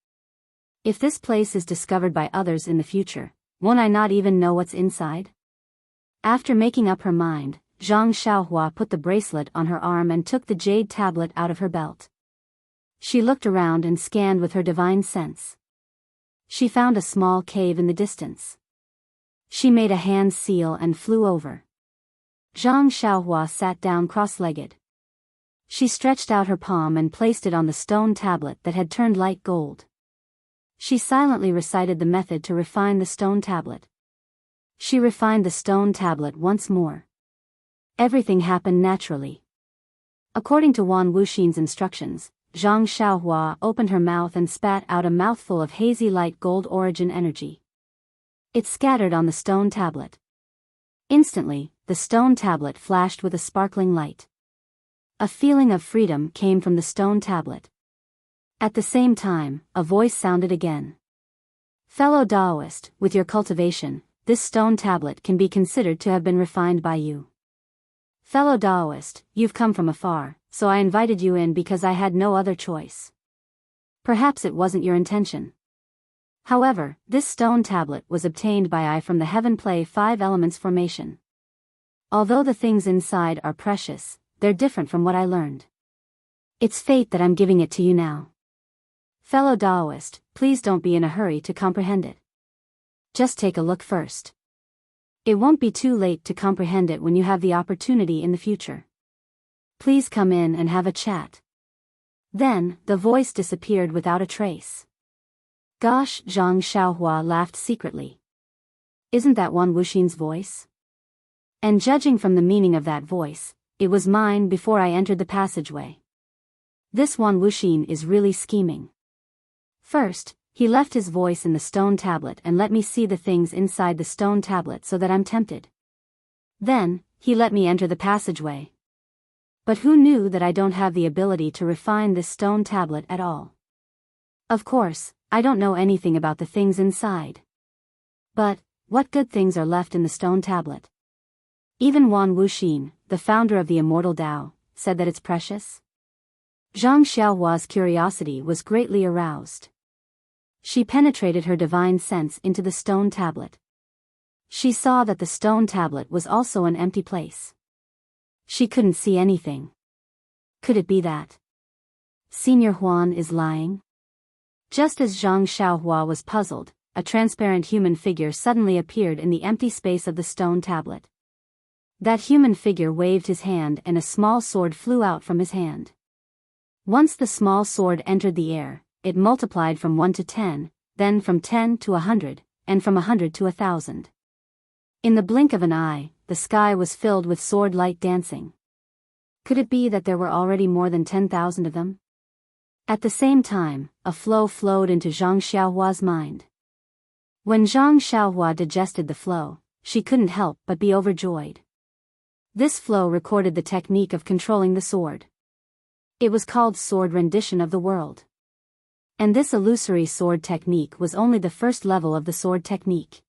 If this place is discovered by others in the future, won't I not even know what's inside? After making up her mind, Zhang Xiaohua put the bracelet on her arm and took the jade tablet out of her belt. She looked around and scanned with her divine sense. She found a small cave in the distance. She made a hand seal and flew over. Zhang Xiaohua sat down cross-legged. She stretched out her palm and placed it on the stone tablet that had turned light gold. She silently recited the method to refine the stone tablet. She refined the stone tablet once more. Everything happened naturally. According to Wan Wuxin's instructions, Zhang Xiaohua opened her mouth and spat out a mouthful of hazy light gold origin energy. It scattered on the stone tablet. Instantly, the stone tablet flashed with a sparkling light. A feeling of freedom came from the stone tablet. At the same time, a voice sounded again. "Fellow Taoist, with your cultivation, this stone tablet can be considered to have been refined by you. Fellow Daoist, you've come from afar, so I invited you in because I had no other choice. Perhaps it wasn't your intention. However, this stone tablet was obtained by I from the Heaven Play 5 Elements formation. Although the things inside are precious, they're different from what I learned. It's fate that I'm giving it to you now. Fellow Daoist, please don't be in a hurry to comprehend it. Just take a look first. It won't be too late to comprehend it when you have the opportunity in the future. Please come in and have a chat. Then, the voice disappeared without a trace. Gosh, Zhang Xiaohua laughed secretly. Isn't that Wan Wuxin's voice? And judging from the meaning of that voice, it was mine before I entered the passageway. This Wan Wuxin is really scheming. First, he left his voice in the stone tablet and let me see the things inside the stone tablet so that I'm tempted. Then, he let me enter the passageway. But who knew that I don't have the ability to refine this stone tablet at all? Of course, I don't know anything about the things inside. But, what good things are left in the stone tablet? Even Wan Wuxin, the founder of the Immortal Tao, said that it's precious. Zhang Xiaohua's curiosity was greatly aroused. She penetrated her divine sense into the stone tablet. She saw that the stone tablet was also an empty place. She couldn't see anything. Could it be that Senior Huan is lying? Just as Zhang Xiaohua was puzzled, a transparent human figure suddenly appeared in the empty space of the stone tablet. That human figure waved his hand and a small sword flew out from his hand. Once the small sword entered the air, it multiplied from 1 to 10, then from 10 to 100, and from 100 to 1,000. In the blink of an eye, the sky was filled with sword light dancing. Could it be that there were already more than 10,000 of them? At the same time, a flow flowed into Zhang Xiaohua's mind. When Zhang Xiaohua digested the flow, she couldn't help but be overjoyed. This flow recorded the technique of controlling the sword. It was called Sword Rendition of the World. And this illusory sword technique was only the first level of the sword technique.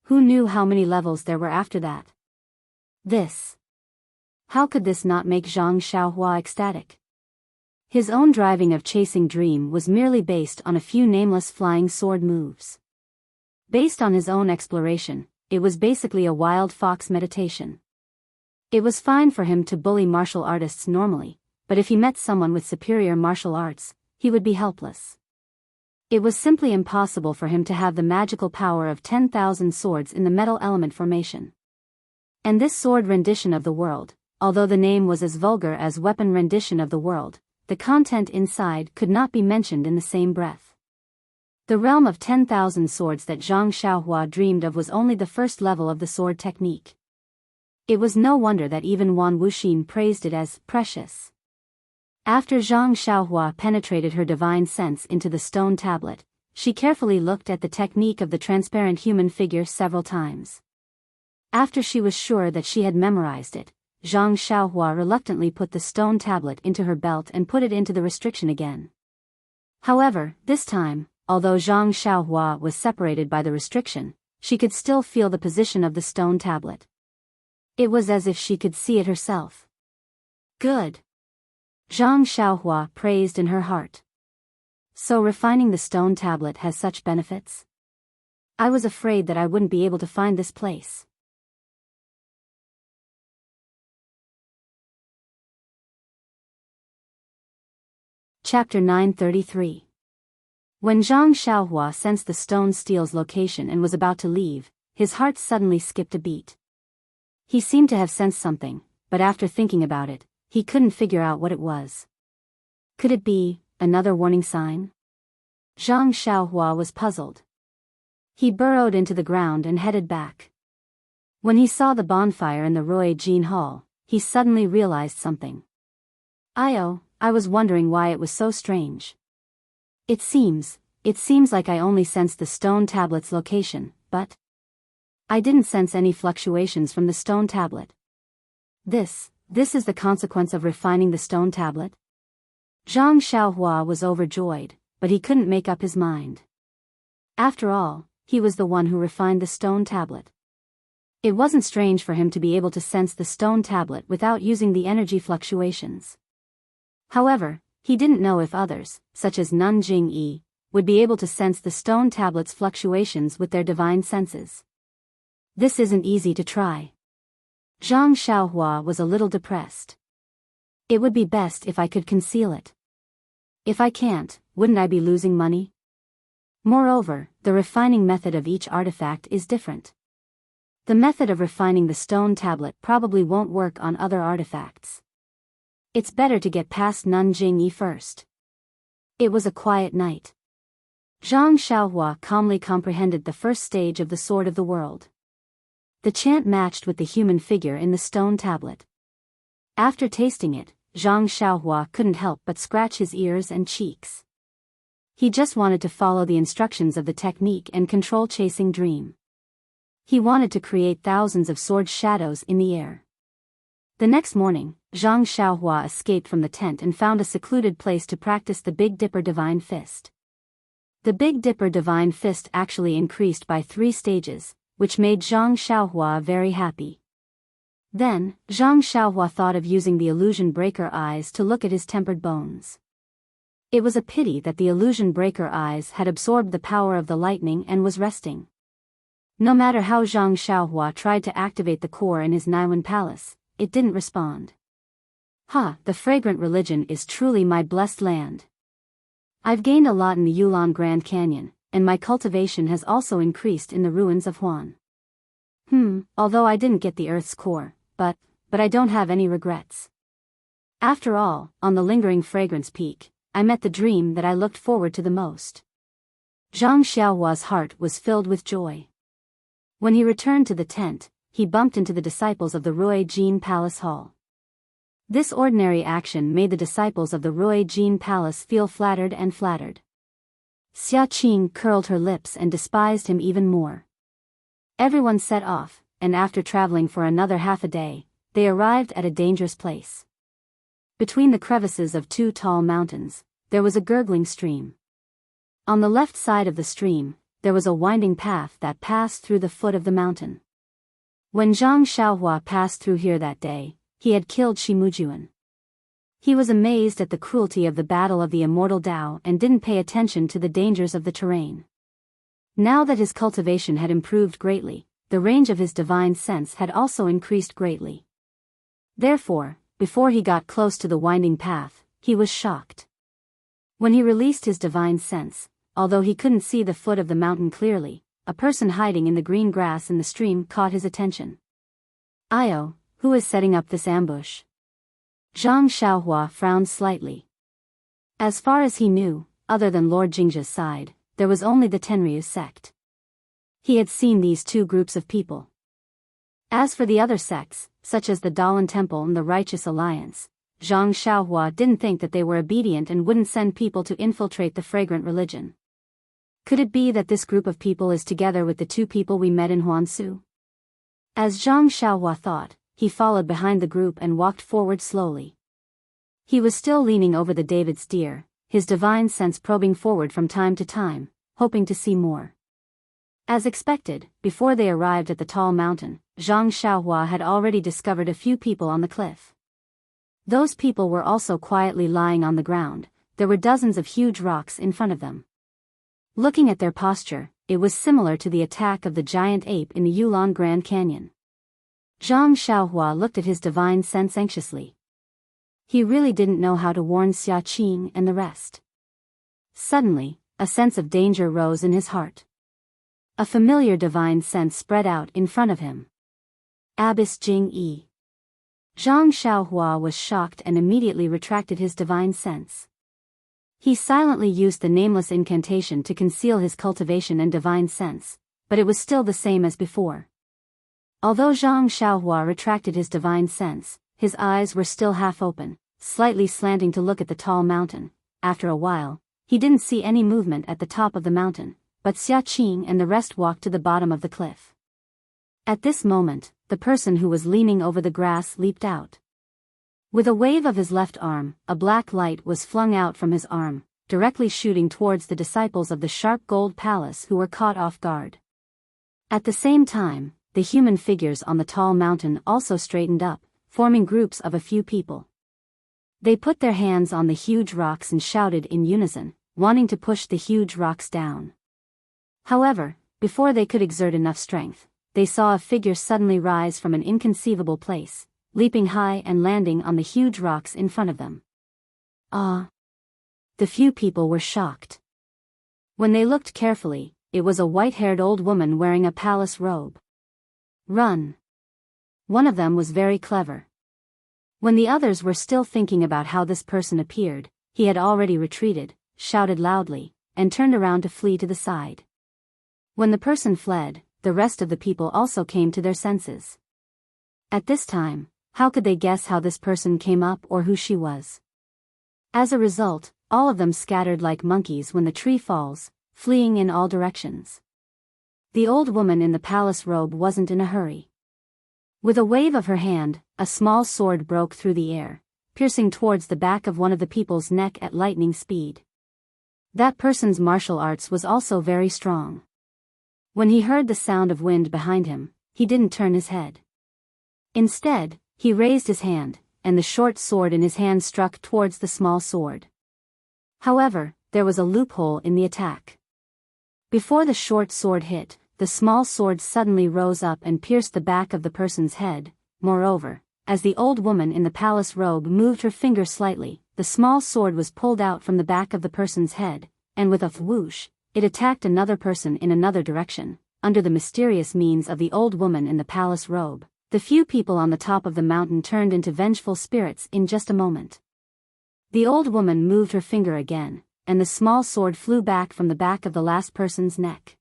Who knew how many levels there were after that? How could this not make Zhang Xiaohua ecstatic? His own driving of chasing dream was merely based on a few nameless flying sword moves. Based on his own exploration, it was basically a wild fox meditation. It was fine for him to bully martial artists normally, but if he met someone with superior martial arts, he would be helpless. It was simply impossible for him to have the magical power of 10,000 swords in the metal element formation. And this sword rendition of the world, although the name was as vulgar as weapon rendition of the world, the content inside could not be mentioned in the same breath. The realm of 10,000 swords that Zhang Xiaohua dreamed of was only the first level of the sword technique. It was no wonder that even Wan Wuxin praised it as precious. After Zhang Xiaohua penetrated her divine sense into the stone tablet, she carefully looked at the technique of the transparent human figure several times. After she was sure that she had memorized it, Zhang Xiaohua reluctantly put the stone tablet into her belt and put it into the restriction again. However, this time, although Zhang Xiaohua was separated by the restriction, she could still feel the position of the stone tablet. It was as if she could see it herself. Good. Zhang Xiaohua praised in her heart. So refining the stone tablet has such benefits? I was afraid that I wouldn't be able to find this place. Chapter 933. When Zhang Xiaohua sensed the stone steel's location and was about to leave, his heart suddenly skipped a beat. He seemed to have sensed something, but after thinking about it, he couldn't figure out what it was. Could it be another warning sign? Zhang Xiaohua was puzzled. He burrowed into the ground and headed back. When he saw the bonfire in the Roy Jean Hall, he suddenly realized something. I was wondering why it was so strange. It seems like I only sensed the stone tablet's location, but I didn't sense any fluctuations from the stone tablet. This is the consequence of refining the stone tablet? Zhang Xiaohua was overjoyed, but he couldn't make up his mind. After all, he was the one who refined the stone tablet. It wasn't strange for him to be able to sense the stone tablet without using the energy fluctuations. However, he didn't know if others, such as Nun Jing-yi, would be able to sense the stone tablet's fluctuations with their divine senses. This isn't easy to try. Zhang Xiaohua was a little depressed. It would be best if I could conceal it. If I can't, wouldn't I be losing money? Moreover, the refining method of each artifact is different. The method of refining the stone tablet probably won't work on other artifacts. It's better to get past Nun Jing-yi first. It was a quiet night. Zhang Xiaohua calmly comprehended the first stage of the Sword of the World. The chant matched with the human figure in the stone tablet. After tasting it, Zhang Xiaohua couldn't help but scratch his ears and cheeks. He just wanted to follow the instructions of the technique and control chasing dream. He wanted to create thousands of sword shadows in the air. The next morning, Zhang Xiaohua escaped from the tent and found a secluded place to practice the Big Dipper Divine Fist. The Big Dipper Divine Fist actually increased by 3 stages, which made Zhang Xiaohua very happy. Then, Zhang Xiaohua thought of using the illusion breaker eyes to look at his tempered bones. It was a pity that the illusion breaker eyes had absorbed the power of the lightning and was resting. No matter how Zhang Xiaohua tried to activate the core in his Naiwan palace, it didn't respond. The fragrant religion is truly my blessed land. I've gained a lot in the Yulon Grand Canyon, and my cultivation has also increased in the ruins of Huan. Although I didn't get the Earth's core, but I don't have any regrets. After all, on the lingering fragrance peak, I met the dream that I looked forward to the most. Zhang Xiaohua's heart was filled with joy. When he returned to the tent, he bumped into the disciples of the Rui Jin Palace Hall. This ordinary action made the disciples of the Rui Jin Palace feel flattered and flattered. Xia Qing curled her lips and despised him even more. Everyone set off, and after traveling for another half a day, they arrived at a dangerous place. Between the crevices of 2 tall mountains, there was a gurgling stream. On the left side of the stream, there was a winding path that passed through the foot of the mountain. When Zhang Xiaohua passed through here that day, he had killed Shimujuan. He was amazed at the cruelty of the battle of the Immortal Tao and didn't pay attention to the dangers of the terrain. Now that his cultivation had improved greatly, the range of his divine sense had also increased greatly. Therefore, before he got close to the winding path, he was shocked. When he released his divine sense, although he couldn't see the foot of the mountain clearly, a person hiding in the green grass in the stream caught his attention. "Io, who is setting up this ambush?" Zhang Xiaohua frowned slightly. As far as he knew, other than Lord Jingzha's side, there was only the Tenryu sect. He had seen these 2 groups of people. As for the other sects, such as the Dalan Temple and the Righteous Alliance, Zhang Xiaohua didn't think that they were obedient and wouldn't send people to infiltrate the fragrant religion. Could it be that this group of people is together with the 2 people we met in Huansu? As Zhang Xiaohua thought, he followed behind the group and walked forward slowly. He was still leaning over the David's deer, his divine sense probing forward from time to time, hoping to see more. As expected, before they arrived at the tall mountain, Zhang Xiaohua had already discovered a few people on the cliff. Those people were also quietly lying on the ground. There were dozens of huge rocks in front of them. Looking at their posture, it was similar to the attack of the giant ape in the Yulon Grand Canyon. Zhang Xiaohua looked at his divine sense anxiously. He really didn't know how to warn Xia Qing and the rest. Suddenly, a sense of danger rose in his heart. A familiar divine sense spread out in front of him. Abyss Jing-yi. Zhang Xiaohua was shocked and immediately retracted his divine sense. He silently used the nameless incantation to conceal his cultivation and divine sense, but it was still the same as before. Although Zhang Xiaohua retracted his divine sense, his eyes were still half open, slightly slanting to look at the tall mountain. After a while, he didn't see any movement at the top of the mountain, but Xia Qing and the rest walked to the bottom of the cliff. At this moment, the person who was leaning over the grass leaped out. With a wave of his left arm, a black light was flung out from his arm, directly shooting towards the disciples of the Sharp Gold Palace who were caught off guard. At the same time, the human figures on the tall mountain also straightened up, forming groups of a few people. They put their hands on the huge rocks and shouted in unison, wanting to push the huge rocks down. However, before they could exert enough strength, they saw a figure suddenly rise from an inconceivable place, leaping high and landing on the huge rocks in front of them. Ah! The few people were shocked. When they looked carefully, it was a white-haired old woman wearing a palace robe. Run! One of them was very clever. When the others were still thinking about how this person appeared, he had already retreated, shouted loudly, and turned around to flee to the side. When the person fled, the rest of the people also came to their senses. At this time, how could they guess how this person came up or who she was? As a result, all of them scattered like monkeys when the tree falls, fleeing in all directions. The old woman in the palace robe wasn't in a hurry. With a wave of her hand, a small sword broke through the air, piercing towards the back of one of the people's neck at lightning speed. That person's martial arts was also very strong. When he heard the sound of wind behind him, he didn't turn his head. Instead, he raised his hand, and the short sword in his hand struck towards the small sword. However, there was a loophole in the attack. Before the short sword hit, the small sword suddenly rose up and pierced the back of the person's head. Moreover, as the old woman in the palace robe moved her finger slightly, the small sword was pulled out from the back of the person's head, and with a whoosh, it attacked another person in another direction. Under the mysterious means of the old woman in the palace robe, the few people on the top of the mountain turned into vengeful spirits in just a moment. The old woman moved her finger again, and the small sword flew back from the back of the last person's neck.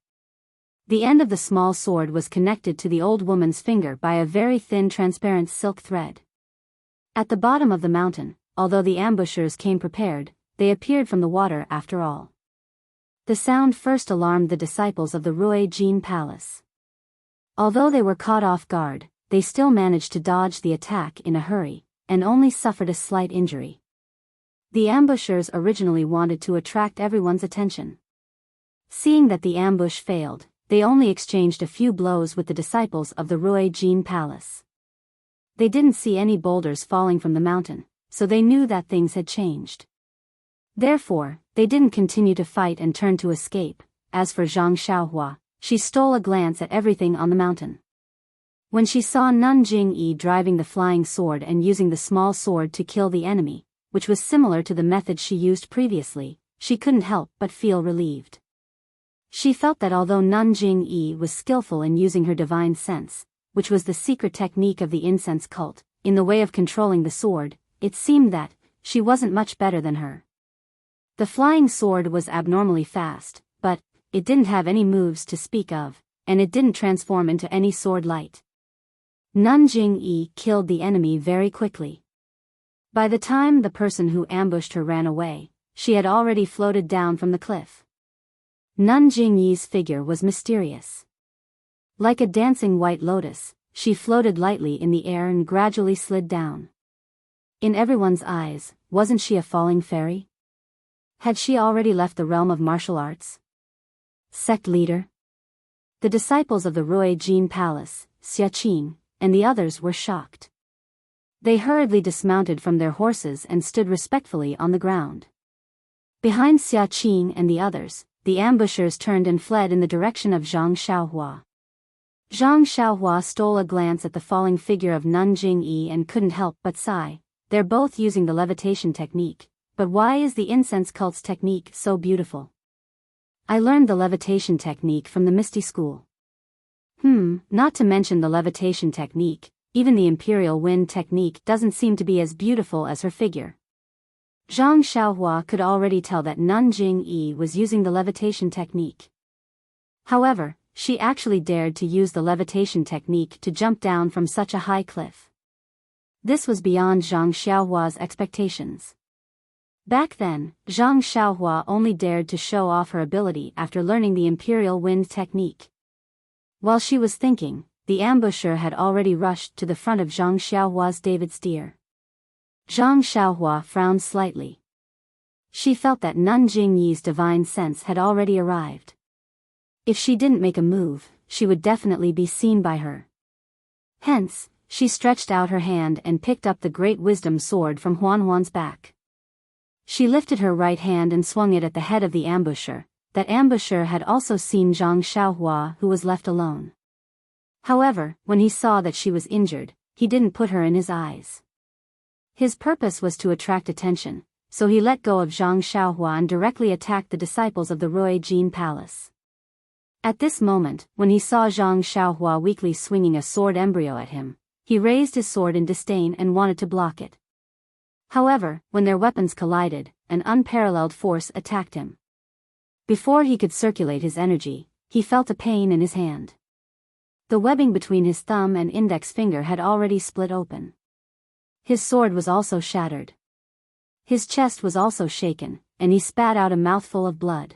The end of the small sword was connected to the old woman's finger by a very thin transparent silk thread. At the bottom of the mountain, although the ambushers came prepared, they appeared from the water after all. The sound first alarmed the disciples of the Rui Jin Palace. Although they were caught off guard, they still managed to dodge the attack in a hurry, and only suffered a slight injury. The ambushers originally wanted to attract everyone's attention. Seeing that the ambush failed, they only exchanged a few blows with the disciples of the Rui Jin Palace. They didn't see any boulders falling from the mountain, so they knew that things had changed. Therefore, they didn't continue to fight and turned to escape. As for Zhang Xiaohua, she stole a glance at everything on the mountain. When she saw Nun Jingyi driving the flying sword and using the small sword to kill the enemy, which was similar to the method she used previously, she couldn't help but feel relieved. She felt that although Nun Jingyi was skillful in using her divine sense, which was the secret technique of the incense cult, in the way of controlling the sword, it seemed that she wasn't much better than her. The flying sword was abnormally fast, but it didn't have any moves to speak of, and it didn't transform into any sword light. Nun Jingyi killed the enemy very quickly. By the time the person who ambushed her ran away, she had already floated down from the cliff. Nun Jingyi's figure was mysterious. Like a dancing white lotus, she floated lightly in the air and gradually slid down. In everyone's eyes, wasn't she a falling fairy? Had she already left the realm of martial arts? Sect leader? The disciples of the Rui Jin Palace, Xiaqing, and the others were shocked. They hurriedly dismounted from their horses and stood respectfully on the ground. Behind Xiaqing and the others, the ambushers turned and fled in the direction of Zhang Xiaohua. Zhang Xiaohua stole a glance at the falling figure of Nun Jingyi and couldn't help but sigh. They're both using the levitation technique, but why is the incense cult's technique so beautiful? I learned the levitation technique from the Misty School. Not to mention the levitation technique, even the imperial wind technique doesn't seem to be as beautiful as her figure. Zhang Xiaohua could already tell that Nun Jingyi was using the levitation technique. However, she actually dared to use the levitation technique to jump down from such a high cliff. This was beyond Zhang Xiaohua's expectations. Back then, Zhang Xiaohua only dared to show off her ability after learning the imperial wind technique. While she was thinking, the ambusher had already rushed to the front of Zhang Xiaohua's David's deer. Zhang Xiaohua frowned slightly. She felt that Nun Jingyi's divine sense had already arrived. If she didn't make a move, she would definitely be seen by her. Hence, she stretched out her hand and picked up the great wisdom sword from Huan's back. She lifted her right hand and swung it at the head of the ambusher. That ambusher had also seen Zhang Xiaohua, who was left alone. However, when he saw that she was injured, he didn't put her in his eyes. His purpose was to attract attention, so he let go of Zhang Xiaohua and directly attacked the disciples of the Rui Jin Palace. At this moment, when he saw Zhang Xiaohua weakly swinging a sword embryo at him, he raised his sword in disdain and wanted to block it. However, when their weapons collided, an unparalleled force attacked him. Before he could circulate his energy, he felt a pain in his hand. The webbing between his thumb and index finger had already split open. His sword was also shattered. His chest was also shaken, and he spat out a mouthful of blood.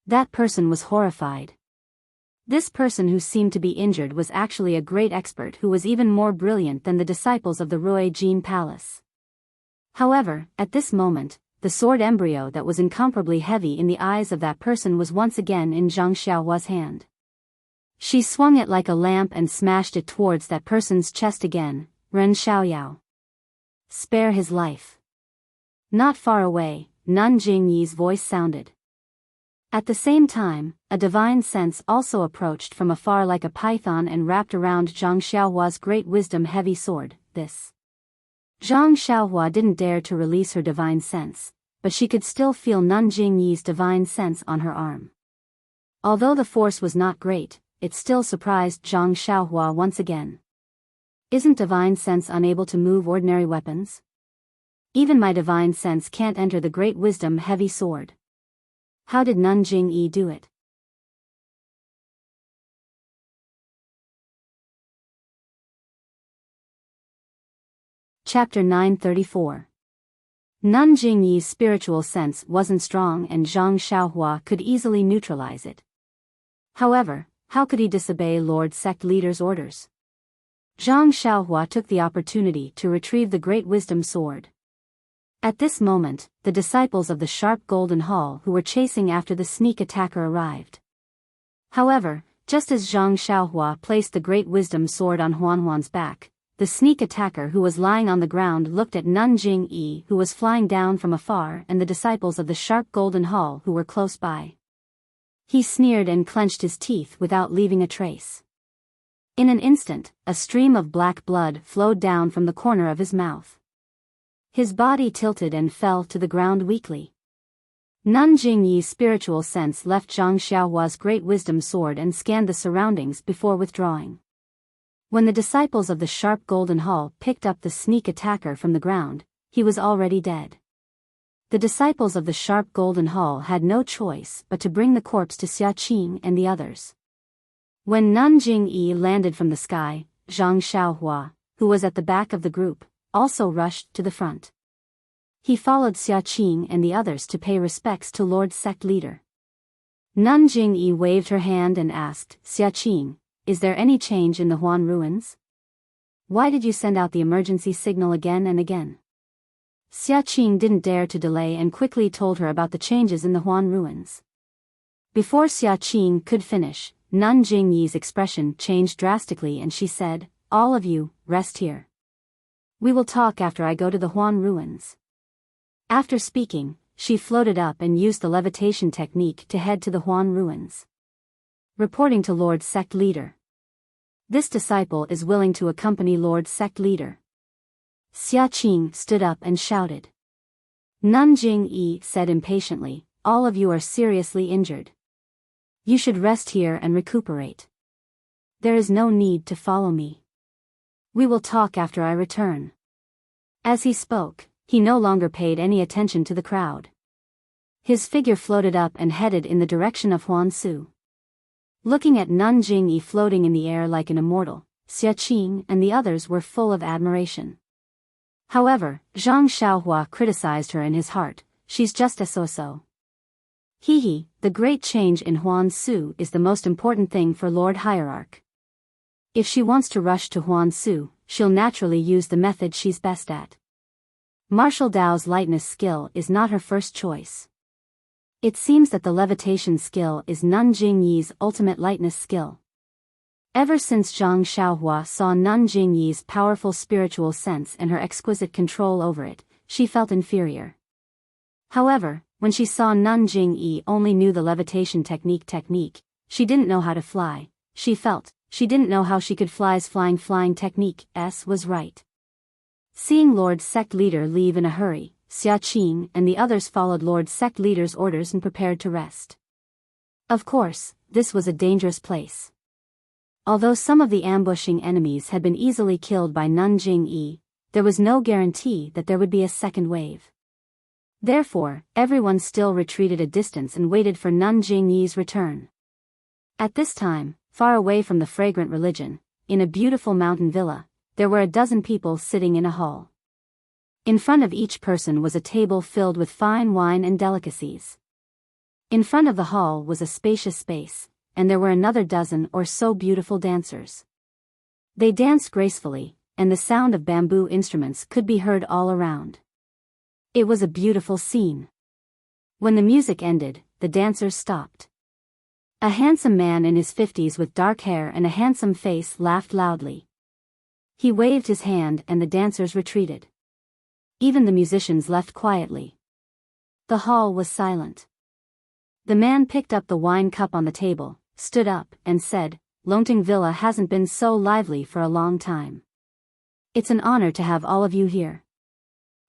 That person was horrified. This person who seemed to be injured was actually a great expert who was even more brilliant than the disciples of the Rui Jin Palace. However, at this moment, the sword embryo that was incomparably heavy in the eyes of that person was once again in Zhang Xiaohua's hand. She swung it like a lamp and smashed it towards that person's chest again. Ren Xiaoyao. Spare his life. Not far away, Nun Jingyi's voice sounded. At the same time, a divine sense also approached from afar like a python and wrapped around Zhang Xiaohua's great wisdom heavy sword. Zhang Xiaohua didn't dare to release her divine sense, but she could still feel Nun Jingyi's divine sense on her arm. Although the force was not great, it still surprised Zhang Xiaohua once again. Isn't divine sense unable to move ordinary weapons? Even my divine sense can't enter the great wisdom heavy sword. How did Nun Jingyi do it? Chapter 934. Nun Jingyi's spiritual sense wasn't strong and Zhang Xiaohua could easily neutralize it. However, how could he disobey Lord Sect Leader's orders? Zhang Xiaohua took the opportunity to retrieve the great wisdom sword. At this moment, the disciples of the sharp golden hall who were chasing after the sneak attacker arrived. However, just as Zhang Xiaohua placed the great wisdom sword on Huan's back, the sneak attacker who was lying on the ground looked at Nun Jingyi who was flying down from afar and the disciples of the sharp golden hall who were close by. He sneered and clenched his teeth without leaving a trace. In an instant, a stream of black blood flowed down from the corner of his mouth. His body tilted and fell to the ground weakly. Nun Jingyi's spiritual sense left Zhang Xiaohua's great wisdom sword and scanned the surroundings before withdrawing. When the disciples of the sharp golden hall picked up the sneak attacker from the ground, he was already dead. The disciples of the sharp golden hall had no choice but to bring the corpse to Xiaqing and the others. When Nun Jingyi landed from the sky, Zhang Xiaohua, who was at the back of the group, also rushed to the front. He followed Xiaqing and the others to pay respects to Lord Sect Leader. Nun Jingyi waved her hand and asked, "Xiaqing, is there any change in the Huan ruins? Why did you send out the emergency signal again and again?" Xiaqing didn't dare to delay and quickly told her about the changes in the Huan ruins. Before Xiaqing could finish, Nun Jingyi's expression changed drastically and she said, "All of you, rest here. We will talk after I go to the Huan ruins." After speaking, she floated up and used the levitation technique to head to the Huan ruins. Reporting to Lord Sect Leader. This disciple is willing to accompany Lord Sect Leader. Xiaqing stood up and shouted. Nun Jingyi said impatiently, "All of you are seriously injured. You should rest here and recuperate. There is no need to follow me. We will talk after I return." As he spoke, he no longer paid any attention to the crowd. His figure floated up and headed in the direction of Huansu. Looking at Nun Jingyi floating in the air like an immortal, Xiaqing and the others were full of admiration. However, Zhang Xiaohua criticized her in his heart, "She's just a so-so." The great change in Huansu is the most important thing for Lord Hierarch. If she wants to rush to Huansu, she'll naturally use the method she's best at. Martial Dao's lightness skill is not her first choice. It seems that the levitation skill is Nun Jingyi's ultimate lightness skill. Ever since Zhang Xiaohua saw Nun Jingyi's powerful spiritual sense and her exquisite control over it, she felt inferior. However, when she saw Nun Jingyi only knew the levitation technique, she didn't know how to fly. She didn't know how she could flying technique was right. Seeing Lord Sect Leader leave in a hurry, Xia Qing and the others followed Lord Sect Leader's orders and prepared to rest. Of course, this was a dangerous place. Although some of the ambushing enemies had been easily killed by Nun Jingyi, there was no guarantee that there would be a second wave. Therefore, everyone still retreated a distance and waited for Nun Jingyi's return. At this time, far away from the fragrant religion, in a beautiful mountain villa, there were a dozen people sitting in a hall. In front of each person was a table filled with fine wine and delicacies. In front of the hall was a spacious space, and there were another dozen or so beautiful dancers. They danced gracefully, and the sound of bamboo instruments could be heard all around. It was a beautiful scene. When the music ended, the dancers stopped. A handsome man in his 50s with dark hair and a handsome face laughed loudly. He waved his hand and the dancers retreated. Even the musicians left quietly. The hall was silent. The man picked up the wine cup on the table, stood up, and said, "Longting Villa hasn't been so lively for a long time. It's an honor to have all of you here.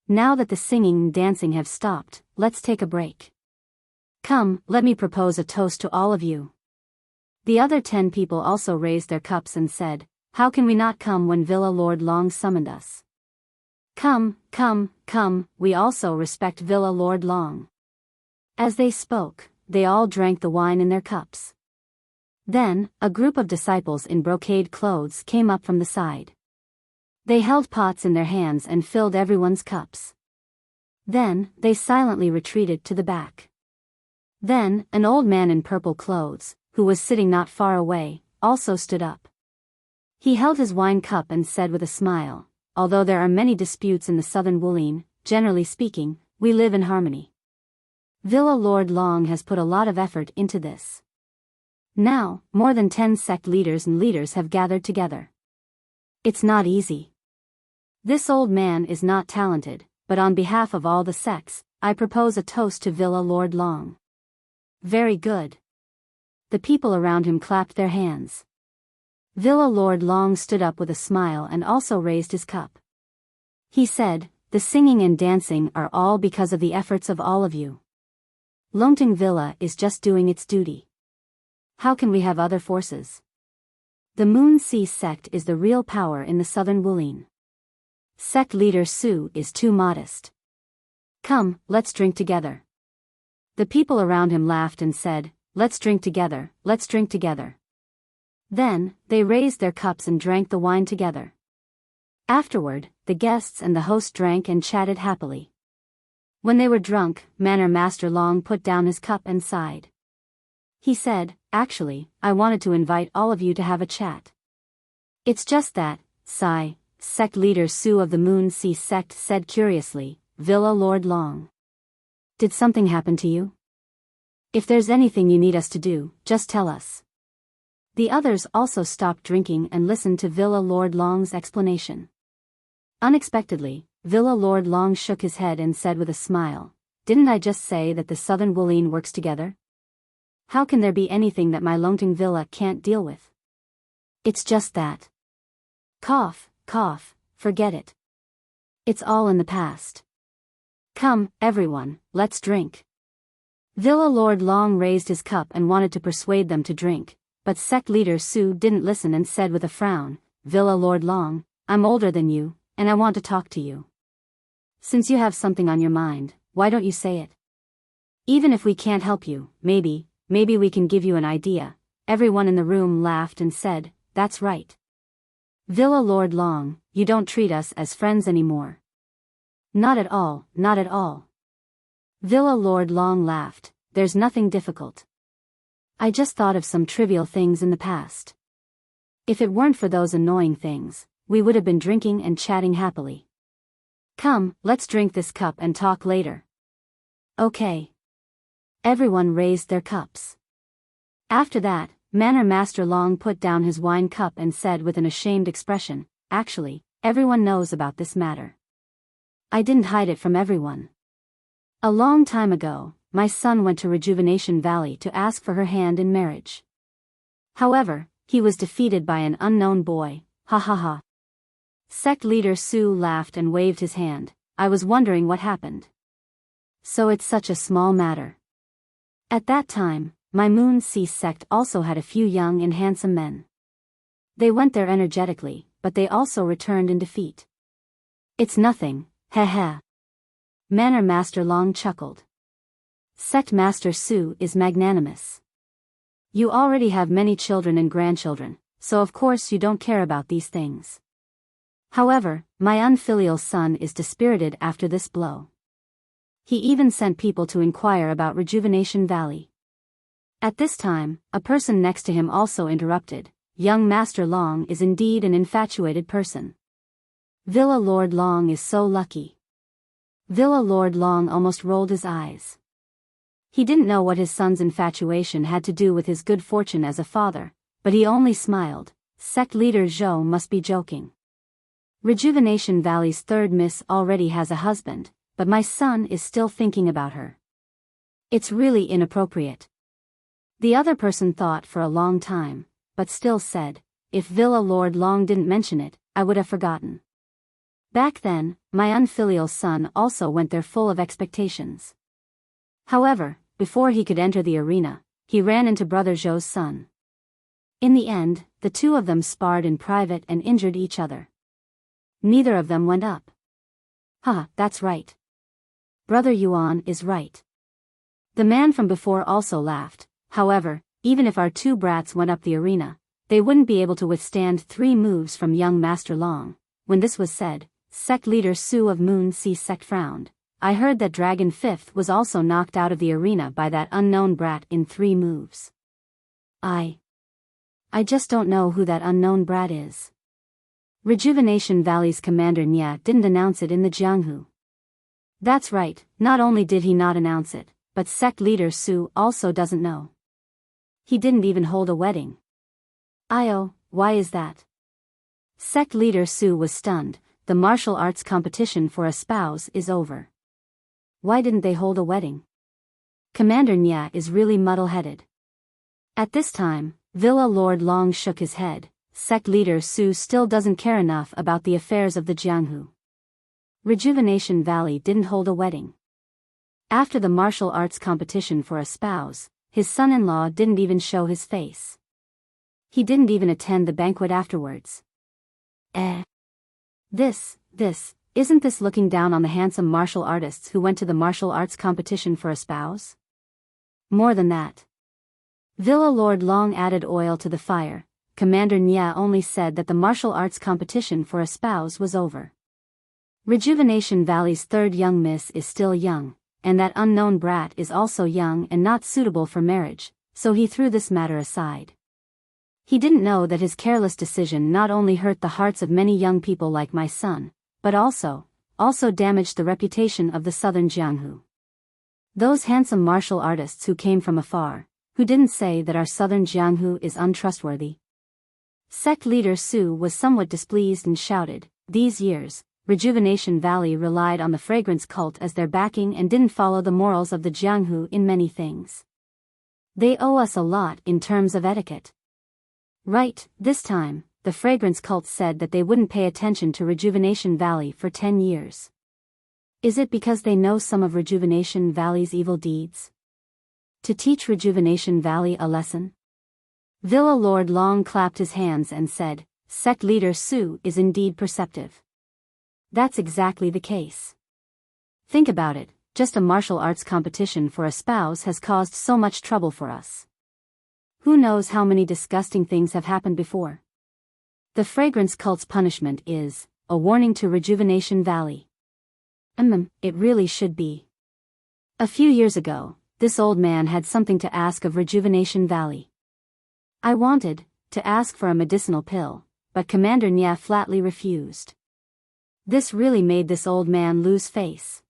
Now that the singing and dancing have stopped, let's take a break. Come, let me propose a toast to all of you." The other 10 people also raised their cups and said, "How can we not come when Villa Lord Long summoned us? Come, we also respect Villa Lord Long." As they spoke, they all drank the wine in their cups. Then, a group of disciples in brocade clothes came up from the side. They held pots in their hands and filled everyone's cups. Then, they silently retreated to the back. Then, an old man in purple clothes, who was sitting not far away, also stood up. He held his wine cup and said with a smile, "Although there are many disputes in the southern Wulin, generally speaking, we live in harmony. Villa Lord Long has put a lot of effort into this. Now, more than 10 sect leaders and leaders have gathered together. It's not easy. This old man is not talented, but on behalf of all the sects, I propose a toast to Villa Lord Long." Very good. The people around him clapped their hands. Villa Lord Long stood up with a smile and also raised his cup. He said, "The singing and dancing are all because of the efforts of all of you. Longting Villa is just doing its duty. How can we have other forces? The Moon Sea sect is the real power in the southern Wulin. Sect leader Su is too modest. Come, let's drink together." The people around him laughed and said, "Let's drink together, let's drink together." Then, they raised their cups and drank the wine together. Afterward, the guests and the host drank and chatted happily. When they were drunk, Manor Master Long put down his cup and sighed. He said, "Actually, I wanted to invite all of you to have a chat. It's just that," sigh, sect leader Su of the Moon Sea sect said curiously, "Villa Lord Long. Did something happen to you? If there's anything you need us to do, just tell us." The others also stopped drinking and listened to Villa Lord Long's explanation. Unexpectedly, Villa Lord Long shook his head and said with a smile, "Didn't I just say that the southern Wulin works together? How can there be anything that my Longting Villa can't deal with? It's just that. Cough, forget it. It's all in the past. Come, everyone, let's drink." Villa Lord Long raised his cup and wanted to persuade them to drink, but sect leader Su didn't listen and said with a frown, "Villa Lord Long, I'm older than you, and I want to talk to you. Since you have something on your mind, why don't you say it? Even if we can't help you, maybe we can give you an idea." Everyone in the room laughed and said, "That's right. Villa Lord Long, you don't treat us as friends anymore." Not at all. Villa Lord Long laughed, "There's nothing difficult. I just thought of some trivial things in the past. If it weren't for those annoying things, we would have been drinking and chatting happily. Come, let's drink this cup and talk later." Okay. Everyone raised their cups. After that, Manor Master Long put down his wine cup and said with an ashamed expression, "Actually, everyone knows about this matter. I didn't hide it from everyone. A long time ago, my son went to Rejuvenation Valley to ask for her hand in marriage. However, he was defeated by an unknown boy, ha ha ha." Sect leader Su laughed and waved his hand. "I was wondering what happened. So it's such a small matter." At that time, my Moon Sea sect also had a few young and handsome men. They went there energetically, but they also returned in defeat. "It's nothing, heh heh." Manor Master Long chuckled. Sect Master Su is magnanimous. "You already have many children and grandchildren, so of course you don't care about these things. However, my unfilial son is dispirited after this blow. He even sent people to inquire about Rejuvenation Valley." At this time, a person next to him also interrupted. "Young Master Long is indeed an infatuated person. Villa Lord Long is so lucky." Villa Lord Long almost rolled his eyes. He didn't know what his son's infatuation had to do with his good fortune as a father, but he only smiled. Sect leader Zhou must be joking. Rejuvenation Valley's third miss already has a husband, but my son is still thinking about her. It's really inappropriate. The other person thought for a long time, but still said, "If Villa Lord Long didn't mention it, I would have forgotten. Back then, my unfilial son also went there full of expectations. However, before he could enter the arena, he ran into Brother Zhou's son. In the end, the two of them sparred in private and injured each other. Neither of them went up." That's right. Brother Yuan is right." The man from before also laughed. "However, even if our two brats went up the arena, they wouldn't be able to withstand 3 moves from young Master Long." When this was said, sect leader Su of Moon Sea sect frowned. "I heard that Dragon Fifth was also knocked out of the arena by that unknown brat in 3 moves. I just don't know who that unknown brat is." Rejuvenation Valley's commander Nya didn't announce it in the Jianghu. That's right, not only did he not announce it, but sect leader Su also doesn't know. He didn't even hold a wedding. Why is that? Sect leader Su was stunned. The martial arts competition for a spouse is over. Why didn't they hold a wedding? Commander Nya is really muddle-headed. At this time, Villa Lord Long shook his head. Sect leader Su still doesn't care enough about the affairs of the Jianghu. Rejuvenation Valley didn't hold a wedding. After the martial arts competition for a spouse, his son-in-law didn't even show his face. He didn't even attend the banquet afterwards. Isn't this looking down on the handsome martial artists who went to the martial arts competition for a spouse? More than that. Villa Lord Long added oil to the fire. Commander Nya only said that the martial arts competition for a spouse was over. Rejuvenation Valley's third young miss is still young, and that unknown brat is also young and not suitable for marriage, so he threw this matter aside. He didn't know that his careless decision not only hurt the hearts of many young people like my son, but also damaged the reputation of the southern Jianghu. Those handsome martial artists who came from afar, who didn't say that our southern Jianghu is untrustworthy. Sect leader Su was somewhat displeased and shouted, "These years, Rejuvenation Valley relied on the fragrance cult as their backing and didn't follow the morals of the Jianghu in many things. They owe us a lot in terms of etiquette." Right, this time, the fragrance cult said that they wouldn't pay attention to Rejuvenation Valley for 10 years. Is it because they know some of Rejuvenation Valley's evil deeds? To teach Rejuvenation Valley a lesson? Villa Lord Long clapped his hands and said, "Sect leader Su is indeed perceptive. That's exactly the case. Think about it, just a martial arts competition for a spouse has caused so much trouble for us. Who knows how many disgusting things have happened before? The fragrance cult's punishment is a warning to Rejuvenation Valley. It really should be." A few years ago, this old man had something to ask of Rejuvenation Valley. I wanted to ask for a medicinal pill, but Commander Nya flatly refused. This really made this old man lose face.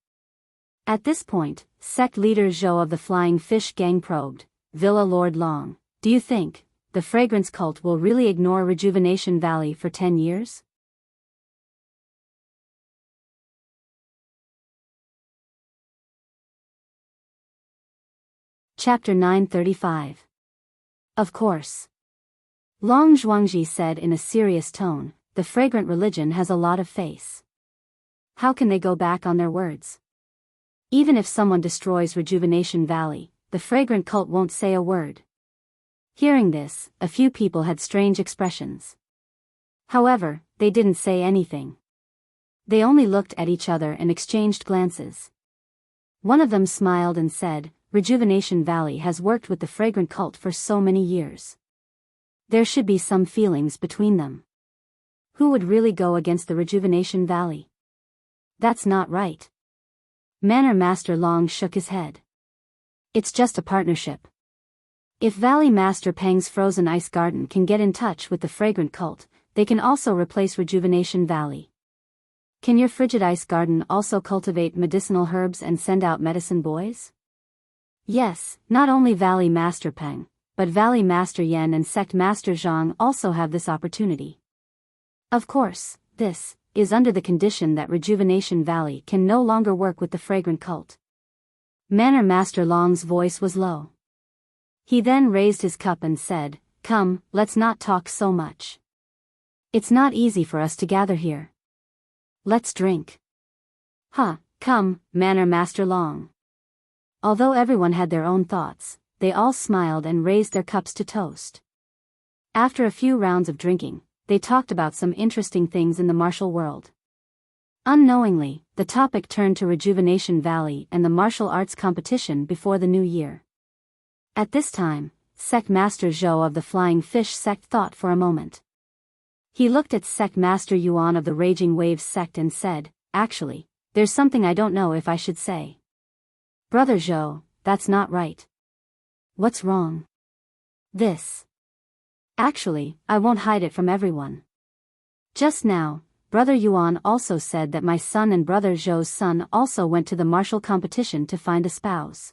At this point, sect leader Zhou of the Flying Fish Gang probed, "Villa Lord Long, do you think the fragrance cult will really ignore Rejuvenation Valley for 10 years? Chapter 935. Of course. Long Zhuangji said in a serious tone, the fragrant religion has a lot of face. How can they go back on their words? Even if someone destroys Rejuvenation Valley, the fragrant cult won't say a word. Hearing this, a few people had strange expressions. However, they didn't say anything. They only looked at each other and exchanged glances. One of them smiled and said, Rejuvenation Valley has worked with the fragrant cult for so many years. There should be some feelings between them. Who would really go against the Rejuvenation Valley? That's not right. Manor Master Long shook his head. It's just a partnership. If Valley Master Peng's Frozen Ice Garden can get in touch with the fragrant cult, they can also replace Rejuvenation Valley. Can your Frigid Ice Garden also cultivate medicinal herbs and send out medicine boys? Yes, not only Valley Master Peng, but Valley Master Yan and Sect Master Zhang also have this opportunity. Of course, this is under the condition that Rejuvenation Valley can no longer work with the fragrant cult. Manor Master Long's voice was low. He then raised his cup and said, Come, let's not talk so much. It's not easy for us to gather here. Let's drink. Come, Manor Master Long. Although everyone had their own thoughts, they all smiled and raised their cups to toast. After a few rounds of drinking, they talked about some interesting things in the martial world. Unknowingly, the topic turned to Rejuvenation Valley and the martial arts competition before the new year. At this time, Sect Master Zhou of the Flying Fish Sect thought for a moment. He looked at Sect Master Yuan of the Raging Waves Sect and said, Actually, there's something I don't know if I should say. Brother Zhou, that's not right. What's wrong? This. Actually, I won't hide it from everyone. Just now, Brother Yuan also said that my son and Brother Zhou's son also went to the martial competition to find a spouse.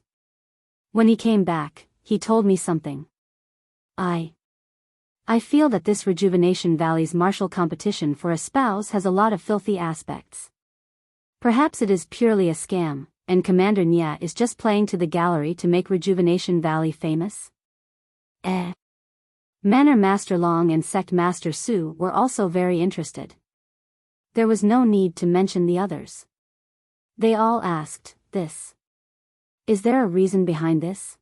When he came back, he told me something. I feel that this Rejuvenation Valley's martial competition for a spouse has a lot of filthy aspects. Perhaps it is purely a scam, and Commander Nya is just playing to the gallery to make Rejuvenation Valley famous? Manor Master Long and Sect Master Su were also very interested. There was no need to mention the others. They all asked, this. Is there a reason behind this?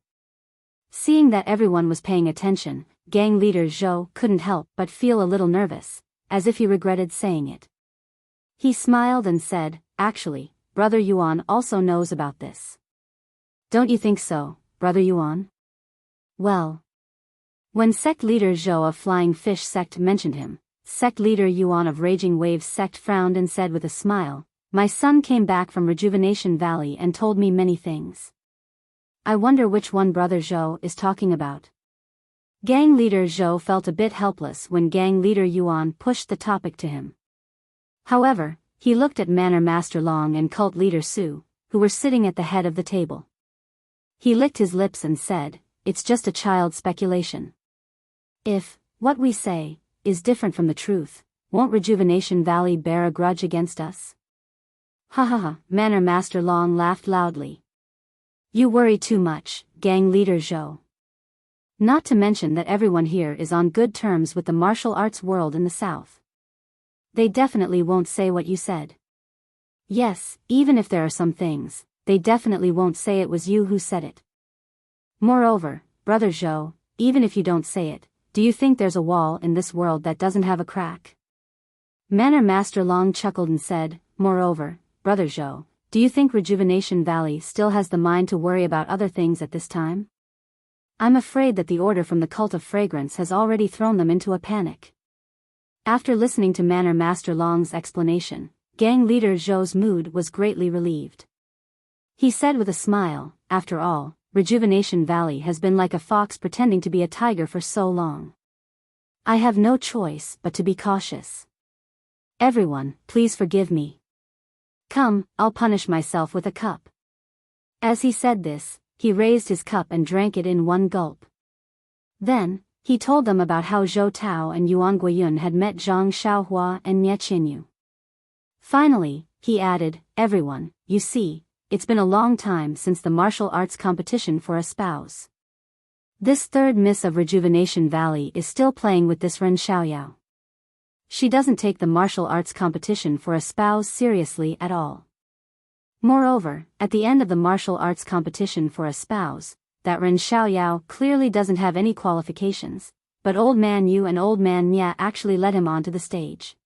Seeing that everyone was paying attention, gang leader Zhou couldn't help but feel a little nervous, as if he regretted saying it. He smiled and said, Actually, Brother Yuan also knows about this. Don't you think so, Brother Yuan? Well. When Sect leader Zhou of Flying Fish Sect mentioned him, Sect leader Yuan of Raging Waves Sect frowned and said with a smile, My son came back from Rejuvenation Valley and told me many things. I wonder which one Brother Zhou is talking about. Gang leader Zhou felt a bit helpless when gang leader Yuan pushed the topic to him. However, he looked at Manor Master Long and cult leader Su, who were sitting at the head of the table. He licked his lips and said, It's just a child's speculation. If what we say is different from the truth, won't Rejuvenation Valley bear a grudge against us? Manor Master Long laughed loudly. You worry too much, gang leader Zhou. Not to mention that everyone here is on good terms with the martial arts world in the south. They definitely won't say what you said. Yes, even if there are some things, they definitely won't say it was you who said it. Moreover, Brother Zhou, even if you don't say it, do you think there's a wall in this world that doesn't have a crack? Manor Master Long chuckled and said, Moreover, Brother Zhou, do you think Rejuvenation Valley still has the mind to worry about other things at this time? I'm afraid that the order from the Cult of Fragrance has already thrown them into a panic. After listening to Manor Master Long's explanation, gang leader Zhou's mood was greatly relieved. He said with a smile, After all, Rejuvenation Valley has been like a fox pretending to be a tiger for so long. I have no choice but to be cautious. Everyone, please forgive me. Come, I'll punish myself with a cup. As he said this, he raised his cup and drank it in one gulp. Then, He told them about how Zhou Tao and Yuan Guiyun had met Zhang Xiaohua and Nie Qinyu. Finally, he added, everyone, you see, it's been a long time since the martial arts competition for a spouse. This third Miss of Rejuvenation Valley is still playing with this Ren Xiaoyao. She doesn't take the martial arts competition for a spouse seriously at all. Moreover, at the end of the martial arts competition for a spouse, that Ren Xiaoyao clearly doesn't have any qualifications, but Old Man Yu and Old Man Nia actually led him onto the stage.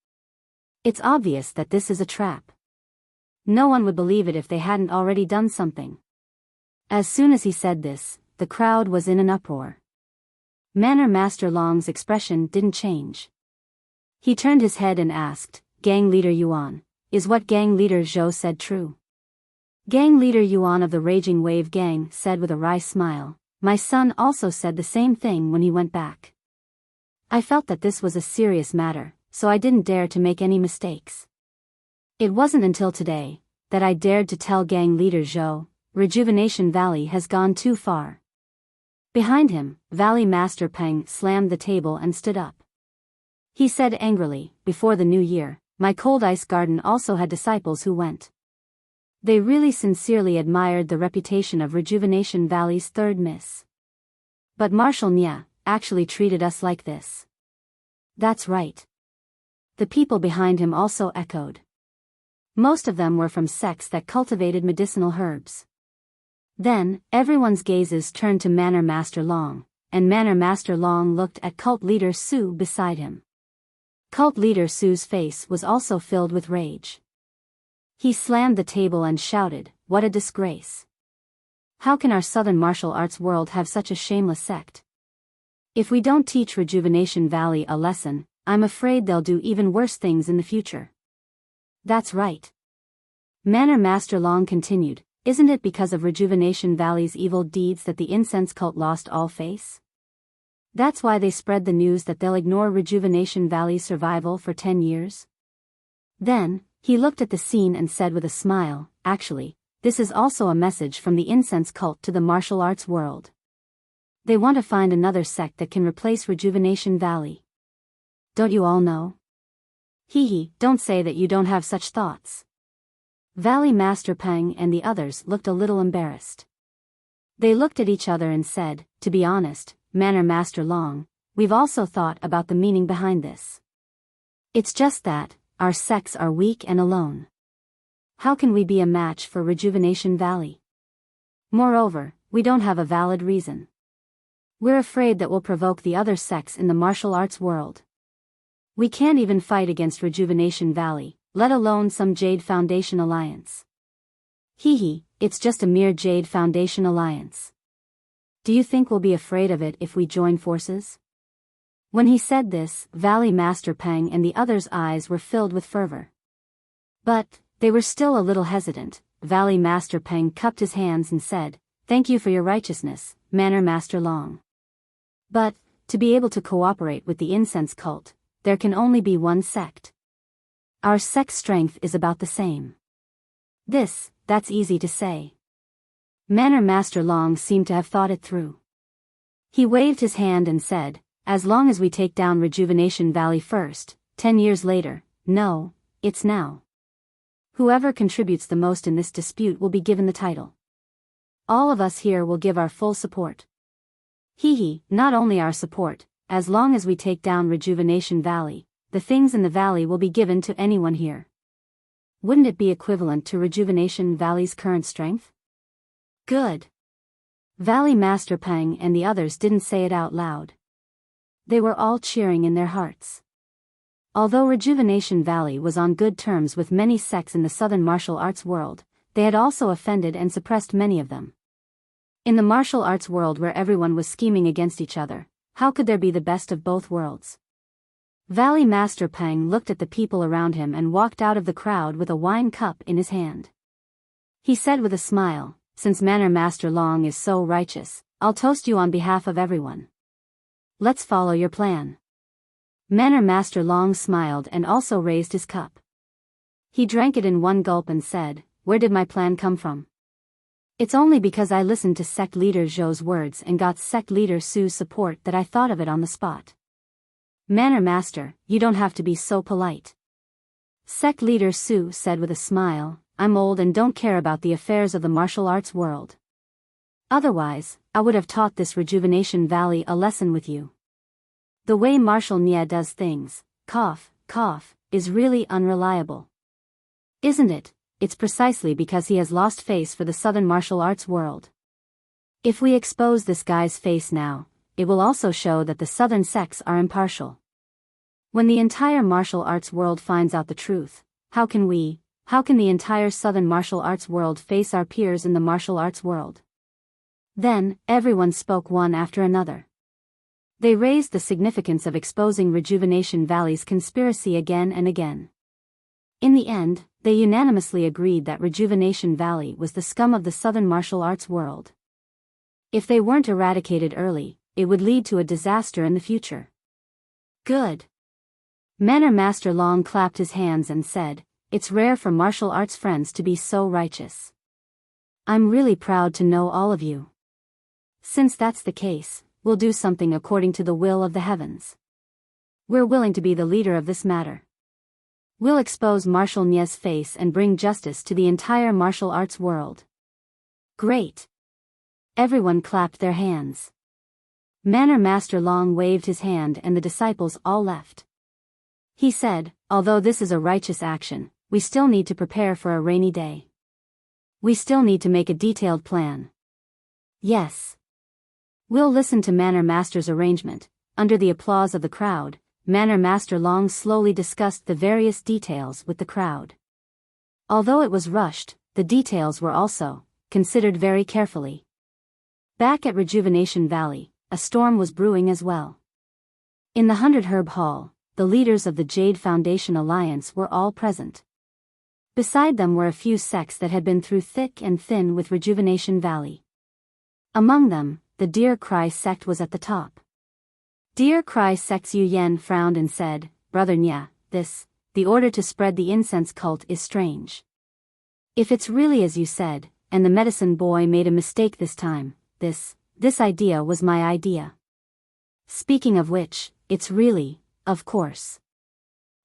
It's obvious that this is a trap. No one would believe it if they hadn't already done something. As soon as he said this, the crowd was in an uproar. Manor Master Long's expression didn't change. He turned his head and asked, Gang Leader Yuan, is what Gang Leader Zhou said true? Gang Leader Yuan of the Raging Wave Gang said with a wry smile, my son also said the same thing when he went back. I felt that this was a serious matter, so I didn't dare to make any mistakes. It wasn't until today that I dared to tell Gang Leader Zhou, Rejuvenation Valley has gone too far. Behind him, Valley Master Peng slammed the table and stood up. He said angrily, before the new year, my Cold Ice Garden also had disciples who went. They really sincerely admired the reputation of Rejuvenation Valley's third miss. But Marshal Nia actually treated us like this. That's right. The people behind him also echoed. Most of them were from sects that cultivated medicinal herbs. Then, everyone's gazes turned to Manor Master Long, and Manor Master Long looked at Cult Leader Su beside him. Cult Leader Su's face was also filled with rage. He slammed the table and shouted, what a disgrace. How can our southern martial arts world have such a shameless sect? If we don't teach Rejuvenation Valley a lesson, I'm afraid they'll do even worse things in the future. That's right. Manor Master Long continued, isn't it because of Rejuvenation Valley's evil deeds that the incense cult lost all face? That's why they spread the news that they'll ignore Rejuvenation Valley's survival for 10 years? Then, he looked at the scene and said with a smile, actually, this is also a message from the incense cult to the martial arts world. They want to find another sect that can replace Rejuvenation Valley. Don't you all know? Hee, don't say that you don't have such thoughts. Valley Master Peng and the others looked a little embarrassed. They looked at each other and said, to be honest, Manor Master Long, we've also thought about the meaning behind this. It's just that, our sects are weak and alone. How can we be a match for Rejuvenation Valley? Moreover, we don't have a valid reason. We're afraid that we'll provoke the other sects in the martial arts world. We can't even fight against Rejuvenation Valley, let alone some Jade Foundation alliance. Hee, it's just a mere Jade Foundation alliance. Do you think we'll be afraid of it if we join forces? When he said this, Valley Master Peng and the others' eyes were filled with fervor. But, they were still a little hesitant. Valley Master Peng cupped his hands and said, thank you for your righteousness, Manor Master Long. But, to be able to cooperate with the incense cult, there can only be one sect. Our sect's strength is about the same. That's easy to say. Manor Master Long seemed to have thought it through. He waved his hand and said, as long as we take down Rejuvenation Valley first, 10 years later, no, it's now. Whoever contributes the most in this dispute will be given the title. All of us here will give our full support. Hee, not only our support, as long as we take down Rejuvenation Valley, the things in the valley will be given to anyone here. Wouldn't it be equivalent to Rejuvenation Valley's current strength? Good. Valley Master Peng and the others didn't say it out loud. They were all cheering in their hearts. Although Rejuvenation Valley was on good terms with many sects in the southern martial arts world, they had also offended and suppressed many of them. In the martial arts world where everyone was scheming against each other, how could there be the best of both worlds? Valley Master Peng looked at the people around him and walked out of the crowd with a wine cup in his hand. He said with a smile, since Manor Master Long is so righteous, I'll toast you on behalf of everyone. Let's follow your plan. Manor Master Long smiled and also raised his cup. He drank it in one gulp and said, where did my plan come from? It's only because I listened to sect leader Zhou's words and got sect leader Su's support that I thought of it on the spot. Manner Master, you don't have to be so polite. Sect leader Su said with a smile, I'm old and don't care about the affairs of the martial arts world. Otherwise, I would have taught this Rejuvenation Valley a lesson with you. The way Marshal Nye does things, cough, is really unreliable. Isn't it? It's precisely because he has lost face for the southern martial arts world. If we expose this guy's face now, it will also show that the southern sects are impartial. When the entire martial arts world finds out the truth, how can the entire southern martial arts world face our peers in the martial arts world? Then, everyone spoke one after another. They raised the significance of exposing Rejuvenation Valley's conspiracy again and again. In the end, they unanimously agreed that Rejuvenation Valley was the scum of the southern martial arts world. If they weren't eradicated early, it would lead to a disaster in the future. Good. Manner Master Long clapped his hands and said, It's rare for martial arts friends to be so righteous. I'm really proud to know all of you. Since that's the case, we'll do something according to the will of the heavens. We're willing to be the leader of this matter. We'll expose Marshal Nye's face and bring justice to the entire martial arts world. Great. Everyone clapped their hands. Manner Master Long waved his hand and the disciples all left. He said, although this is a righteous action, we still need to prepare for a rainy day. We still need to make a detailed plan. Yes. We'll listen to Manner Master's arrangement. Under the applause of the crowd, Manner Master Long slowly discussed the various details with the crowd. Although it was rushed, the details were also considered very carefully. Back at Rejuvenation Valley, a storm was brewing as well. In the 100 Herb Hall, the leaders of the Jade Foundation Alliance were all present. Beside them were a few sects that had been through thick and thin with Rejuvenation Valley. Among them, the Deer Cry sect was at the top. Deer Cry sect's Yu Yen frowned and said, Brother Nya, the order to spread the incense cult is strange. If it's really as you said, and the medicine boy made a mistake this time, this idea was my idea. Speaking of which, it's really, of course.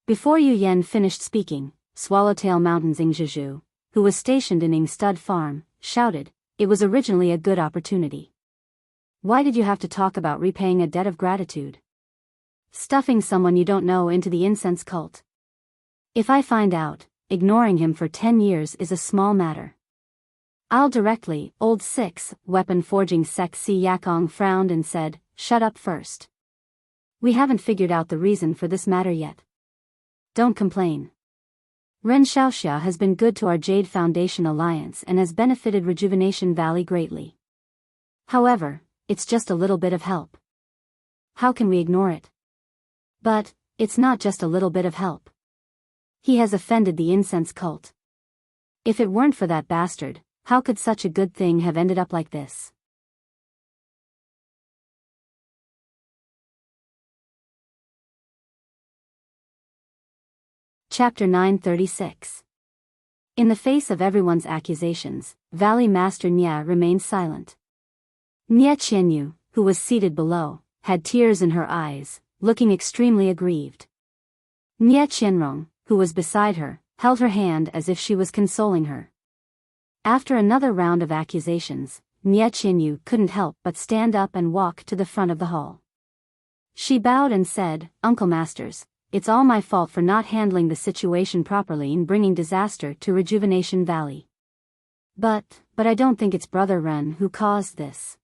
Before Yu Yen finished speaking, Swallowtail Mountain's Ingzhizhu, who was stationed in Ingstud Farm, shouted, it was originally a good opportunity. Why did you have to talk about repaying a debt of gratitude? Stuffing someone you don't know into the incense cult. If I find out, ignoring him for 10 years is a small matter. I'll directly, Old Six, weapon forging sect Si Yakong frowned and said, shut up first. We haven't figured out the reason for this matter yet. Don't complain. Ren Xiaoxia has been good to our Jade Foundation Alliance and has benefited Rejuvenation Valley greatly. However, it's just a little bit of help. How can we ignore it? But, it's not just a little bit of help. He has offended the incense cult. If it weren't for that bastard, how could such a good thing have ended up like this? Chapter 936. In the face of everyone's accusations, Valley Master Nya remained silent. Nye Qianyu, who was seated below, had tears in her eyes, looking extremely aggrieved. Nye Qianrong, who was beside her, held her hand as if she was consoling her. After another round of accusations, Nye Qianyu couldn't help but stand up and walk to the front of the hall. She bowed and said, Uncle Masters, it's all my fault for not handling the situation properly and bringing disaster to Rejuvenation Valley. But I don't think it's Brother Ren who caused this.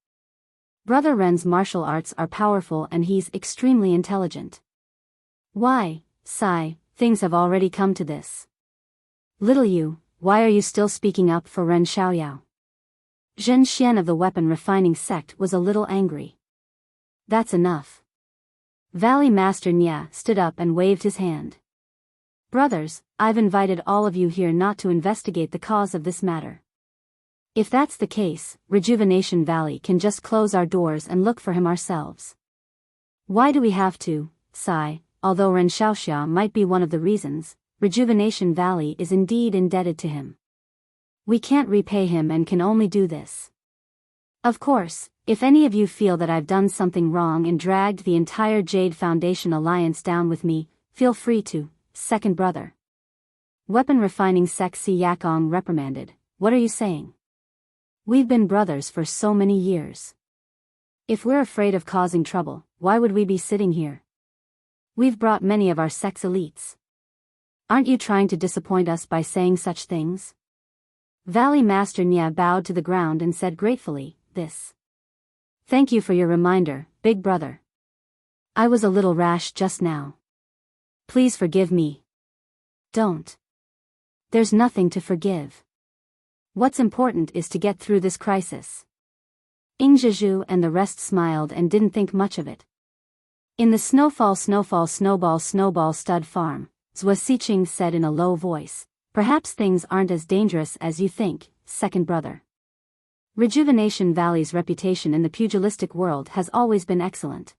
Brother Ren's martial arts are powerful and he's extremely intelligent. Why, Sai, things have already come to this. Little you, why are you still speaking up for Ren Xiaoyao? Zhen Xian of the weapon refining sect was a little angry. That's enough. Valley Master Nya stood up and waved his hand. Brothers, I've invited all of you here not to investigate the cause of this matter. If that's the case, Rejuvenation Valley can just close our doors and look for him ourselves. Why do we have to, Sai? Although Ren Xiaoxia might be one of the reasons, Rejuvenation Valley is indeed indebted to him. We can't repay him and can only do this. Of course, if any of you feel that I've done something wrong and dragged the entire Jade Foundation Alliance down with me, feel free to, second brother. Weapon refining sect Si Yakong reprimanded. What are you saying? We've been brothers for so many years. If we're afraid of causing trouble, why would we be sitting here? We've brought many of our sect's elites. Aren't you trying to disappoint us by saying such things? Valley Master Nya bowed to the ground and said gratefully, this. Thank you for your reminder, big brother. I was a little rash just now. Please forgive me. Don't. There's nothing to forgive. What's important is to get through this crisis. Ing Zhizhu and the rest smiled and didn't think much of it. In the snowball stud farm, Zhua Xiqing said in a low voice, perhaps things aren't as dangerous as you think, second brother. Rejuvenation Valley's reputation in the pugilistic world has always been excellent.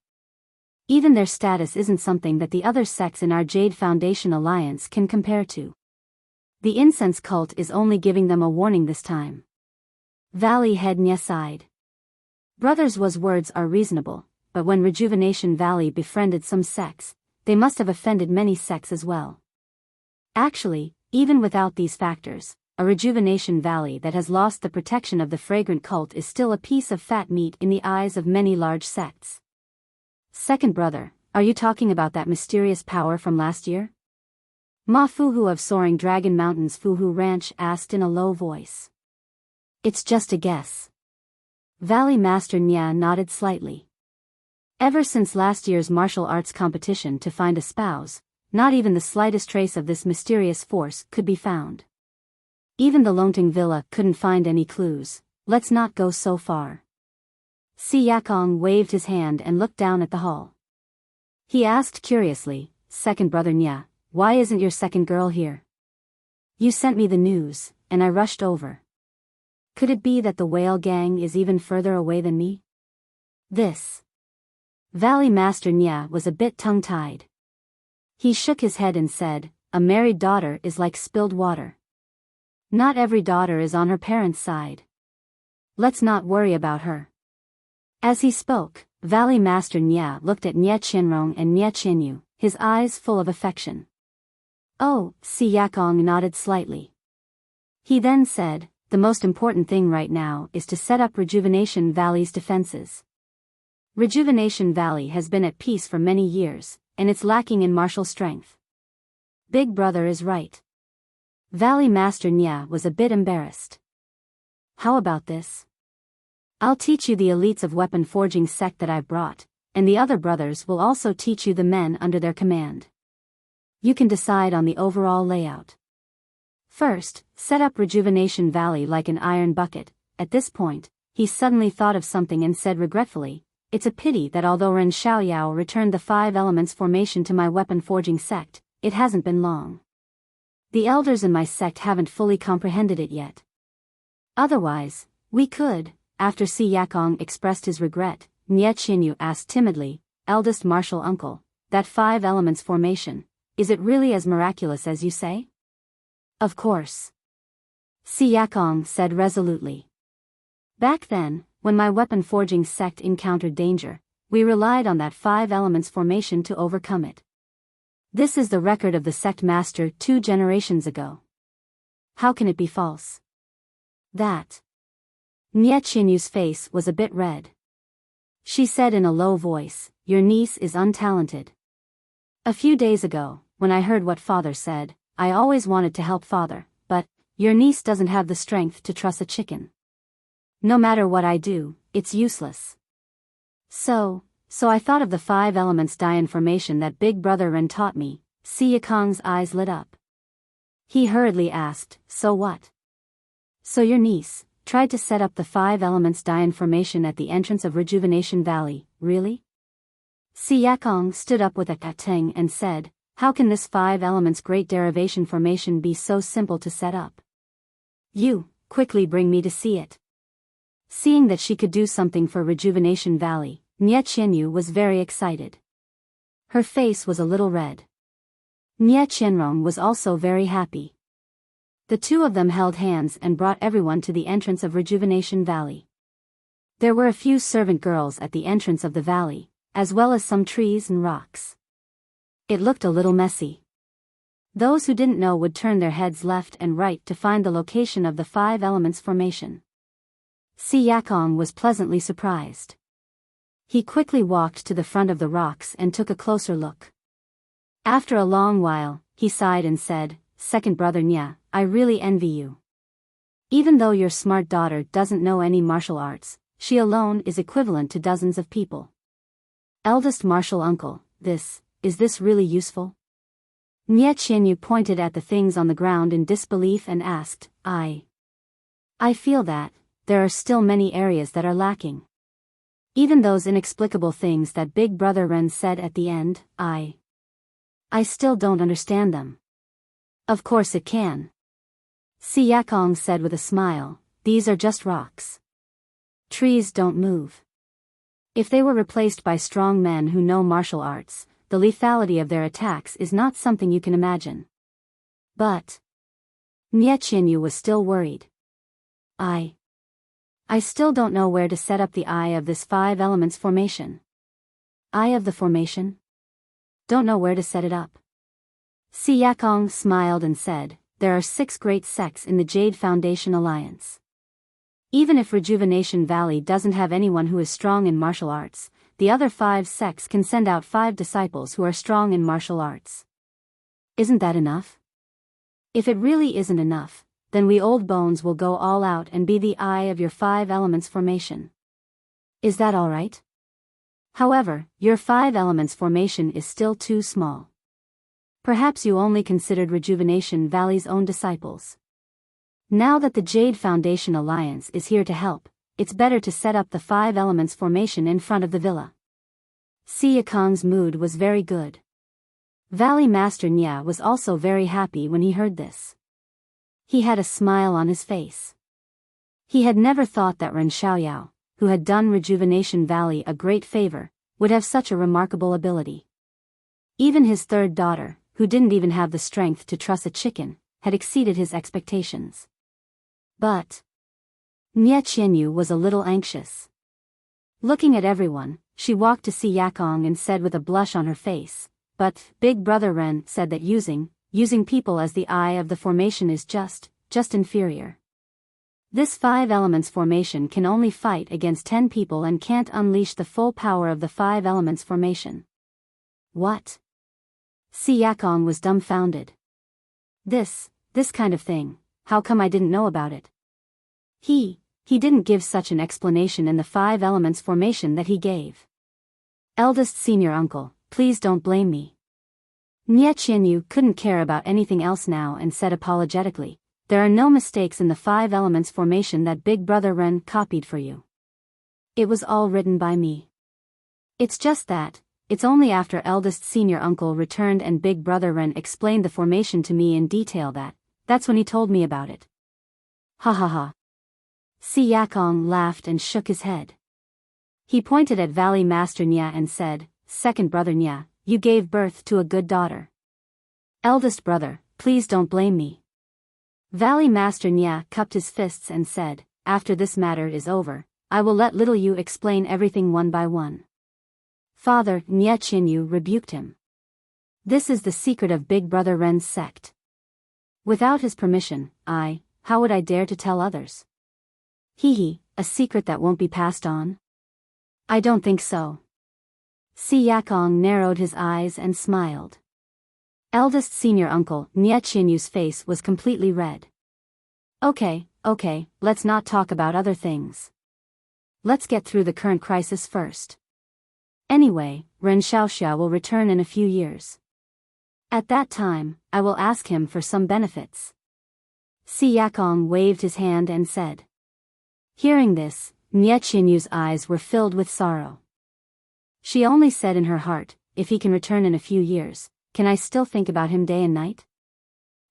Even their status isn't something that the other sects in our Jade Foundation Alliance can compare to. The incense cult is only giving them a warning this time. Valley Head Nya sighed. Brothers' words are reasonable, but when Rejuvenation Valley befriended some sects, they must have offended many sects as well. Actually, even without these factors, a Rejuvenation Valley that has lost the protection of the fragrant cult is still a piece of fat meat in the eyes of many large sects. Second brother, are you talking about that mysterious power from last year? Ma Fuhu of Soaring Dragon Mountain's Fuhu Ranch asked in a low voice. It's just a guess. Valley Master Nya nodded slightly. Ever since last year's martial arts competition to find a spouse, not even the slightest trace of this mysterious force could be found. Even the Longting Villa couldn't find any clues. Let's not go so far. Si Yakong waved his hand and looked down at the hall. He asked curiously, second brother Nya, why isn't your second girl here? You sent me the news, and I rushed over. Could it be that the whale gang is even further away than me? This. Valley Master Nya was a bit tongue-tied. He shook his head and said, a married daughter is like spilled water. Not every daughter is on her parents' side. Let's not worry about her. As he spoke, Valley Master Nya looked at Nye Qianrong and Nye Qianyu, his eyes full of affection. Oh, Si Yakong nodded slightly. He then said, the most important thing right now is to set up Rejuvenation Valley's defenses. Rejuvenation Valley has been at peace for many years, and it's lacking in martial strength. Big brother is right. Valley Master Nya was a bit embarrassed. How about this? I'll teach you the elites of weapon forging sect that I've brought, and the other brothers will also teach you the men under their command. You can decide on the overall layout. First, set up Rejuvenation Valley like an iron bucket. At this point, he suddenly thought of something and said regretfully, it's a pity that although Ren Xiaoyao returned the 5 elements formation to my weapon forging sect, it hasn't been long. The elders in my sect haven't fully comprehended it yet. Otherwise, we could, after Si Yakong expressed his regret, Nye Qianyu asked timidly, eldest martial uncle, that 5 elements formation, is it really as miraculous as you say? Of course. Si Yakong said resolutely. Back then, when my weapon forging sect encountered danger, we relied on that 5 elements formation to overcome it. This is the record of the sect master 2 generations ago. How can it be false? That. Nye Qianyu's face was a bit red. She said in a low voice, your niece is untalented. A few days ago, when I heard what father said, I always wanted to help father, but, your niece doesn't have the strength to truss a chicken. No matter what I do, it's useless. So I thought of the 5 elements Dian formation that big brother Ren taught me. Si Yakong's eyes lit up. He hurriedly asked, so what? So your niece tried to set up the 5 elements Dian formation at the entrance of Rejuvenation Valley, really? Si Yakong stood up with a kateng and said, how can this 5 elements great derivation formation be so simple to set up? You, quickly bring me to see it. Seeing that she could do something for Rejuvenation Valley, Nye Qianyu was very excited. Her face was a little red. Nye Qianrong was also very happy. The two of them held hands and brought everyone to the entrance of Rejuvenation Valley. There were a few servant girls at the entrance of the valley, as well as some trees and rocks. It looked a little messy. Those who didn't know would turn their heads left and right to find the location of the Five Elements formation. Si Yakong was pleasantly surprised. He quickly walked to the front of the rocks and took a closer look. After a long while, he sighed and said, "Second brother Nya, I really envy you. Even though your smart daughter doesn't know any martial arts, she alone is equivalent to dozens of people. Eldest martial uncle, is this really useful?" Nye Qianyu pointed at the things on the ground in disbelief and asked, I feel that there are still many areas that are lacking. Even those inexplicable things that Big Brother Ren said at the end, I still don't understand them. Of course it can. Si Yakong said with a smile, these are just rocks. Trees don't move. If they were replaced by strong men who know martial arts, the lethality of their attacks is not something you can imagine. But Nye Qianyu was still worried. I still don't know where to set up the eye of this Five Elements formation. Eye of the formation? Don't know where to set it up. Si Yakong smiled and said, there are 6 great sects in the Jade Foundation Alliance. Even if Rejuvenation Valley doesn't have anyone who is strong in martial arts, the other 5 sects can send out 5 disciples who are strong in martial arts. Isn't that enough? If it really isn't enough, then we old bones will go all out and be the eye of your Five Elements formation. Is that all right? However, your Five Elements formation is still too small. Perhaps you only considered Rejuvenation Valley's own disciples. Now that the Jade Foundation Alliance is here to help, it's better to set up the Five Elements formation in front of the villa. Si Yakong's mood was very good. Valley Master Nya was also very happy when he heard this. He had a smile on his face. He had never thought that Ren Xiaoyao, who had done Rejuvenation Valley a great favor, would have such a remarkable ability. Even his third daughter, who didn't even have the strength to truss a chicken, had exceeded his expectations. But Nye Qianyu was a little anxious. Looking at everyone, she walked to Si Yakong and said with a blush on her face, but Big Brother Ren said that using people as the eye of the formation is just inferior. This Five Elements formation can only fight against 10 people and can't unleash the full power of the Five Elements formation. What? Si Yakong was dumbfounded. This kind of thing, how come I didn't know about it? He didn't give such an explanation in the Five Elements formation that he gave. Eldest senior uncle, please don't blame me. Nye Qianyu couldn't care about anything else now and said apologetically, there are no mistakes in the Five Elements formation that Big Brother Ren copied for you. It was all written by me. It's just that, it's only after eldest senior uncle returned and Big Brother Ren explained the formation to me in detail that's when he told me about it. Ha ha ha. Si Yakong laughed and shook his head. He pointed at Valley Master Nya and said, second brother Nya, you gave birth to a good daughter. Eldest brother, please don't blame me. Valley Master Nya cupped his fists and said, after this matter is over, I will let little you explain everything one by one. Father, Nye Qianyu rebuked him. This is the secret of Big Brother Ren's sect. Without his permission, how would I dare to tell others? A secret that won't be passed on? I don't think so. Si Yakong narrowed his eyes and smiled. Eldest senior uncle Nye Qianyu's face was completely red. Okay, let's not talk about other things. Let's get through the current crisis first. Anyway, Ren Xiaoxia will return in a few years. At that time, I will ask him for some benefits. Si Yakong waved his hand and said. Hearing this, Nye Qianyu's eyes were filled with sorrow. She only said in her heart, if he can return in a few years, can I still think about him day and night?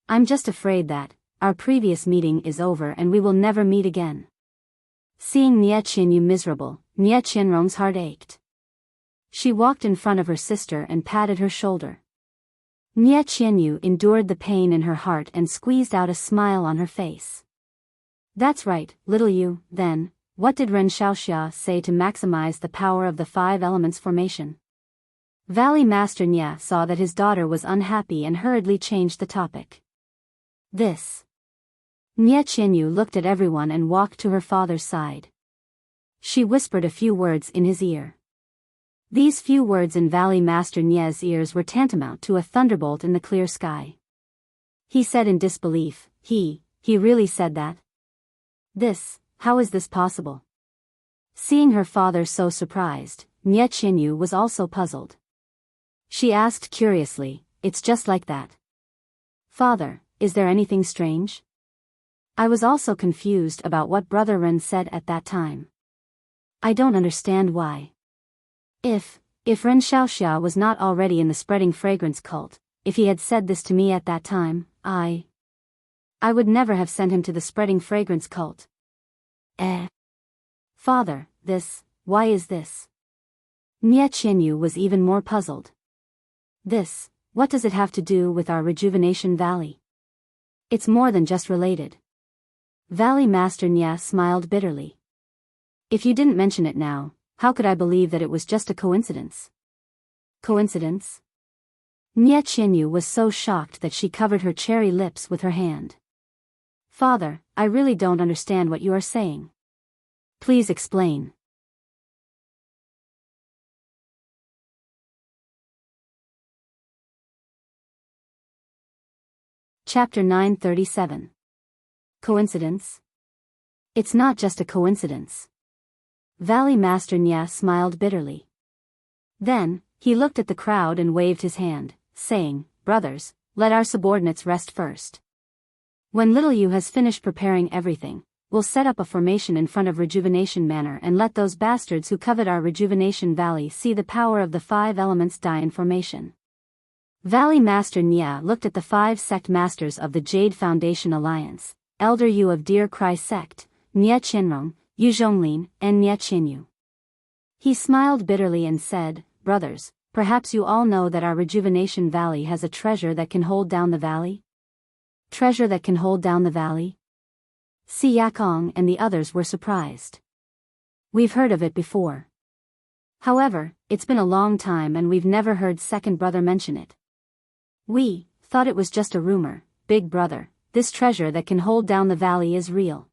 I'm just afraid that our previous meeting is over and we will never meet again. Seeing Nye Qianyu miserable, Nye Qianrong's heart ached. She walked in front of her sister and patted her shoulder. Nie Qianyu endured the pain in her heart and squeezed out a smile on her face. That's right, little you, then, what did Ren Xiaoxia say to maximize the power of the five elements formation? Valley Master Nya saw that his daughter was unhappy and hurriedly changed the topic. This. Nie Qianyu looked at everyone and walked to her father's side. She whispered a few words in his ear. These few words in Valley Master Nye's ears were tantamount to a thunderbolt in the clear sky. He said in disbelief, he really said that? How is this possible? Seeing her father so surprised, Nie Qianyu was also puzzled. She asked curiously, it's just like that. Father, is there anything strange? I was also confused about what Brother Ren said at that time. I don't understand why. If Ren Xiaoxia was not already in the spreading fragrance cult, if he had said this to me at that time, I would never have sent him to the spreading fragrance cult. Father, why is this? Nie Qianyu was even more puzzled. What does it have to do with our Rejuvenation Valley? It's more than just related. Valley Master Nya smiled bitterly. If you didn't mention it now, how could I believe that it was just a coincidence? Coincidence? Nie Qianyu was so shocked that she covered her cherry lips with her hand. Father, I really don't understand what you are saying. Please explain. Chapter 937. Coincidence? It's not just a coincidence. Valley Master Nya smiled bitterly. Then, he looked at the crowd and waved his hand, saying, Brothers, let our subordinates rest first. When little you has finished preparing everything, we'll set up a formation in front of Rejuvenation Manor and let those bastards who covet our Rejuvenation Valley see the power of the five elements die in formation. Valley Master Nya looked at the 5 sect masters of the Jade Foundation Alliance, Elder Yu of Deer Cry Sect, Nie Qianrong, Yu Zhonglin, and Nie Qianyu. He smiled bitterly and said, Brothers, perhaps you all know that our Rejuvenation Valley has a treasure that can hold down the valley? Treasure that can hold down the valley? Si Yakong and the others were surprised. We've heard of it before. However, it's been a long time and we've never heard second brother mention it. We thought it was just a rumor, big brother, this treasure that can hold down the valley is real.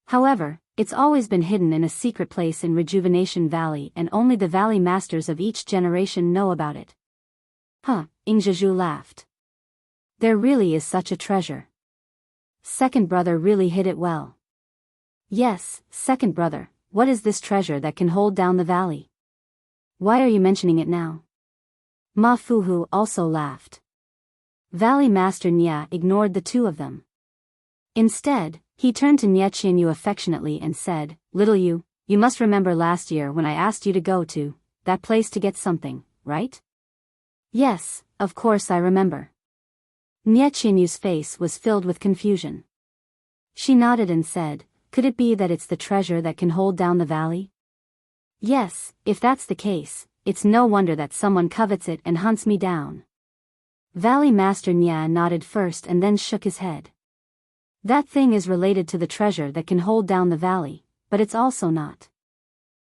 However, it's always been hidden in a secret place in Rejuvenation Valley and only the valley masters of each generation know about it. Ingzhizhu laughed. There really is such a treasure. Second brother really hid it well. Yes, second brother, what is this treasure that can hold down the valley? Why are you mentioning it now? Ma Fuhu also laughed. Valley Master Nya ignored the two of them. Instead, he turned to Nie Qianyu affectionately and said, Little you must remember last year when I asked you to go to that place to get something, right? Yes, of course I remember. Nie Qianyu's face was filled with confusion. She nodded and said, Could it be that it's the treasure that can hold down the valley? Yes, if that's the case, it's no wonder that someone covets it and hunts me down. Valley Master Nya nodded first and then shook his head. That thing is related to the treasure that can hold down the valley, but it's also not.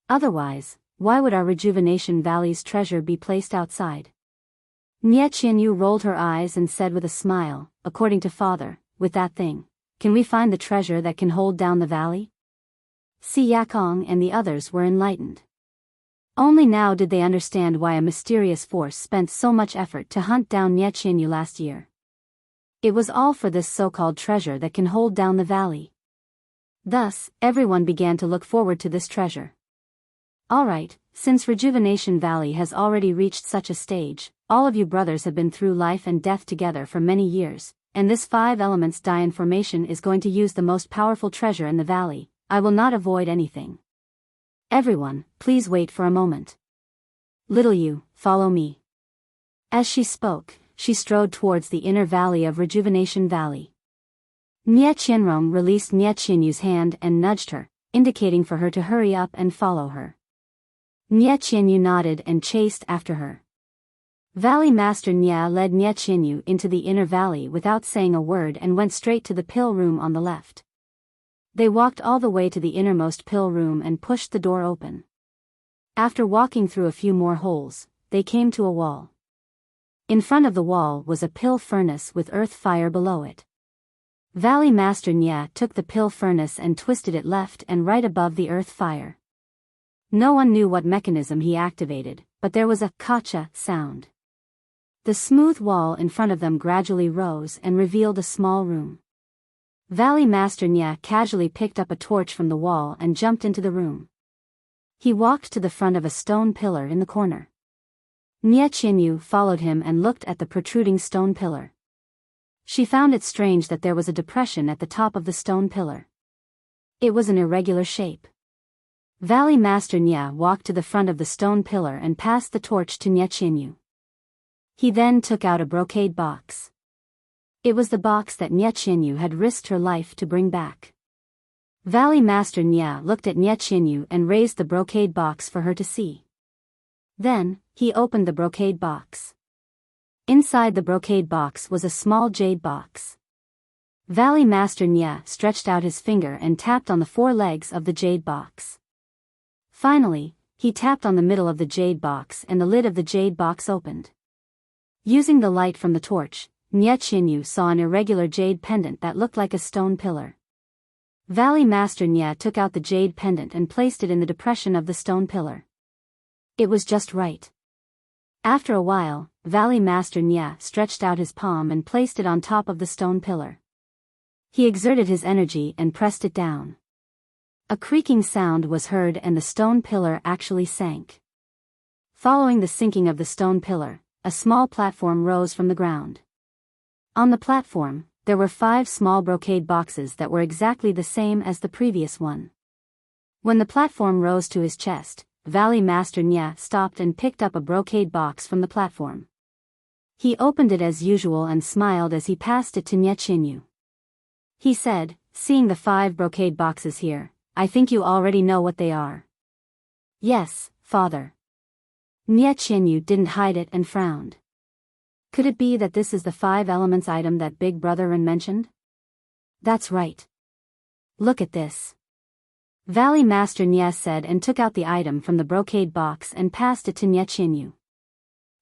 Otherwise, why would our Rejuvenation Valley's treasure be placed outside? Nie Qianyu rolled her eyes and said with a smile, According to father, with that thing, can we find the treasure that can hold down the valley? Si Yakong and the others were enlightened. Only now did they understand why a mysterious force spent so much effort to hunt down Nie Qianyu last year. It was all for this so-called treasure that can hold down the valley. Thus, everyone began to look forward to this treasure. Alright, since Rejuvenation Valley has already reached such a stage, all of you brothers have been through life and death together for many years, and this 5 elements die in formation is going to use the most powerful treasure in the valley. I will not avoid anything. Everyone, please wait for a moment. Little you, follow me. As she spoke, she strode towards the inner valley of Rejuvenation Valley. Nie Qianrong released Nie Qianyu's hand and nudged her, indicating for her to hurry up and follow her. Nie Qianyu nodded and chased after her. Valley Master Nya led Nye Qinyu into the inner valley without saying a word and went straight to the pill room on the left. They walked all the way to the innermost pill room and pushed the door open. After walking through a few more holes, they came to a wall. In front of the wall was a pill furnace with earth fire below it. Valley Master Nya took the pill furnace and twisted it left and right above the earth fire. No one knew what mechanism he activated, but there was a "kacha" sound. The smooth wall in front of them gradually rose and revealed a small room. Valley Master Nya casually picked up a torch from the wall and jumped into the room. He walked to the front of a stone pillar in the corner. Nye Qinyu followed him and looked at the protruding stone pillar. She found it strange that there was a depression at the top of the stone pillar. It was an irregular shape. Valley Master Nya walked to the front of the stone pillar and passed the torch to Nye Qinyu. He then took out a brocade box. It was the box that Nye Qinyu had risked her life to bring back. Valley Master Nya looked at Nye Qinyu and raised the brocade box for her to see. Then, he opened the brocade box. Inside the brocade box was a small jade box. Valley Master Nya stretched out his finger and tapped on the four legs of the jade box. Finally, he tapped on the middle of the jade box and the lid of the jade box opened. Using the light from the torch, Nye Qinyu saw an irregular jade pendant that looked like a stone pillar. Valley Master Nya took out the jade pendant and placed it in the depression of the stone pillar. It was just right. After a while, Valley Master Nya stretched out his palm and placed it on top of the stone pillar. He exerted his energy and pressed it down. A creaking sound was heard and the stone pillar actually sank. Following the sinking of the stone pillar, a small platform rose from the ground. On the platform, there were 5 small brocade boxes that were exactly the same as the previous one. When the platform rose to his chest, Valley Master Nya stopped and picked up a brocade box from the platform. He opened it as usual and smiled as he passed it to Nye Qinyu. He said, "Seeing the 5 brocade boxes here, I think you already know what they are." "Yes, father." Nye Qinyu didn't hide it and frowned. Could it be that this is the 5 elements item that Big Brother Ren mentioned? That's right. Look at this. Valley Master Nya said and took out the item from the brocade box and passed it to Nye Qinyu.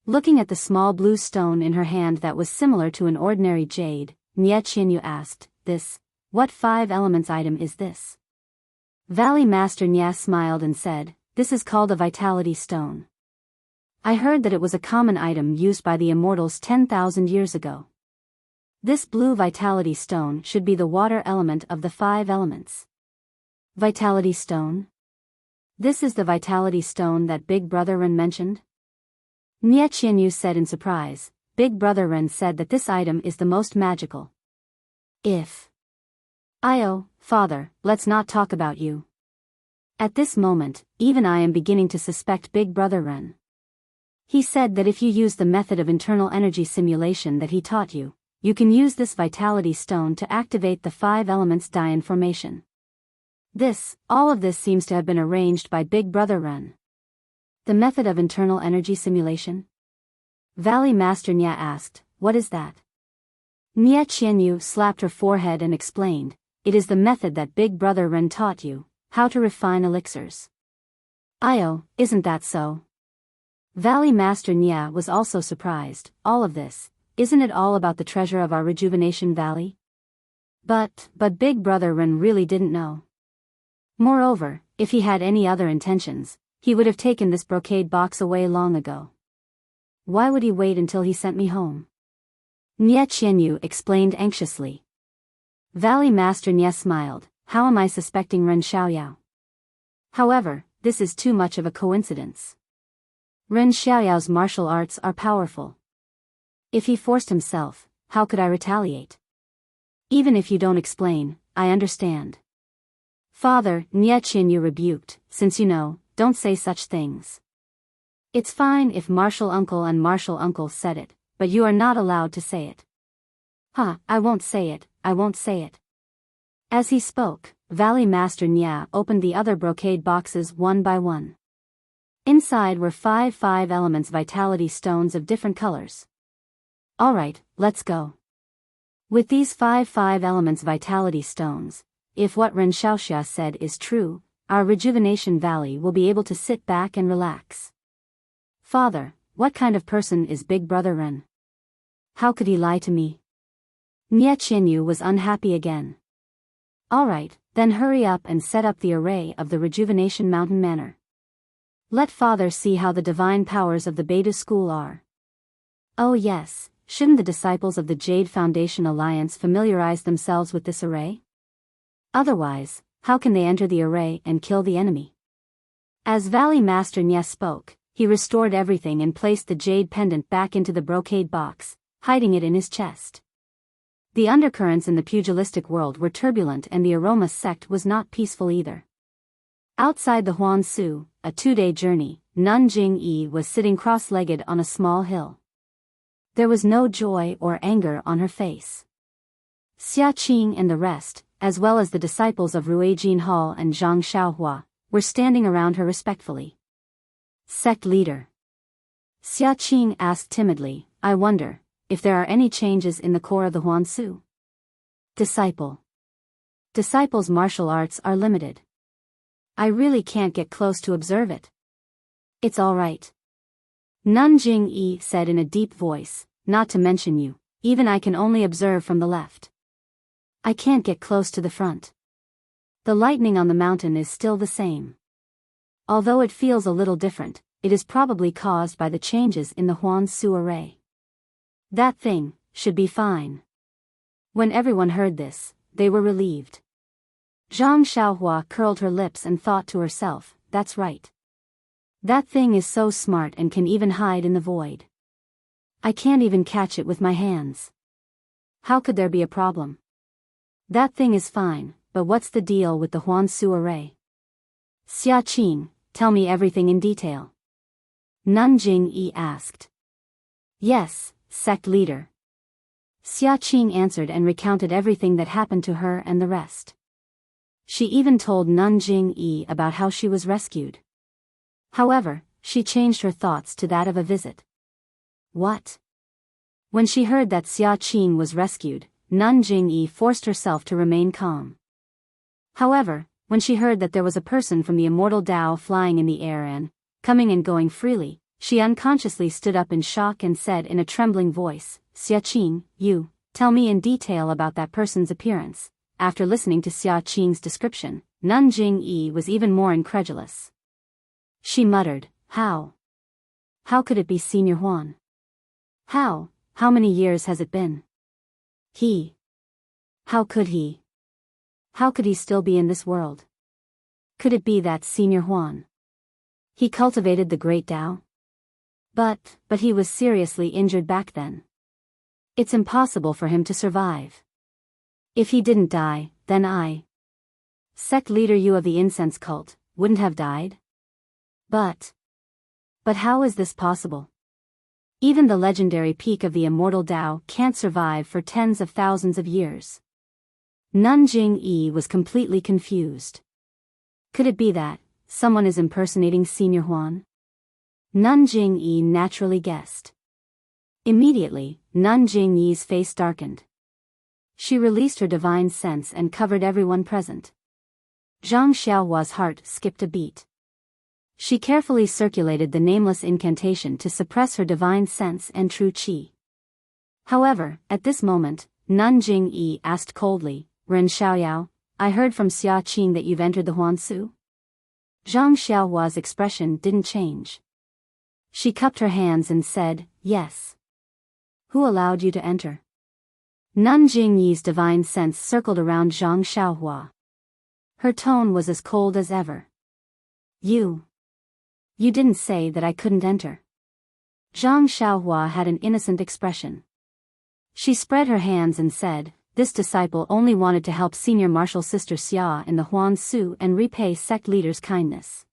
Looking at the small blue stone in her hand that was similar to an ordinary jade, Nye Qinyu asked, What 5 elements item is this?" Valley Master Nya smiled and said, "This is called a vitality stone. I heard that it was a common item used by the Immortals 10,000 years ago. This blue vitality stone should be the water element of the 5 elements." Vitality stone? This is the vitality stone that Big Brother Ren mentioned? Nye Qinyu said in surprise. Big Brother Ren said that this item is the most magical. Father, let's not talk about you. At this moment, even I am beginning to suspect Big Brother Ren. He said that if you use the method of internal energy simulation that he taught you, you can use this vitality stone to activate the 5 elements Dian formation. All of this seems to have been arranged by Big Brother Ren. The method of internal energy simulation? Valley Master Nya asked, "What is that?" Nye Qinyu slapped her forehead and explained, "It is the method that Big Brother Ren taught you, how to refine elixirs." Isn't that so? Valley Master Nya was also surprised. All of this, isn't it all about the treasure of our rejuvenation valley? But Big Brother Ren really didn't know. Moreover, if he had any other intentions, he would have taken this brocade box away long ago. Why would he wait until he sent me home? Nye Qinyu explained anxiously. Valley Master Nya smiled. How am I suspecting Ren Xiaoyao? However, this is too much of a coincidence. Ren Xiaoyao's martial arts are powerful. If he forced himself, how could I retaliate? Even if you don't explain, I understand. Father, Nye Qinyu rebuked, since you know, don't say such things. It's fine if Martial Uncle and Martial Uncle said it, but you are not allowed to say it. I won't say it, I won't say it. As he spoke, Valley Master Nya opened the other brocade boxes one by one. Inside were 5 elements vitality stones of different colors. Alright, let's go. With these 5 elements vitality stones, if what Ren Xiaoxia said is true, our rejuvenation valley will be able to sit back and relax. Father, what kind of person is Big Brother Ren? How could he lie to me? Nie Qianyu was unhappy again. Alright, then hurry up and set up the array of the Rejuvenation Mountain Manor. Let father see how the divine powers of the Beidou school are. Oh yes, shouldn't the disciples of the Jade Foundation Alliance familiarize themselves with this array? Otherwise, how can they enter the array and kill the enemy? As Valley Master Nye spoke, he restored everything and placed the jade pendant back into the brocade box, hiding it in his chest. The undercurrents in the pugilistic world were turbulent and the Aroma sect was not peaceful either. Outside the Huangsu, a 2-day journey, Nanjing Yi was sitting cross-legged on a small hill. There was no joy or anger on her face. Xia Qing and the rest, as well as the disciples of Ruijin Hall and Zhang Xiaohua, were standing around her respectfully. Sect leader. Xia Qing asked timidly, I wonder if there are any changes in the core of the Huangsu. Disciple. Disciples' martial arts are limited. I really can't get close to observe it. It's all right. Nanjing Yi said in a deep voice, not to mention you, even I can only observe from the left. I can't get close to the front. The lightning on the mountain is still the same. Although it feels a little different, it is probably caused by the changes in the Huangsu array. That thing should be fine. When everyone heard this, they were relieved. Zhang Xiaohua curled her lips and thought to herself, that's right. That thing is so smart and can even hide in the void. I can't even catch it with my hands. How could there be a problem? That thing is fine, but what's the deal with the Huangsu array? Xia Qing, tell me everything in detail. Nanjing Yi asked. Yes, sect leader. Xia Qing answered and recounted everything that happened to her and the rest. She even told Nanjing Yi about how she was rescued. However, she changed her thoughts to that of a visit. What? When she heard that Xia Qing was rescued, Nanjing Yi forced herself to remain calm. However, when she heard that there was a person from the Immortal Dao flying in the air and coming and going freely, she unconsciously stood up in shock and said in a trembling voice, Xia Qing, you, tell me in detail about that person's appearance. After listening to Xia Qing's description, Nanjing Yi was even more incredulous. She muttered, How? How could it be Senior Huan? How many years has it been? How could he? How could he still be in this world? Could it be that Senior Huan? He cultivated the Great Tao? But he was seriously injured back then. It's impossible for him to survive. If he didn't die, then sect leader you of the incense cult, wouldn't have died? But how is this possible? Even the legendary peak of the Immortal Dao can't survive for tens of thousands of years. Nanjing Yi was completely confused. Could it be that someone is impersonating Senior Huan? Nanjing Yi naturally guessed. Immediately, Nanjing Yi's face darkened. She released her divine sense and covered everyone present. Zhang Xiaohua's heart skipped a beat. She carefully circulated the nameless incantation to suppress her divine sense and true qi. However, at this moment, Nanjing Yi asked coldly, Ren Xiaoyao, I heard from Xia Qing that you've entered the Huangsu? Zhang Xiaohua's expression didn't change. She cupped her hands and said, Yes. Who allowed you to enter? Nanjing Yi's divine sense circled around Zhang Xiaohua. Her tone was as cold as ever. You didn't say that I couldn't enter. Zhang Xiaohua had an innocent expression. She spread her hands and said, This disciple only wanted to help senior martial sister Xia in the Huangsu and repay sect leader's kindness.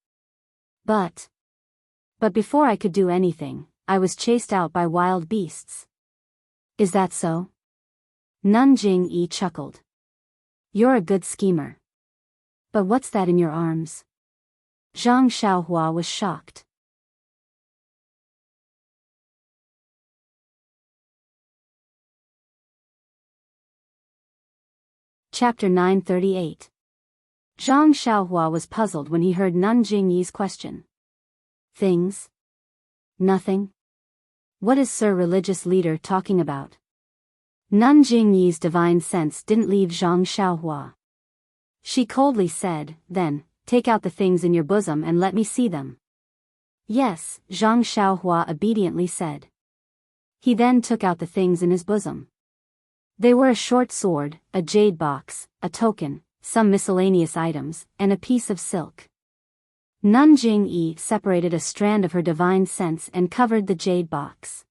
But before I could do anything, I was chased out by wild beasts. Is that so? Nanjing Yi chuckled. You're a good schemer. But what's that in your arms? Zhang Xiaohua was shocked. Chapter 938. Zhang Xiaohua was puzzled when he heard Nun Jingyi's question. Things? Nothing? What is Sir Religious Leader talking about? Nun Jingyi's divine sense didn't leave Zhang Xiaohua. She coldly said, Then, take out the things in your bosom and let me see them. Yes, Zhang Xiaohua obediently said. He then took out the things in his bosom. They were a short sword, a jade box, a token, some miscellaneous items, and a piece of silk. Nun Jingyi separated a strand of her divine sense and covered the jade box.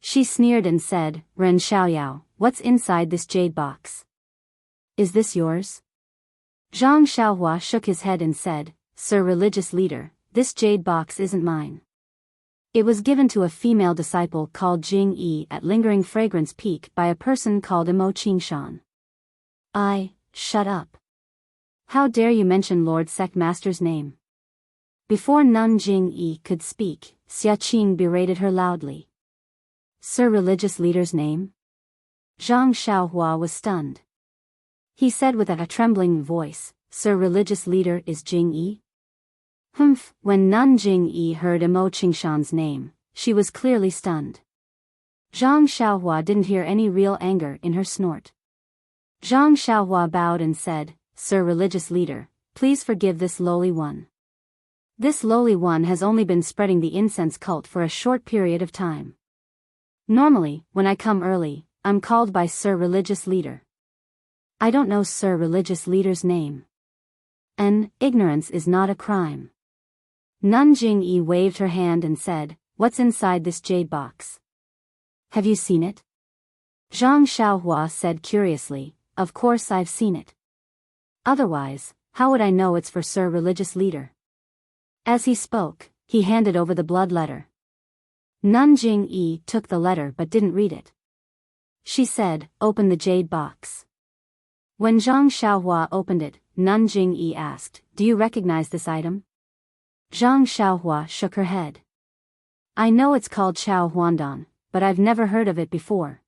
She sneered and said, Ren Xiaoyao, what's inside this jade box? Is this yours? Zhang Xiaohua shook his head and said, Sir Religious Leader, this jade box isn't mine. It was given to a female disciple called Jing Yi at Lingering Fragrance Peak by a person called Imo Qingshan. Shut up. How dare you mention Lord Sect Master's name? Before Nun Jing Yi could speak, Xia Qing berated her loudly. Sir Religious Leader's name? Zhang Xiaohua was stunned. He said with a trembling voice, Sir Religious Leader is Jing Yi? Humph, when Nun Jingyi heard Imo Qingshan's name, she was clearly stunned. Zhang Xiaohua didn't hear any real anger in her snort. Zhang Xiaohua bowed and said, Sir Religious Leader, please forgive this lowly one. This lowly one has only been spreading the incense cult for a short period of time. Normally, when I come early, I'm called by Sir Religious Leader. I don't know Sir Religious Leader's name. And ignorance is not a crime. Nun Jingyi waved her hand and said, What's inside this jade box? Have you seen it? Zhang Xiaohua said curiously, Of course I've seen it. Otherwise, how would I know it's for Sir Religious Leader? As he spoke, he handed over the blood letter. Nun Jingyi took the letter but didn't read it. She said, Open the jade box. When Zhang Xiaohua opened it, Nun Jingyi asked, Do you recognize this item? Zhang Xiaohua shook her head. I know it's called Chao Huandan, but I've never heard of it before.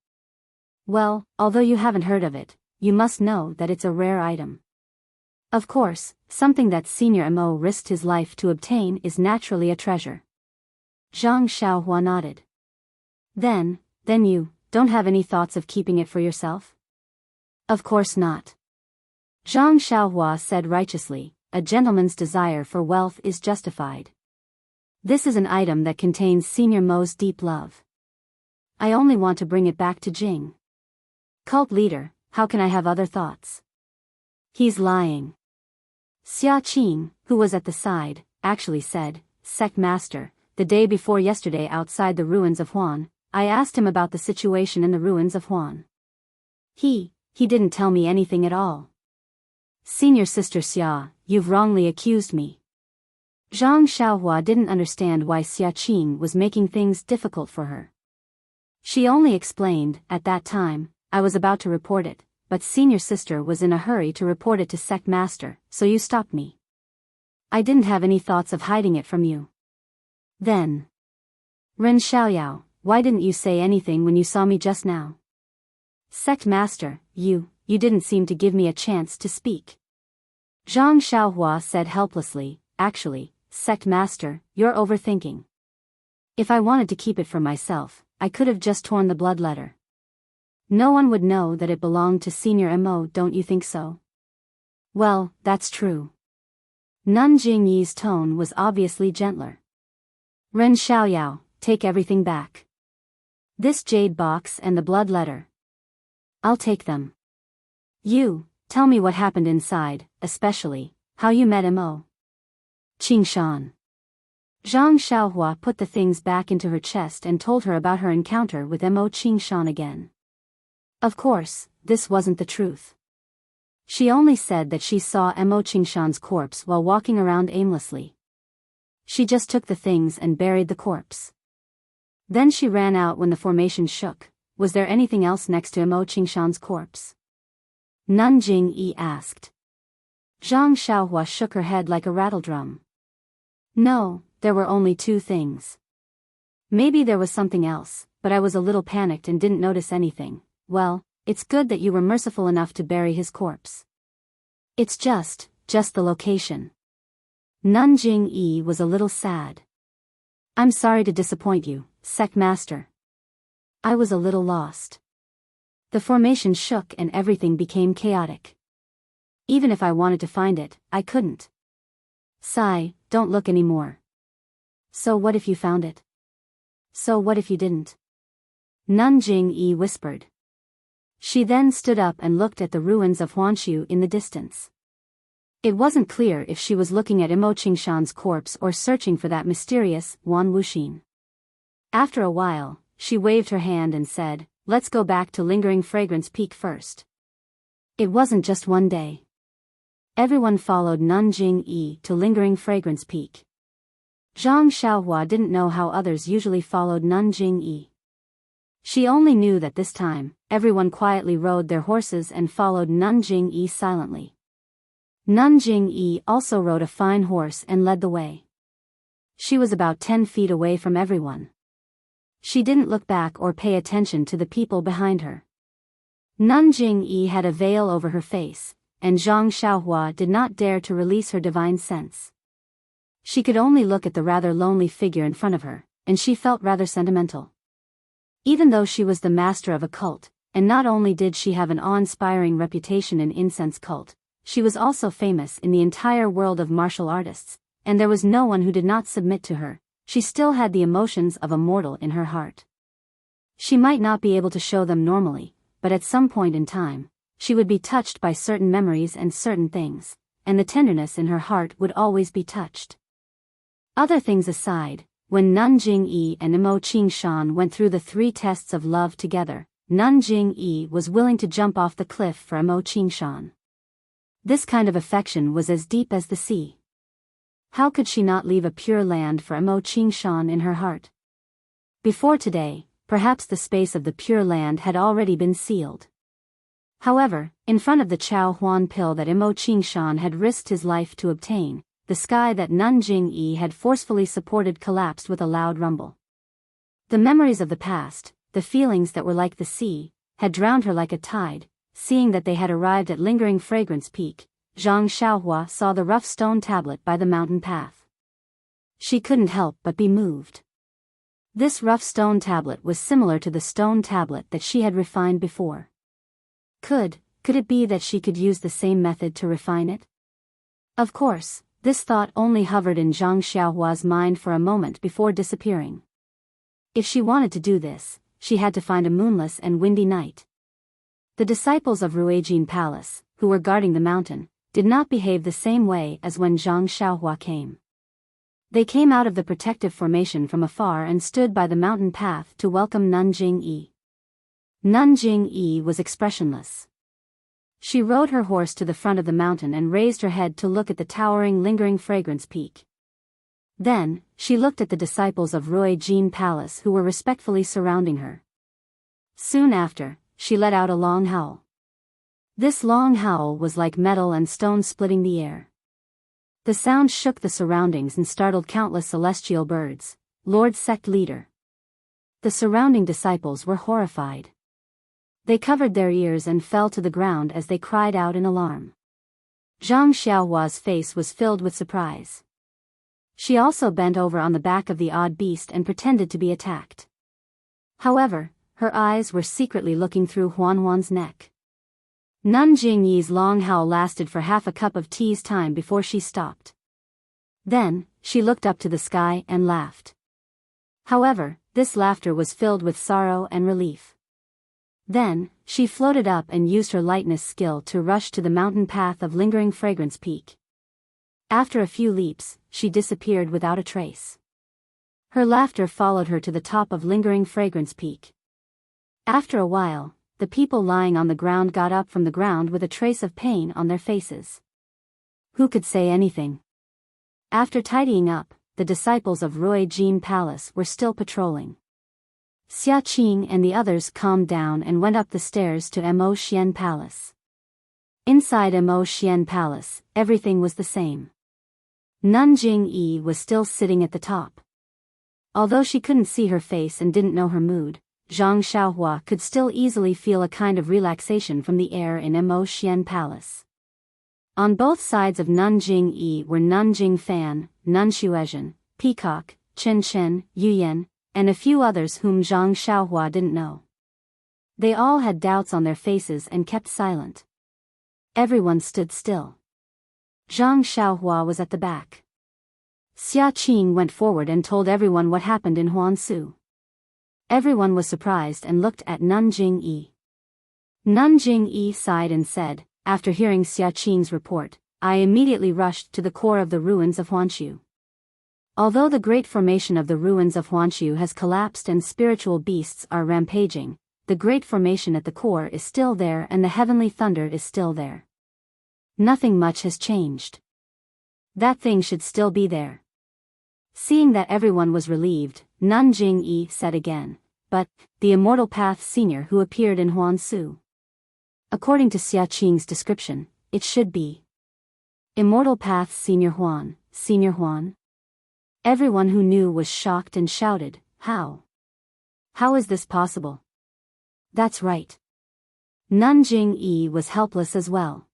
Well, although you haven't heard of it, you must know that it's a rare item. Of course, something that Senior Mo risked his life to obtain is naturally a treasure. Zhang Xiaohua nodded. Then you don't have any thoughts of keeping it for yourself? Of course not. Zhang Xiaohua said righteously, A gentleman's desire for wealth is justified. This is an item that contains Senior Mo's deep love. I only want to bring it back to Jing. Cult leader, how can I have other thoughts? He's lying. Xia Qing, who was at the side, actually said, Sect Master, the day before yesterday outside the ruins of Huan, I asked him about the situation in the ruins of Huan. He didn't tell me anything at all. Senior Sister Xia, you've wrongly accused me. Zhang Xiaohua didn't understand why Xia Qing was making things difficult for her. She only explained, At that time, I was about to report it, but Senior Sister was in a hurry to report it to Sect Master, so you stopped me. I didn't have any thoughts of hiding it from you. Then. Ren Xiaoyao, why didn't you say anything when you saw me just now? Sect Master, you didn't seem to give me a chance to speak. Zhang Xiaohua said helplessly, Actually, Sect Master, you're overthinking. If I wanted to keep it for myself, I could have just torn the blood letter. No one would know that it belonged to Senior Mo, don't you think so? Well, that's true. Nun Jingyi's tone was obviously gentler. Ren Xiaoyao, take everything back. This jade box and the blood letter. I'll take them. You, tell me what happened inside, especially, how you met Mo. Qingshan. Zhang Xiaohua put the things back into her chest and told her about her encounter with Mo Qingshan again. Of course, this wasn't the truth. She only said that she saw Mo Qingshan's corpse while walking around aimlessly. She just took the things and buried the corpse. Then she ran out when the formation shook. Was there anything else next to Mo Qingshan's corpse? Nun Jingyi asked. Zhang Xiaohua shook her head like a rattledrum. No, there were only two things. Maybe there was something else, but I was a little panicked and didn't notice anything. Well, it's good that you were merciful enough to bury his corpse. It's just the location. Nun Jing-yi was a little sad. I'm sorry to disappoint you, sect master. I was a little lost. The formation shook and everything became chaotic. Even if I wanted to find it, I couldn't. Sigh, don't look anymore. So what if you found it? So what if you didn't? Nun Jing-yi whispered. She then stood up and looked at the ruins of Huanshu in the distance. It wasn't clear if she was looking at Imo Qingshan's corpse or searching for that mysterious Wan Wuxin. After a while, she waved her hand and said, let's go back to Lingering Fragrance Peak first. It wasn't just one day. Everyone followed Nun Jing-yi to Lingering Fragrance Peak. Zhang Xiaohua didn't know how others usually followed Nun Jing-yi. She only knew that this time, everyone quietly rode their horses and followed Nun Jing-yi silently. Nun Jing-yi also rode a fine horse and led the way. She was about 10 feet away from everyone. She didn't look back or pay attention to the people behind her. Nun Jing-yi had a veil over her face, and Zhang Xiaohua did not dare to release her divine sense. She could only look at the rather lonely figure in front of her, and she felt rather sentimental. Even though she was the master of a cult, and not only did she have an awe-inspiring reputation in incense cult, she was also famous in the entire world of martial artists, and there was no one who did not submit to her. She still had the emotions of a mortal in her heart. She might not be able to show them normally, but at some point in time, she would be touched by certain memories and certain things, and the tenderness in her heart would always be touched. Other things aside, when Nun Jing-yi and Imo Qingshan went through the 3 tests of love together, Nun Jing-yi was willing to jump off the cliff for Imo Qingshan. This kind of affection was as deep as the sea. How could she not leave a pure land for Imo Qingshan in her heart? Before today, perhaps the space of the pure land had already been sealed. However, in front of the Chao Huan pill that Imo Qingshan had risked his life to obtain, the sky that Nun Jing-yi had forcefully supported collapsed with a loud rumble. The memories of the past, the feelings that were like the sea, had drowned her like a tide. Seeing that they had arrived at Lingering Fragrance Peak, Zhang Xiaohua saw the rough stone tablet by the mountain path. She couldn't help but be moved. This rough stone tablet was similar to the stone tablet that she had refined before. Could it be that she could use the same method to refine it? Of course, this thought only hovered in Zhang Xiaohua's mind for a moment before disappearing. If she wanted to do this, she had to find a moonless and windy night. The disciples of Ruijin Palace, who were guarding the mountain, did not behave the same way as when Zhang Xiaohua came. They came out of the protective formation from afar and stood by the mountain path to welcome Nun Jing-yi. Nun Jing-yi was expressionless. She rode her horse to the front of the mountain and raised her head to look at the towering Lingering Fragrance Peak. Then, she looked at the disciples of Ruijin Palace who were respectfully surrounding her. Soon after, she let out a long howl. This long howl was like metal and stone splitting the air. The sound shook the surroundings and startled countless celestial birds. Lord Sect Leader. The surrounding disciples were horrified. They covered their ears and fell to the ground as they cried out in alarm. Zhang Xiaohua's face was filled with surprise. She also bent over on the back of the odd beast and pretended to be attacked. However, her eyes were secretly looking through Huan's neck. Nun Jing-yi's long howl lasted for half a cup of tea's time before she stopped. Then, she looked up to the sky and laughed. However, this laughter was filled with sorrow and relief. Then, she floated up and used her lightness skill to rush to the mountain path of Lingering Fragrance Peak. After a few leaps, she disappeared without a trace. Her laughter followed her to the top of Lingering Fragrance Peak. After a while, the people lying on the ground got up from the ground with a trace of pain on their faces. Who could say anything? After tidying up, the disciples of Ruijin Palace were still patrolling. Xia Qing and the others calmed down and went up the stairs to Mo Xian Palace. Inside Mo Xian Palace, everything was the same. Nun Jing-yi was still sitting at the top. Although she couldn't see her face and didn't know her mood, Zhang Xiaohua could still easily feel a kind of relaxation from the air in Mo Xian Palace. On both sides of Nanjing Yi were Nanjing Fan, Nanshuezhen, Peacock, Chen Chen, Yuyan, and a few others whom Zhang Xiaohua didn't know. They all had doubts on their faces and kept silent. Everyone stood still. Zhang Xiaohua was at the back. Xia Qing went forward and told everyone what happened in Huansu. Everyone was surprised and looked at Nanjing Yi. Nanjing Yi sighed and said, after hearing Xia Qing's report, I immediately rushed to the core of the ruins of Huanshu. Although the great formation of the ruins of Huanshu has collapsed and spiritual beasts are rampaging, the great formation at the core is still there and the heavenly thunder is still there. Nothing much has changed. That thing should still be there. Seeing that everyone was relieved, Nanjing Yi said again, but, the Immortal Path Senior who appeared in Huansu. According to Xia Qing's description, it should be Immortal Path Senior Huan, Senior Huan? Everyone who knew was shocked and shouted, how? How is this possible? That's right. Nanjing Yi was helpless as well.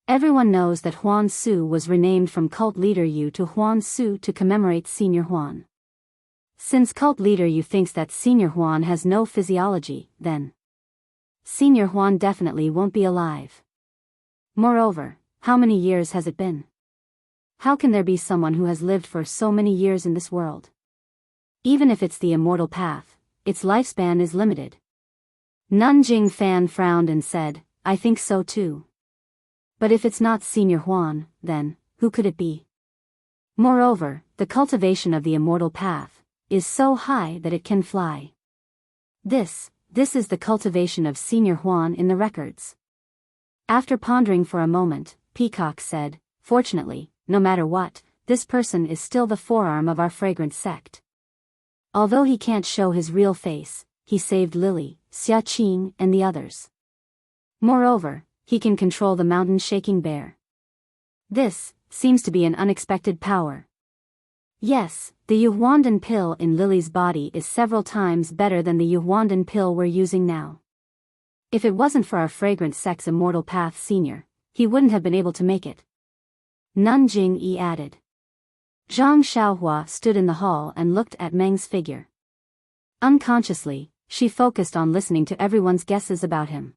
Everyone knows that Huan Su was renamed from cult leader Yu to Huan Su to commemorate Senior Huan. Since cult leader Yu thinks that Senior Huan has no physiology, then Senior Huan definitely won't be alive. Moreover, how many years has it been? How can there be someone who has lived for so many years in this world? Even if it's the immortal path, its lifespan is limited. Nanjing Fan frowned and said, I think so too. But if it's not Senior Huan, then, who could it be? Moreover, the cultivation of the immortal path is so high that it can fly. This is the cultivation of Senior Huan in the records. After pondering for a moment, Peacock said, fortunately, no matter what, this person is still the forearm of our fragrant sect. Although he can't show his real face, he saved Lily, Xia Qing and the others. Moreover, he can control the mountain-shaking bear. This seems to be an unexpected power. Yes, the Yuhuandan pill in Lily's body is several times better than the Yuhuandan pill we're using now. If it wasn't for our fragrant sect's Immortal Path Senior, he wouldn't have been able to make it. Nanjing Yi added. Zhang Xiaohua stood in the hall and looked at Meng's figure. Unconsciously, she focused on listening to everyone's guesses about him.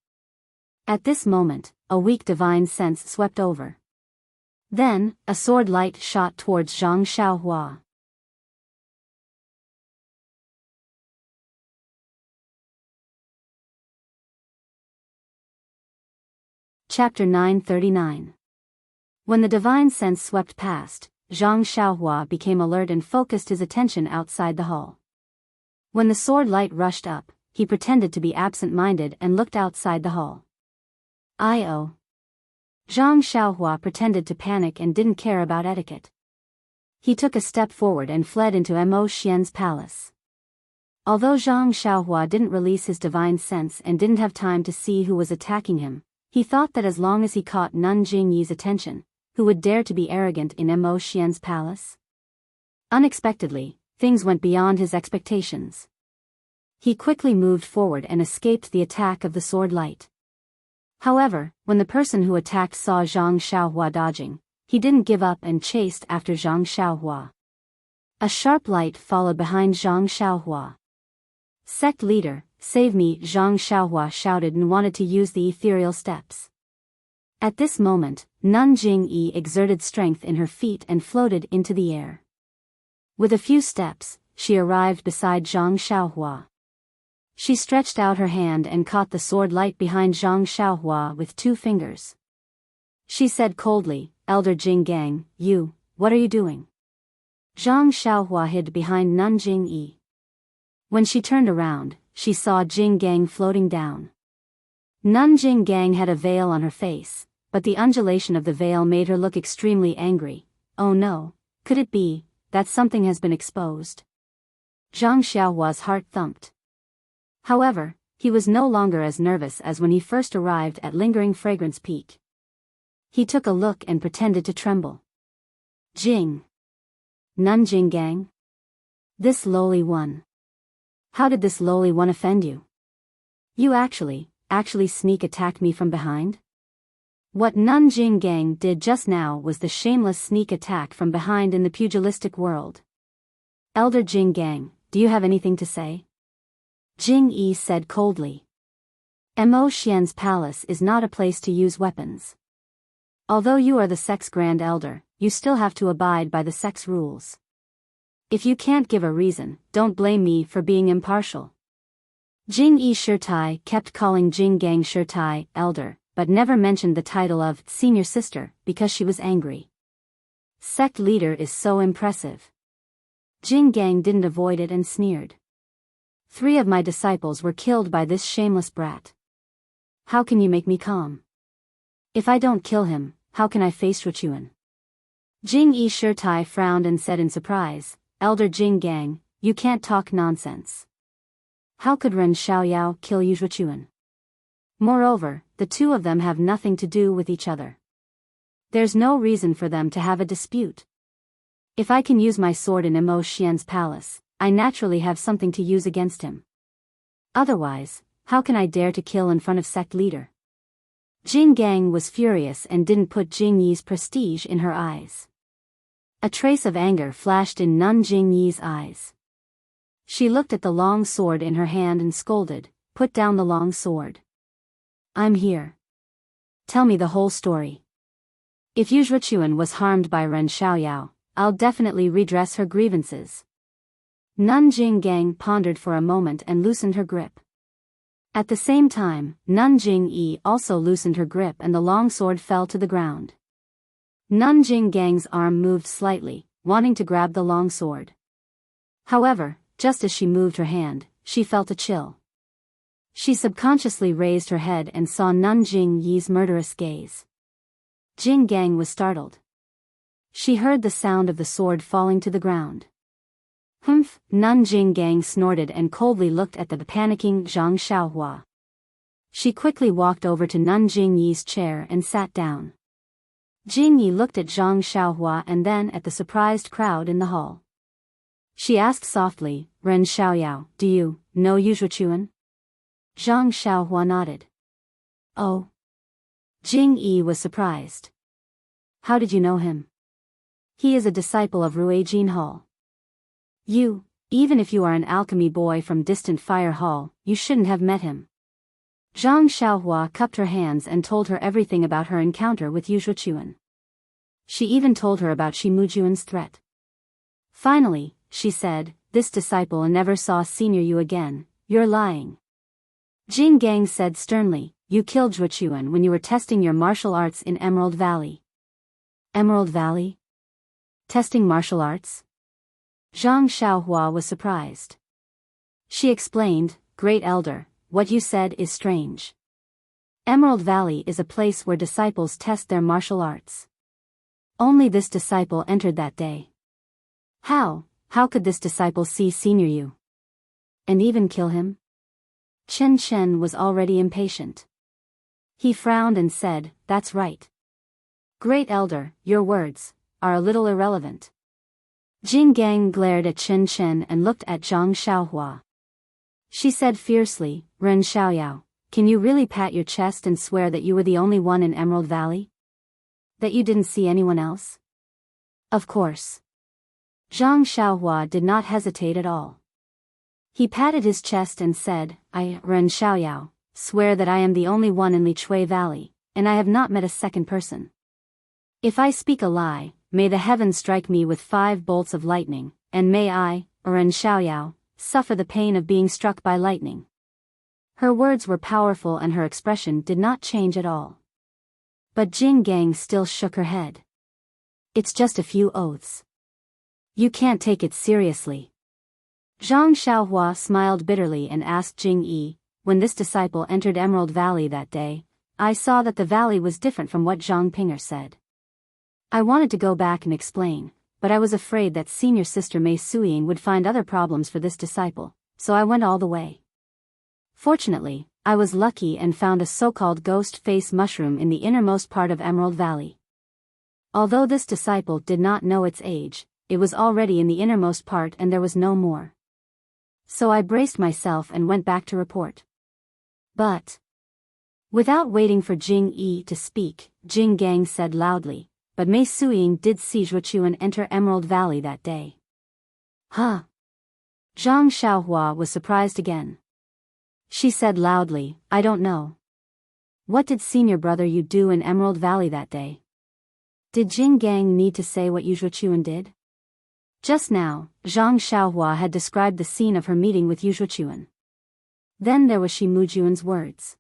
At this moment, a weak divine sense swept over. Then, a sword light shot towards Zhang Xiaohua. Chapter 939. When the divine sense swept past, Zhang Xiaohua became alert and focused his attention outside the hall. When the sword light rushed up, he pretended to be absent-minded and looked outside the hall. I.O. Zhang Xiaohua pretended to panic and didn't care about etiquette. He took a step forward and fled into Mo Xian's palace. Although Zhang Xiaohua didn't release his divine sense and didn't have time to see who was attacking him, he thought that as long as he caught Nanjing Yi's attention, who would dare to be arrogant in Mo Xian's palace? Unexpectedly, things went beyond his expectations. He quickly moved forward and escaped the attack of the sword light. However, when the person who attacked saw Zhang Xiaohua dodging, he didn't give up and chased after Zhang Xiaohua. A sharp light followed behind Zhang Xiaohua. Sect leader, save me! Zhang Xiaohua shouted and wanted to use the ethereal steps. At this moment, Nanjing Yi exerted strength in her feet and floated into the air. With a few steps, she arrived beside Zhang Xiaohua. She stretched out her hand and caught the sword light behind Zhang Xiaohua with 2 fingers. She said coldly, Elder Jing Gang, what are you doing? Zhang Xiaohua hid behind Nanjing Yi. When she turned around, she saw Jing Gang floating down. Nanjing Gang had a veil on her face, but the undulation of the veil made her look extremely angry. Oh no, could it be that something has been exposed? Zhang Xiaohua's heart thumped. However, he was no longer as nervous as when he first arrived at Lingering Fragrance Peak. He took a look and pretended to tremble. Jing. Nanjing Gang? This lowly one. How did this lowly one offend you? You actually sneak attacked me from behind? What Nun Jinggang did just now was the shameless sneak attack from behind in the pugilistic world. Elder Jinggang, do you have anything to say? Jing Yi said coldly. Mo Xian's palace is not a place to use weapons. Although you are the sect's grand elder, you still have to abide by the sect's rules. If you can't give a reason, don't blame me for being impartial. Jing Yi Shirtai kept calling Jinggang Shirtai, elder, but never mentioned the title of senior sister because she was angry. Sect leader is so impressive. Jinggang didn't avoid it and sneered. 3 of my disciples were killed by this shameless brat. How can you make me calm? If I don't kill him, how can I face Ruchuan? Jing Yi Shirtai frowned and said in surprise, Elder Jinggang, you can't talk nonsense. How could Ren Xiaoyao kill Ruchuan? Moreover, the 2 of them have nothing to do with each other. There's no reason for them to have a dispute. If I can use my sword in Mo Xian's palace, I naturally have something to use against him. Otherwise, how can I dare to kill in front of sect leader? Jinggang was furious and didn't put Jing Yi's prestige in her eyes. A trace of anger flashed in Nun Jing Yi's eyes. She looked at the long sword in her hand and scolded, put down the long sword. I'm here. Tell me the whole story. If Yu Zhuchuan was harmed by Ren Xiaoyao, I'll definitely redress her grievances. Nun Jinggang pondered for a moment and loosened her grip. At the same time, Nun Jing-yi also loosened her grip and the long sword fell to the ground. Nun Jinggang's arm moved slightly, wanting to grab the long sword. However, just as she moved her hand, she felt a chill. She subconsciously raised her head and saw Nun Jing-yi's murderous gaze. Jinggang was startled. She heard the sound of the sword falling to the ground. Humph! Nun Jinggang snorted and coldly looked at the panicking Zhang Xiaohua. She quickly walked over to Nun Jingyi's chair and sat down. Jingyi looked at Zhang Xiaohua and then at the surprised crowd in the hall. She asked softly, Ren Xiaoyao, do you know Yu Zhuchuan? Zhang Xiaohua nodded. Oh. Jing-yi was surprised. How did you know him? He is a disciple of Ruijin Hall. You, even if you are an alchemy boy from distant Fire Hall, you shouldn't have met him. Zhang Xiaohua cupped her hands and told her everything about her encounter with Yu Zhuchuan. She even told her about Shi Mujuan's threat. Finally, she said, this disciple never saw Senior Yu again, you're lying. Jinggang said sternly, you killed Zhuchuan when you were testing your martial arts in Emerald Valley. Emerald Valley? Testing martial arts? Zhang Xiaohua was surprised. She explained, Great Elder, what you said is strange. Emerald Valley is a place where disciples test their martial arts. Only this disciple entered that day. How could this disciple see Senior Yu? And even kill him? Chen Chen was already impatient. He frowned and said, that's right. Great Elder, your words are a little irrelevant. Jinggang glared at Chen Chen and looked at Zhang Xiaohua. She said fiercely, Ren Xiaoyao, can you really pat your chest and swear that you were the only one in Emerald Valley? That you didn't see anyone else? Of course. Zhang Xiaohua did not hesitate at all. He patted his chest and said, I, Ren Xiaoyao, swear that I am the only one in Lichui Valley, and I have not met a second person. If I speak a lie, may the heavens strike me with 5 bolts of lightning, and may I, Ren Xiaoyao, suffer the pain of being struck by lightning. Her words were powerful and her expression did not change at all. But Jinggang still shook her head. It's just a few oaths. You can't take it seriously. Zhang Xiaohua smiled bitterly and asked Jing Yi, when this disciple entered Emerald Valley that day, I saw that the valley was different from what Zhang Pinger said. I wanted to go back and explain, but I was afraid that senior sister Mei Suiying would find other problems for this disciple, so I went all the way. Fortunately, I was lucky and found a so-called ghost face mushroom in the innermost part of Emerald Valley. Although this disciple did not know its age, it was already in the innermost part and there was no more. So I braced myself and went back to report. But without waiting for Jing Yi to speak, Jing Gang said loudly, but Mei Suiying did see Zhuochuan enter Emerald Valley that day. Huh? Zhang Xiaohua was surprised again. She said loudly, I don't know. What did senior brother you do in Emerald Valley that day? Did Jing Gang need to say what Zhuochuan did? Just now, Zhang Xiaohua had described the scene of her meeting with Zhuochuan. Then there was Shi Mujuan's words.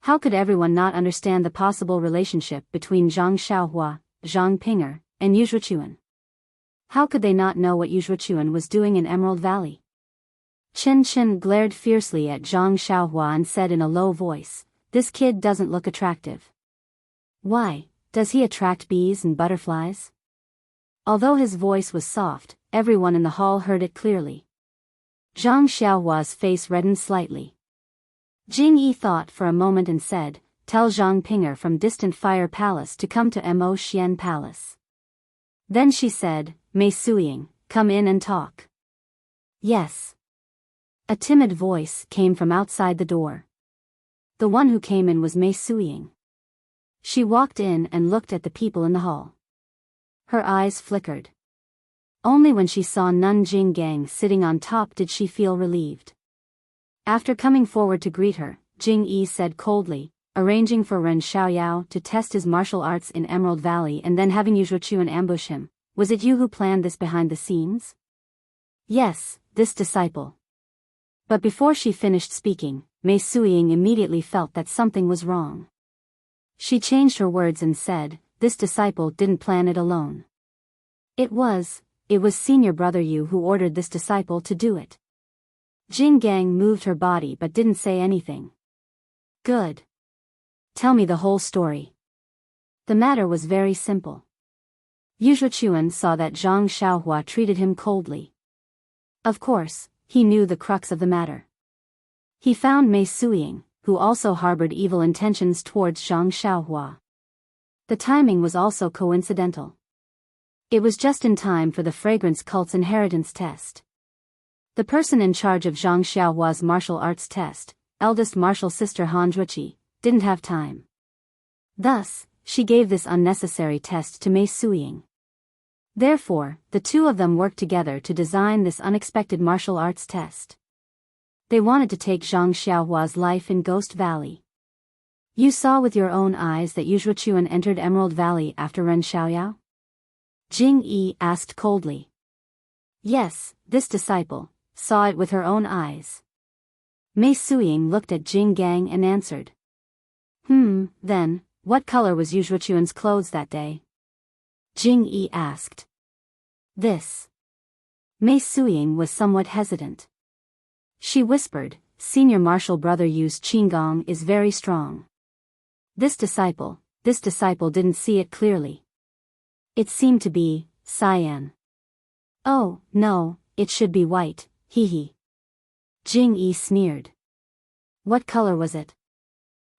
How could everyone not understand the possible relationship between Zhang Xiaohua, Zhang Pinger, and Zhuochuan? How could they not know what Zhuochuan was doing in Emerald Valley? Chen Chen glared fiercely at Zhang Xiaohua and said in a low voice, this kid doesn't look attractive. Why, does he attract bees and butterflies? Although his voice was soft, everyone in the hall heard it clearly. Zhang Xiaohua's face reddened slightly. Jing Yi thought for a moment and said, tell Zhang Pinger from Distant Fire Palace to come to Mo Xian Palace. Then she said, Mei Suiying, come in and talk. Yes. A timid voice came from outside the door. The one who came in was Mei Suiying. She walked in and looked at the people in the hall. Her eyes flickered. Only when she saw Nun Jing Gang sitting on top did she feel relieved. After coming forward to greet her, Jing Yi said coldly, arranging for Ren Xiaoyao to test his martial arts in Emerald Valley and then having Zhuochuan ambush him, was it you who planned this behind the scenes? Yes, this disciple. But before she finished speaking, Mei Suiying immediately felt that something was wrong. She changed her words and said, this disciple didn't plan it alone. It was senior brother Yu who ordered this disciple to do it. Jing Gang moved her body but didn't say anything. Good. Tell me the whole story. The matter was very simple. Zhuochuan saw that Zhang Xiaohua treated him coldly. Of course, he knew the crux of the matter. He found Mei Suiying, who also harbored evil intentions towards Zhang Xiaohua. The timing was also coincidental. It was just in time for the fragrance cult's inheritance test. The person in charge of Zhang Xiaohua's martial arts test, eldest martial sister Han Zhuoqi, didn't have time. Thus, she gave this unnecessary test to Mei Suiying. Therefore, the two of them worked together to design this unexpected martial arts test. They wanted to take Zhang Xiaohua's life in Ghost Valley. You saw with your own eyes that Zhuochuan entered Emerald Valley after Ren Xiaoyao? Jing Yi asked coldly. Yes, this disciple saw it with her own eyes. Mei Suiying looked at Jing Gang and answered. Then, what color was Zhuochuan's clothes that day? Jing Yi asked. This. Mei Suiying was somewhat hesitant. She whispered, senior martial brother Yu's qinggong is very strong. This disciple didn't see it clearly. It seemed to be cyan. Oh, no, it should be white, hee. Jing Yi sneered. What color was it?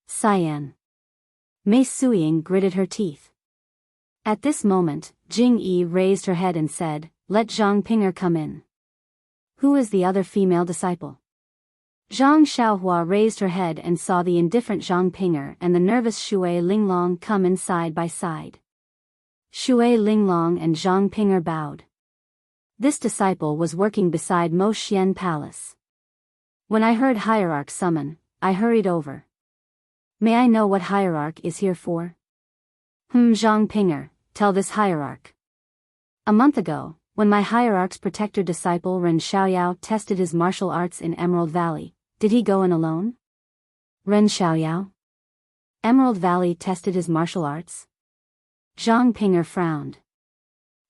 Cyan. Mei Suiying gritted her teeth. At this moment, Jing Yi raised her head and said, let Zhang Pinger come in. Who is the other female disciple? Zhang Xiaohua raised her head and saw the indifferent Zhang Pinger and the nervous Shui Linglong come in side by side. Shui Linglong and Zhang Pinger bowed. This disciple was working beside Mo Xian Palace. When I heard Hierarch summon, I hurried over. May I know what Hierarch is here for? Zhang Pinger, tell this Hierarch. A month ago, when my Hierarch's protector disciple Ren Xiaoyao tested his martial arts in Emerald Valley, did he go in alone? Ren Xiaoyao? Emerald Valley tested his martial arts? Zhang Pinger frowned.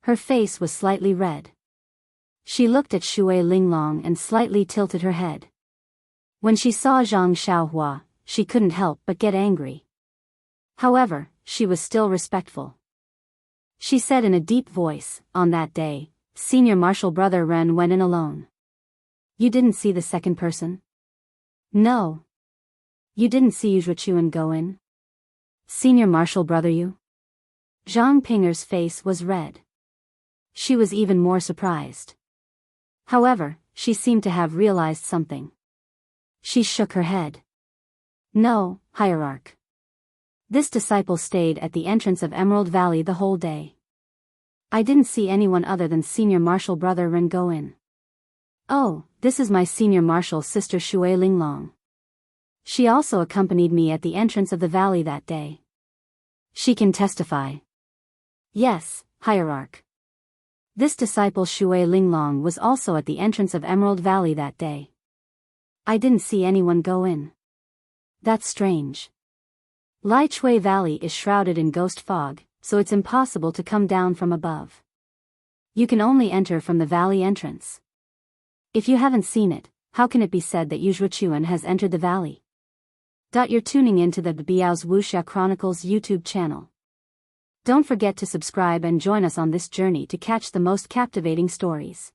Her face was slightly red. She looked at Shui Linglong and slightly tilted her head. When she saw Zhang Xiaohua, she couldn't help but get angry. However, she was still respectful. She said in a deep voice, on that day, senior martial brother Ren went in alone. You didn't see the second person? No. You didn't see Zhuochuan go in? Senior martial brother Yu? Zhang Pinger's face was red. She was even more surprised. However, she seemed to have realized something. She shook her head. No, hierarch. This disciple stayed at the entrance of Emerald Valley the whole day. I didn't see anyone other than Senior Marshal Brother Ren go in. Oh, this is my Senior Marshal Sister Shui Linglong. She also accompanied me at the entrance of the valley that day. She can testify. Yes, hierarch. This disciple Shui Linglong was also at the entrance of Emerald Valley that day. I didn't see anyone go in. That's strange. Lai Chui Valley is shrouded in ghost fog, so it's impossible to come down from above. You can only enter from the valley entrance. If you haven't seen it, how can it be said that Yuzhuchuan has entered the valley? You're tuning into the Biyao's Wuxia Chronicles YouTube channel. Don't forget to subscribe and join us on this journey to catch the most captivating stories.